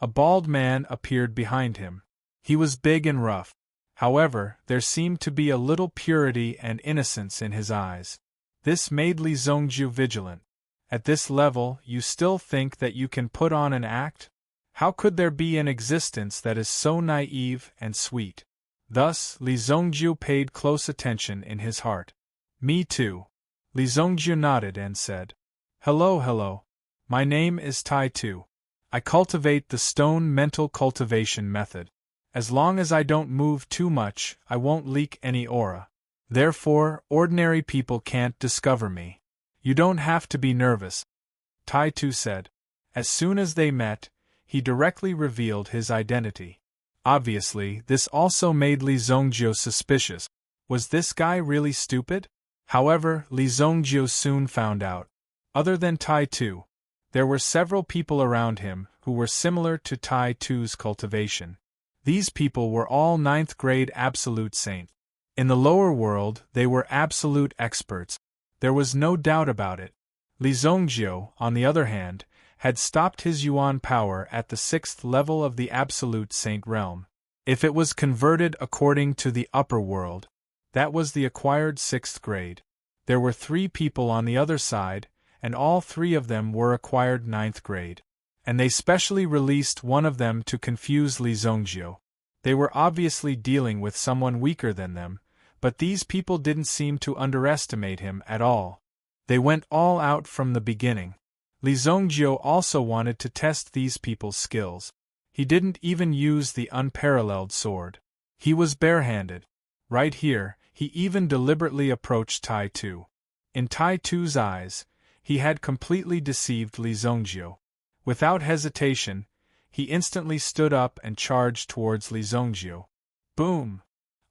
A bald man appeared behind him. He was big and rough. However, there seemed to be a little purity and innocence in his eyes. This made Li Zongjiu vigilant. At this level, you still think that you can put on an act? How could there be an existence that is so naive and sweet? Thus, Li Zongjiu paid close attention in his heart. "Me too." Li Zongjiu nodded and said, Hello. My name is Tai Tu. I cultivate the stone mental cultivation method. As long as I don't move too much, I won't leak any aura. Therefore, ordinary people can't discover me. You don't have to be nervous," Tai Tu said. As soon as they met, he directly revealed his identity. Obviously, this also made Li Zongjiu suspicious. Was this guy really stupid? However, Li Zongjiu soon found out. Other than Tai Tu, there were several people around him who were similar to Tai Tu's cultivation. These people were all 9th grade absolute saints. In the lower world, they were absolute experts. There was no doubt about it. Li Zongjiu, on the other hand, had stopped his yuan power at the 6th level of the absolute saint realm. If it was converted according to the upper world, that was the acquired 6th grade. There were 3 people on the other side, and all 3 of them were acquired 9th grade. And they specially released one of them to confuse Li Zongjiu. They were obviously dealing with someone weaker than them, but these people didn't seem to underestimate him at all. They went all out from the beginning. Li Zongjiu also wanted to test these people's skills. He didn't even use the unparalleled sword. He was barehanded. Right here, he even deliberately approached Tai Tu. In Tai Tu's eyes, he had completely deceived Li Zongjiu. Without hesitation, he instantly stood up and charged towards Li Zongjiu. Boom!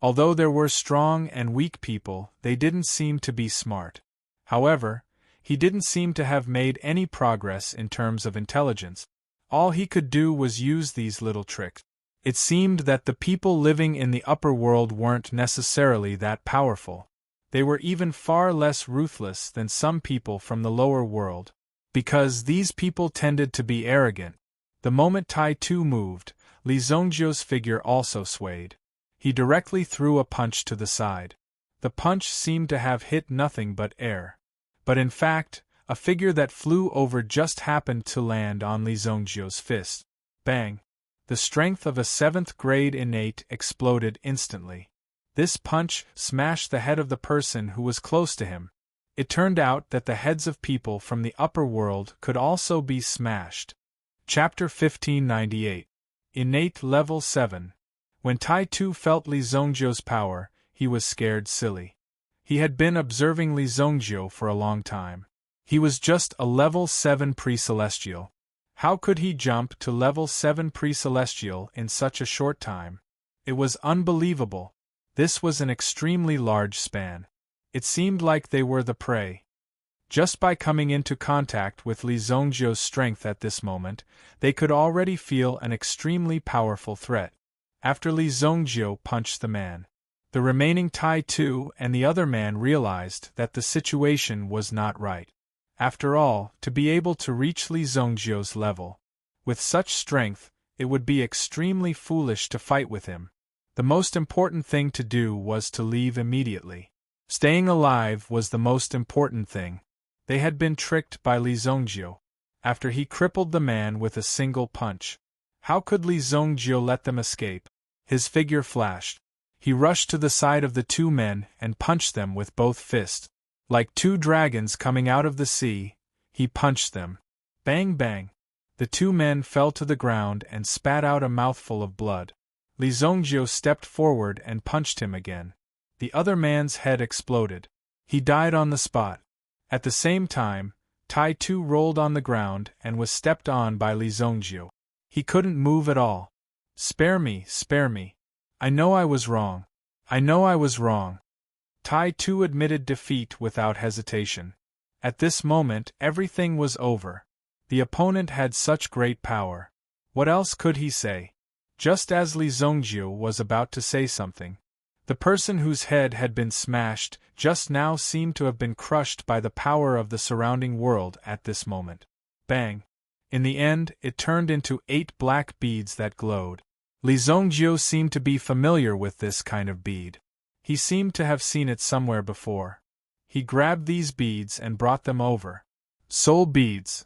Although there were strong and weak people, they didn't seem to be smart. However, he didn't seem to have made any progress in terms of intelligence. All he could do was use these little tricks. It seemed that the people living in the upper world weren't necessarily that powerful. They were even far less ruthless than some people from the lower world. Because these people tended to be arrogant. The moment Tai Tu moved, Li Zongjiu's figure also swayed. He directly threw a punch to the side. The punch seemed to have hit nothing but air. But in fact, a figure that flew over just happened to land on Li Zongjiu's fist. Bang! The strength of a 7th grade innate exploded instantly. This punch smashed the head of the person who was close to him. It turned out that the heads of people from the upper world could also be smashed. Chapter 1598. Innate Level 7. When Tai Tu felt Li Zongjiu's power, he was scared silly. He had been observing Li Zongjiu for a long time. He was just a level 7 pre-celestial. How could he jump to level 7 pre-celestial in such a short time? It was unbelievable. This was an extremely large span. It seemed like they were the prey. Just by coming into contact with Li Zongjiu's strength at this moment, they could already feel an extremely powerful threat. after Li Zongjiu punched the man. The remaining Tai Tu and the other man realized that the situation was not right. After all, to be able to reach Li Zongjiu's level with such strength, it would be extremely foolish to fight with him. The most important thing to do was to leave immediately. Staying alive was the most important thing. They had been tricked by Li Zongjiu. After he crippled the man with a single punch. How could Li Zongjiu let them escape? His figure flashed. He rushed to the side of the two men and punched them with both fists. Like two dragons coming out of the sea, he punched them. Bang bang! The two men fell to the ground and spat out a mouthful of blood. Li Zongjiu stepped forward and punched him again. The other man's head exploded. He died on the spot. At the same time, Tai Tu rolled on the ground and was stepped on by Li Zongjiu. He couldn't move at all. Spare me, spare me. I know I was wrong. I know I was wrong. Tai Tu admitted defeat without hesitation. At this moment, everything was over. The opponent had such great power. What else could he say? Just as Li Zongjiu was about to say something, the person whose head had been smashed just now seemed to have been crushed by the power of the surrounding world at this moment. Bang! In the end, it turned into 8 black beads that glowed. Li Zongjiu seemed to be familiar with this kind of bead. He seemed to have seen it somewhere before. He grabbed these beads and brought them over. Soul beads.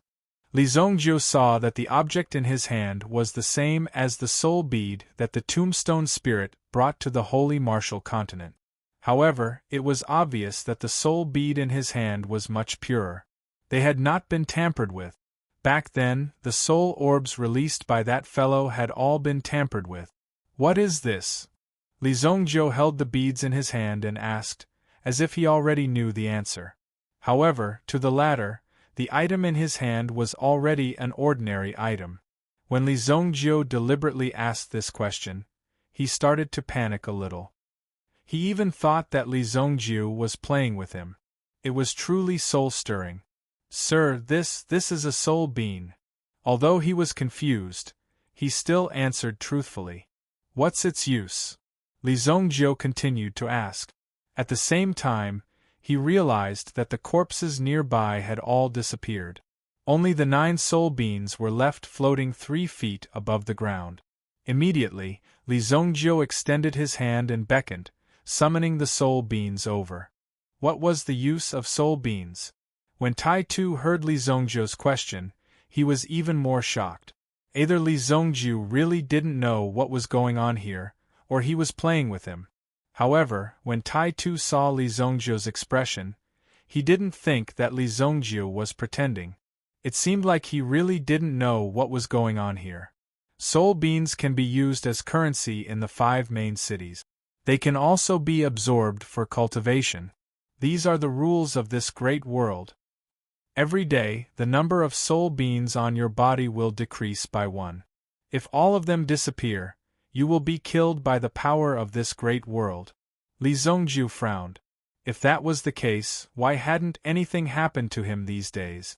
Li Zongjiu saw that the object in his hand was the same as the soul bead that the tombstone spirit brought to the holy martial continent. However, it was obvious that the soul bead in his hand was much purer. They had not been tampered with. Back then, the soul orbs released by that fellow had all been tampered with. What is this? Li Zongjiu held the beads in his hand and asked, as if he already knew the answer. However, to the latter, the item in his hand was already an ordinary item. When Li Zongjiu deliberately asked this question, he started to panic a little. He even thought that Li Zongjiu was playing with him. It was truly soul-stirring. Sir, this is a soul bean. Although he was confused, he still answered truthfully. What's its use? Li Zongjiu continued to ask. At the same time, he realized that the corpses nearby had all disappeared. Only the 9 soul beans were left floating 3 feet above the ground. Immediately, Li Zongjiu extended his hand and beckoned, summoning the soul beans over. What was the use of soul beans? When Tai Tu heard Li Zongjiu's question, he was even more shocked. Either Li Zongjiu really didn't know what was going on here, or he was playing with him. However, when Tai Tu saw Li Zongjiu's expression, he didn't think that Li Zongjiu was pretending. It seemed like he really didn't know what was going on here. Soul beans can be used as currency in the 5 main cities. They can also be absorbed for cultivation. These are the rules of this great world. Every day, the number of soul beans on your body will decrease by 1. If all of them disappear, you will be killed by the power of this great world. Li Zongjiu frowned. If that was the case, why hadn't anything happened to him these days?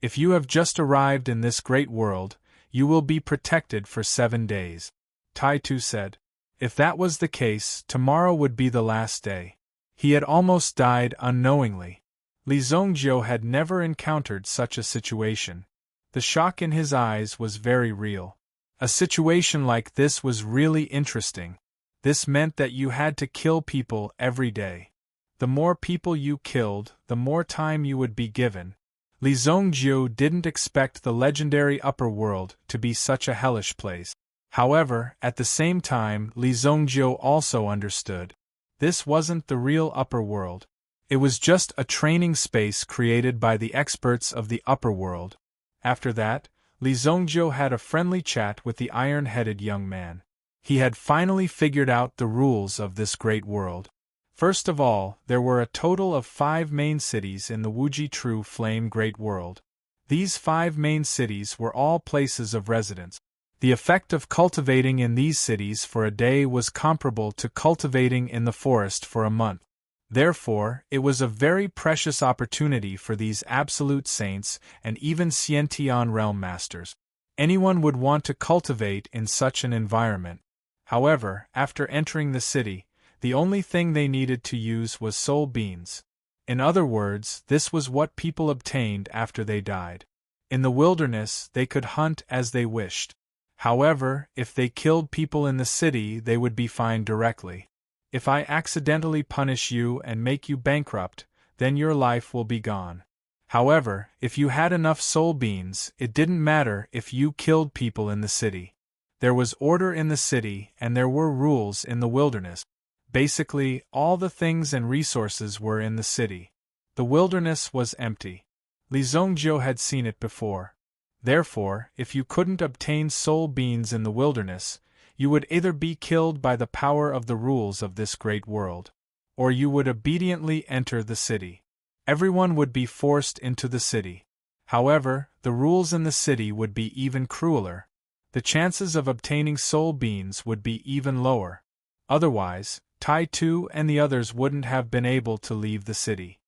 If you have just arrived in this great world, you will be protected for 7 days. Tai Tu said. If that was the case, tomorrow would be the last day. He had almost died unknowingly. Li Zongjiu had never encountered such a situation. The shock in his eyes was very real. A situation like this was really interesting. This meant that you had to kill people every day. The more people you killed, the more time you would be given. Li Zongjiu didn't expect the legendary upper world to be such a hellish place. However, at the same time, Li Zongjiu also understood. This wasn't the real upper world. It was just a training space created by the experts of the upper world. After that, Li Zongjiu had a friendly chat with the iron-headed young man. He had finally figured out the rules of this great world. First of all, there were a total of 5 main cities in the Wuji True Flame Great World. These 5 main cities were all places of residence. The effect of cultivating in these cities for a day was comparable to cultivating in the forest for a month. Therefore, it was a very precious opportunity for these absolute saints and even Xiantian realm masters. Anyone would want to cultivate in such an environment. However, after entering the city, the only thing they needed to use was soul beans. In other words, this was what people obtained after they died. In the wilderness, they could hunt as they wished. However, if they killed people in the city, they would be fined directly. If I accidentally punish you and make you bankrupt, then your life will be gone. However, if you had enough soul beans, it didn't matter if you killed people in the city. There was order in the city and there were rules in the wilderness. Basically, all the things and resources were in the city. The wilderness was empty. Li Zongjiu had seen it before. Therefore, if you couldn't obtain soul beans in the wilderness, you would either be killed by the power of the rules of this great world, or you would obediently enter the city. Everyone would be forced into the city. However, the rules in the city would be even crueler. The chances of obtaining soul beans would be even lower. Otherwise, Tai Tu and the others wouldn't have been able to leave the city.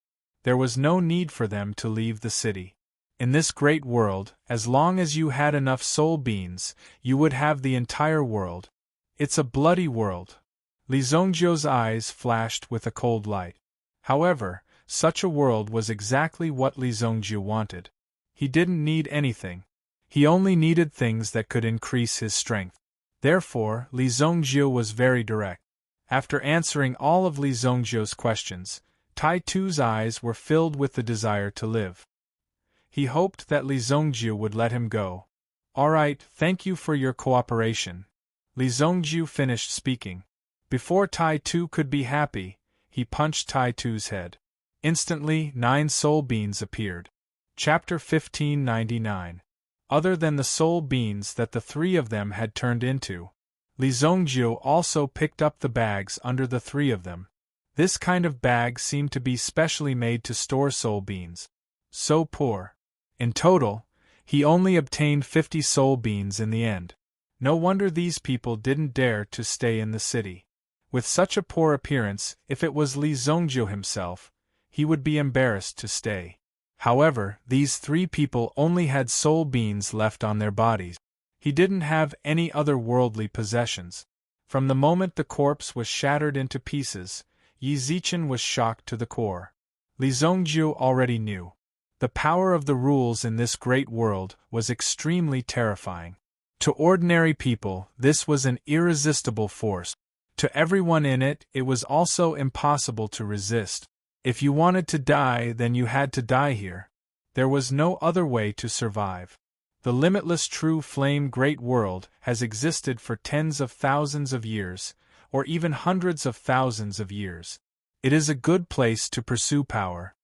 There was no need for them to leave the city. In this great world, as long as you had enough soul beans, you would have the entire world. It's a bloody world. Li Zongjiu's eyes flashed with a cold light. However, such a world was exactly what Li Zongjiu wanted. He didn't need anything. He only needed things that could increase his strength. Therefore, Li Zongjiu was very direct. After answering all of Li Zongjiu's questions, Tai Tu's eyes were filled with the desire to live. He hoped that Li Zongjiu would let him go. "All right, thank you for your cooperation." Li Zongjiu finished speaking. Before Tai Tu could be happy, he punched Tai Tu's head. Instantly, 9 soul beans appeared. Chapter 1599. Other than the soul beans that the 3 of them had turned into, Li Zongjiu also picked up the bags under the 3 of them. This kind of bag seemed to be specially made to store soul beans. So poor. In total, he only obtained 50 soul beans in the end. No wonder these people didn't dare to stay in the city. With such a poor appearance, if it was Li Zongjiu himself, he would be embarrassed to stay. However, these 3 people only had soul beans left on their bodies. He didn't have any other worldly possessions. From the moment the corpse was shattered into pieces, Yi Zichen was shocked to the core. Li Zongjiu already knew. The power of the rules in this great world was extremely terrifying. To ordinary people, this was an irresistible force. To everyone in it, it was also impossible to resist. If you wanted to die, then you had to die here. There was no other way to survive. The limitless true flame great world has existed for tens of thousands of years, or even hundreds of thousands of years. It is a good place to pursue power.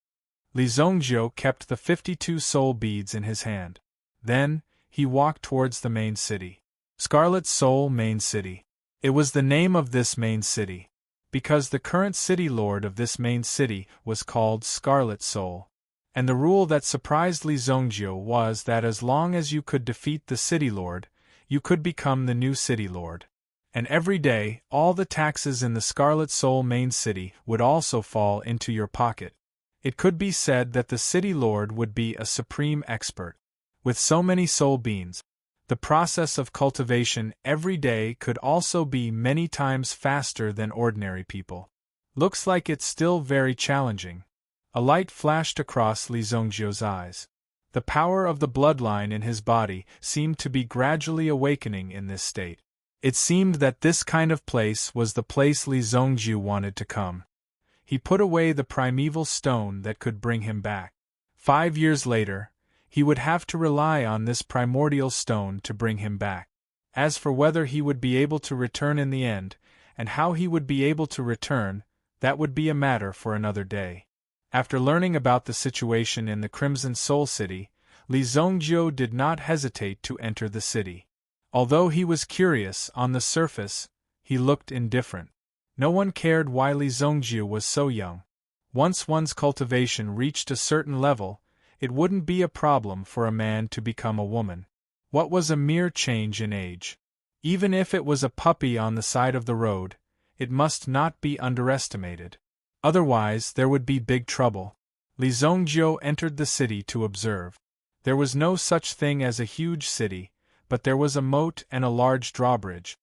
Li Zongjiu kept the 52 soul beads in his hand. Then, he walked towards the main city. Scarlet Soul Main City. It was the name of this main city, because the current city lord of this main city was called Scarlet Soul. And the rule that surprised Li Zongjiu was that as long as you could defeat the city lord, you could become the new city lord. And every day, all the taxes in the Scarlet Soul Main City would also fall into your pocket. It could be said that the city lord would be a supreme expert. With so many soul beans, the process of cultivation every day could also be many times faster than ordinary people. Looks like it's still very challenging. A light flashed across Li Zongjiu's eyes. The power of the bloodline in his body seemed to be gradually awakening in this state. It seemed that this kind of place was the place Li Zongjiu wanted to come. He put away the primeval stone that could bring him back. 5 years later, he would have to rely on this primordial stone to bring him back. As for whether he would be able to return in the end, and how he would be able to return, that would be a matter for another day. After learning about the situation in the Crimson Soul City, Li Zongjiu did not hesitate to enter the city. Although he was curious, on the surface, he looked indifferent. No one cared why Li Zongjiu was so young. Once one's cultivation reached a certain level, it wouldn't be a problem for a man to become a woman. What was a mere change in age? Even if it was a puppy on the side of the road, it must not be underestimated. Otherwise, there would be big trouble. Li Zongjiu entered the city to observe. There was no such thing as a huge city, but there was a moat and a large drawbridge.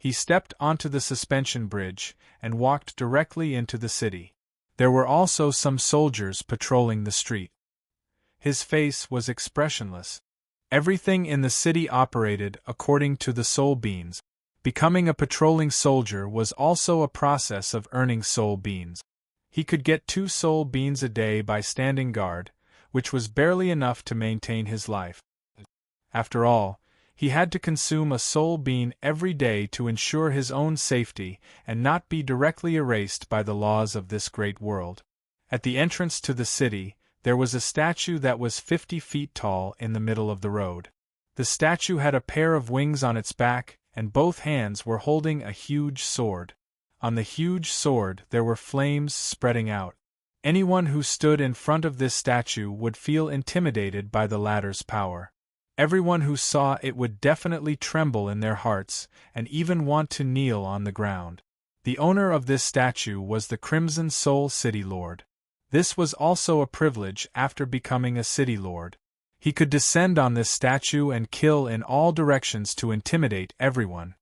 He stepped onto the suspension bridge and walked directly into the city. There were also some soldiers patrolling the street. His face was expressionless. Everything in the city operated according to the soul beans. Becoming a patrolling soldier was also a process of earning soul beans. He could get 2 soul beans a day by standing guard, which was barely enough to maintain his life. After all, he had to consume a soul bean every day to ensure his own safety and not be directly erased by the laws of this great world. At the entrance to the city, there was a statue that was 50 feet tall in the middle of the road. The statue had a pair of wings on its back, and both hands were holding a huge sword. On the huge sword there were flames spreading out. Anyone who stood in front of this statue would feel intimidated by the latter's power. Everyone who saw it would definitely tremble in their hearts and even want to kneel on the ground. The owner of this statue was the Crimson Soul City Lord. This was also a privilege after becoming a city lord. He could descend on this statue and kill in all directions to intimidate everyone.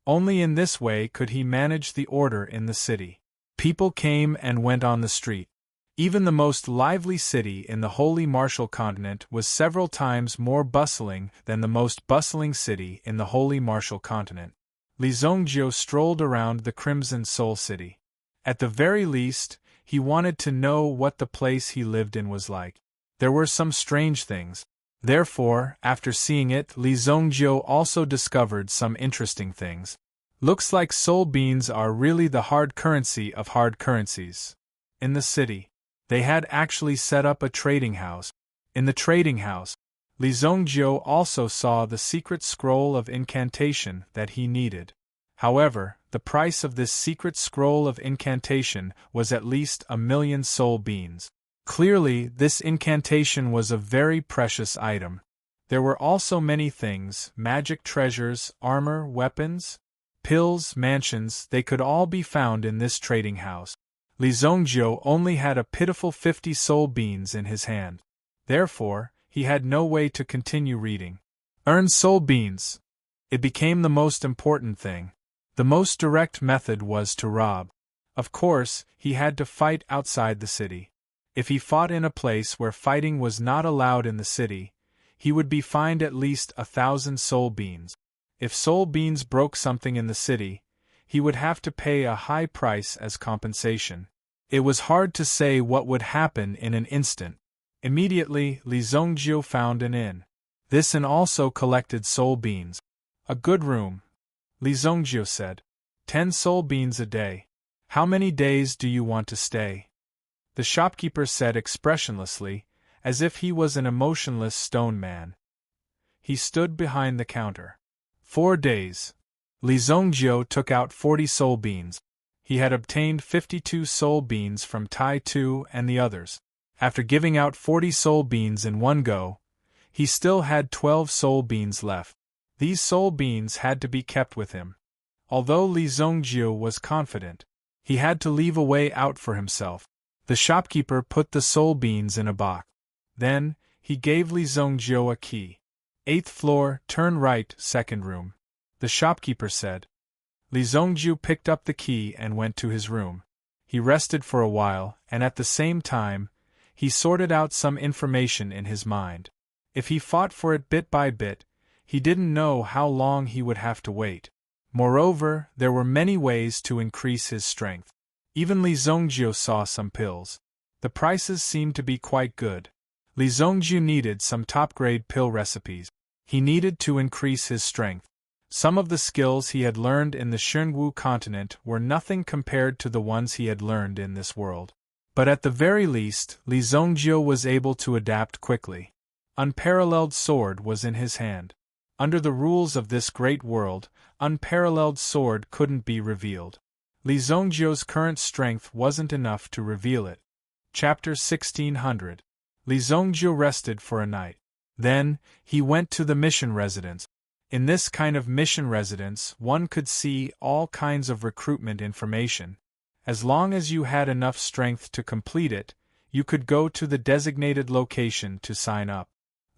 Only in this way could he manage the order in the city. People came and went on the street. Even the most lively city in the Holy Martial Continent was several times more bustling than the most bustling city in the Holy Martial Continent. Li Zongjiu strolled around the Crimson Soul City. At the very least, he wanted to know what the place he lived in was like. There were some strange things. Therefore, after seeing it, Li Zongjiu also discovered some interesting things. Looks like soul beans are really the hard currency of hard currencies. In the city, they had actually set up a trading house. In the trading house, Li Zongjiu also saw the secret scroll of incantation that he needed. However, the price of this secret scroll of incantation was at least 1,000,000 soul beans. Clearly, this incantation was a very precious item. There were also many things: magic treasures, armor, weapons, pills, mansions. They could all be found in this trading house. Li Zongjiu only had a pitiful 50 soul beans in his hand. Therefore, he had no way to continue reading. Earn soul beans. It became the most important thing. The most direct method was to rob. Of course, he had to fight outside the city. If he fought in a place where fighting was not allowed in the city, he would be fined at least 1,000 soul beans. If soul beans broke something in the city, he would have to pay a high price as compensation. It was hard to say what would happen in an instant. Immediately, Li Zongjiu found an inn. This inn also collected soul beans. A good room, Li Zongjiu said. 10 soul beans a day. How many days do you want to stay? The shopkeeper said expressionlessly, as if he was an emotionless stone man. He stood behind the counter. 4 days. Li Zongjiu took out 40 soul beans. He had obtained 52 soul beans from Tai Tu and the others. After giving out 40 soul beans in one go, he still had 12 soul beans left. These soul beans had to be kept with him. Although Li Zongjiu was confident, he had to leave a way out for himself. The shopkeeper put the soul beans in a box. Then, he gave Li Zongjiu a key. 8th floor, turn right, second room, the shopkeeper said. Li Zongjiu picked up the key and went to his room. He rested for a while, and at the same time, he sorted out some information in his mind. If he fought for it bit by bit, he didn't know how long he would have to wait. Moreover, there were many ways to increase his strength. Even Li Zongjiu saw some pills. The prices seemed to be quite good. Li Zongjiu needed some top-grade pill recipes. He needed to increase his strength. Some of the skills he had learned in the Shunwu continent were nothing compared to the ones he had learned in this world. But at the very least, Li Zongjiu was able to adapt quickly. Unparalleled sword was in his hand. Under the rules of this great world, unparalleled sword couldn't be revealed. Li Zongjiu's current strength wasn't enough to reveal it. Chapter 1600. Li Zongjiu rested for a night. Then, he went to the mission residence. In this kind of mission residence, one could see all kinds of recruitment information. As long as you had enough strength to complete it, you could go to the designated location to sign up.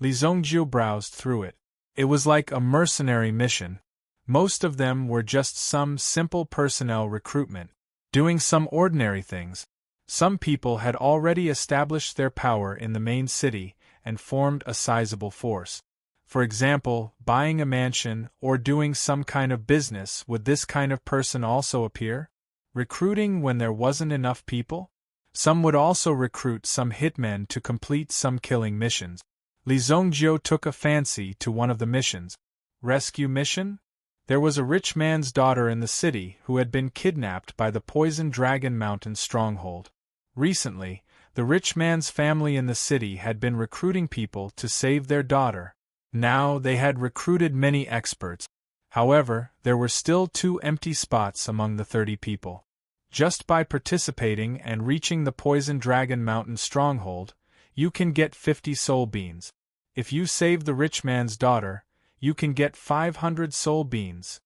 Li Zongjiu browsed through it. It was like a mercenary mission. Most of them were just some simple personnel recruitment, doing some ordinary things. Some people had already established their power in the main city and formed a sizable force. For example, buying a mansion or doing some kind of business. Would this kind of person also appear? Recruiting when there wasn't enough people? Some would also recruit some hitmen to complete some killing missions. Li Zhongjiu took a fancy to one of the missions. Rescue mission? There was a rich man's daughter in the city who had been kidnapped by the Poison Dragon Mountain stronghold. Recently, the rich man's family in the city had been recruiting people to save their daughter. Now they had recruited many experts. However, there were still 2 empty spots among the 30 people. Just by participating and reaching the Poison Dragon Mountain stronghold, you can get 50 soul beans. If you save the rich man's daughter, you can get 500 soul beans.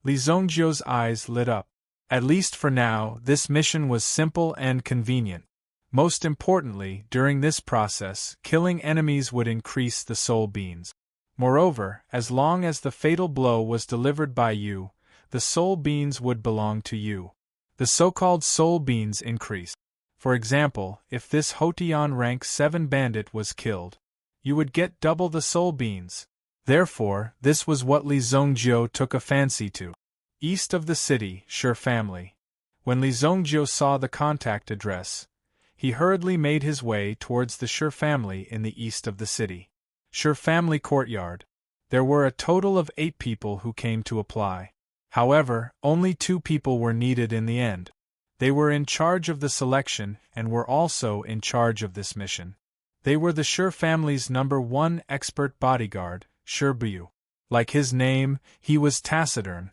Li Zhongjiu's eyes lit up. At least for now, this mission was simple and convenient. Most importantly, during this process, killing enemies would increase the soul beans. Moreover, as long as the fatal blow was delivered by you, the soul beans would belong to you. The so-called soul beans increase. For example, if this Hotian rank 7 bandit was killed, you would get double the soul beans. Therefore, this was what Li Zhongjiu took a fancy to. East of the city, Shi family. When Li Zhongjiu saw the contact address, he hurriedly made his way towards the Shi family in the east of the city. Shi family courtyard. There were a total of 8 people who came to apply. However, only 2 people were needed in the end. They were in charge of the selection and were also in charge of this mission. They were the Shi family's #1 expert bodyguard, Shi Bu. Like his name, he was taciturn.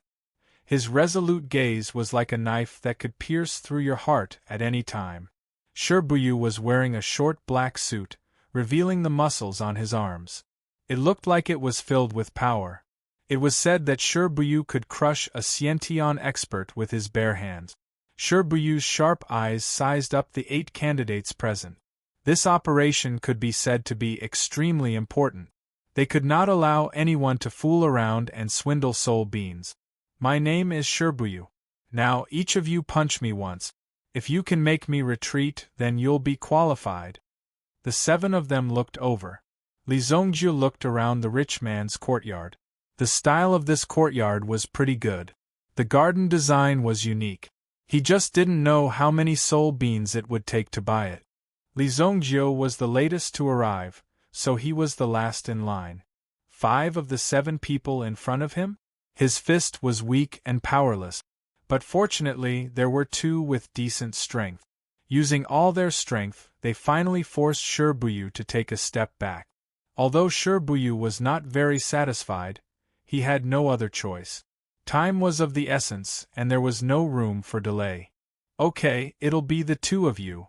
His resolute gaze was like a knife that could pierce through your heart at any time. Shi Bu was wearing a short black suit, revealing the muscles on his arms. It looked like it was filled with power. It was said that Shi Bu could crush a Xiantian expert with his bare hands. Shi Bu's sharp eyes sized up the 8 candidates present. This operation could be said to be extremely important. They could not allow anyone to fool around and swindle soul beans. My name is Shi Bu. Now each of you punch me once. If you can make me retreat, then you'll be qualified. The 7 of them looked over. Li Zhongjiu looked around the rich man's courtyard. The style of this courtyard was pretty good. The garden design was unique. He just didn't know how many soul beans it would take to buy it. Li Zhongjiu was the latest to arrive, so he was the last in line. 5 of the 7 people in front of him? His fist was weak and powerless. But fortunately, there were 2 with decent strength. Using all their strength, they finally forced Shi Bu to take a step back. Although Shi Bu was not very satisfied, he had no other choice. Time was of the essence, and there was no room for delay. Okay, it'll be the 2 of you.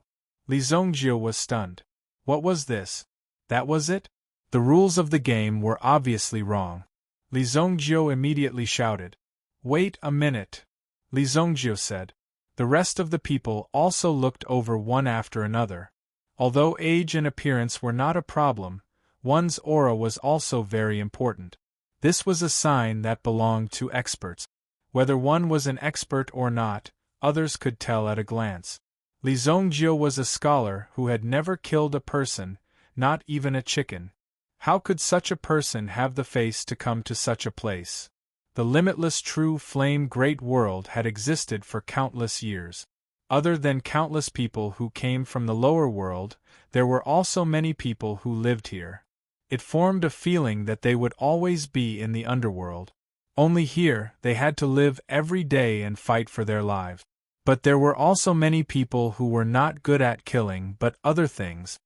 Li Zhongjiu was stunned. What was this? That was it? The rules of the game were obviously wrong. Li Zhongjiu immediately shouted. Wait a minute. Li Zhongjiu said. The rest of the people also looked over one after another. Although age and appearance were not a problem, one's aura was also very important. This was a sign that belonged to experts. Whether one was an expert or not, others could tell at a glance. Li Zhongjiu was a scholar who had never killed a person, not even a chicken. How could such a person have the face to come to such a place? The limitless true flame great world had existed for countless years. Other than countless people who came from the lower world, there were also many people who lived here. It formed a feeling that they would always be in the underworld. Only here, they had to live every day and fight for their lives. But there were also many people who were not good at killing but other things.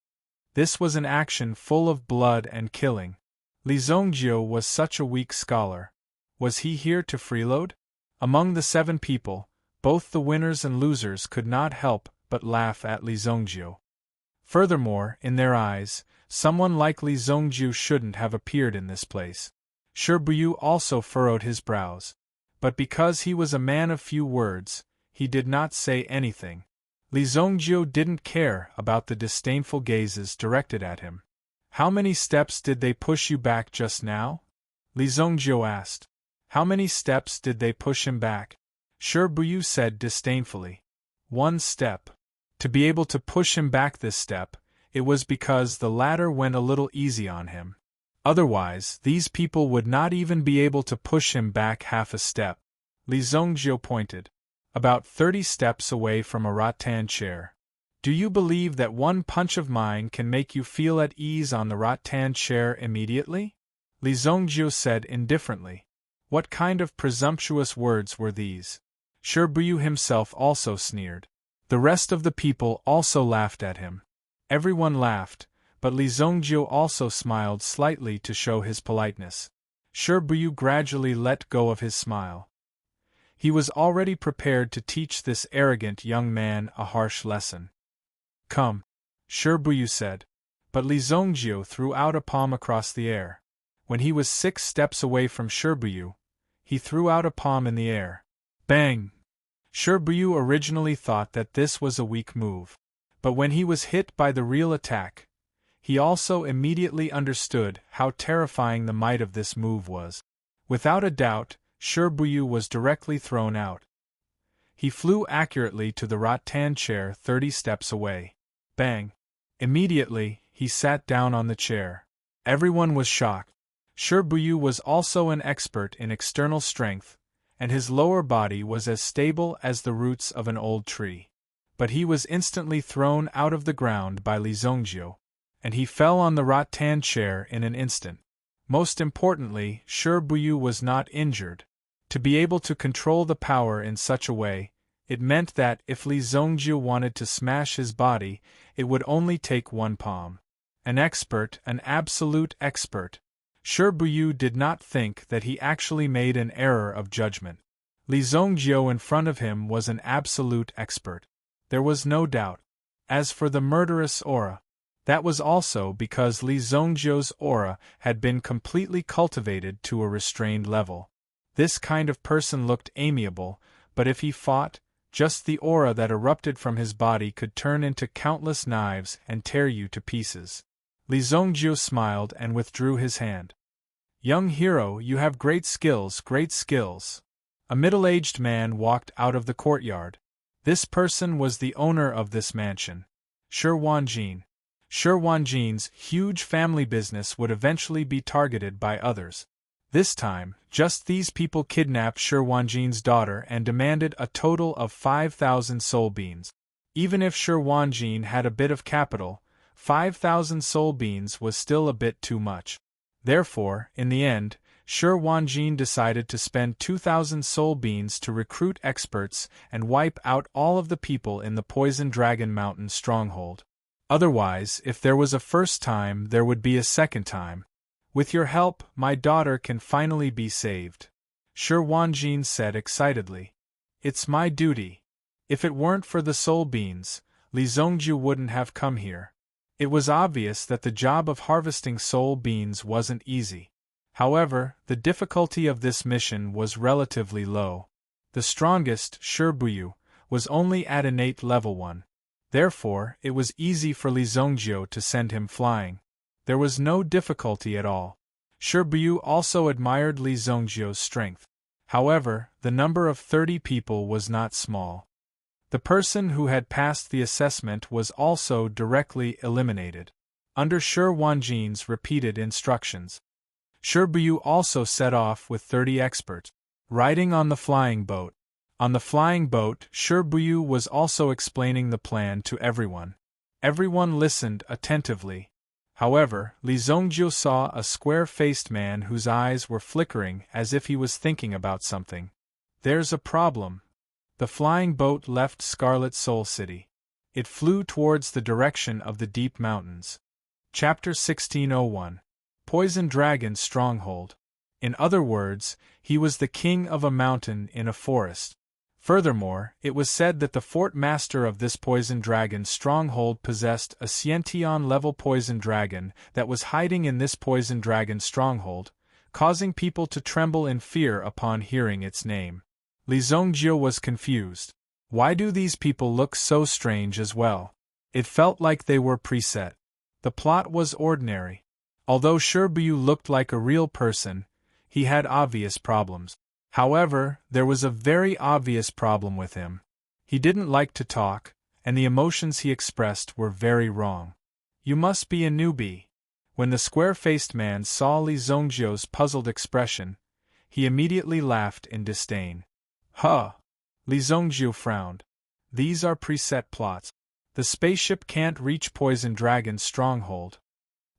This was an action full of blood and killing. Li Zhongjiu was such a weak scholar. Was he here to freeload? Among the 7 people, both the winners and losers could not help but laugh at Li Zhongjiu. Furthermore, in their eyes, someone like Li Zhongjiu shouldn't have appeared in this place. Shi Bu also furrowed his brows. But because he was a man of few words, he did not say anything. Li Zhongjiu didn't care about the disdainful gazes directed at him. How many steps did they push you back just now? Li Zhongjiu asked. How many steps did they push him back? Shibuya said disdainfully. 1 step. To be able to push him back this step, it was because the ladder went a little easy on him. Otherwise, these people would not even be able to push him back half a step. Li Zongjiu pointed. About 30 steps away from a rattan chair. Do you believe that one punch of mine can make you feel at ease on the rattan chair immediately? Li Zongjiu said indifferently. What kind of presumptuous words were these? Shibuya himself also sneered. The rest of the people also laughed at him. Everyone laughed, but Li Zongjiu also smiled slightly to show his politeness. Shibuya gradually let go of his smile. He was already prepared to teach this arrogant young man a harsh lesson. Come, Shibuya said. But Li Zongjiu threw out a palm across the air. When he was 6 steps away from Shibuya, he threw out a palm in the air. Bang! Shibuya originally thought that this was a weak move. But when he was hit by the real attack, he also immediately understood how terrifying the might of this move was. Without a doubt, Shibuya was directly thrown out. He flew accurately to the rattan chair 30 steps away. Bang! Immediately, he sat down on the chair. Everyone was shocked. Shibuya was also an expert in external strength, and his lower body was as stable as the roots of an old tree. But he was instantly thrown out of the ground by Li Zongjiu, and he fell on the rattan chair in an instant. Most importantly, Shibuya was not injured. To be able to control the power in such a way, it meant that if Li Zongjiu wanted to smash his body, it would only take 1 palm. An expert, an absolute expert. Shibuya did not think that he actually made an error of judgment. Li Zongjiu in front of him was an absolute expert. There was no doubt. As for the murderous aura, that was also because Li Zongjiu's aura had been completely cultivated to a restrained level. This kind of person looked amiable, but if he fought, just the aura that erupted from his body could turn into countless knives and tear you to pieces. Li Zongjiu smiled and withdrew his hand. Young hero, you have great skills, great skills. A middle-aged man walked out of the courtyard. This person was the owner of this mansion, Shi Wanjin. Shi Wanjin's huge family business would eventually be targeted by others. This time, just these people kidnapped Shi Wanjin's daughter and demanded a total of 5,000 soul beans. Even if Shi Wanjin had a bit of capital, 5,000 soul beans was still a bit too much. Therefore, in the end, Shi Wanjin decided to spend 2,000 soul beans to recruit experts and wipe out all of the people in the Poison Dragon Mountain stronghold. Otherwise, if there was a first time, there would be a second time. With your help, my daughter can finally be saved, Shi Wanjin said excitedly. It's my duty. If it weren't for the soul beans, Li Zongjiu wouldn't have come here. It was obvious that the job of harvesting soul beans wasn't easy. However, the difficulty of this mission was relatively low. The strongest, Shibuya, was only at innate level 1. Therefore, it was easy for Li Zongjiu to send him flying. There was no difficulty at all. Shibuya also admired Li Zongjiu's strength. However, the number of 30 people was not small. The person who had passed the assessment was also directly eliminated, under Shi Wanjin's repeated instructions. Shibuya also set off with 30 experts, riding on the flying boat. On the flying boat, Shibuya was also explaining the plan to everyone. Everyone listened attentively. However, Li Zongjiu saw a square-faced man whose eyes were flickering as if he was thinking about something. There's a problem. The flying boat left Scarlet Soul City. It flew towards the direction of the deep mountains. Chapter 1601. Poison Dragon Stronghold. In other words, he was the king of a mountain in a forest. Furthermore, it was said that the fort master of this poison dragon stronghold possessed a Sciention-level poison dragon that was hiding in this poison dragon stronghold, causing people to tremble in fear upon hearing its name. Li Zongjiu was confused. Why do these people look so strange as well? It felt like they were preset. The plot was ordinary. Although Shibuya looked like a real person, he had obvious problems. However, there was a very obvious problem with him. He didn't like to talk, and the emotions he expressed were very wrong. You must be a newbie. When the square-faced man saw Li Zongjiu's puzzled expression, he immediately laughed in disdain. Huh! Li Zongjiu frowned. These are preset plots. The spaceship can't reach Poison Dragon's stronghold.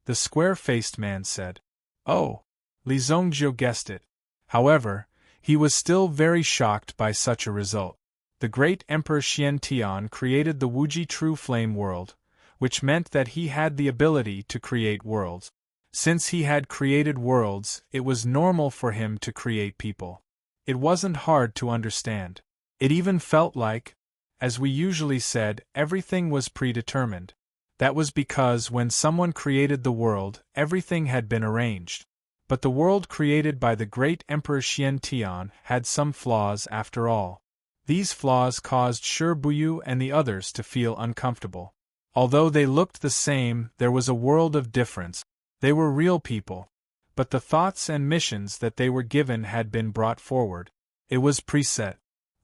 The square-faced man said. Oh! Li Zongjiu guessed it. However, he was still very shocked by such a result. The great Emperor Xian Tian created the Wuji True Flame world, which meant that he had the ability to create worlds. Since he had created worlds, it was normal for him to create people. It wasn't hard to understand. It even felt like, as we usually said, everything was predetermined. That was because when someone created the world, everything had been arranged. But the world created by the great Emperor Xian Tian had some flaws after all. These flaws caused Shi Buyu and the others to feel uncomfortable. Although they looked the same, there was a world of difference. They were real people. But the thoughts and missions that they were given had been brought forward. It was preset.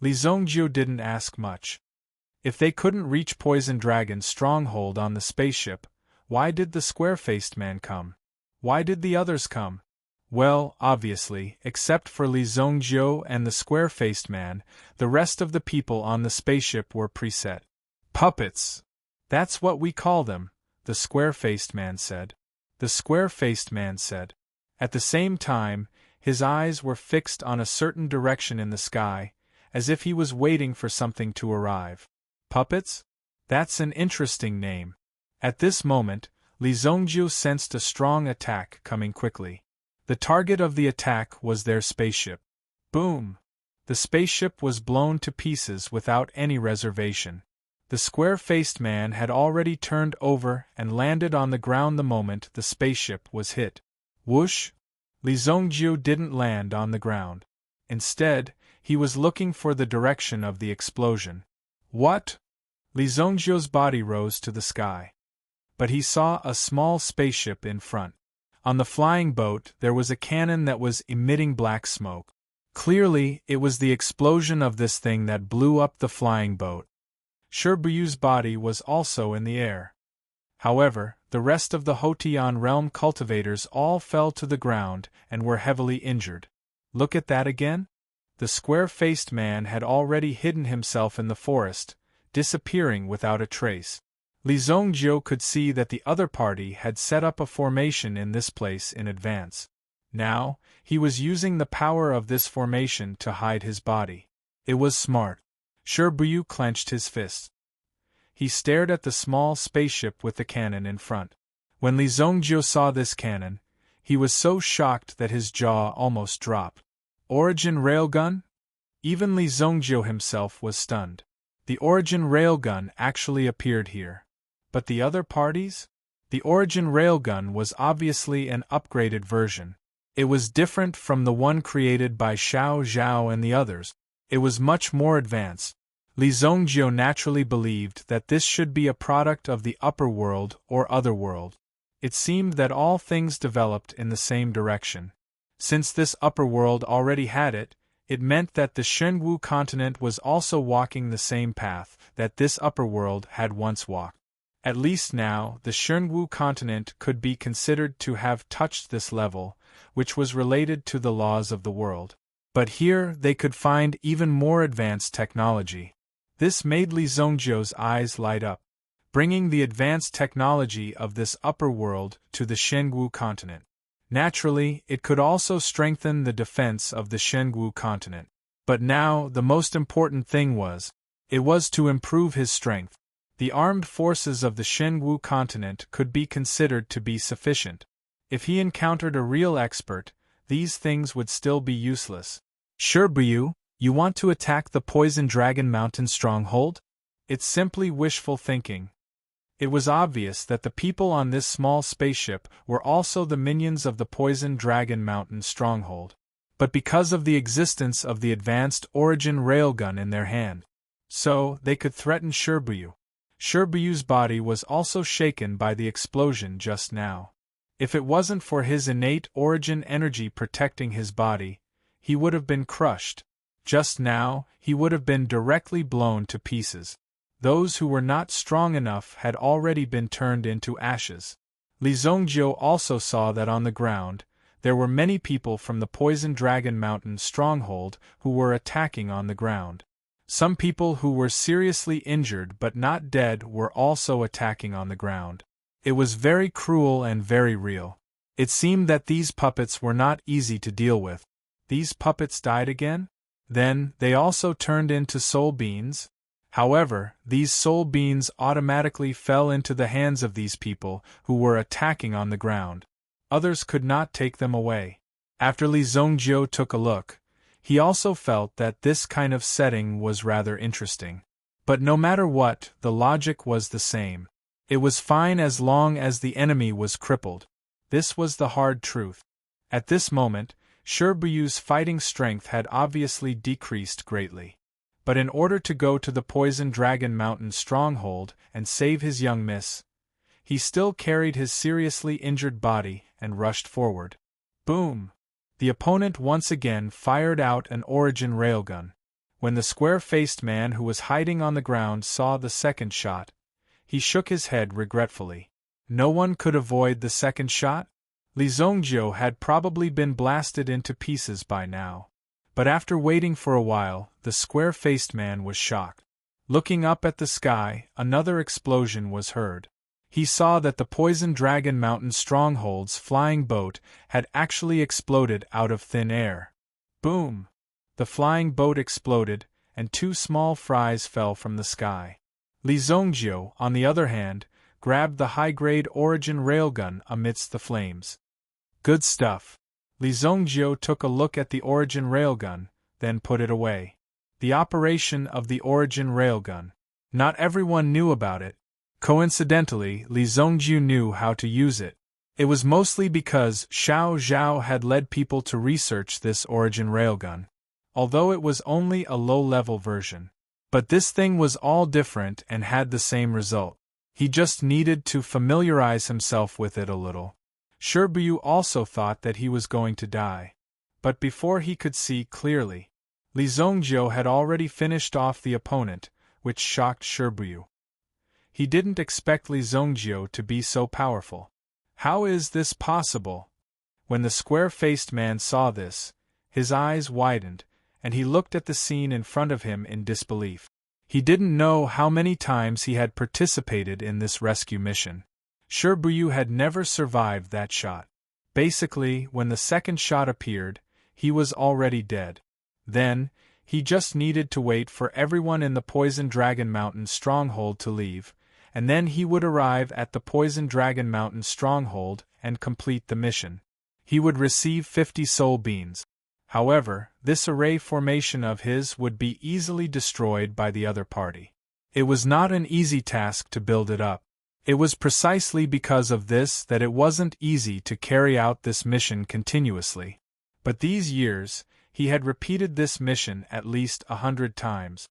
Li Zongjiu didn't ask much. If they couldn't reach Poison Dragon's stronghold on the spaceship, why did the square-faced man come? Why did the others come? Well, obviously, except for Li Zongjiu and the square-faced man, the rest of the people on the spaceship were preset. Puppets! That's what we call them, the square-faced man said. The square-faced man said. At the same time, his eyes were fixed on a certain direction in the sky, as if he was waiting for something to arrive. Puppets? That's an interesting name. At this moment, Li Zongjiu sensed a strong attack coming quickly. The target of the attack was their spaceship. Boom! The spaceship was blown to pieces without any reservation. The square-faced man had already turned over and landed on the ground the moment the spaceship was hit. Whoosh! Li Zongjiu didn't land on the ground. Instead, he was looking for the direction of the explosion. What? Li Zongjiu's body rose to the sky. But he saw a small spaceship in front. On the flying boat, there was a cannon that was emitting black smoke. Clearly, it was the explosion of this thing that blew up the flying boat. Shi Buyu's body was also in the air. However, the rest of the Hotian realm cultivators all fell to the ground and were heavily injured. Look at that again? The square-faced man had already hidden himself in the forest, disappearing without a trace. Li Zongjiu could see that the other party had set up a formation in this place in advance. Now, he was using the power of this formation to hide his body. It was smart. Shi Buyu clenched his fist. He stared at the small spaceship with the cannon in front. When Li Zongjiu saw this cannon, he was so shocked that his jaw almost dropped. Origin railgun? Even Li Zongjiu himself was stunned. The Origin railgun actually appeared here. But the other parties? The Origin railgun was obviously an upgraded version. It was different from the one created by Xiao Zhao and the others. It was much more advanced. Li Zongjiu naturally believed that this should be a product of the upper world or other world. It seemed that all things developed in the same direction. Since this upper world already had it, it meant that the Shenwu continent was also walking the same path that this upper world had once walked. At least now, the Shenwu continent could be considered to have touched this level, which was related to the laws of the world. But here they could find even more advanced technology. This made Li Zongjiu's eyes light up, bringing the advanced technology of this upper world to the Shenwu continent. Naturally, it could also strengthen the defense of the Shenwu continent. But now, the most important thing was, it was to improve his strength. The armed forces of the Shenwu continent could be considered to be sufficient. If he encountered a real expert, these things would still be useless. Shi Buyu, you want to attack the Poison Dragon Mountain stronghold? It's simply wishful thinking. It was obvious that the people on this small spaceship were also the minions of the Poison Dragon Mountain stronghold. But because of the existence of the advanced Origin railgun in their hand, so they could threaten Shi Buyu. Shi Buyu's body was also shaken by the explosion just now. If it wasn't for his innate origin energy protecting his body, he would have been crushed. Just now, he would have been directly blown to pieces. Those who were not strong enough had already been turned into ashes. Li Zongjiu also saw that on the ground, there were many people from the Poison Dragon Mountain stronghold who were attacking on the ground. Some people who were seriously injured but not dead were also attacking on the ground. It was very cruel and very real. It seemed that these puppets were not easy to deal with. These puppets died again? Then, they also turned into soul beings? However, these soul beings automatically fell into the hands of these people who were attacking on the ground. Others could not take them away. After Li Zongjiu took a look, he also felt that this kind of setting was rather interesting. But no matter what, the logic was the same. It was fine as long as the enemy was crippled. This was the hard truth. At this moment, Shirbuyu's fighting strength had obviously decreased greatly. But in order to go to the Poison Dragon Mountain stronghold and save his young miss, he still carried his seriously injured body and rushed forward. Boom! The opponent once again fired out an origin railgun. When the square-faced man who was hiding on the ground saw the second shot, he shook his head regretfully. No one could avoid the second shot? Li Zongjiu had probably been blasted into pieces by now. But after waiting for a while, the square-faced man was shocked. Looking up at the sky, another explosion was heard. He saw that the Poison Dragon Mountain stronghold's flying boat had actually exploded out of thin air. Boom! The flying boat exploded, and two small fries fell from the sky. Li Zongjiu, on the other hand, grabbed the high-grade origin railgun amidst the flames. Good stuff. Li Zongjiu took a look at the origin railgun, then put it away. The operation of the origin railgun. Not everyone knew about it. Coincidentally, Li Zongjiu knew how to use it. It was mostly because Xiao Zhao had led people to research this origin railgun. Although it was only a low-level version. But this thing was all different and had the same result. He just needed to familiarize himself with it a little. Shirbuyu also thought that he was going to die. But before he could see clearly, Li Zongjiu had already finished off the opponent, which shocked Shirbuyu. He didn't expect Li Zongjiu to be so powerful. How is this possible? When the square-faced man saw this, his eyes widened, and he looked at the scene in front of him in disbelief. He didn't know how many times he had participated in this rescue mission. Shirbuyu had never survived that shot. Basically, when the second shot appeared, he was already dead. Then, he just needed to wait for everyone in the Poison Dragon Mountain stronghold to leave, and then he would arrive at the Poison Dragon Mountain stronghold and complete the mission. He would receive 50 soul beans. However, this array formation of his would be easily destroyed by the other party. It was not an easy task to build it up. It was precisely because of this that it wasn't easy to carry out this mission continuously. But these years, he had repeated this mission at least 100 times.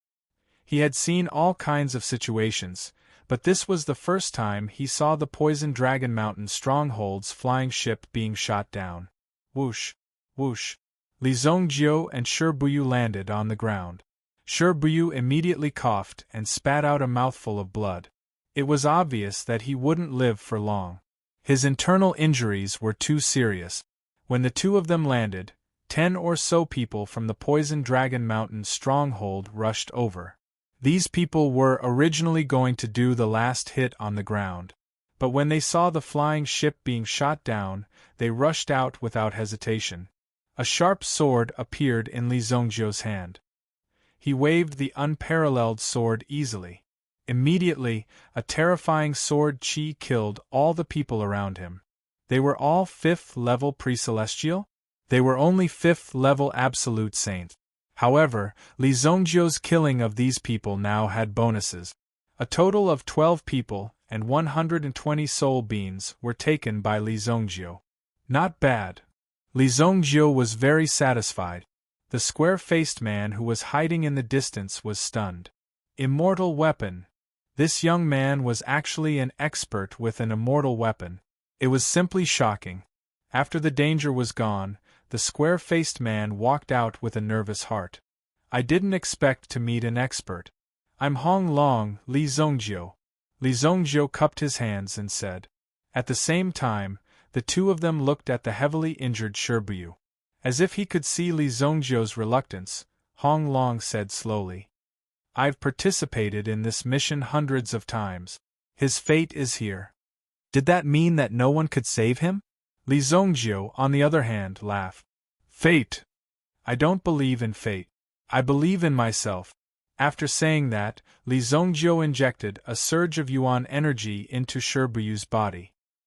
He had seen all kinds of situations, but this was the first time he saw the Poison Dragon Mountain stronghold's flying ship being shot down. Whoosh! Whoosh! Li Zongjiu and Shirbuyu landed on the ground. Shirbuyu immediately coughed and spat out a mouthful of blood. It was obvious that he wouldn't live for long. His internal injuries were too serious. When the two of them landed, 10 or so people from the Poison Dragon Mountain stronghold rushed over. These people were originally going to do the last hit on the ground. But when they saw the flying ship being shot down, they rushed out without hesitation. A sharp sword appeared in Li Zongjiu's hand. He waved the unparalleled sword easily. Immediately, a terrifying sword chi killed all the people around him. They were all 5th-level pre-celestial? They were only 5th-level absolute saints. However, Li Zongjiu's killing of these people now had bonuses. A total of 12 people and 120 soul beans were taken by Li Zongjiu. Not bad. Li Zongjiu was very satisfied. The square-faced man who was hiding in the distance was stunned. Immortal weapon. This young man was actually an expert with an immortal weapon. It was simply shocking. After the danger was gone, the square-faced man walked out with a nervous heart. I didn't expect to meet an expert. I'm Hong Long, Li Zhongjiu. Li Zhongjiu cupped his hands and said. At the same time, the two of them looked at the heavily injured Shibuya. As if he could see Li Zhongjiu's reluctance, Hong Long said slowly. I've participated in this mission hundreds of times. His fate is here. Did that mean that no one could save him? Li Zhongjiu, on the other hand, laughed. Fate! I don't believe in fate. I believe in myself. After saying that, Li Zhongjiu injected a surge of yuan energy into Shibuyu's body.